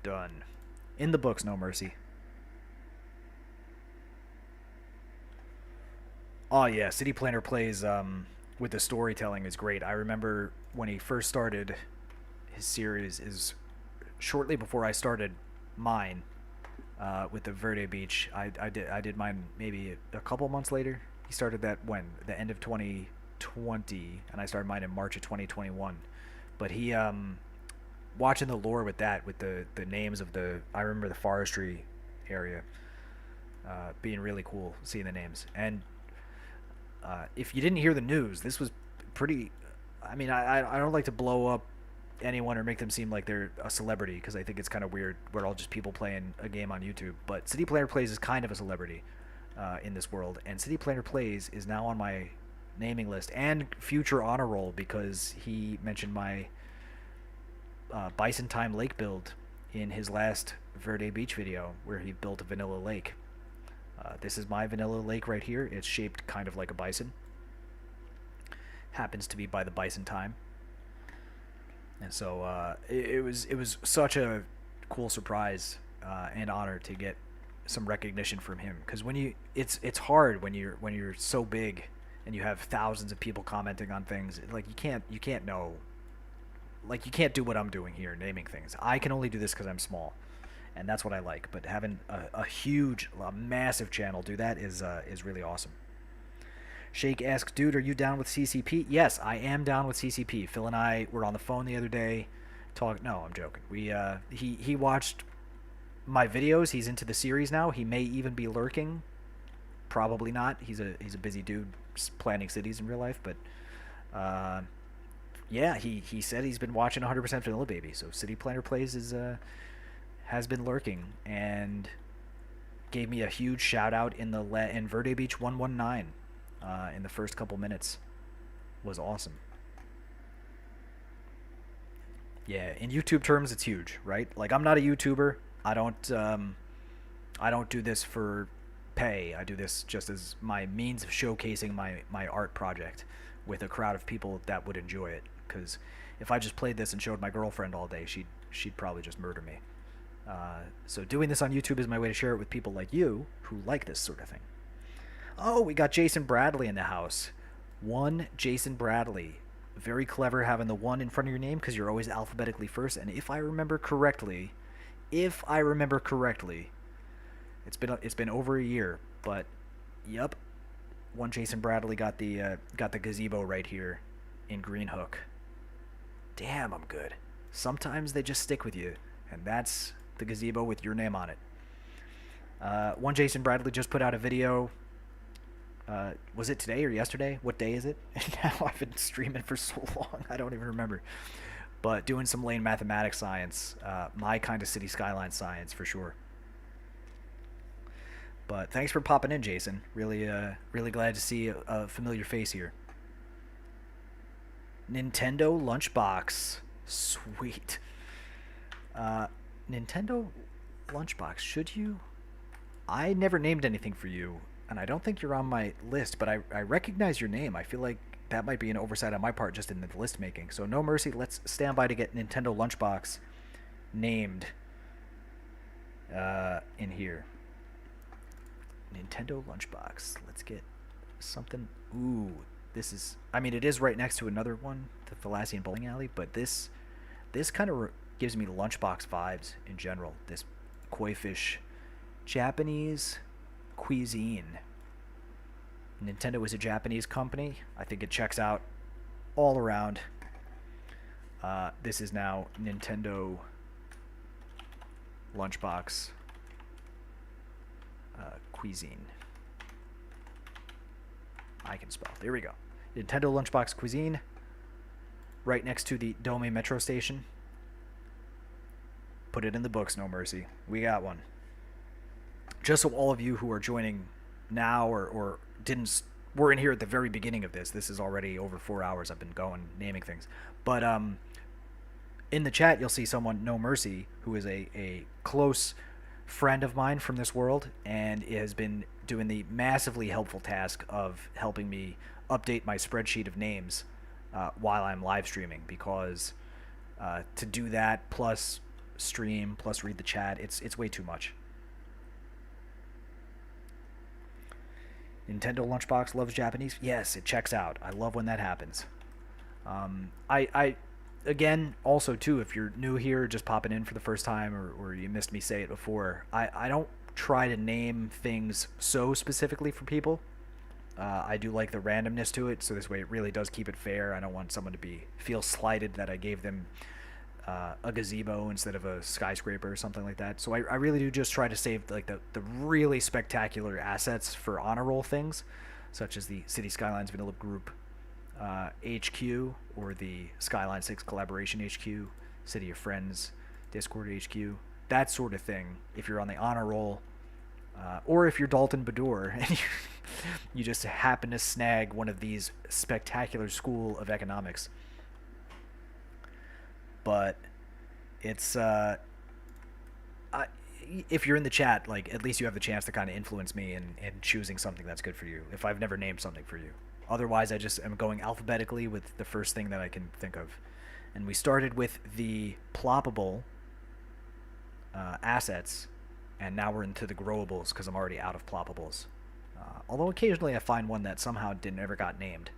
Done. In the books, no mercy. Oh yeah, City Planner Plays with the storytelling is great. I remember when he first started his series is shortly before I started mine with the Verde Beach. I did mine maybe a couple months later. He started that when? The end of 2020, and I started mine in March of 2021. But he, watching the lore with that, with the names of I remember the forestry area being really cool, seeing the names. And if you didn't hear the news, this was pretty, I mean, I don't like to blow up anyone or make them seem like they're a celebrity, because I think it's kind of weird. We're all just people playing a game on YouTube. But City Planner Plays is kind of a celebrity. In this world, and City Planner Plays is now on my naming list and future honor roll because he mentioned my Bison Time Lake build in his last Verde Beach video where he built a vanilla lake. This is my vanilla lake right here. It's shaped kind of like a bison. Happens to be by the Bison Time. And so it was such a cool surprise and honor to get some recognition from him, because it's hard when you're so big and you have thousands of people commenting on things. Like you can't know, like you can't do what I'm doing here, naming things. I can only do this because I'm small, and that's what I like. But having a massive channel do that is really awesome. Shake asks, dude, are you down with CCP? Yes, I am down with CCP. Phil and I were on the phone the other day. No, I'm joking. He watched my videos. He's into the series now. He may even be lurking. Probably not. He's a busy dude planning cities in real life. But yeah, he said he's been watching 100% Vanilla Baby. So City Planner Plays has been lurking and gave me a huge shout out in Verde Beach 119 in the first couple minutes. Was awesome. Yeah, in YouTube terms, it's huge, right? Like I'm not a YouTuber. I don't do this for pay. I do this just as my means of showcasing my art project with a crowd of people that would enjoy it. Because if I just played this and showed my girlfriend all day, she'd probably just murder me. So doing this on YouTube is my way to share it with people like you who like this sort of thing. Oh, we got Jason Bradley in the house. One Jason Bradley. Very clever having the one in front of your name because you're always alphabetically first. And if I remember correctly, it's been over a year, but yep, one Jason Bradley got the gazebo right here in Green Hook. Damn, I'm good. Sometimes they just stick with you, and that's the gazebo with your name on it. One Jason Bradley just put out a video. Was it today or yesterday? What day is it? And now I've been streaming for so long, I don't even remember. But doing some lane mathematics science, my kind of city skyline science for sure. But thanks for popping in, Jason. Really glad to see a familiar face here. Nintendo Lunchbox, sweet. Nintendo Lunchbox, should you? I never named anything for you, and I don't think you're on my list, but I recognize your name. I feel like that might be an oversight on my part just in the list making. So no mercy, let's stand by to get Nintendo Lunchbox named in here. Nintendo Lunchbox. Let's get something. Ooh, this is. I mean, it is right next to another one, the Thalassian Bowling Alley, but this kind of gives me lunchbox vibes in general. This koi fish, Japanese cuisine. Nintendo is a Japanese company. I think it checks out all around. This is now Nintendo Lunchbox cuisine. I can spell. There we go. Nintendo Lunchbox cuisine. Right next to the Dome Metro Station. Put it in the books, no mercy. We got one. Just so all of you who are joining now or were in here at the very beginning of this. This is already over 4 hours I've been going naming things. But in the chat you'll see someone, No Mercy, who is a close friend of mine from this world and has been doing the massively helpful task of helping me update my spreadsheet of names while I'm live streaming, because to do that plus stream plus read the chat, it's way too much. Nintendo Lunchbox loves Japanese. Yes, it checks out. I love when that happens. I again, also too, if you're new here, just popping in for the first time, or you missed me say it before, I don't try to name things so specifically for people. I do like the randomness to it, so this way it really does keep it fair. I don't want someone to feel slighted that I gave them a gazebo instead of a skyscraper or something like that. So I really do just try to save like the really spectacular assets for honor roll things, such as the Cities Skylines Vanilla Group HQ, or the Skyline 6 Collaboration HQ, City of Friends Discord HQ, that sort of thing. If you're on the honor roll, or if you're Dalton Bador and you just happen to snag one of these spectacular School of Economics. But it's if you're in the chat, like, at least you have the chance to kind of influence me in choosing something that's good for you, if I've never named something for you. Otherwise, I just am going alphabetically with the first thing that I can think of. And we started with the ploppable assets, and now we're into the growables because I'm already out of ploppables. Although occasionally I find one that somehow never got named.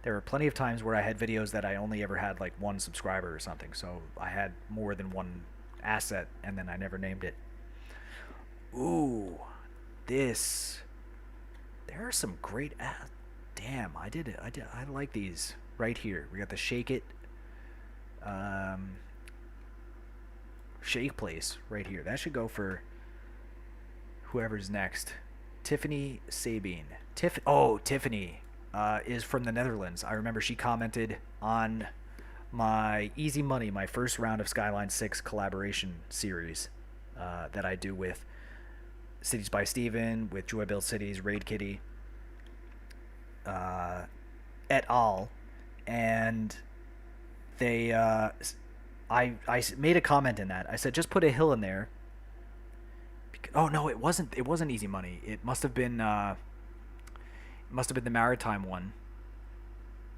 There were plenty of times where I had videos that I only ever had like one subscriber or something, so I had more than one asset and then I never named it. Ooh, this. There are some great. Damn, I did it. I like these right here. We got the Shake It, Shake Place right here. That should go for whoever's next. Tiffany Sabine. Tiffany is from the Netherlands. I remember she commented on my Easy Money, my first round of Skyline 6 collaboration series that I do with Cities by Steven, with Joy Build Cities, Raid Kitty, et al. And I I made a comment in that. I said just put a hill in there. Oh no, it wasn't. It wasn't easy money. It must have been. It must have been the maritime one,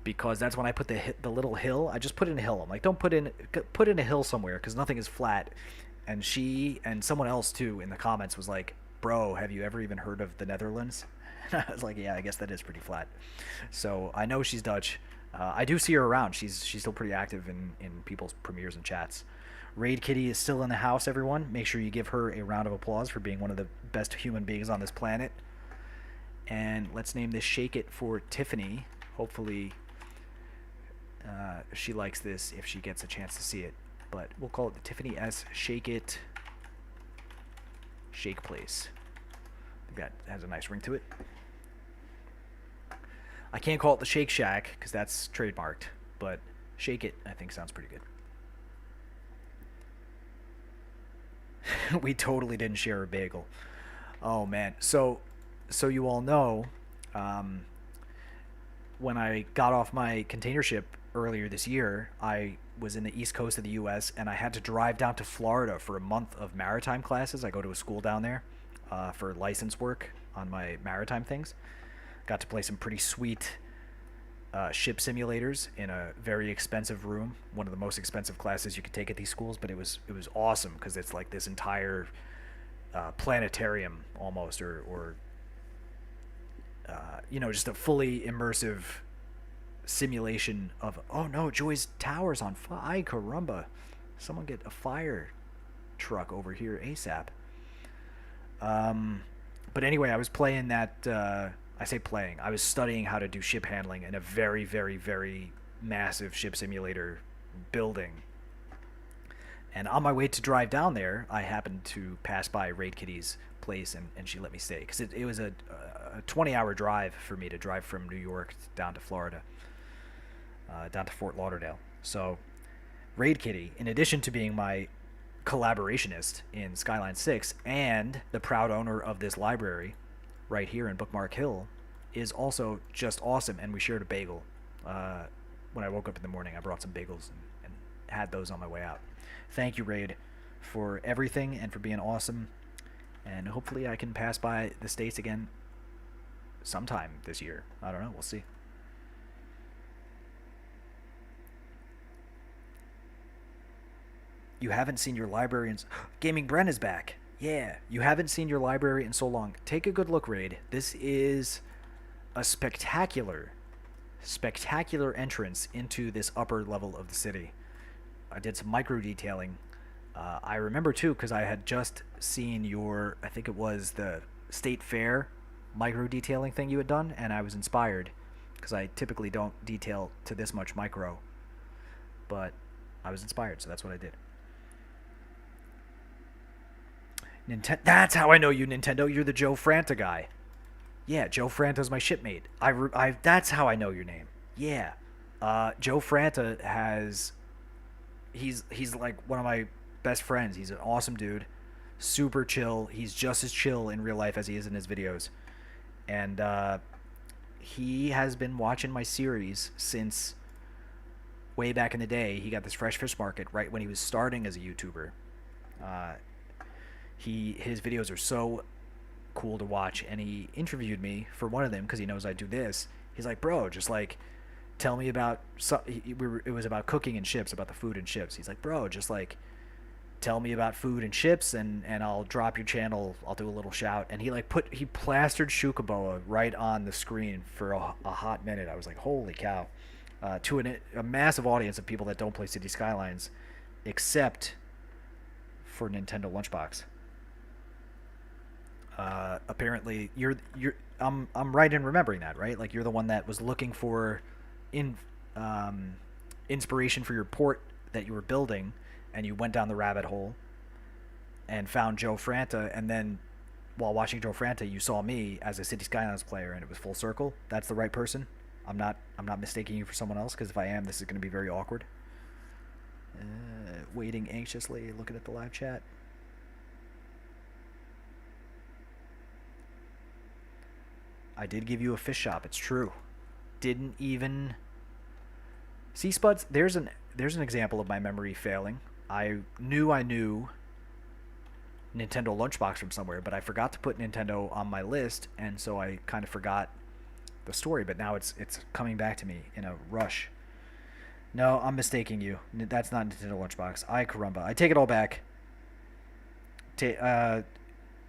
because that's when I put the little hill. I just put in a hill. I'm like, don't put in a hill somewhere because nothing is flat. And she and someone else too in the comments was like, "Bro, have you ever even heard of the Netherlands?" And I was like, "Yeah, I guess that is pretty flat." So I know she's Dutch. I do see her around. She's still pretty active in people's premieres and chats. Raid Kitty is still in the house, everyone. Make sure you give her a round of applause for being one of the best human beings on this planet. And let's name this Shake It for Tiffany. Hopefully she likes this if she gets a chance to see it. But we'll call it the Tiffany S Shake It Shake Place. I think that has a nice ring to it. I can't call it the Shake Shack because that's trademarked, but Shake It I think sounds pretty good. We totally didn't share a bagel. Oh man. So you all know, when I got off my container ship earlier this year, I was in the east coast of the U.S. and I had to drive down to Florida for a month of maritime classes. I go to a school down there for license work on my maritime things. Got to play some pretty sweet ship simulators in a very expensive room. One of the most expensive classes you could take at these schools, but it was awesome because it's like this entire planetarium almost, or just a fully immersive simulation of. Oh no, Joy's tower's on fire. Ay caramba, someone get a fire truck over here ASAP. But anyway, I was playing that. I say playing. I was studying how to do ship handling in a very, very, very massive ship simulator building. And on my way to drive down there, I happened to pass by Raid Kitty's place, and she let me stay. Because it was a 20-hour drive for me to drive from New York down to Florida, down to Fort Lauderdale. So Raid Kitty, in addition to being my collaborationist in Skyline 6 and the proud owner of this library right here in Bookmark Hill, is also just awesome. And we shared a bagel. When I woke up in the morning, I brought some bagels and had those on my way out. Thank you, Raid, for everything and for being awesome. And hopefully I can pass by the States again sometime this year. I don't know. We'll see. You haven't seen your library in... Gaming Bren is back. Yeah, you haven't seen your library in so long. Take a good look, Raid. This is a spectacular entrance into this upper level of the city. I did some micro detailing. I remember too because I had just seen your, I think it was the State Fair micro detailing thing you had done, and I was inspired because I typically don't detail to this much micro, but I was inspired, so that's what I did. That's how I know you, Nintendo. You're the Joe Franta guy. Yeah, Joe Franta's my shipmate. That's how I know your name. Yeah. Joe Franta has... He's like one of my best friends. He's an awesome dude. Super chill. He's just as chill in real life as he is in his videos. And he has been watching my series since way back in the day. He got this Fresh Fish Market right when he was starting as a YouTuber. His videos are so cool to watch, and he interviewed me for one of them because he knows I do this. He's like, bro, just like tell me about it was about cooking and ships, about the food and ships. He's like, bro, just like tell me about food and ships, and I'll drop your channel. I'll do a little shout. And he plastered Shukaboa right on the screen for a hot minute. I was like, holy cow. To a massive audience of people that don't play Cities Skylines, except for Nintendo Lunchbox. Apparently I'm right in remembering that, right? Like, you're the one that was looking for inspiration for your port that you were building, and you went down the rabbit hole and found Joe Franta, and then while watching Joe Franta you saw me as a Cities Skylines player, and it was full circle. That's the right person. I'm not mistaking you for someone else, because if I am, this is going to be very awkward. Waiting anxiously, looking at the live chat. I did give you a fish shop. It's true. Didn't even See, Spuds, there's an example of my memory failing. I knew Nintendo Lunchbox from somewhere, but I forgot to put Nintendo on my list, and so I kind of forgot the story. But now it's coming back to me in a rush. No, I'm mistaking you. That's not Nintendo Lunchbox. I caramba. I take it all back.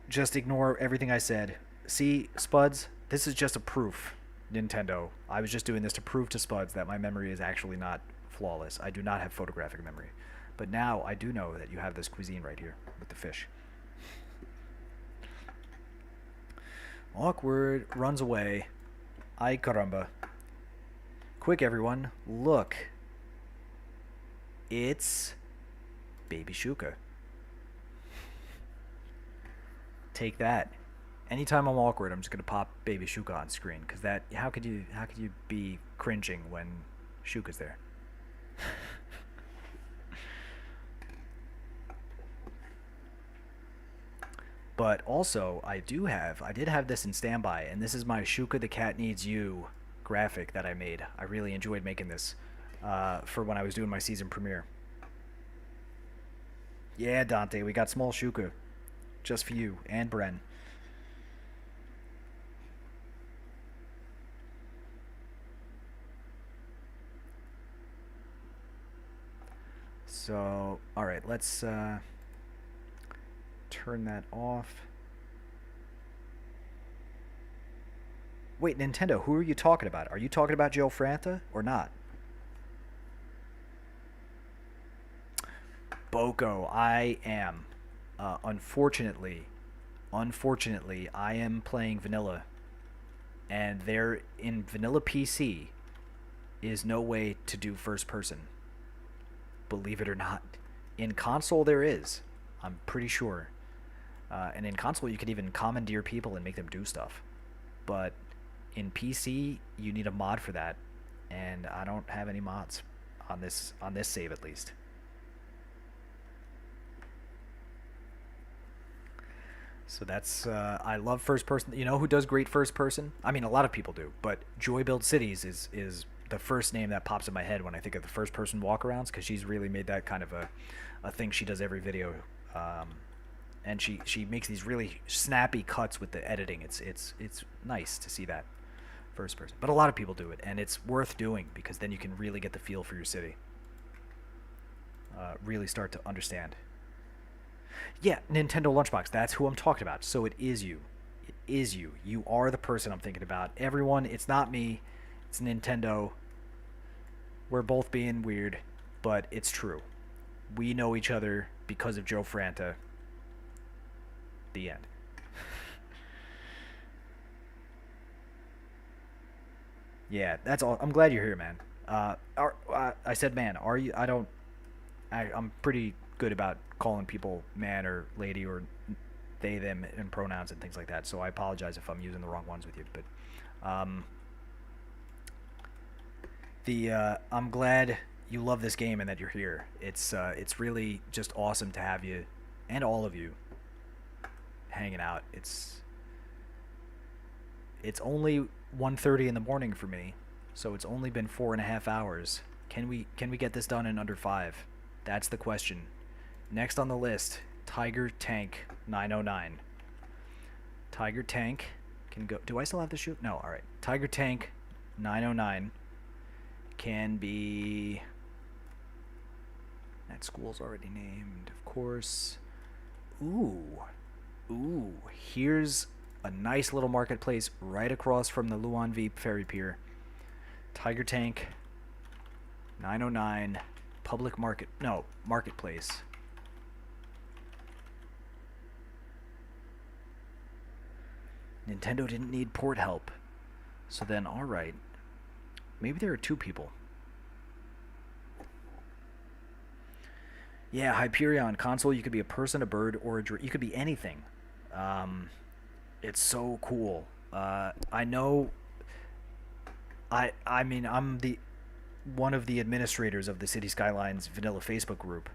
Just ignore everything I said. See, Spuds, this is just a proof. Nintendo. I was just doing this to prove to Spuds that my memory is actually not flawless. I do not have photographic memory. But now I do know that you have this cuisine right here with the fish. Awkward. Runs away. Ay caramba. Quick, everyone. Look. It's Baby Shuka. Take that. Anytime I'm awkward, I'm just gonna pop Baby Shuka on screen, because that how could you be cringing when Shuka's there? But also, I did have this in standby, and this is my Shuka the Cat Needs You graphic that I made. I really enjoyed making this for when I was doing my season premiere. Yeah, Dante, we got small Shuka just for you and Bren. So, all right, let's turn that off. Wait, Nintendo, who are you talking about? Are you talking about Joe Franta or not? Boko, I am. Unfortunately, I am playing vanilla, and there in vanilla PC is no way to do first person. Believe it or not, in console there is. I'm pretty sure, and in console you could even commandeer people and make them do stuff. But in PC, you need a mod for that, and I don't have any mods on this save at least. So that's I love first person. You know who does great first person? I mean, a lot of people do, but Joy Build Cities is the first name that pops in my head when I think of the first person walkarounds, because she's really made that kind of a thing she does every video, and she makes these really snappy cuts with the editing. It's nice to see that first person, but a lot of people do it, and it's worth doing because then you can really get the feel for your city, really start to understand. Yeah, Nintendo Lunchbox. That's who I'm talking about. So it is you. It is you. You are the person I'm thinking about. Everyone, it's not me. It's Nintendo. We're both being weird, but it's true. We know each other because of Joe Franta. The end. Yeah, that's all. I'm glad you're here, man. I said man. Are you? I don't. I'm pretty good about calling people man or lady or they, them, and pronouns and things like that. So I apologize if I'm using the wrong ones with you. But I'm glad you love this game and that you're here. It's really just awesome to have you and all of you hanging out. It's only 1:30 in the morning for me, so it's only been 4.5 hours. Can we get this done in under 5? That's the question. Next on the list, Tiger Tank 909. Tiger Tank can go. Do I still have to shoot? No. All right. Tiger Tank 909 can be. That school's already named, of course. Ooh. Here's a nice little marketplace right across from the Luan V ferry pier. Tiger Tank 909 public market. No, marketplace. Nintendo didn't need port help. So then, alright. Maybe there are 2 people. Yeah, Hyperion. Console, you could be a person, a bird, or you could be anything. It's so cool. I know... I mean, I'm the one of the administrators of the Cities Skylines vanilla Facebook group,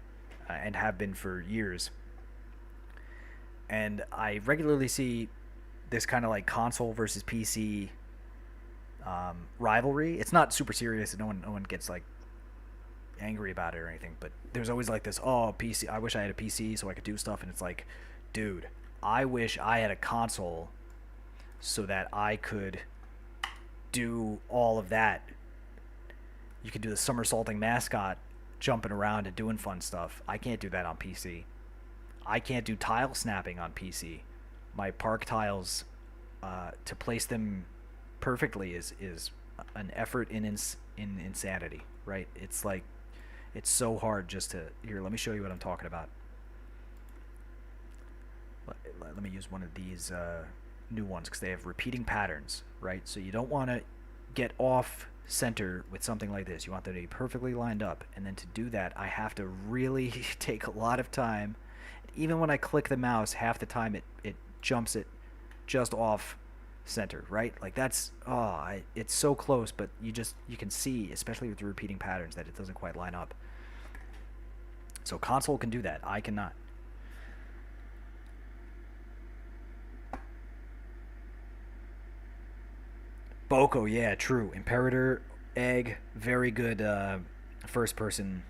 and have been for years. And I regularly see this kind of like console versus PC rivalry. It's not super serious. No one gets like angry about it or anything, but there's always like this, oh, PC, I wish I had a PC so I could do stuff, and it's like, dude, I wish I had a console so that I could do all of that. You could do the somersaulting mascot, jumping around and doing fun stuff. I can't do that on PC. I can't do tile snapping on PC. My park tiles, to place them perfectly is an effort in insanity, right? It's like, it's so hard just to, here, let me show you what I'm talking about. Let me use one of these new ones because they have repeating patterns, right? So you don't want to get off center with something like this. You want them to be perfectly lined up, and then to do that I have to really take a lot of time. Even when I click the mouse, half the time it jumps it just off center, right? Like that's, it's so close, but you can see, especially with the repeating patterns, that it doesn't quite line up. So console can do that, I cannot. Boko, yeah, true. Imperator, Egg, very good first person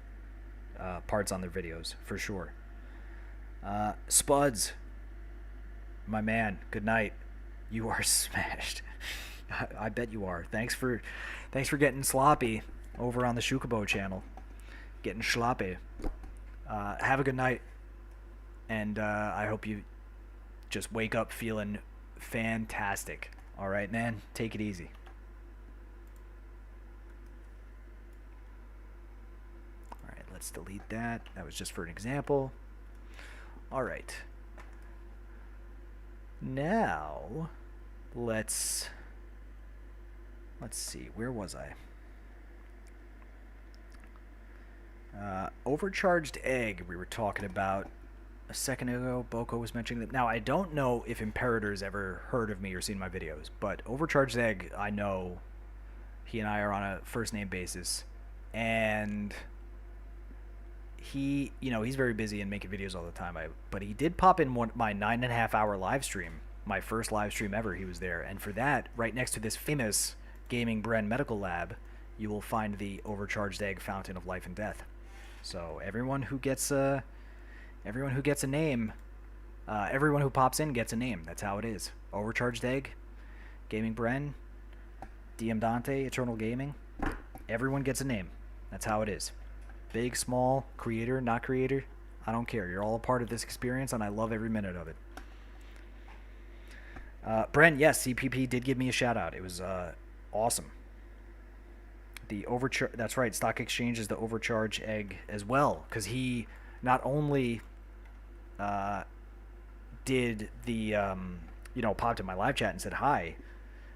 parts on their videos, for sure. Spuds, my man, good night. You are smashed. I bet you are. Thanks for getting sloppy over on the Shukubo channel. Getting sloppy. Have a good night, and I hope you just wake up feeling fantastic. All right, man. Take it easy. All right, let's delete that. That was just for an example. All right. Now, let's see. Where was I? Overcharged egg we were talking about a second ago. Boko was mentioning that. Now, I don't know if Imperator's ever heard of me or seen my videos, but Overcharged Egg, I know he and I are on a first name basis, and he, he's very busy and making videos all the time. But he did pop in my 9.5 hour live stream, my first live stream ever. He was there, and for that, right next to this famous Gaming Bren Medical Lab, you will find the Overcharged Egg Fountain of Life and Death. So everyone who gets a name, everyone who pops in gets a name. That's how it is. Overcharged Egg, Gaming Bren, DM Dante, Eternal Gaming. Everyone gets a name. That's how it is. Big, small, creator, not creator, I don't care. You're all a part of this experience, and I love every minute of it. Bren, yes, CPP did give me a shout out. It was awesome. The overcharge, that's right, Stock Exchange is the Overcharge Egg as well, because he not only did the popped in my live chat and said hi.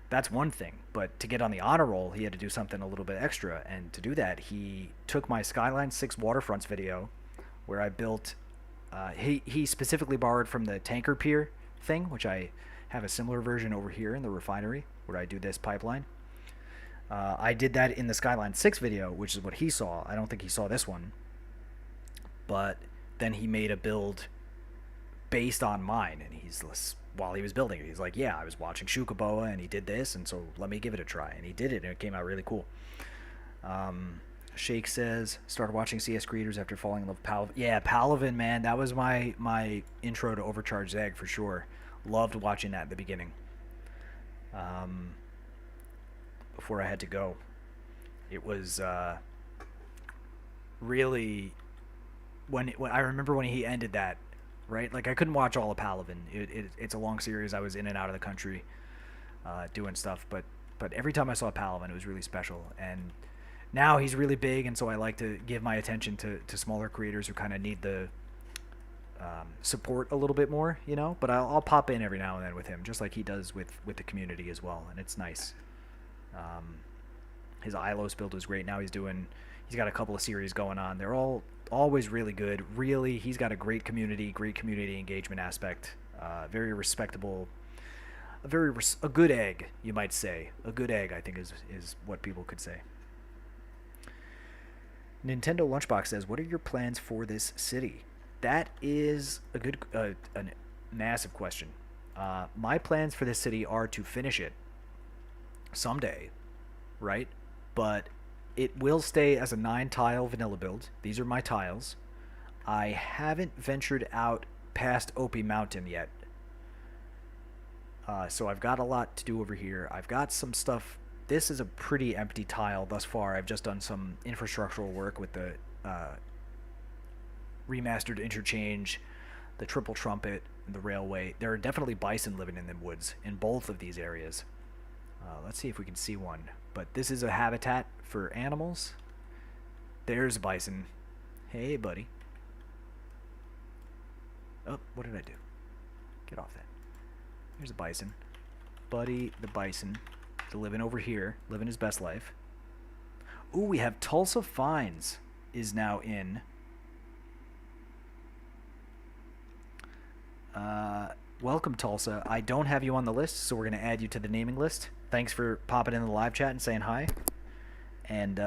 That's one thing, but to get on the honor roll, he had to do something a little bit extra, and to do that, he took my Skyline 6 waterfronts video, where I built. He specifically borrowed from the tanker pier thing, which I have a similar version over here in the refinery, where I do this pipeline. I did that in the Skyline 6 video, which is what he saw. I don't think he saw this one, but then he made a build based on mine, and while he was building it, he's like, yeah, I was watching Shukaboa and he did this, and so let me give it a try, and he did it, and it came out really cool. Shake says, started watching CS Creators after falling in love with Palavin. Yeah, Palavin, man, that was my intro to Overcharged Egg for sure. Loved watching that at the beginning. Before I had to go, it was really when I remember when he ended that, right? Like, I couldn't watch all of Palavin. It's a long series. I was in and out of the country doing stuff, but every time I saw Palavin, it was really special. And now he's really big, and so I like to give my attention to smaller creators who kind of need the support a little bit more, But I'll pop in every now and then with him, just like he does with the community as well, and it's nice. His Ilos build was great. Now he's got a couple of series going on. They're all always really good. Really, he's got a great community engagement aspect. Very respectable, a good egg, you might say. A good egg, I think, is what people could say. Nintendo Lunchbox says, what are your plans for this city? That is a massive question. My plans for this city are to finish it someday, right? But it will stay as a 9-tile vanilla build. These are my tiles. I haven't ventured out past Opie Mountain yet. So I've got a lot to do over here. I've got some stuff. This is a pretty empty tile thus far. I've just done some infrastructural work with the remastered interchange, the triple trumpet, the railway. There are definitely bison living in the woods in both of these areas. Let's see if we can see one. But this is a habitat for animals. There's bison. Hey, buddy. Oh, what did I do? Get off that. There's a bison. Buddy the bison. Living over here. Living his best life. Ooh, we have Tulsa Fines is now in. Welcome, Tulsa. I don't have you on the list, so we're going to add you to the naming list. Thanks for popping in the live chat and saying hi. And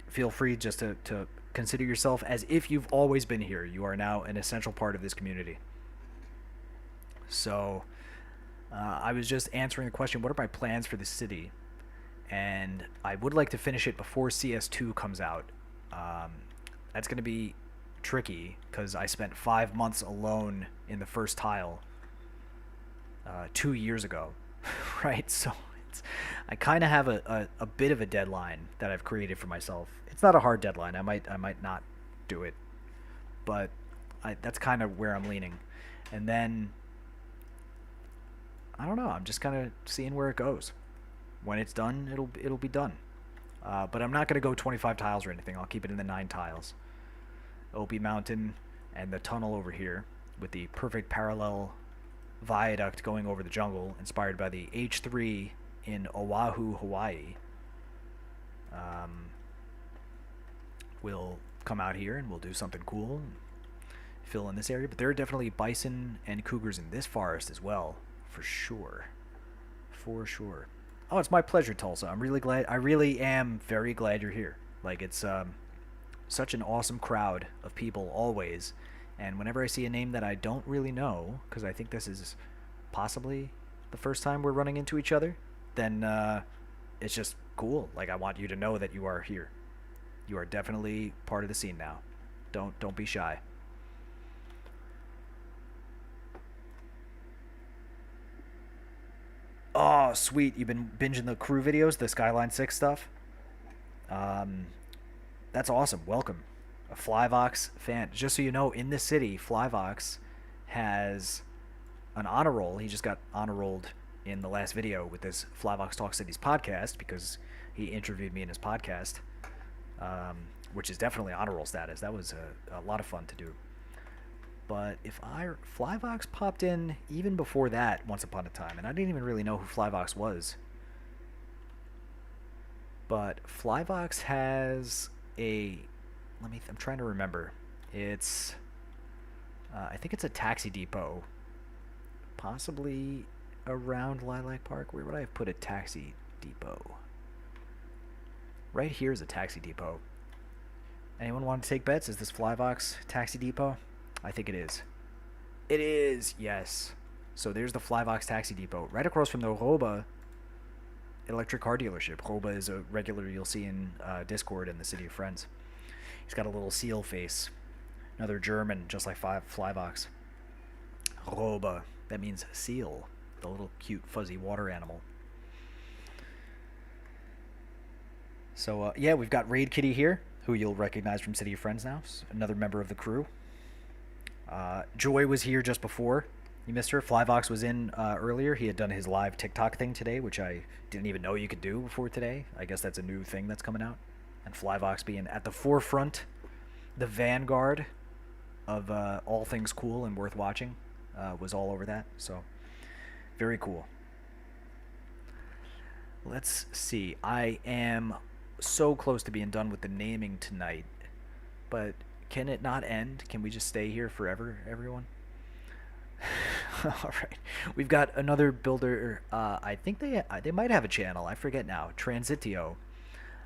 feel free just to consider yourself as if you've always been here. You are now an essential part of this community. So I was just answering the question, what are my plans for the city? And I would like to finish it before CS2 comes out. That's going to be tricky because I spent 5 months alone in the first tile 2 years ago, right? So I kind of have a bit of a deadline that I've created for myself. It's not a hard deadline. I might not do it, but that's kind of where I'm leaning. And then I don't know. I'm just kind of seeing where it goes. When it's done, it'll be done. But I'm not going to go 25 tiles or anything. I'll keep it in the 9 tiles. Opie Mountain and the tunnel over here with the perfect parallel viaduct going over the jungle, inspired by the H3 in Oahu, Hawaii. We'll come out here and we'll do something cool, and fill in this area. But there are definitely bison and cougars in this forest as well, for sure. For sure. Oh, it's my pleasure, Tulsa. I'm really glad. I really am very glad you're here. Like, it's such an awesome crowd of people always. And whenever I see a name that I don't really know, because I think this is possibly the first time we're running into each other, then it's just cool. Like, I want you to know that you are here. You are definitely part of the scene now. Don't be shy. Oh, sweet. You've been binging the crew videos, the Skyline 6 stuff? That's awesome. Welcome. A Flyvox fan. Just so you know, in this city, Flyvox has an honor roll. He just got honor rolled in the last video with this Flyvox Talk Cities podcast because he interviewed me in his podcast, which is definitely honor roll status. That was a lot of fun to do. But if Flyvox popped in even before that once upon a time, and I didn't even really know who Flyvox was. But Flyvox has I'm trying to remember. It's I think it's a taxi depot, possibly around Lilac Park. Where would I have put a taxi depot? Right here is a taxi depot. Anyone want to take bets? Is this Flyvox taxi depot? I think it is. It is, yes. So there's the Flyvox taxi depot right across from the Roba electric car dealership. Roba is a regular you'll see in Discord in the City of Friends. He's got a little seal face. Another German, just like Flyvox. Roba. That means seal. The little cute fuzzy water animal. So, yeah, we've got Raid Kitty here, who you'll recognize from City of Friends now. Another member of the crew. Joy was here just before. You missed her. Flyvox was in earlier. He had done his live TikTok thing today, which I didn't even know you could do before today. I guess that's a new thing that's coming out. And Flyvox being at the forefront, the vanguard of all things cool and worth watching, was all over that. So, very cool. Let's see. I am so close to being done with the naming tonight, but can it not end? Can we just stay here forever, everyone? All right. We've got another builder. I think they might have a channel. I forget now. Transitio.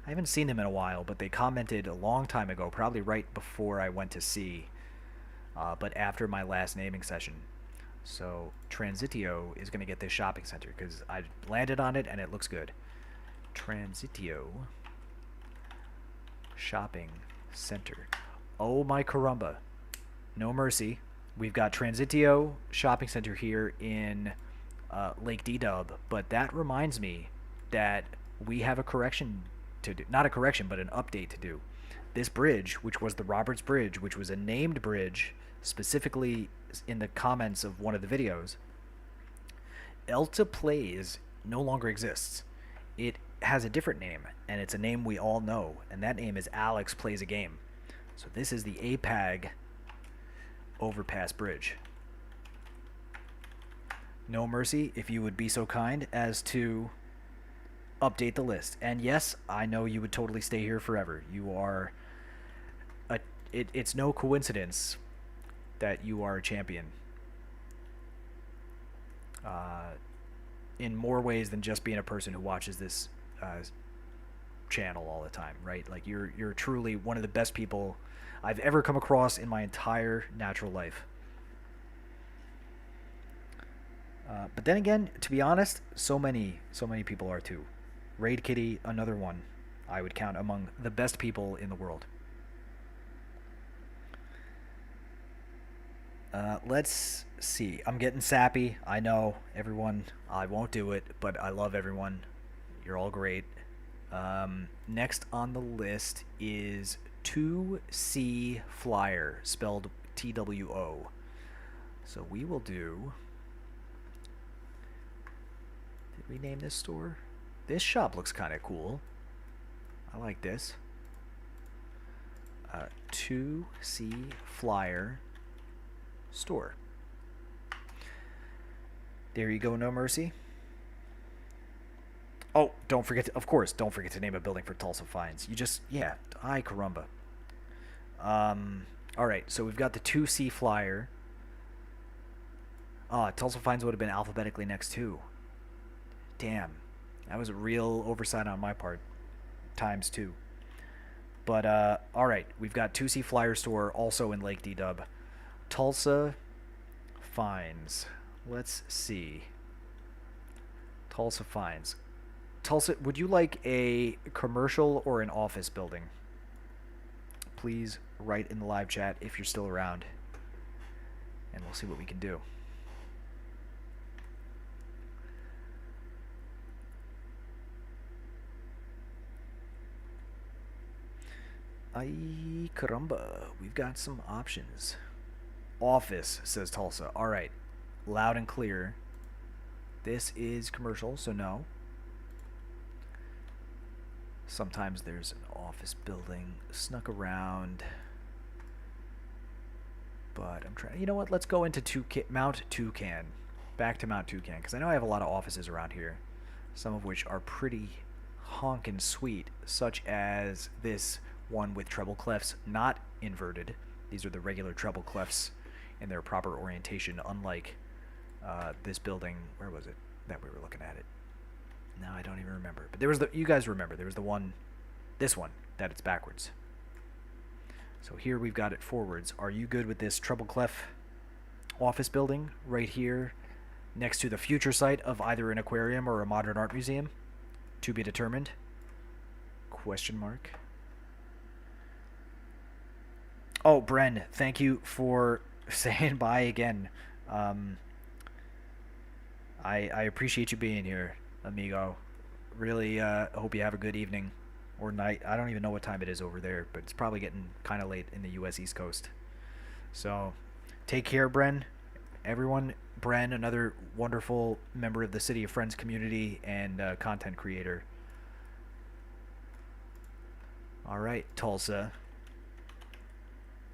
I haven't seen them in a while, but they commented a long time ago, probably right before I went to sea, but after my last naming session. So Transitio is going to get this shopping center because I landed on it and it looks good. Transitio. Shopping Center. Oh my caramba. No mercy. We've got Transitio Shopping Center here in Lake D-Dub, but that reminds me that we have a correction to do. Not a correction, but an update to do. This bridge, which was the Roberts Bridge, which was a named bridge specifically in the comments of one of the videos, Elta Plays no longer exists. It has a different name, and it's a name we all know, and that name is Alex Plays a Game. So this is the APAG overpass bridge. No mercy, if you would be so kind as to update the list. And yes, I know you would totally stay here forever. You are it's no coincidence that you are a champion. In more ways than just being a person who watches this channel all the time, right? Like you're truly one of the best people I've ever come across in my entire natural life. But then again, to be honest, so many people are too. Raid Kitty, another one I would count among the best people in the world. Let's see. I'm getting sappy. I know, everyone. I won't do it, but I love everyone. You're all great. Next on the list is 2C Flyer, spelled TWO. So we will do... Did we name this store? This shop looks kind of cool. I like this. 2C Flyer store. There you go, No Mercy. Oh, don't forget to, of course, don't forget to name a building for Tulsa Fines. You just, yeah, ay caramba. Alright, so we've got the 2C Flyer. Tulsa Fines would have been alphabetically next too. Damn. That was a real oversight on my part. Times 2. But, alright, we've got 2C Flyer store also in Lake D-Dub. Tulsa Fines. Let's see. Tulsa Fines. Tulsa, would you like a commercial or an office building? Please write in the live chat if you're still around. And we'll see what we can do. Ay caramba, we've got some options. Office, says Tulsa. Alright, loud and clear. This is commercial, so no. Sometimes there's an office building snuck around. But I'm trying, you know what, let's go into Mount Toucan. Back to Mount Toucan, because I know I have a lot of offices around here. Some of which are pretty honkin' sweet, such as this one with treble clefs, not inverted. These are the regular treble clefs in their proper orientation, unlike this building. Where was it that we were looking at it? No, I don't even remember. But there was the, you guys remember, there was the one, this one, that it's backwards. So here we've got it forwards. Are you good with this treble clef office building right here next to the future site of either an aquarium or a modern art museum? To be determined? Question mark. Oh, Bren, thank you for saying bye again. I appreciate you being here, amigo. Really hope you have a good evening or night. I don't even know what time it is over there, but it's probably getting kind of late in the U.S. East Coast. So take care, Bren. Everyone, Bren, another wonderful member of the City of Friends community and content creator. All right, Tulsa.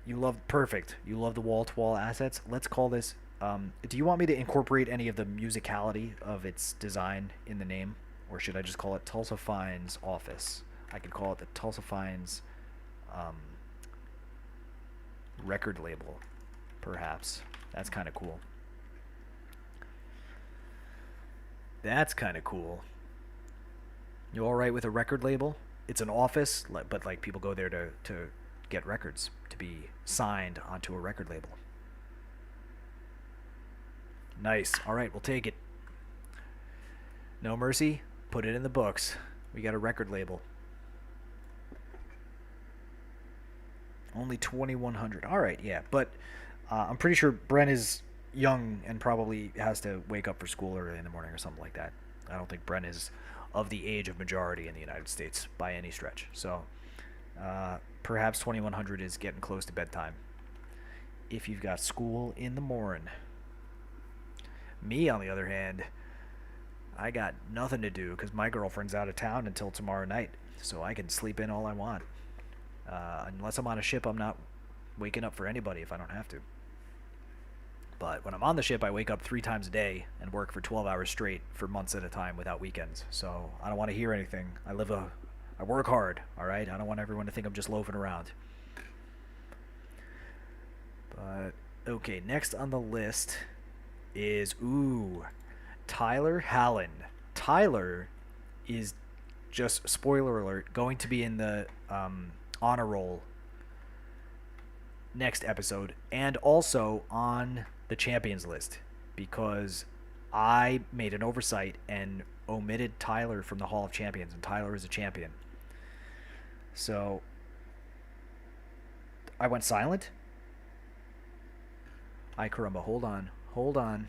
You love, perfect. You love the wall-to-wall assets. Let's call this, do you want me to incorporate any of the musicality of its design in the name? Or should I just call it Tulsa Fines Office? I could call it the Tulsa Fines record label, perhaps. That's kind of cool. That's kind of cool. You alright with a record label? It's an office, but like people go there to get records, to be signed onto a record label. Nice. Alright, we'll take it. No mercy, put it in the books. We got a record label. Only 2,100. All right, yeah, but I'm pretty sure Brent is young and probably has to wake up for school early in the morning or something like that. I don't think Brent is of the age of majority in the United States by any stretch. So perhaps 2,100 is getting close to bedtime. If you've got school in the morning. Me, on the other hand, I got nothing to do because my girlfriend's out of town until tomorrow night, so I can sleep in all I want. Unless I'm on a ship, I'm not waking up for anybody if I don't have to. But when I'm on the ship, I wake up 3 times a day and work for 12 hours straight for months at a time without weekends. So I don't want to hear anything. I work hard, all right? I don't want everyone to think I'm just loafing around. But, okay, next on the list is, Tyler Hallen. Tyler is, just spoiler alert, going to be in the honor roll next episode and also on the champions list because I made an oversight and omitted Tyler from the Hall of Champions, and Tyler is a champion. So I went silent. Ay caramba, hold on.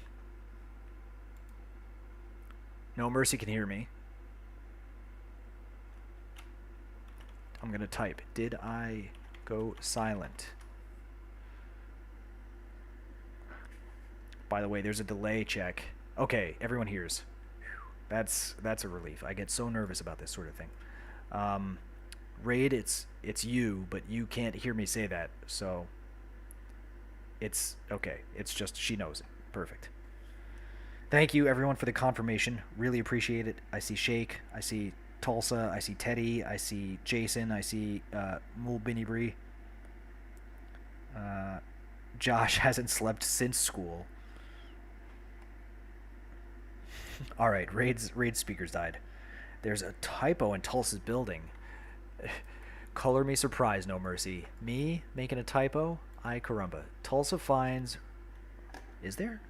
No Mercy can hear me. I'm going to type, did I go silent? By the way, there's a delay check. Okay, everyone hears. That's a relief. I get so nervous about this sort of thing. Raid, it's you, but you can't hear me say that, so it's okay. It's just she knows it. Perfect. Thank you, everyone, for the confirmation. Really appreciate it. I see Shake. I see Tulsa. I see Teddy. I see Jason. I see Mulbinibri. Josh hasn't slept since school. All right, Raid speakers died. There's a typo in Tulsa's building. Color me surprised, No Mercy. Me making a typo? Ay caramba. Tulsa finds... Is there?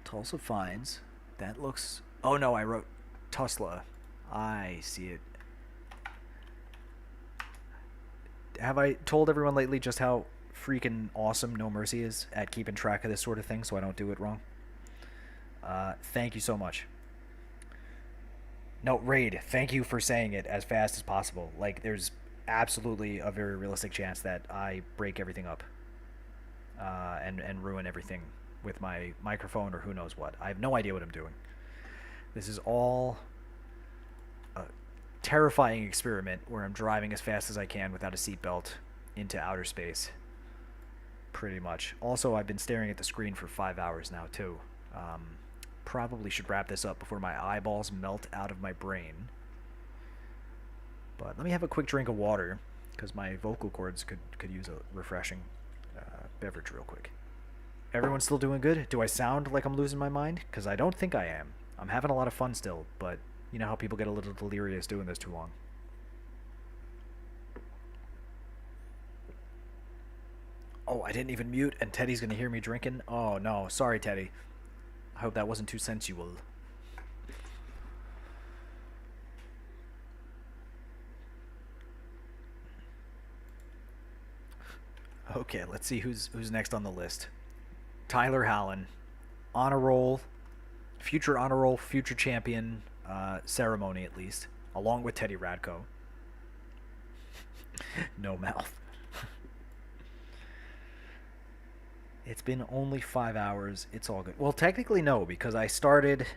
Tulsa finds... That looks... Oh no, I wrote Tusla. I see it. Have I told everyone lately just how freaking awesome No Mercy is at keeping track of this sort of thing so I don't do it wrong? Thank you so much. No, Raid, thank you for saying it as fast as possible. Like, there's absolutely a very realistic chance that I break everything up and ruin everything with my microphone or who knows what. I have no idea what I'm doing. This is all a terrifying experiment where I'm driving as fast as I can without a seatbelt into outer space. Pretty much. Also, I've been staring at the screen for 5 hours now, too. Probably should wrap this up before my eyeballs melt out of my brain. But let me have a quick drink of water, because my vocal cords could use a refreshing beverage real quick. Everyone still doing good? Do I sound like I'm losing my mind? Because I don't think I am. I'm having a lot of fun still, but you know how people get a little delirious doing this too long. Oh, I didn't even mute, and Teddy's going to hear me drinking? Oh, no. Sorry, Teddy. I hope that wasn't too sensual. Okay, let's see who's next on the list. Tyler Hallen. Honor roll. Future honor roll, future champion ceremony, at least. Along with Teddy Radko. No mouth. It's been only 5 hours. It's all good. Well, technically, no, because I started...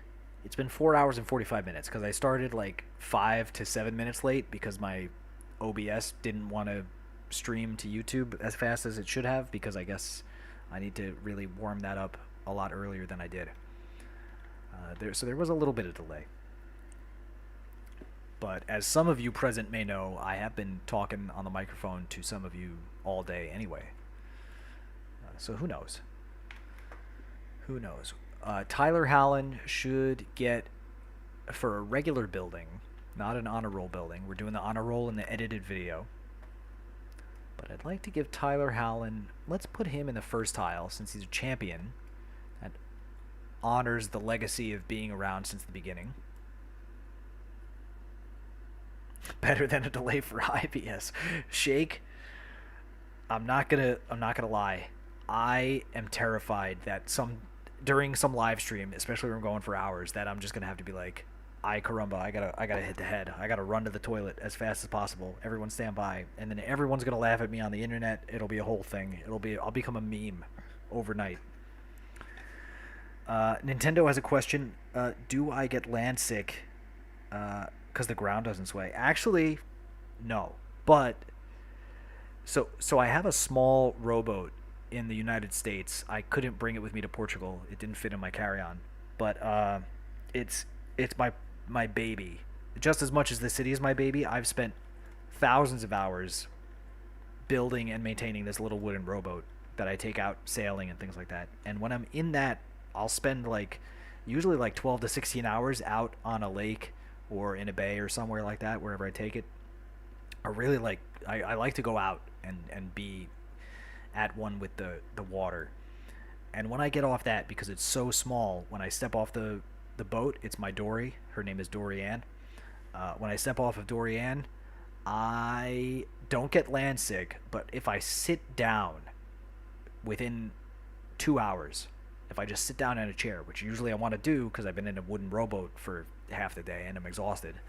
It's been 4 hours and 45 minutes, because I started like 5 to 7 minutes late because my OBS didn't want to stream to YouTube as fast as it should have, because I guess I need to really warm that up a lot earlier than I did. So there was a little bit of delay. But as some of you present may know, I have been talking on the microphone to some of you all day anyway. So who knows? Who knows? Tyler Hallen should get, for a regular building, not an honor roll building. We're doing the honor roll in the edited video. But I'd like to give Tyler Hallen, let's put him in the first tile since he's a champion. That honors the legacy of being around since the beginning. better than a delay for IBS. Shake, I'm not gonna lie. I am terrified that during some live stream, especially when I'm going for hours, that I'm just gonna have to be like, "I caramba, I gotta hit the head. I gotta run to the toilet as fast as possible. Everyone stand by." And then everyone's gonna laugh at me on the internet. It'll be a whole thing. I'll become a meme overnight. Nintendo has a question. Do I get land sick because the ground doesn't sway? Actually, no. But so I have a small rowboat in the United States. I couldn't bring it with me to Portugal. It didn't fit in my carry-on. But it's my baby. Just as much as the city is my baby, I've spent thousands of hours building and maintaining this little wooden rowboat that I take out sailing and things like that. And when I'm in that, I'll spend usually 12 to 16 hours out on a lake or in a bay or somewhere like that, wherever I take it. I like to go out and be at one with the water. And when I get off that, because it's so small, when I step off the boat, it's my Dory. Her name is Dorianne. When I step off of Dorianne, I don't get land sick, but if I sit down within 2 hours, if I just sit down in a chair, which usually I want to do because I've been in a wooden rowboat for half the day and I'm exhausted,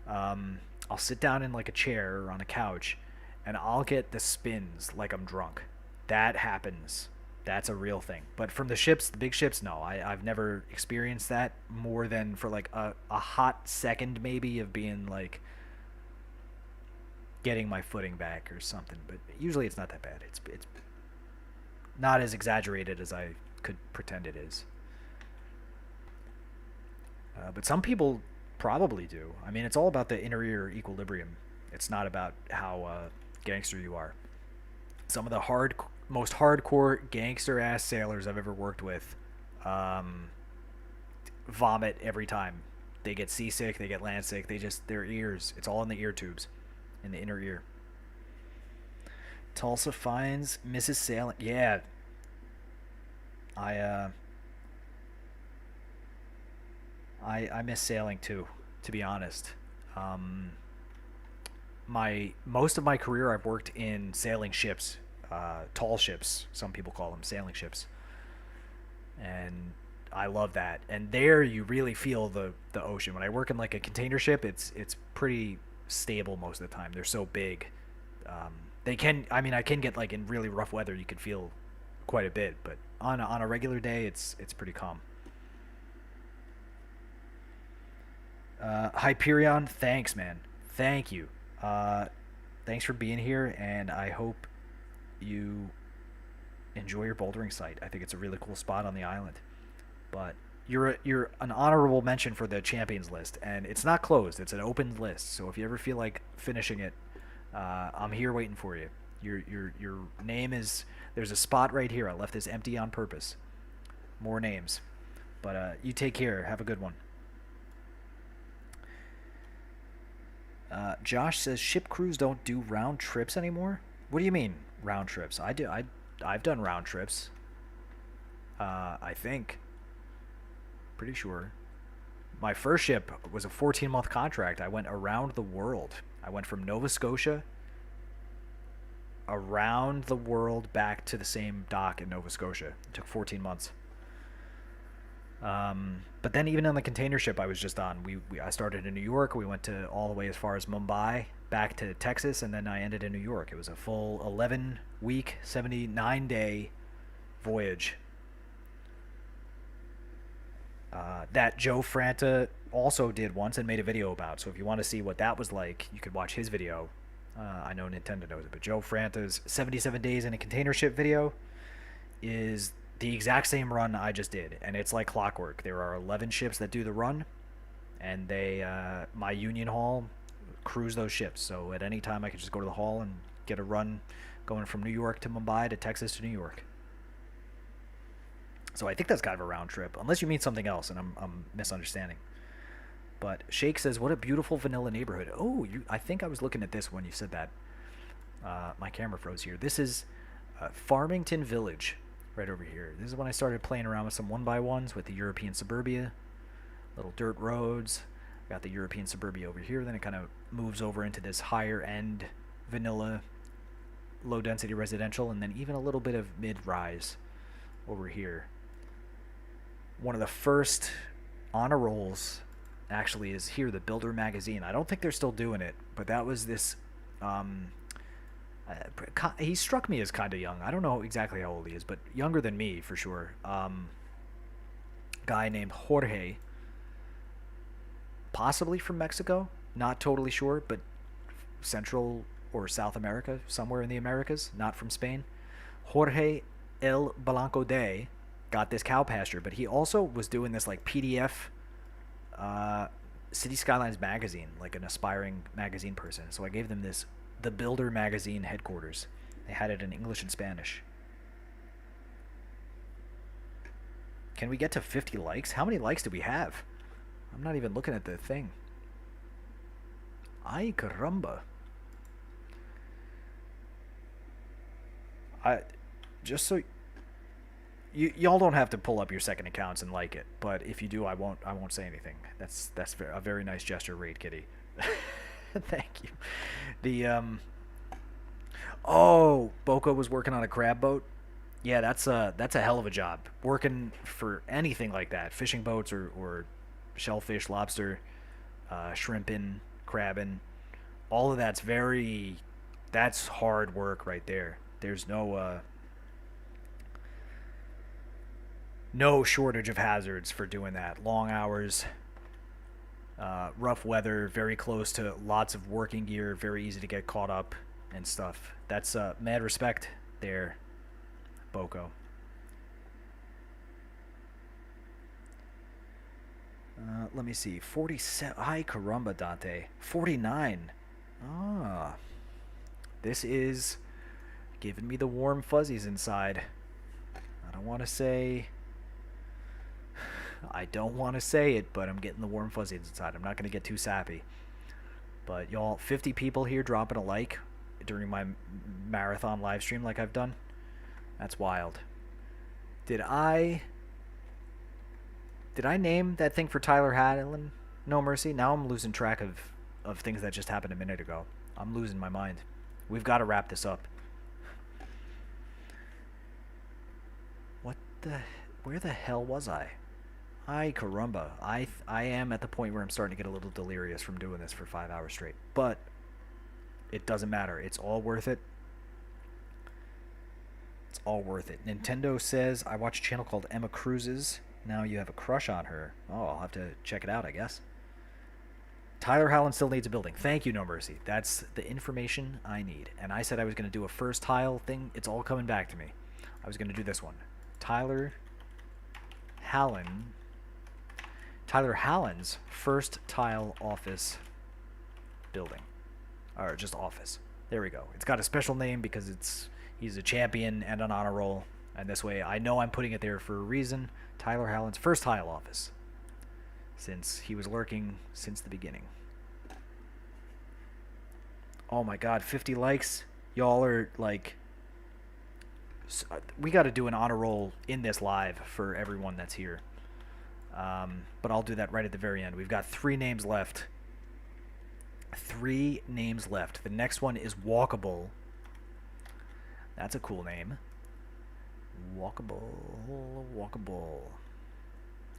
I'll sit down in like a chair or on a couch and I'll get the spins like I'm drunk. That happens. That's a real thing. But from the ships, the big ships, no. I've never experienced that more than for like a hot second maybe of being like getting my footing back or something. But usually it's not that bad. It's not as exaggerated as I could pretend it is. But some people probably do. I mean, it's all about the inner ear equilibrium. It's not about how gangster you are. Some of the most hardcore gangster ass sailors I've ever worked with vomit every time. They get seasick, they get land sick, their ears, it's all in the ear tubes, in the inner ear. Tulsa finds Mrs. Sailing. Yeah. I miss sailing too, to be honest. Most of my career I've worked in sailing ships, tall ships, some people call them sailing ships. And I love that. And there you really feel the ocean. When I work in like a container ship, it's pretty stable most of the time. They're so big. I can get like in really rough weather, you could feel quite a bit, but on a regular day, it's pretty calm. Hyperion, thanks, man. Thank you. Thanks for being here, and I hope you enjoy your bouldering site. I think it's a really cool spot on the island. But you're an honorable mention for the champions list, and it's not closed. It's an open list. So if you ever feel like finishing it, I'm here waiting for you. Your name is, there's a spot right here. I left this empty on purpose. More names, but you take care. Have a good one. Josh says ship crews don't do round trips anymore. What do you mean round trips? I do. I've done round trips. I think. Pretty sure. My first ship was a 14-month contract. I went around the world. I went from Nova Scotia around the world back to the same dock in Nova Scotia. It took 14 months. But then even on the container ship I was just on, I started in New York. We went to all the way as far as Mumbai, back to Texas, and then I ended in New York. It was a full 11-week, 79-day voyage. That Joe Franta also did once and made a video about. So if you want to see what that was like, you could watch his video. I know Nintendo knows it, but Joe Franta's 77 Days in a Container Ship video is the exact same run I just did, and it's like clockwork. There are 11 ships that do the run, and my Union Hall crews those ships. So at any time I could just go to the hall and get a run going from New York to Mumbai to Texas to New York. So I think that's kind of a round trip, unless you mean something else, and I'm misunderstanding. But Shake says, "What a beautiful vanilla neighborhood." Oh, I think I was looking at this when you said that. My camera froze here. This is Farmington Village, right over here. This is when I started playing around with some 1x1s with the European suburbia, little dirt roads. Got the European suburbia over here. Then it kind of moves over into this higher end vanilla, low density residential, and then even a little bit of mid rise over here. One of the first honor rolls actually is here, the Builder magazine. I don't think they're still doing it, but that was this. He struck me as kind of young. I don't know exactly how old he is, but younger than me for sure. Guy named Jorge, possibly from Mexico, not totally sure, but Central or South America, somewhere in the Americas, not from Spain. Jorge El Blanco de got this cow pasture, but he also was doing this like PDF Cities Skylines magazine, like an aspiring magazine person. So I gave them this, the Builder magazine headquarters. They had it in English and Spanish. Can we get to 50 likes? How many likes do we have? I'm not even looking at the thing. Ay caramba. Just so y'all don't have to pull up your second accounts and like it, but if you do, I won't say anything. That's a very nice gesture, Raid Kitty. Thank you. The oh, Boko was working on a crab boat. Yeah, that's a hell of a job. Working for anything like that, fishing boats or shellfish, lobster, shrimping, crabbing, all of that's hard work right there. There's no shortage of hazards for doing that. Long hours, rough weather, very close to lots of working gear, very easy to get caught up and stuff. That's mad respect there, Boko. Let me see. 47. Ay caramba, Dante. 49. Ah. This is giving me the warm fuzzies inside. I don't want to say it, but I'm getting the warm fuzzies inside. I'm not going to get too sappy. But y'all, 50 people here dropping a like during my marathon live stream like I've done. That's wild. Did I name that thing for Tyler Hadlin? No Mercy? Now I'm losing track of things that just happened a minute ago. I'm losing my mind. We've got to wrap this up. Where the hell was I? Ay caramba. I am at the point where I'm starting to get a little delirious from doing this for 5 hours straight. But it doesn't matter. It's all worth it. It's all worth it. Nintendo says, I watch a channel called Emma Cruises. Now you have a crush on her. Oh, I'll have to check it out, I guess. Tyler Howland still needs a building. Thank you, No Mercy. That's the information I need. And I said I was going to do a first tile thing. It's all coming back to me. I was going to do this one. Tyler Hallen's first tile office building. Or just office. There we go. It's got a special name because he's a champion and an honor roll. And this way I know I'm putting it there for a reason. Tyler Hallen's first tile office. Since he was lurking since the beginning. Oh my god, 50 likes. Y'all are like... we got to do an honor roll in this live for everyone that's here. But I'll do that right at the very end. We've got 3 names left. 3 names left. The next one is Walkable. That's a cool name. Walkable.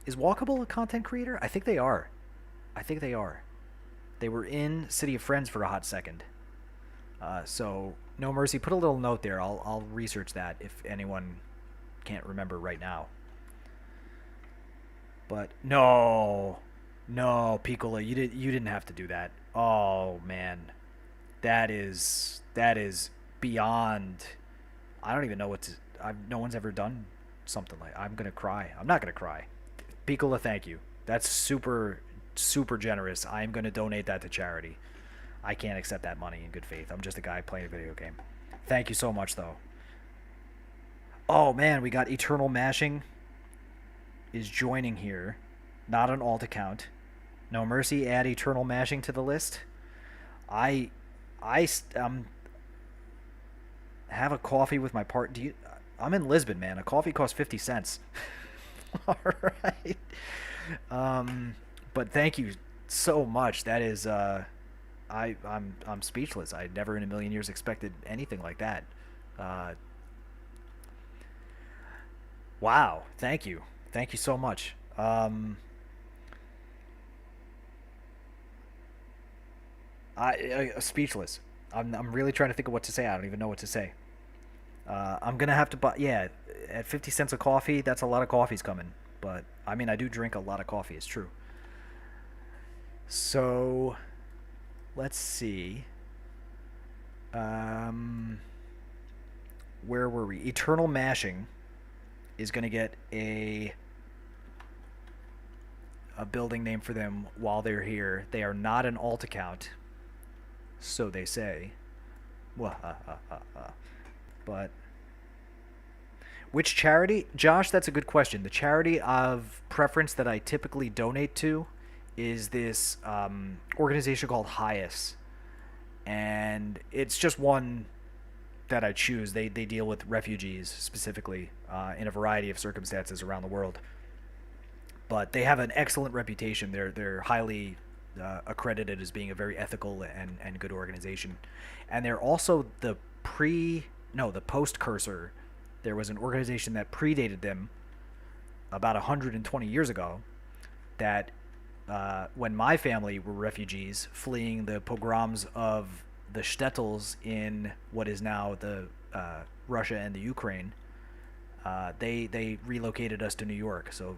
Is Walkable a content creator? I think they are. They were in City of Friends for a hot second. So, No Mercy, put a little note there. I'll research that if anyone can't remember right now. But no, Piccola, you didn't have to do that. Oh man, that is beyond. I don't even know what to. No one's ever done something like. I'm gonna cry. I'm not gonna cry. Piccola, thank you. That's super generous. I'm gonna donate that to charity. I can't accept that money in good faith. I'm just a guy playing a video game. Thank you so much, though. Oh man, we got Eternal Mashing is joining here. Not an alt account. No Mercy, add Eternal Mashing to the list. I have a coffee with my I'm in Lisbon, man. A coffee costs 50 cents. All right. But thank you so much. That is, I'm speechless. I never in a million years expected anything like that. Uh, wow. Thank you so much. Speechless. I'm really trying to think of what to say. I don't even know what to say. I'm gonna have to buy. Yeah, at 50 cents a coffee, that's a lot of coffees coming. But I mean, I do drink a lot of coffee. It's true. So let's see. Um, where were we? Eternal Mashing is gonna get a building name for them while they're here. They are not an alt account, so they say. But which charity? Josh, that's a good question. The charity of preference that I typically donate to is this organization called Highest. And it's just one that I choose. They deal with refugees specifically in a variety of circumstances around the world. But they have an excellent reputation. They're highly accredited as being a very ethical and good organization, and they're also the post cursor. There was an organization that predated them about 120 years ago. That when my family were refugees fleeing the pogroms of the shtetls in what is now the Russia and the Ukraine, they relocated us to New York. So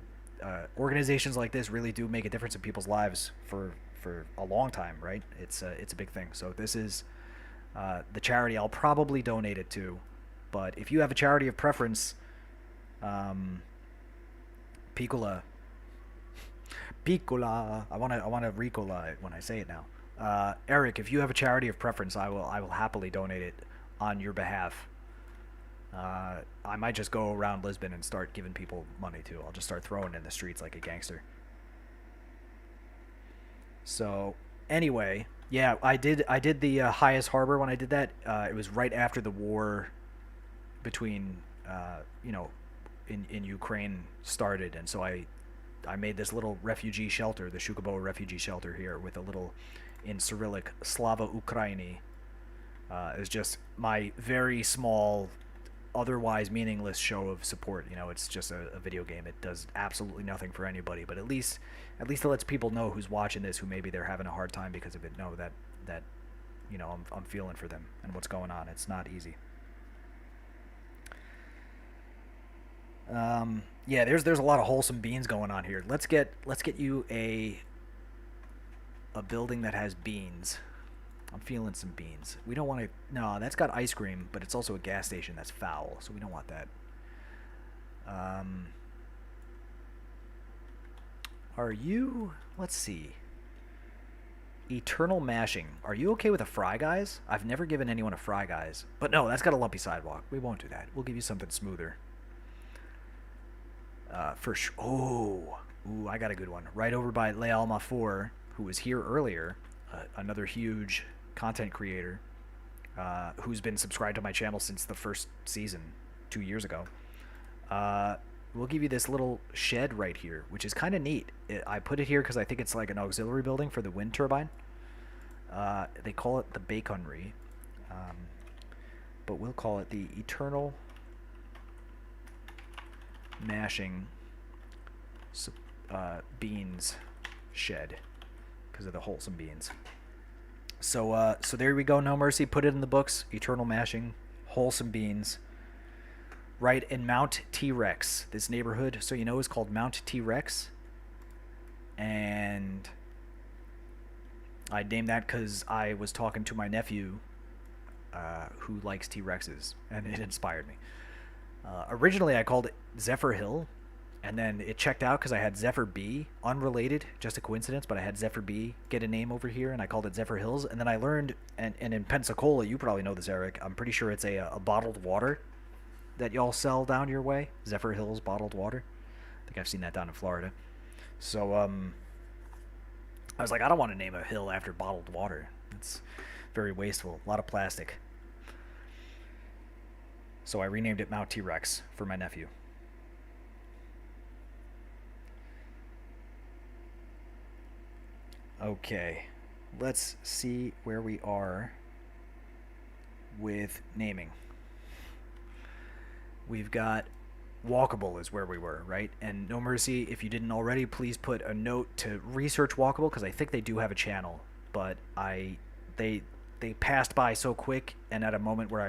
organizations like this really do make a difference in people's lives for a long time, right? It's a big thing. So this is the charity I'll probably donate it to. But if you have a charity of preference, um, Piccola, Piccola, I want to Ricola it when I say it now. Eric, if you have a charity of preference, I will happily donate it on your behalf. I might just go around Lisbon and start giving people money too. I'll just start throwing it in the streets like a gangster. So anyway, yeah, I did the Highest Harbor when I did that. It was right after the war between you know in Ukraine started, and so I made this little refugee shelter, the Shukaboa refugee shelter here, with a little in Cyrillic Slava Ukraini. It's just my very small, otherwise meaningless show of support. It's just a video game. It does absolutely nothing for anybody, but at least it lets people know who's watching this, who maybe they're having a hard time because of it. Know that I'm feeling for them and what's going on. It's not easy. Yeah, there's a lot of wholesome beans going on here. Let's get you a building that has beans. I'm feeling some beans. We don't want to. No, that's got ice cream, but it's also a gas station. That's foul, so we don't want that. Um, are you? Let's see. Eternal mashing. Are you okay with a fry, guys? I've never given anyone a fry, guys. But no, that's got a lumpy sidewalk. We won't do that. We'll give you something smoother. Oh, ooh, I got a good one. Right over by Leal 4, who was here earlier. Another huge content creator who's been subscribed to my channel since the first season 2 years ago. We'll give you this little shed right here, which is kind of neat. I put it here because I think it's like an auxiliary building for the wind turbine. They call it the Baconry, um, but we'll call it the Eternal Mashing Beans Shed because of the wholesome beans. So there we go. No Mercy. Put it in the books. Eternal Mashing, wholesome beans. Right in Mount T-Rex. This neighborhood, so you know, is called Mount T-Rex. And I named that because I was talking to my nephew who likes T-Rexes, and it inspired me. Originally, I called it Zephyr Hill, and then it checked out because I had Zephyr B, unrelated, just a coincidence, but I had Zephyr B get a name over here, and I called it Zephyr Hills. And then I learned, and in Pensacola, you probably know this, Eric, I'm pretty sure it's a bottled water that y'all sell down your way. Zephyr Hills bottled water. I think I've seen that down in Florida. So, I was like, I don't want to name a hill after bottled water. It's very wasteful. A lot of plastic. So I renamed it Mount T-Rex for my nephew. Okay, let's see where we are with naming. We've got Walkable is where we were, right? And No Mercy, if you didn't already, please put a note to research Walkable because I think they do have a channel, but they they passed by so quick and at a moment where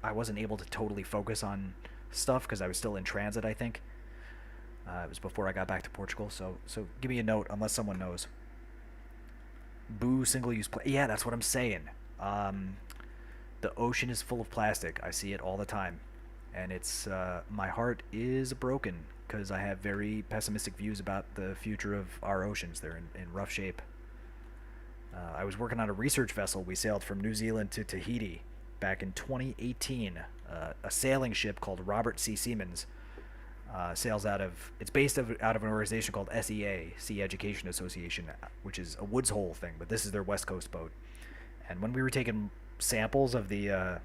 I wasn't able to totally focus on stuff because I was still in transit. I think it was before I got back to Portugal. So give me a note unless someone knows. Boo single use plastic. Yeah, that's what I'm saying. Um, the ocean is full of plastic. I see it all the time, and it's my heart is broken because I have very pessimistic views about the future of our oceans. They're in rough shape. I was working on a research vessel. We sailed from New Zealand to Tahiti back in 2018. A sailing ship called Robert C. Siemens sails out of. It's based out of an organization called SEA, Sea Education Association, which is a Woods Hole thing, but this is their West Coast boat. And when we were taking samples of the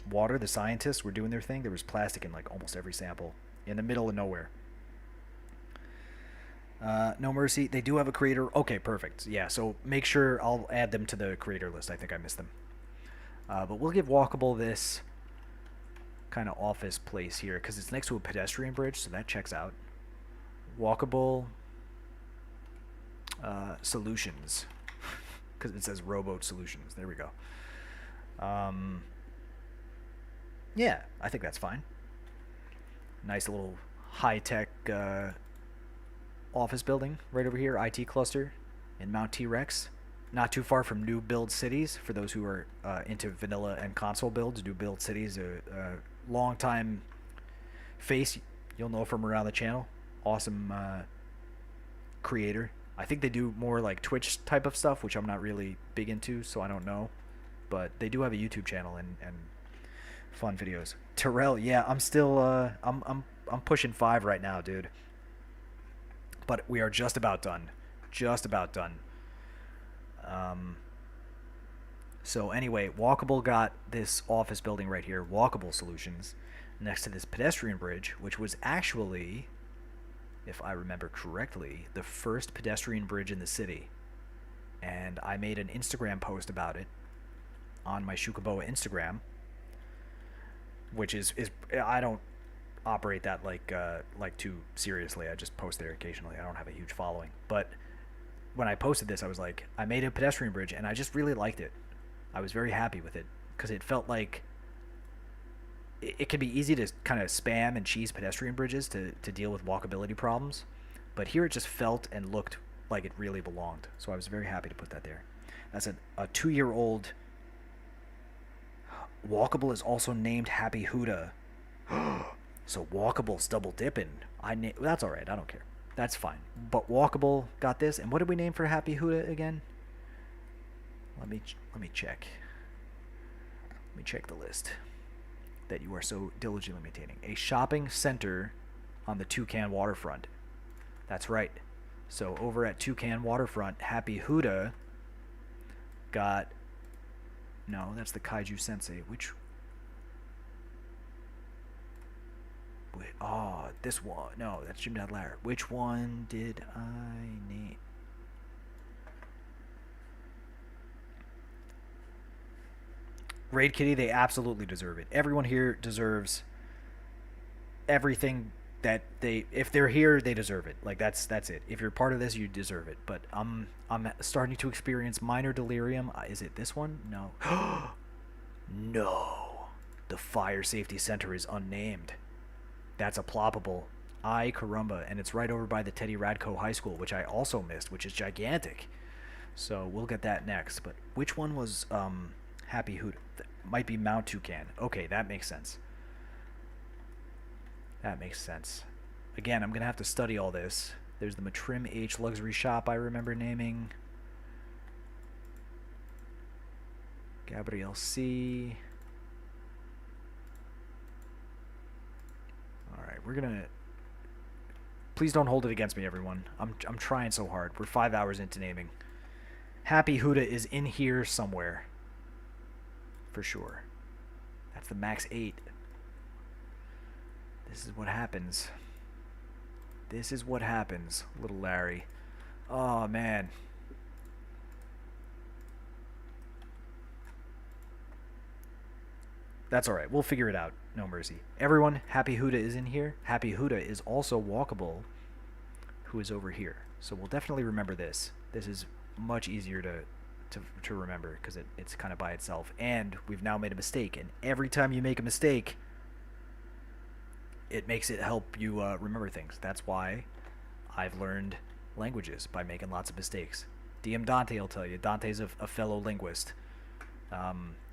water, the scientists were doing their thing. There was plastic in like almost every sample in the middle of nowhere. No Mercy. They do have a creator. Okay, perfect. Yeah, so make sure I'll add them to the creator list. I think I missed them. But we'll give Walkable this kind of office place here because it's next to a pedestrian bridge, so that checks out. Walkable Solutions because it says Rowboat Solutions. There we go. Yeah, I think that's fine. Nice little high-tech office building right over here, IT cluster in Mount T-Rex. Not too far from New Build Cities. For those who are into vanilla and console builds, New Build Cities, a long time face you'll know from around the channel. Awesome creator. I think they do more like Twitch type of stuff, which I'm not really big into, so I don't know. But they do have a YouTube channel and fun videos. Terrell, yeah, I'm still I'm pushing 5 right now, dude. But we are just about done. Just about done. So anyway, Walkable got this office building right here, Walkable Solutions, next to this pedestrian bridge, which was actually, if I remember correctly, the first pedestrian bridge in the city. And I made an Instagram post about it on my Shukaboa Instagram, which is I don't operate that like too seriously. I just post there occasionally. I don't have a huge following, but when I posted this, I was like, I made a pedestrian bridge, and I just really liked it. I was very happy with it because it felt like it can be easy to kind of spam and cheese pedestrian bridges to deal with walkability problems, but here it just felt and looked like it really belonged. So I was very happy to put that there. That's a 2-year-old. Walkable is also named Happy Huda. So Walkable's double dipping. That's all right. I don't care. That's fine. But Walkable got this. And what did we name for Happy Huda again? Let me check. Let me check the list that you are so diligently maintaining. A shopping center on the Toucan waterfront. That's right. So over at Toucan waterfront, Happy Huda got. No, that's the Kaiju Sensei. Which? Wait, oh, this one. No, that's Jim Dad Lair. Which one did I name? Raid Kitty, they absolutely deserve it. Everyone here deserves everything that they. If they're here, they deserve it. Like that's it. If you're part of this, you deserve it. But I'm starting to experience minor delirium. Is it this one? No. No. The Fire Safety Center is unnamed. That's a ploppable. Ay caramba, and it's right over by the Teddy Radko High School, which I also missed, which is gigantic. So we'll get that next. But which one was Happy Hoot? Might be Mount Toucan. Okay, that makes sense. That makes sense. Again, I'm gonna have to study all this. There's the Matrim H luxury shop I remember naming. Gabrielle C. Alright, we're gonna. Please don't hold it against me, everyone. I'm trying so hard. We're 5 hours into naming. Happy Huda is in here somewhere. For sure. That's the max 8. This is what happens. This is what happens, little Larry. Oh, man. That's all right. We'll figure it out. No mercy. Everyone, Happy Huda is in here. Happy Huda is also walkable, who is over here. So we'll definitely remember this. This is much easier to remember because it's kind of by itself. And we've now made a mistake. And every time you make a mistake, it makes it help you remember things. That's why I've learned languages, by making lots of mistakes. DM Dante will tell you. Dante's a fellow linguist.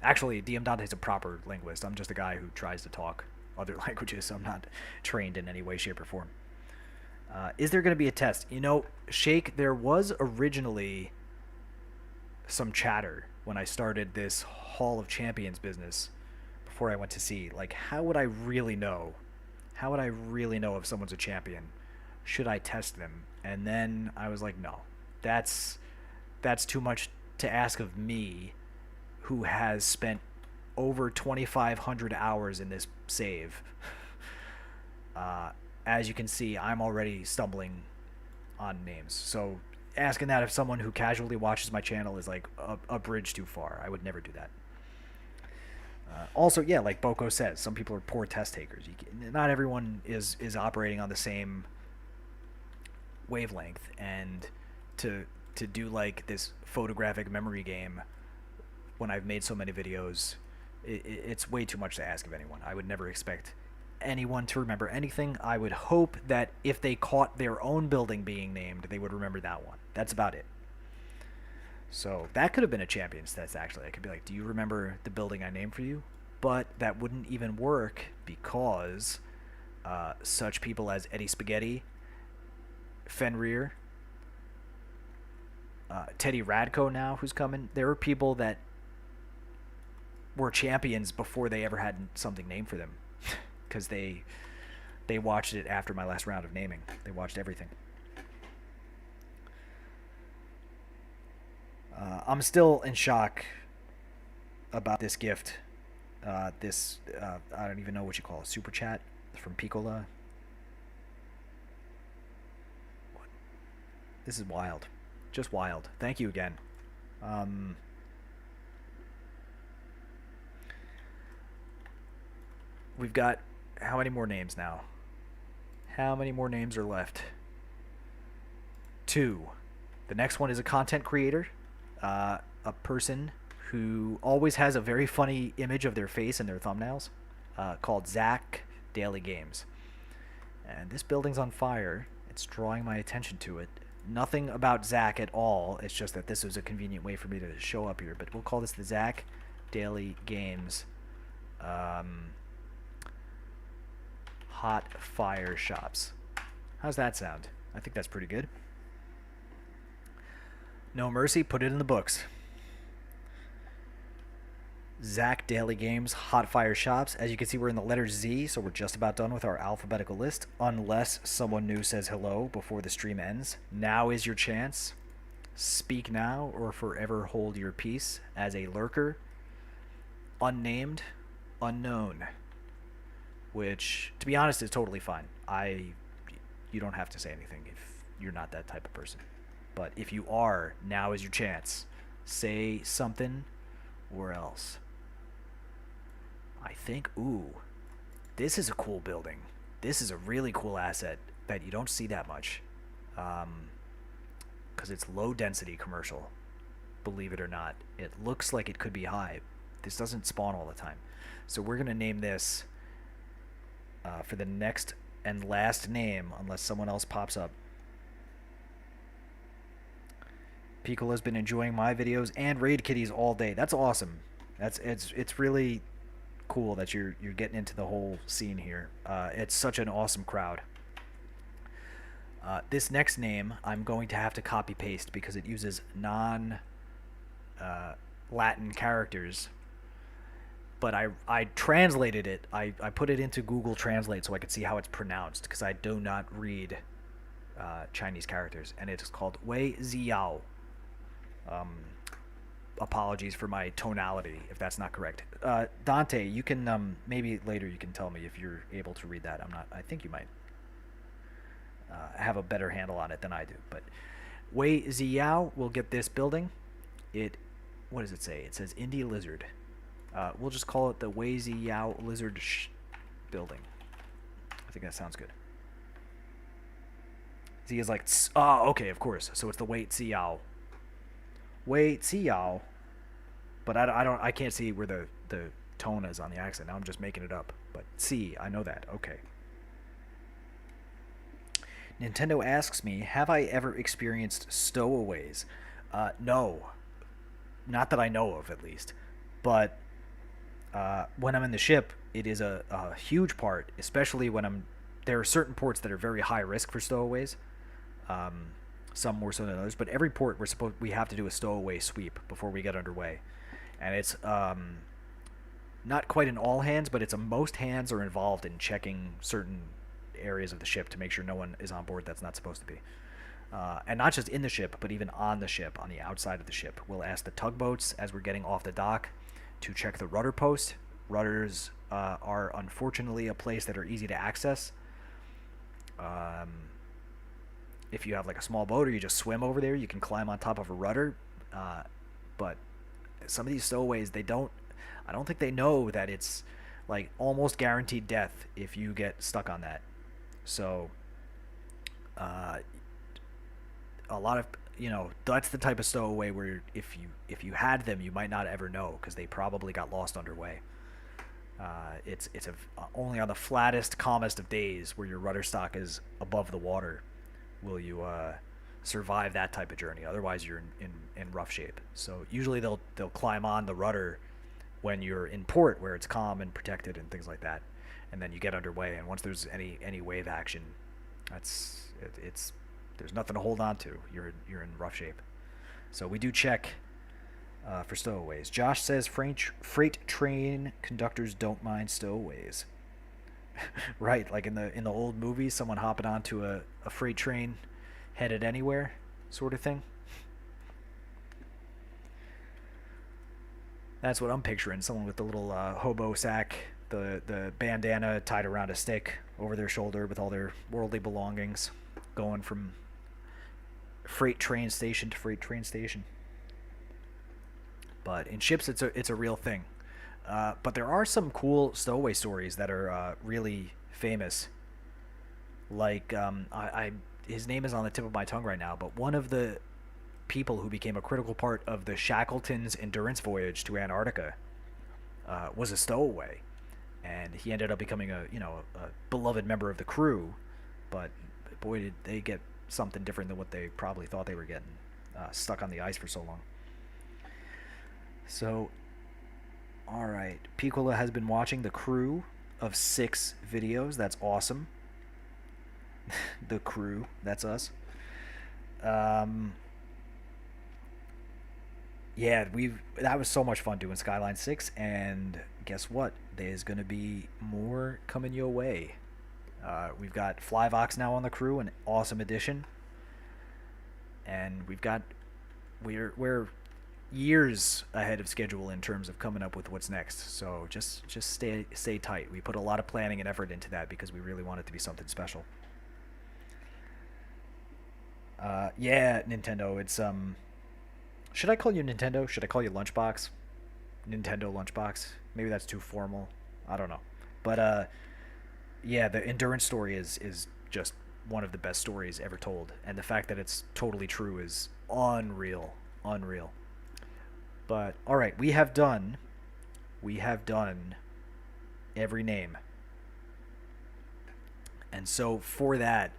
Actually, DM Dante's a proper linguist. I'm just a guy who tries to talk other languages, so I'm not trained in any way, shape, or form. Is there going to be a test? You know, Shake, there was originally some chatter when I started this Hall of Champions business before I went to sea. Like, how would I really know? How would I really know if someone's a champion? Should I test them? And then I was like, no, that's too much to ask of me, who has spent over 2,500 hours in this save. As you can see, I'm already stumbling on names. So asking that of someone who casually watches my channel is like a bridge too far. I would never do that. Also, yeah, like Boko says, some people are poor test takers. Not everyone is operating on the same wavelength, and to do like this photographic memory game when I've made so many videos, it's way too much to ask of anyone. I would never expect anyone to remember anything. I would hope that if they caught their own building being named, they would remember that one. That's about it. So that could have been a champion's test, actually. I could be like, do you remember the building I named for you? But that wouldn't even work because such people as Eddie Spaghetti, Fenrir, Teddy Radko now, who's coming. There are people that were champions before they ever had something named for them, because they watched it after my last round of naming. They watched everything. I'm still in shock about this gift. I don't even know what you call it. Super chat from Piccola. What? This is wild. Just wild. Thank you again. We've got how many more names now? How many more names are left? 2. The next one is a content creator, a person who always has a very funny image of their face in their thumbnails, called Zach Daily Games. And this building's on fire. It's drawing my attention to it. Nothing about Zach at all. It's just that this was a convenient way for me to show up here. But we'll call this the Zach Daily Games Hot Fire Shops. How's that sound? I think that's pretty good. No mercy, put it in the books. Zach Daily Games Hot Fire Shops. As you can see, we're in the letter Z, so we're just about done with our alphabetical list, unless someone new says hello before the stream ends. Now is your chance. Speak now or forever hold your peace. As a lurker, unnamed, unknown, which, to be honest, is totally fine. You don't have to say anything if you're not that type of person. But if you are, now is your chance. Say something or else. I think, ooh, this is a cool building. This is a really cool asset that you don't see that much. Because it's low density commercial, believe it or not. It looks like it could be high. This doesn't spawn all the time. So we're going to name this for the next and last name, unless someone else pops up. Piccolo's been enjoying my videos and Raid Kitties all day. That's awesome. It's really cool that you're getting into the whole scene here. It's such an awesome crowd. This next name I'm going to have to copy paste because it uses non Latin characters. But I translated it. I put it into Google Translate so I could see how it's pronounced, because I do not read Chinese characters, and it's called Wei Ziao. Apologies for my tonality if that's not correct. Dante, you can maybe later you can tell me if you're able to read that. I think you might have a better handle on it than I do. But Wei Ziao will get this building. What does it say? It says Indie Lizard. We'll just call it the Wazy Yao Lizard building. I think that sounds good. Z is like, oh, okay, of course. So it's the Wait Xiao. Wait Xiao. But I can't see where the tone is on the accent. Now I'm just making it up. But C, I know that. Okay. Nintendo asks me, have I ever experienced stowaways? No. Not that I know of, at least. But when I'm in the ship, it is a huge part, especially when I'm. There are certain ports that are very high risk for stowaways. Um, some more so than others, but every port we have to do a stowaway sweep before we get underway, and it's not quite an all hands, but it's a most hands are involved in checking certain areas of the ship to make sure no one is on board that's not supposed to be. And not just in the ship, but even on the ship, on the outside of the ship. We'll ask the tugboats as we're getting off the dock to check the rudder post. Rudders are unfortunately a place that are easy to access. If you have like a small boat or you just swim over there, you can climb on top of a rudder. But some of these stowaways, I don't think they know that it's like almost guaranteed death if you get stuck on that. So, uh, a lot of that's the type of stowaway where if you had them, you might not ever know because they probably got lost underway. It's only on the flattest, calmest of days where your rudder stock is above the water will you survive that type of journey. Otherwise, you're in rough shape. So usually they'll climb on the rudder when you're in port where it's calm and protected and things like that, and then you get underway. And once there's any wave action, it's there's nothing to hold on to. You're in rough shape. So we do check for stowaways. Josh says freight train conductors don't mind stowaways. Right, like in the old movies, someone hopping onto a freight train headed anywhere, sort of thing. That's what I'm picturing. Someone with the little hobo sack, the bandana tied around a stick over their shoulder with all their worldly belongings, going from freight train station to freight train station. But in ships, it's a real thing. But there are some cool stowaway stories that are really famous. Like his name is on the tip of my tongue right now, but one of the people who became a critical part of the Shackleton's endurance voyage to Antarctica was a stowaway, and he ended up becoming a beloved member of the crew. But boy, did they get something different than what they probably thought they were getting, stuck on the ice for so long. So, all right, Piccola has been watching the crew of 6 videos. That's awesome. The crew, that's us. Um, yeah, that was so much fun doing Skyline 6, and guess what? There's gonna be more coming your way. We've got Flyvox now on the crew, an awesome addition, and we're years ahead of schedule in terms of coming up with what's next. So just stay tight. We put a lot of planning and effort into that because we really want it to be something special. Yeah, Nintendo. It's Should I call you Nintendo? Should I call you Lunchbox? Nintendo Lunchbox. Maybe that's too formal. I don't know. But yeah, the endurance story is just one of the best stories ever told, and the fact that it's totally true is unreal, unreal. But all right, we have done every name, and so for that,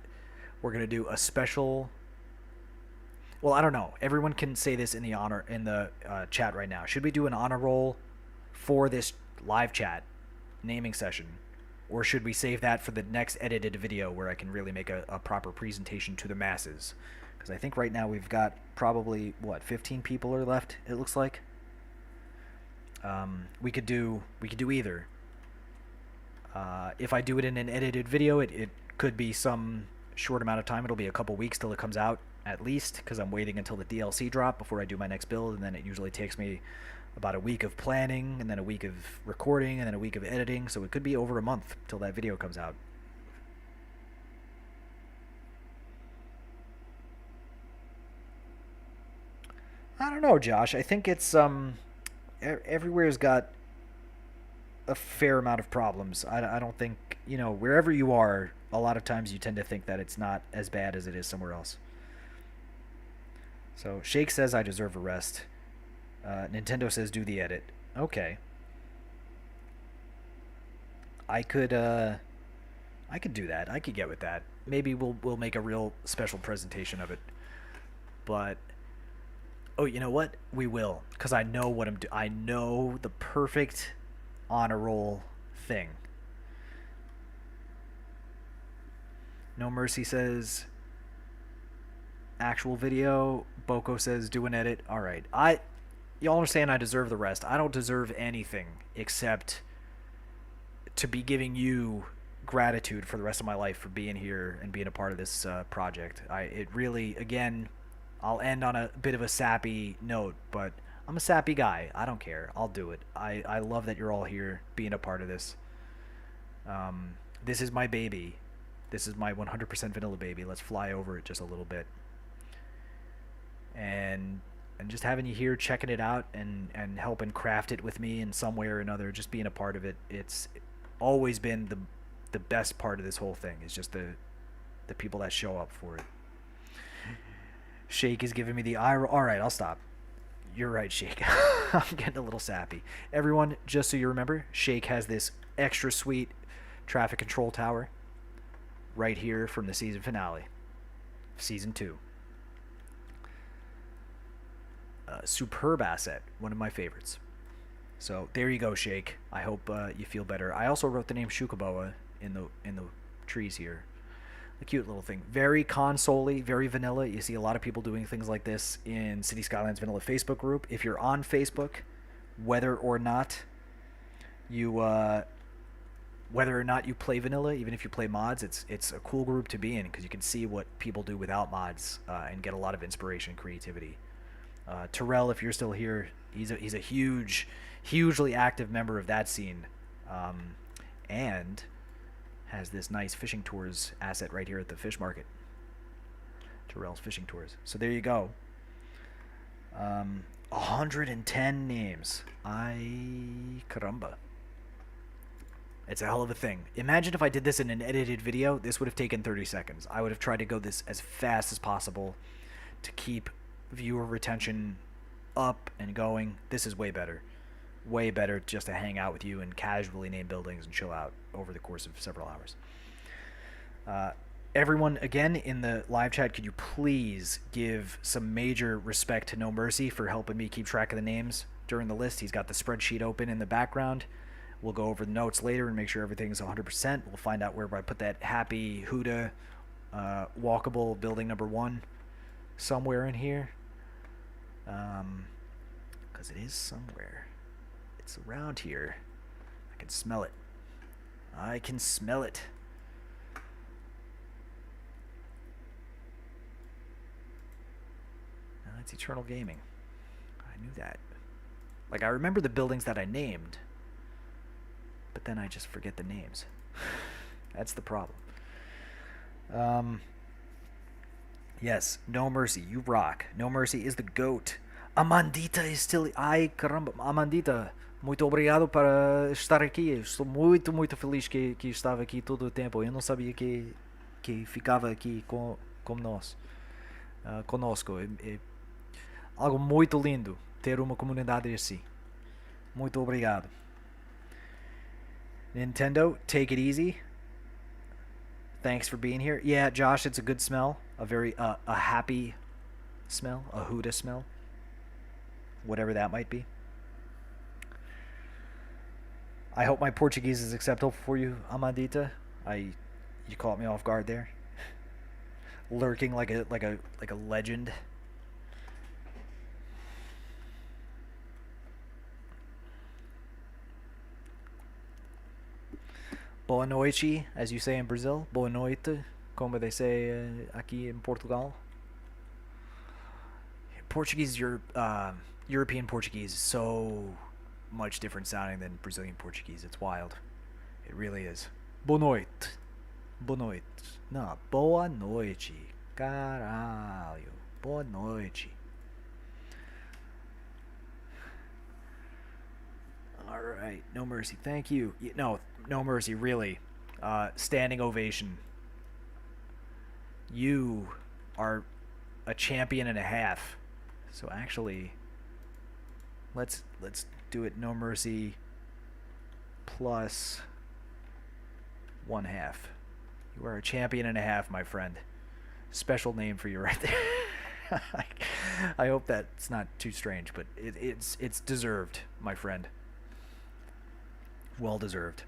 we're gonna do a special. Well, I don't know. Everyone can say this in the chat right now. Should we do an honor roll for this live chat naming session, or should we save that for the next edited video where I can really make a proper presentation to the masses? Because I think right now we've got probably 15 people are left. It looks like. We could do either. If I do it in an edited video, it could be some short amount of time. It'll be a couple weeks till it comes out at least, because I'm waiting until the DLC drop before I do my next build, and then it usually takes me about a week of planning, and then a week of recording, and then a week of editing. So it could be over a month till that video comes out. I don't know, Josh. I think it's everywhere's got a fair amount of problems. I don't think, you know, wherever you are, a lot of times you tend to think that it's not as bad as it is somewhere else. So Shake says I deserve a rest. Nintendo says do the edit. Okay. I could I could do that. I could get with that. Maybe we'll make a real special presentation of it. But oh, you know what? We will, because I know what I know the perfect honor roll thing. No Mercy says actual video. Boko says do an edit. All right. Y'all understand I deserve the rest. I don't deserve anything except to be giving you gratitude for the rest of my life for being here and being a part of this project. It really, again, I'll end on a bit of a sappy note, but I'm a sappy guy. I don't care. I'll do it. I love that you're all here being a part of this. This is my baby. This is my 100% vanilla baby. Let's fly over it just a little bit. And just having you here checking it out and helping craft it with me in some way or another, just being a part of it, it's always been the best part of this whole thing is just the people that show up for it. Shake is giving me the eye roll. All right, I'll stop. You're right, Shake. I'm getting a little sappy. Everyone, just so you remember, Shake has this extra sweet traffic control tower right here from the season finale, season 2. Superb asset, one of my favorites. So there you go, Shake. I hope you feel better. I also wrote the name Shukaboa in the trees here. A cute little thing. Very console-y, very vanilla. You see a lot of people doing things like this in City Skylines Vanilla Facebook group. If you're on Facebook, whether or not you play vanilla, even if you play mods, it's a cool group to be in because you can see what people do without mods and get a lot of inspiration and creativity. Terrell, if you're still here, he's a hugely active member of that scene, and has this nice fishing tours asset right here at the fish market. Terrell's Fishing Tours. So there you go. 110 names. Ay caramba. It's a hell of a thing. Imagine if I did this in an edited video. This would have taken 30 seconds. I would have tried to go this as fast as possible to keep viewer retention up and going. This is way better. Way better just to hang out with you and casually name buildings and chill out over the course of several hours. Everyone, again, in the live chat, could you please give some major respect to No Mercy for helping me keep track of the names during the list. He's got the spreadsheet open in the background. We'll go over the notes later and make sure everything's 100%. We'll find out where I put that happy Huda walkable building number 1 somewhere in here. Because it is somewhere. It's around here. I can smell it. I can smell it. No, that's Eternal Gaming. I knew that. Like, I remember the buildings that I named, but then I just forget the names. That's the problem. Yes, No Mercy, you rock. No Mercy is the GOAT. Amandita is still... Ai, caramba. Amandita, muito obrigado para estar aqui. Estou muito, muito feliz que estava aqui todo o tempo. Eu não sabia que ficava aqui com nós. Conosco. É algo muito lindo ter uma comunidade assim. Muito obrigado. Nintendo, take it easy. Thanks for being here. Yeah, Josh, it's a good smell. A very a happy smell, a Huda smell. Whatever that might be. I hope my Portuguese is acceptable for you, Amandita. You caught me off guard there. Lurking like a legend. Boa noite, as you say in Brazil. Boa noite, como they say aqui in Portugal. Portuguese, European Portuguese is so much different sounding than Brazilian Portuguese. It's wild. It really is. Boa noite. Boa noite. Não, boa noite. Caralho. Boa noite. All right, No Mercy. Thank you. No, No Mercy. Really, standing ovation. You are a champion and a half. So actually, let's do it. No Mercy plus 1/2. You are a champion and a half, my friend. Special name for you right there. I hope that's not too strange, but it's deserved, my friend. Well deserved.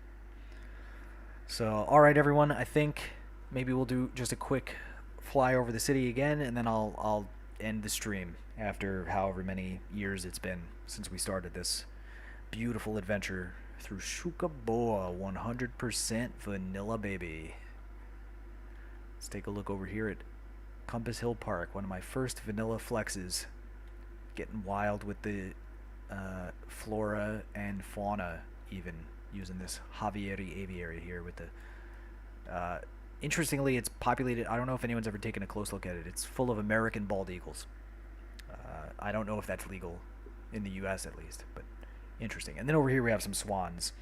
So, all right, everyone. I think maybe we'll do just a quick fly over the city again, and then I'll end the stream after however many years it's been since we started this beautiful adventure through Shukaboa, 100% vanilla, baby. Let's take a look over here at Compass Hill Park, one of my first vanilla flexes. Getting wild with the flora and fauna, even using this Javieri aviary here with the... interestingly, it's populated... I don't know if anyone's ever taken a close look at it. It's full of American bald eagles. I don't know if that's legal in the U.S. at least, but interesting. And then over here we have some swans.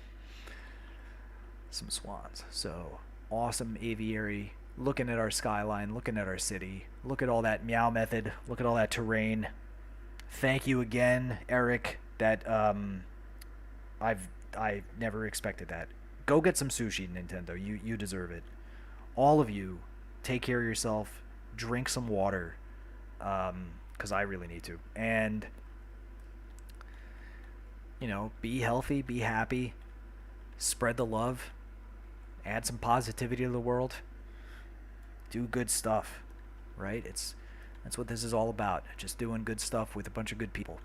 Some swans. So, awesome aviary. Looking at our skyline, looking at our city. Look at all that meow method. Look at all that terrain. Thank you again, Eric. That I never expected that. Go get some sushi, Nintendo. You deserve it. All of you, take care of yourself. Drink some water, because I really need to. And you know, be healthy, be happy, spread the love, add some positivity to the world. Do good stuff, right? That's what this is all about. Just doing good stuff with a bunch of good people.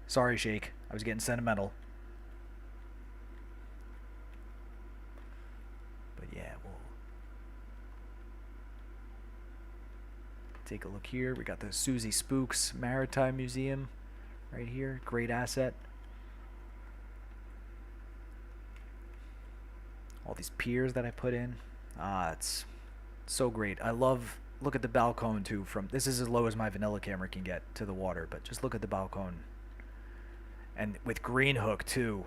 Sorry, Shake. I was getting sentimental. But yeah, we'll take a look here. We got the Susie Spooks Maritime Museum right here. Great asset. All these piers that I put in. It's so great. I love... Look at the balcony too. This is as low as my vanilla camera can get to the water, but just look at the balcony. And with Green Hook too,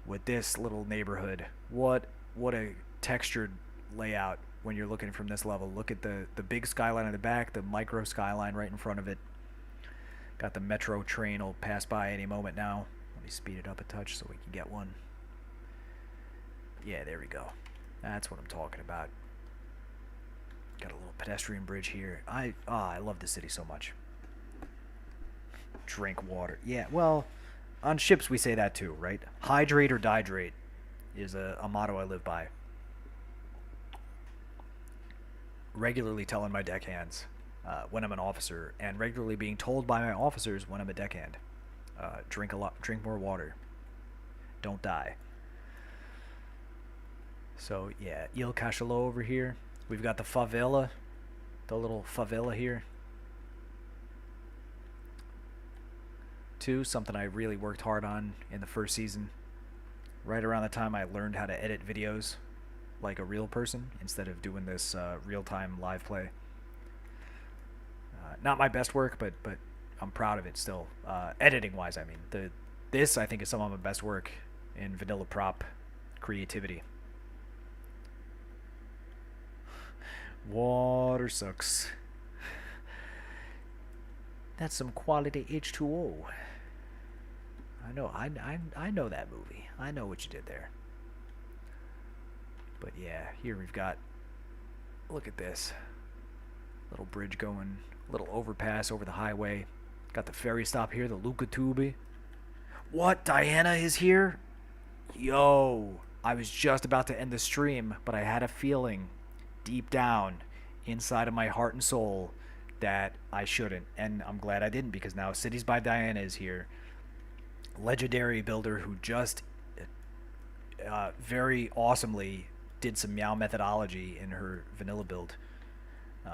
with this little neighborhood, what a textured layout when you're looking from this level. Look at the big skyline in the back, the micro skyline right in front of it. Got the metro train will pass by any moment now. Let me speed it up a touch so we can get one. Yeah, there we go. That's what I'm talking about. Got a little pedestrian bridge here. I love the city so much. Drink water. Yeah, well, on ships we say that too, right? Hydrate or dihydrate is a motto I live by. Regularly telling my deckhands when I'm an officer, and regularly being told by my officers when I'm a deckhand. Drink a lot. Drink more water. Don't die. So yeah, Il Cachalot over here. We've got the favela, the little favela here. Too, something I really worked hard on in the first season. Right around the time I learned how to edit videos like a real person instead of doing this real-time live play. Not my best work, but I'm proud of it still. Editing-wise, I mean. This, I think, is some of my best work in vanilla prop creativity. Water sucks. That's some quality H2O. I know. I know that movie. I know what you did there. But yeah, here we've got. Look at this. Little bridge going. Little overpass over the highway. Got the ferry stop here. The Lucatubi. What? Diana is here? Yo! I was just about to end the stream, but I had a feeling deep down inside of my heart and soul that I shouldn't, and I'm glad I didn't, because now Cities by Diana is here. Legendary builder who just very awesomely did some meow methodology in her vanilla build.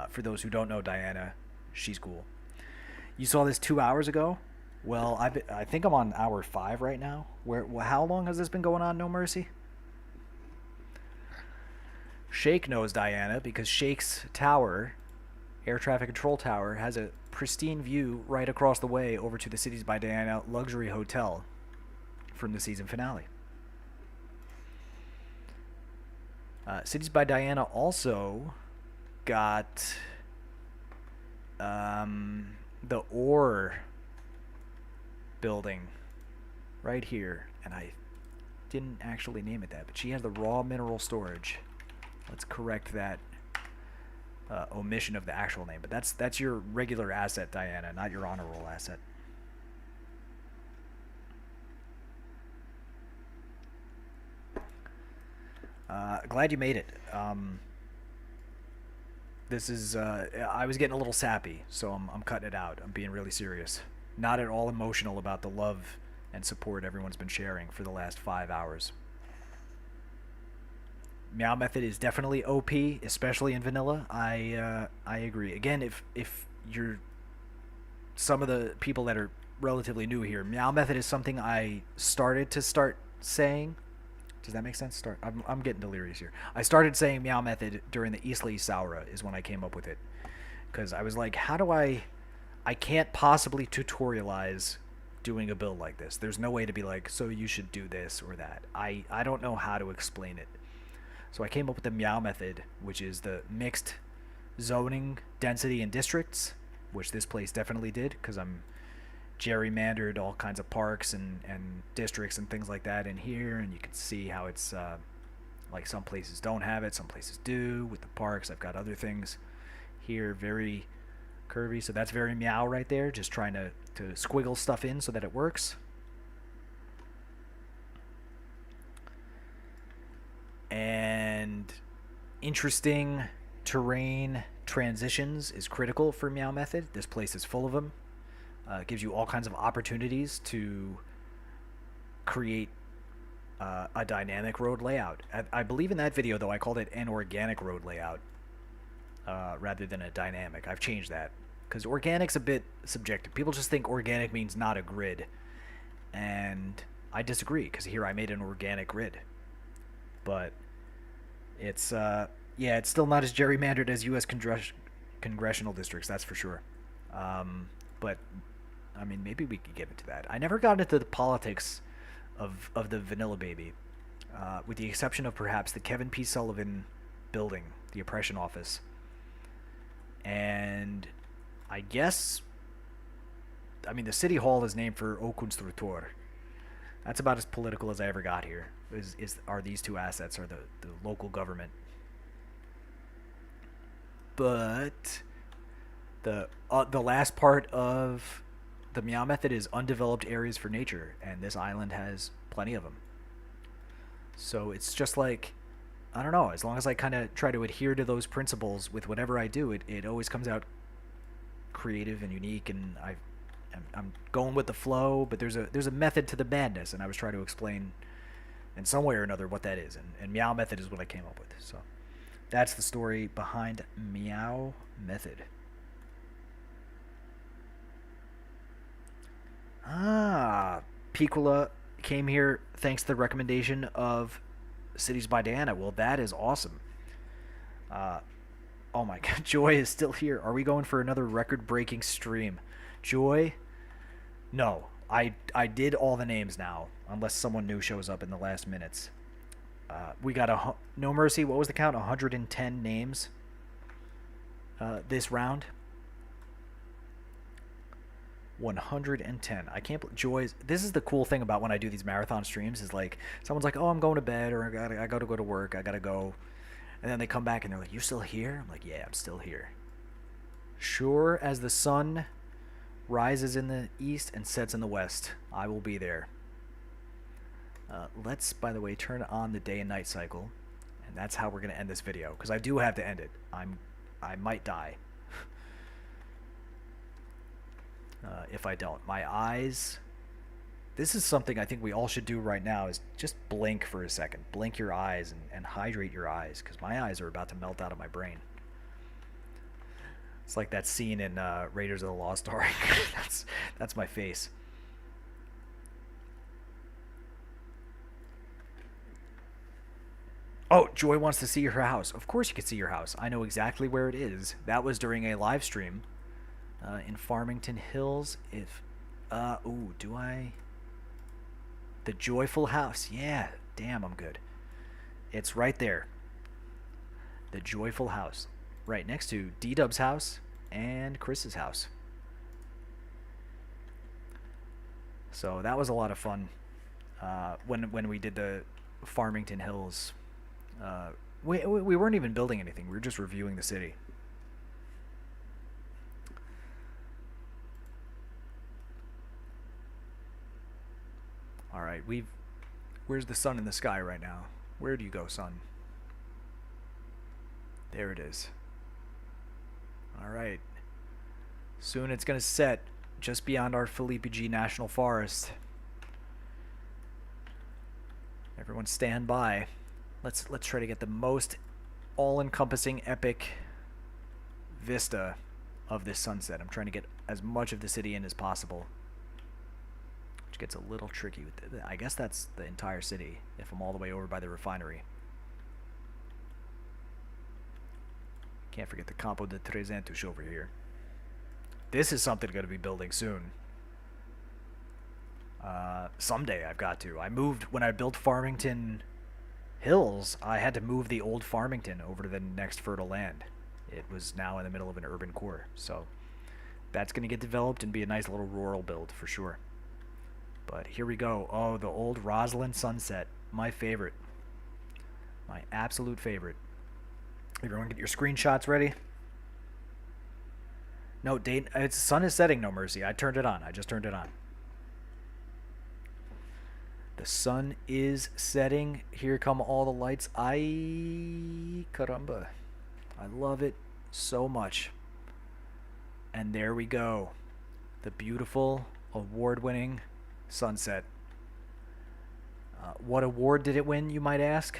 For those who don't know Diana, she's cool. You saw this 2 hours ago? Well, I think I'm on hour 5 right now. How long has this been going on, No Mercy? Shake knows Diana because Shake's tower, air traffic control tower, has a pristine view right across the way over to the Cities by Diana luxury hotel. from the season finale. Cities by Diana also got the ore building right here, and I didn't actually name it that, but she has the raw mineral storage. Let's correct that omission of the actual name, but that's your regular asset, Diana, not your honor roll asset. Glad you made it. This is I was getting a little sappy, so I'm cutting it out. I'm being really serious. Not at all emotional about the love and support everyone's been sharing for the last 5 hours. Meow method is definitely OP, especially in vanilla. I agree. Again, if you're some of the people that are relatively new here, meow method is something I started saying. Does that make sense? I'm getting delirious here. I started saying meow method during the Isla Saura is when I came up with it, because I was like, how do I can't possibly tutorialize doing a build like this. There's no way to be like, so you should do this or that. I don't know how to explain it. So I came up with the meow method, which is the mixed zoning, density, and districts, which this place definitely did, because I'm gerrymandered all kinds of parks and districts and things like that in here, and you can see how it's like some places don't have it, some places do. With the parks, I've got other things here, very curvy, so that's very meow right there, just trying to squiggle stuff in so that it works. And interesting terrain transitions is critical for meow method. This place is full of them. It gives you all kinds of opportunities to create a dynamic road layout. I believe in that video, though, I called it an organic road layout rather than a dynamic. I've changed that because organic's a bit subjective. People just think organic means not a grid, and I disagree, because here I made an organic grid. But it's yeah, it's still not as gerrymandered as U.S. congressional districts, that's for sure. But I mean, maybe we could get into that. I never got into the politics of the Vanilla Baby, with the exception of perhaps the Kevin P. Sullivan building, the oppression office. And I guess, I mean, the city hall is named for O Construtor. That's about as political as I ever got here. Are these two assets, or the local government. But the last part of the meow method is undeveloped areas for nature, and this island has plenty of them. So it's just like, I don't know, as long as I kind of try to adhere to those principles with whatever I do, it always comes out creative and unique, and I'm going with the flow, but there's a method to the madness, and I was trying to explain in some way or another what that is, and meow method is what I came up with. So that's the story behind meow method. Piccola came here thanks to the recommendation of Cities by Diana. Well, that is awesome. Oh my god, Joy is still here. Are we going for another record-breaking stream? Joy? No. I did all the names now, unless someone new shows up in the last minutes. We got no mercy. What was the count? 110 names this round. 110. I can't believe Joy's. This is the cool thing about when I do these marathon streams, is like someone's like, "Oh, I'm going to bed," or I got to go to work. I got to go. And then they come back and they're like, "You still here?" I'm like, "Yeah, I'm still here." Sure as the sun rises in the east and sets in the west, I will be there. Let's, by the way, turn on the day and night cycle, and that's how we're going to end this video, because I do have to end it. I might die if I don't. My eyes. This is something I think we all should do right now, is just blink for a second. Blink your eyes and hydrate your eyes, because my eyes are about to melt out of my brain. It's like that scene in Raiders of the Lost Ark. that's my face. Oh, Joy wants to see her house. Of course you can see your house. I know exactly where it is. That was during a live stream in Farmington Hills. If ooh, do I? The Joyful House. Yeah, damn, I'm good. It's right there. The Joyful House. Right next to D-Dub's house and Chris's house. So that was a lot of fun when we did the Farmington Hills. We weren't even building anything. We were just reviewing the city. All right, where's the sun in the sky right now? Where do you go, sun? There it is. All right. Soon it's going to set just beyond our Felipe G National Forest. Everyone stand by. Let's try to get the most all-encompassing epic vista of this sunset. I'm trying to get as much of the city in as possible. Which gets a little tricky with it. I guess that's the entire city if I'm all the way over by the refinery. Can't forget the Campo de Trezentos over here. This is something going to be building soon. Someday I've got to. When I built Farmington Hills, I had to move the old Farmington over to the next fertile land. It was now in the middle of an urban core. So that's going to get developed and be a nice little rural build for sure. But here we go. Oh, the old Roslyn sunset. My favorite. My absolute favorite. Everyone get your screenshots ready. No, date. It's sun is setting, no mercy. I turned it on. I just turned it on. The sun is setting. Here come all the lights. Ay, caramba. I love it so much. And there we go. The beautiful, award-winning sunset. What award did it win, you might ask?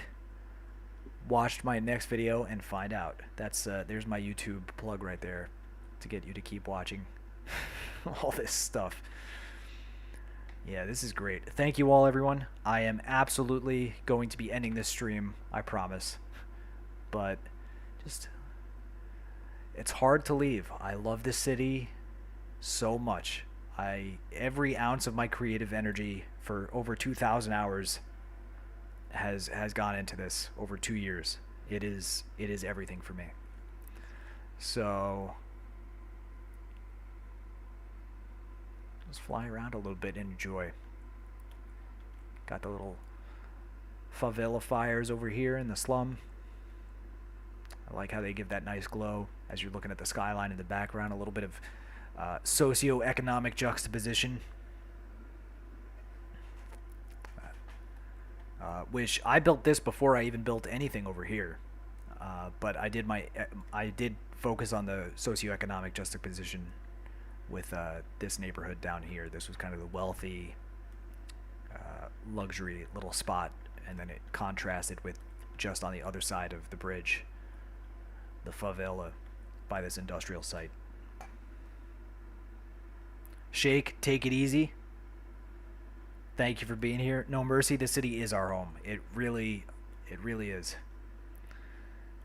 Watch my next video and find out. That's there's my YouTube plug right there to get you to keep watching all this stuff. Yeah, this is great. Thank you all, everyone. I am absolutely going to be ending this stream, I promise. But just, it's hard to leave. I love this city so much. Every ounce of my creative energy for over 2,000 hours has gone into this over 2 years. It is everything for me. So let's fly around a little bit and enjoy. Got the little favela fires over here in the slum. I like how they give that nice glow as you're looking at the skyline in the background. A little bit of socio-economic juxtaposition. Which I built this before I even built anything over here. But I did focus on the socioeconomic juxtaposition with this neighborhood down here. This was kind of the wealthy, luxury little spot, and then it contrasted with just on the other side of the bridge, the favela by this industrial site. Shake, take it easy. Thank you for being here. No mercy, the city is our home. It really is.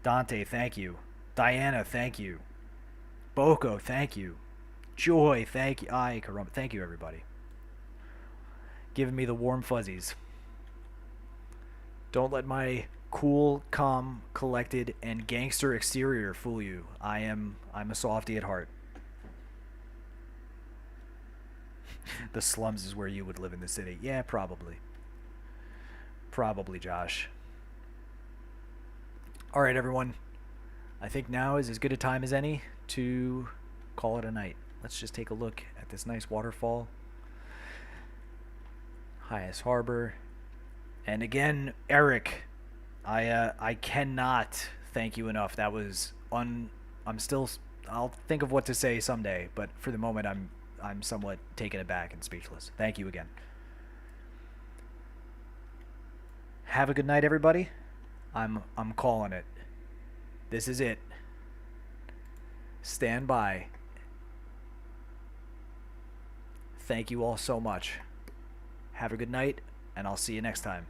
Dante, thank you. Diana, thank you. Boko, thank you. Joy, thank you. Ay, caramba. Thank you, everybody. Giving me the warm fuzzies. Don't let my cool, calm, collected, and gangster exterior fool you. I'm a softie at heart. The slums is where you would live in the city. Yeah, probably. Probably, Josh. All right, everyone. I think now is as good a time as any to call it a night. Let's just take a look at this nice waterfall. Highest Harbor. And again, Eric, I cannot thank you enough. That was I'll think of what to say someday, but for the moment I'm somewhat taken aback and speechless. Thank you again. Have a good night, everybody. I'm calling it. This is it. Stand by. Thank you all so much. Have a good night, and I'll see you next time.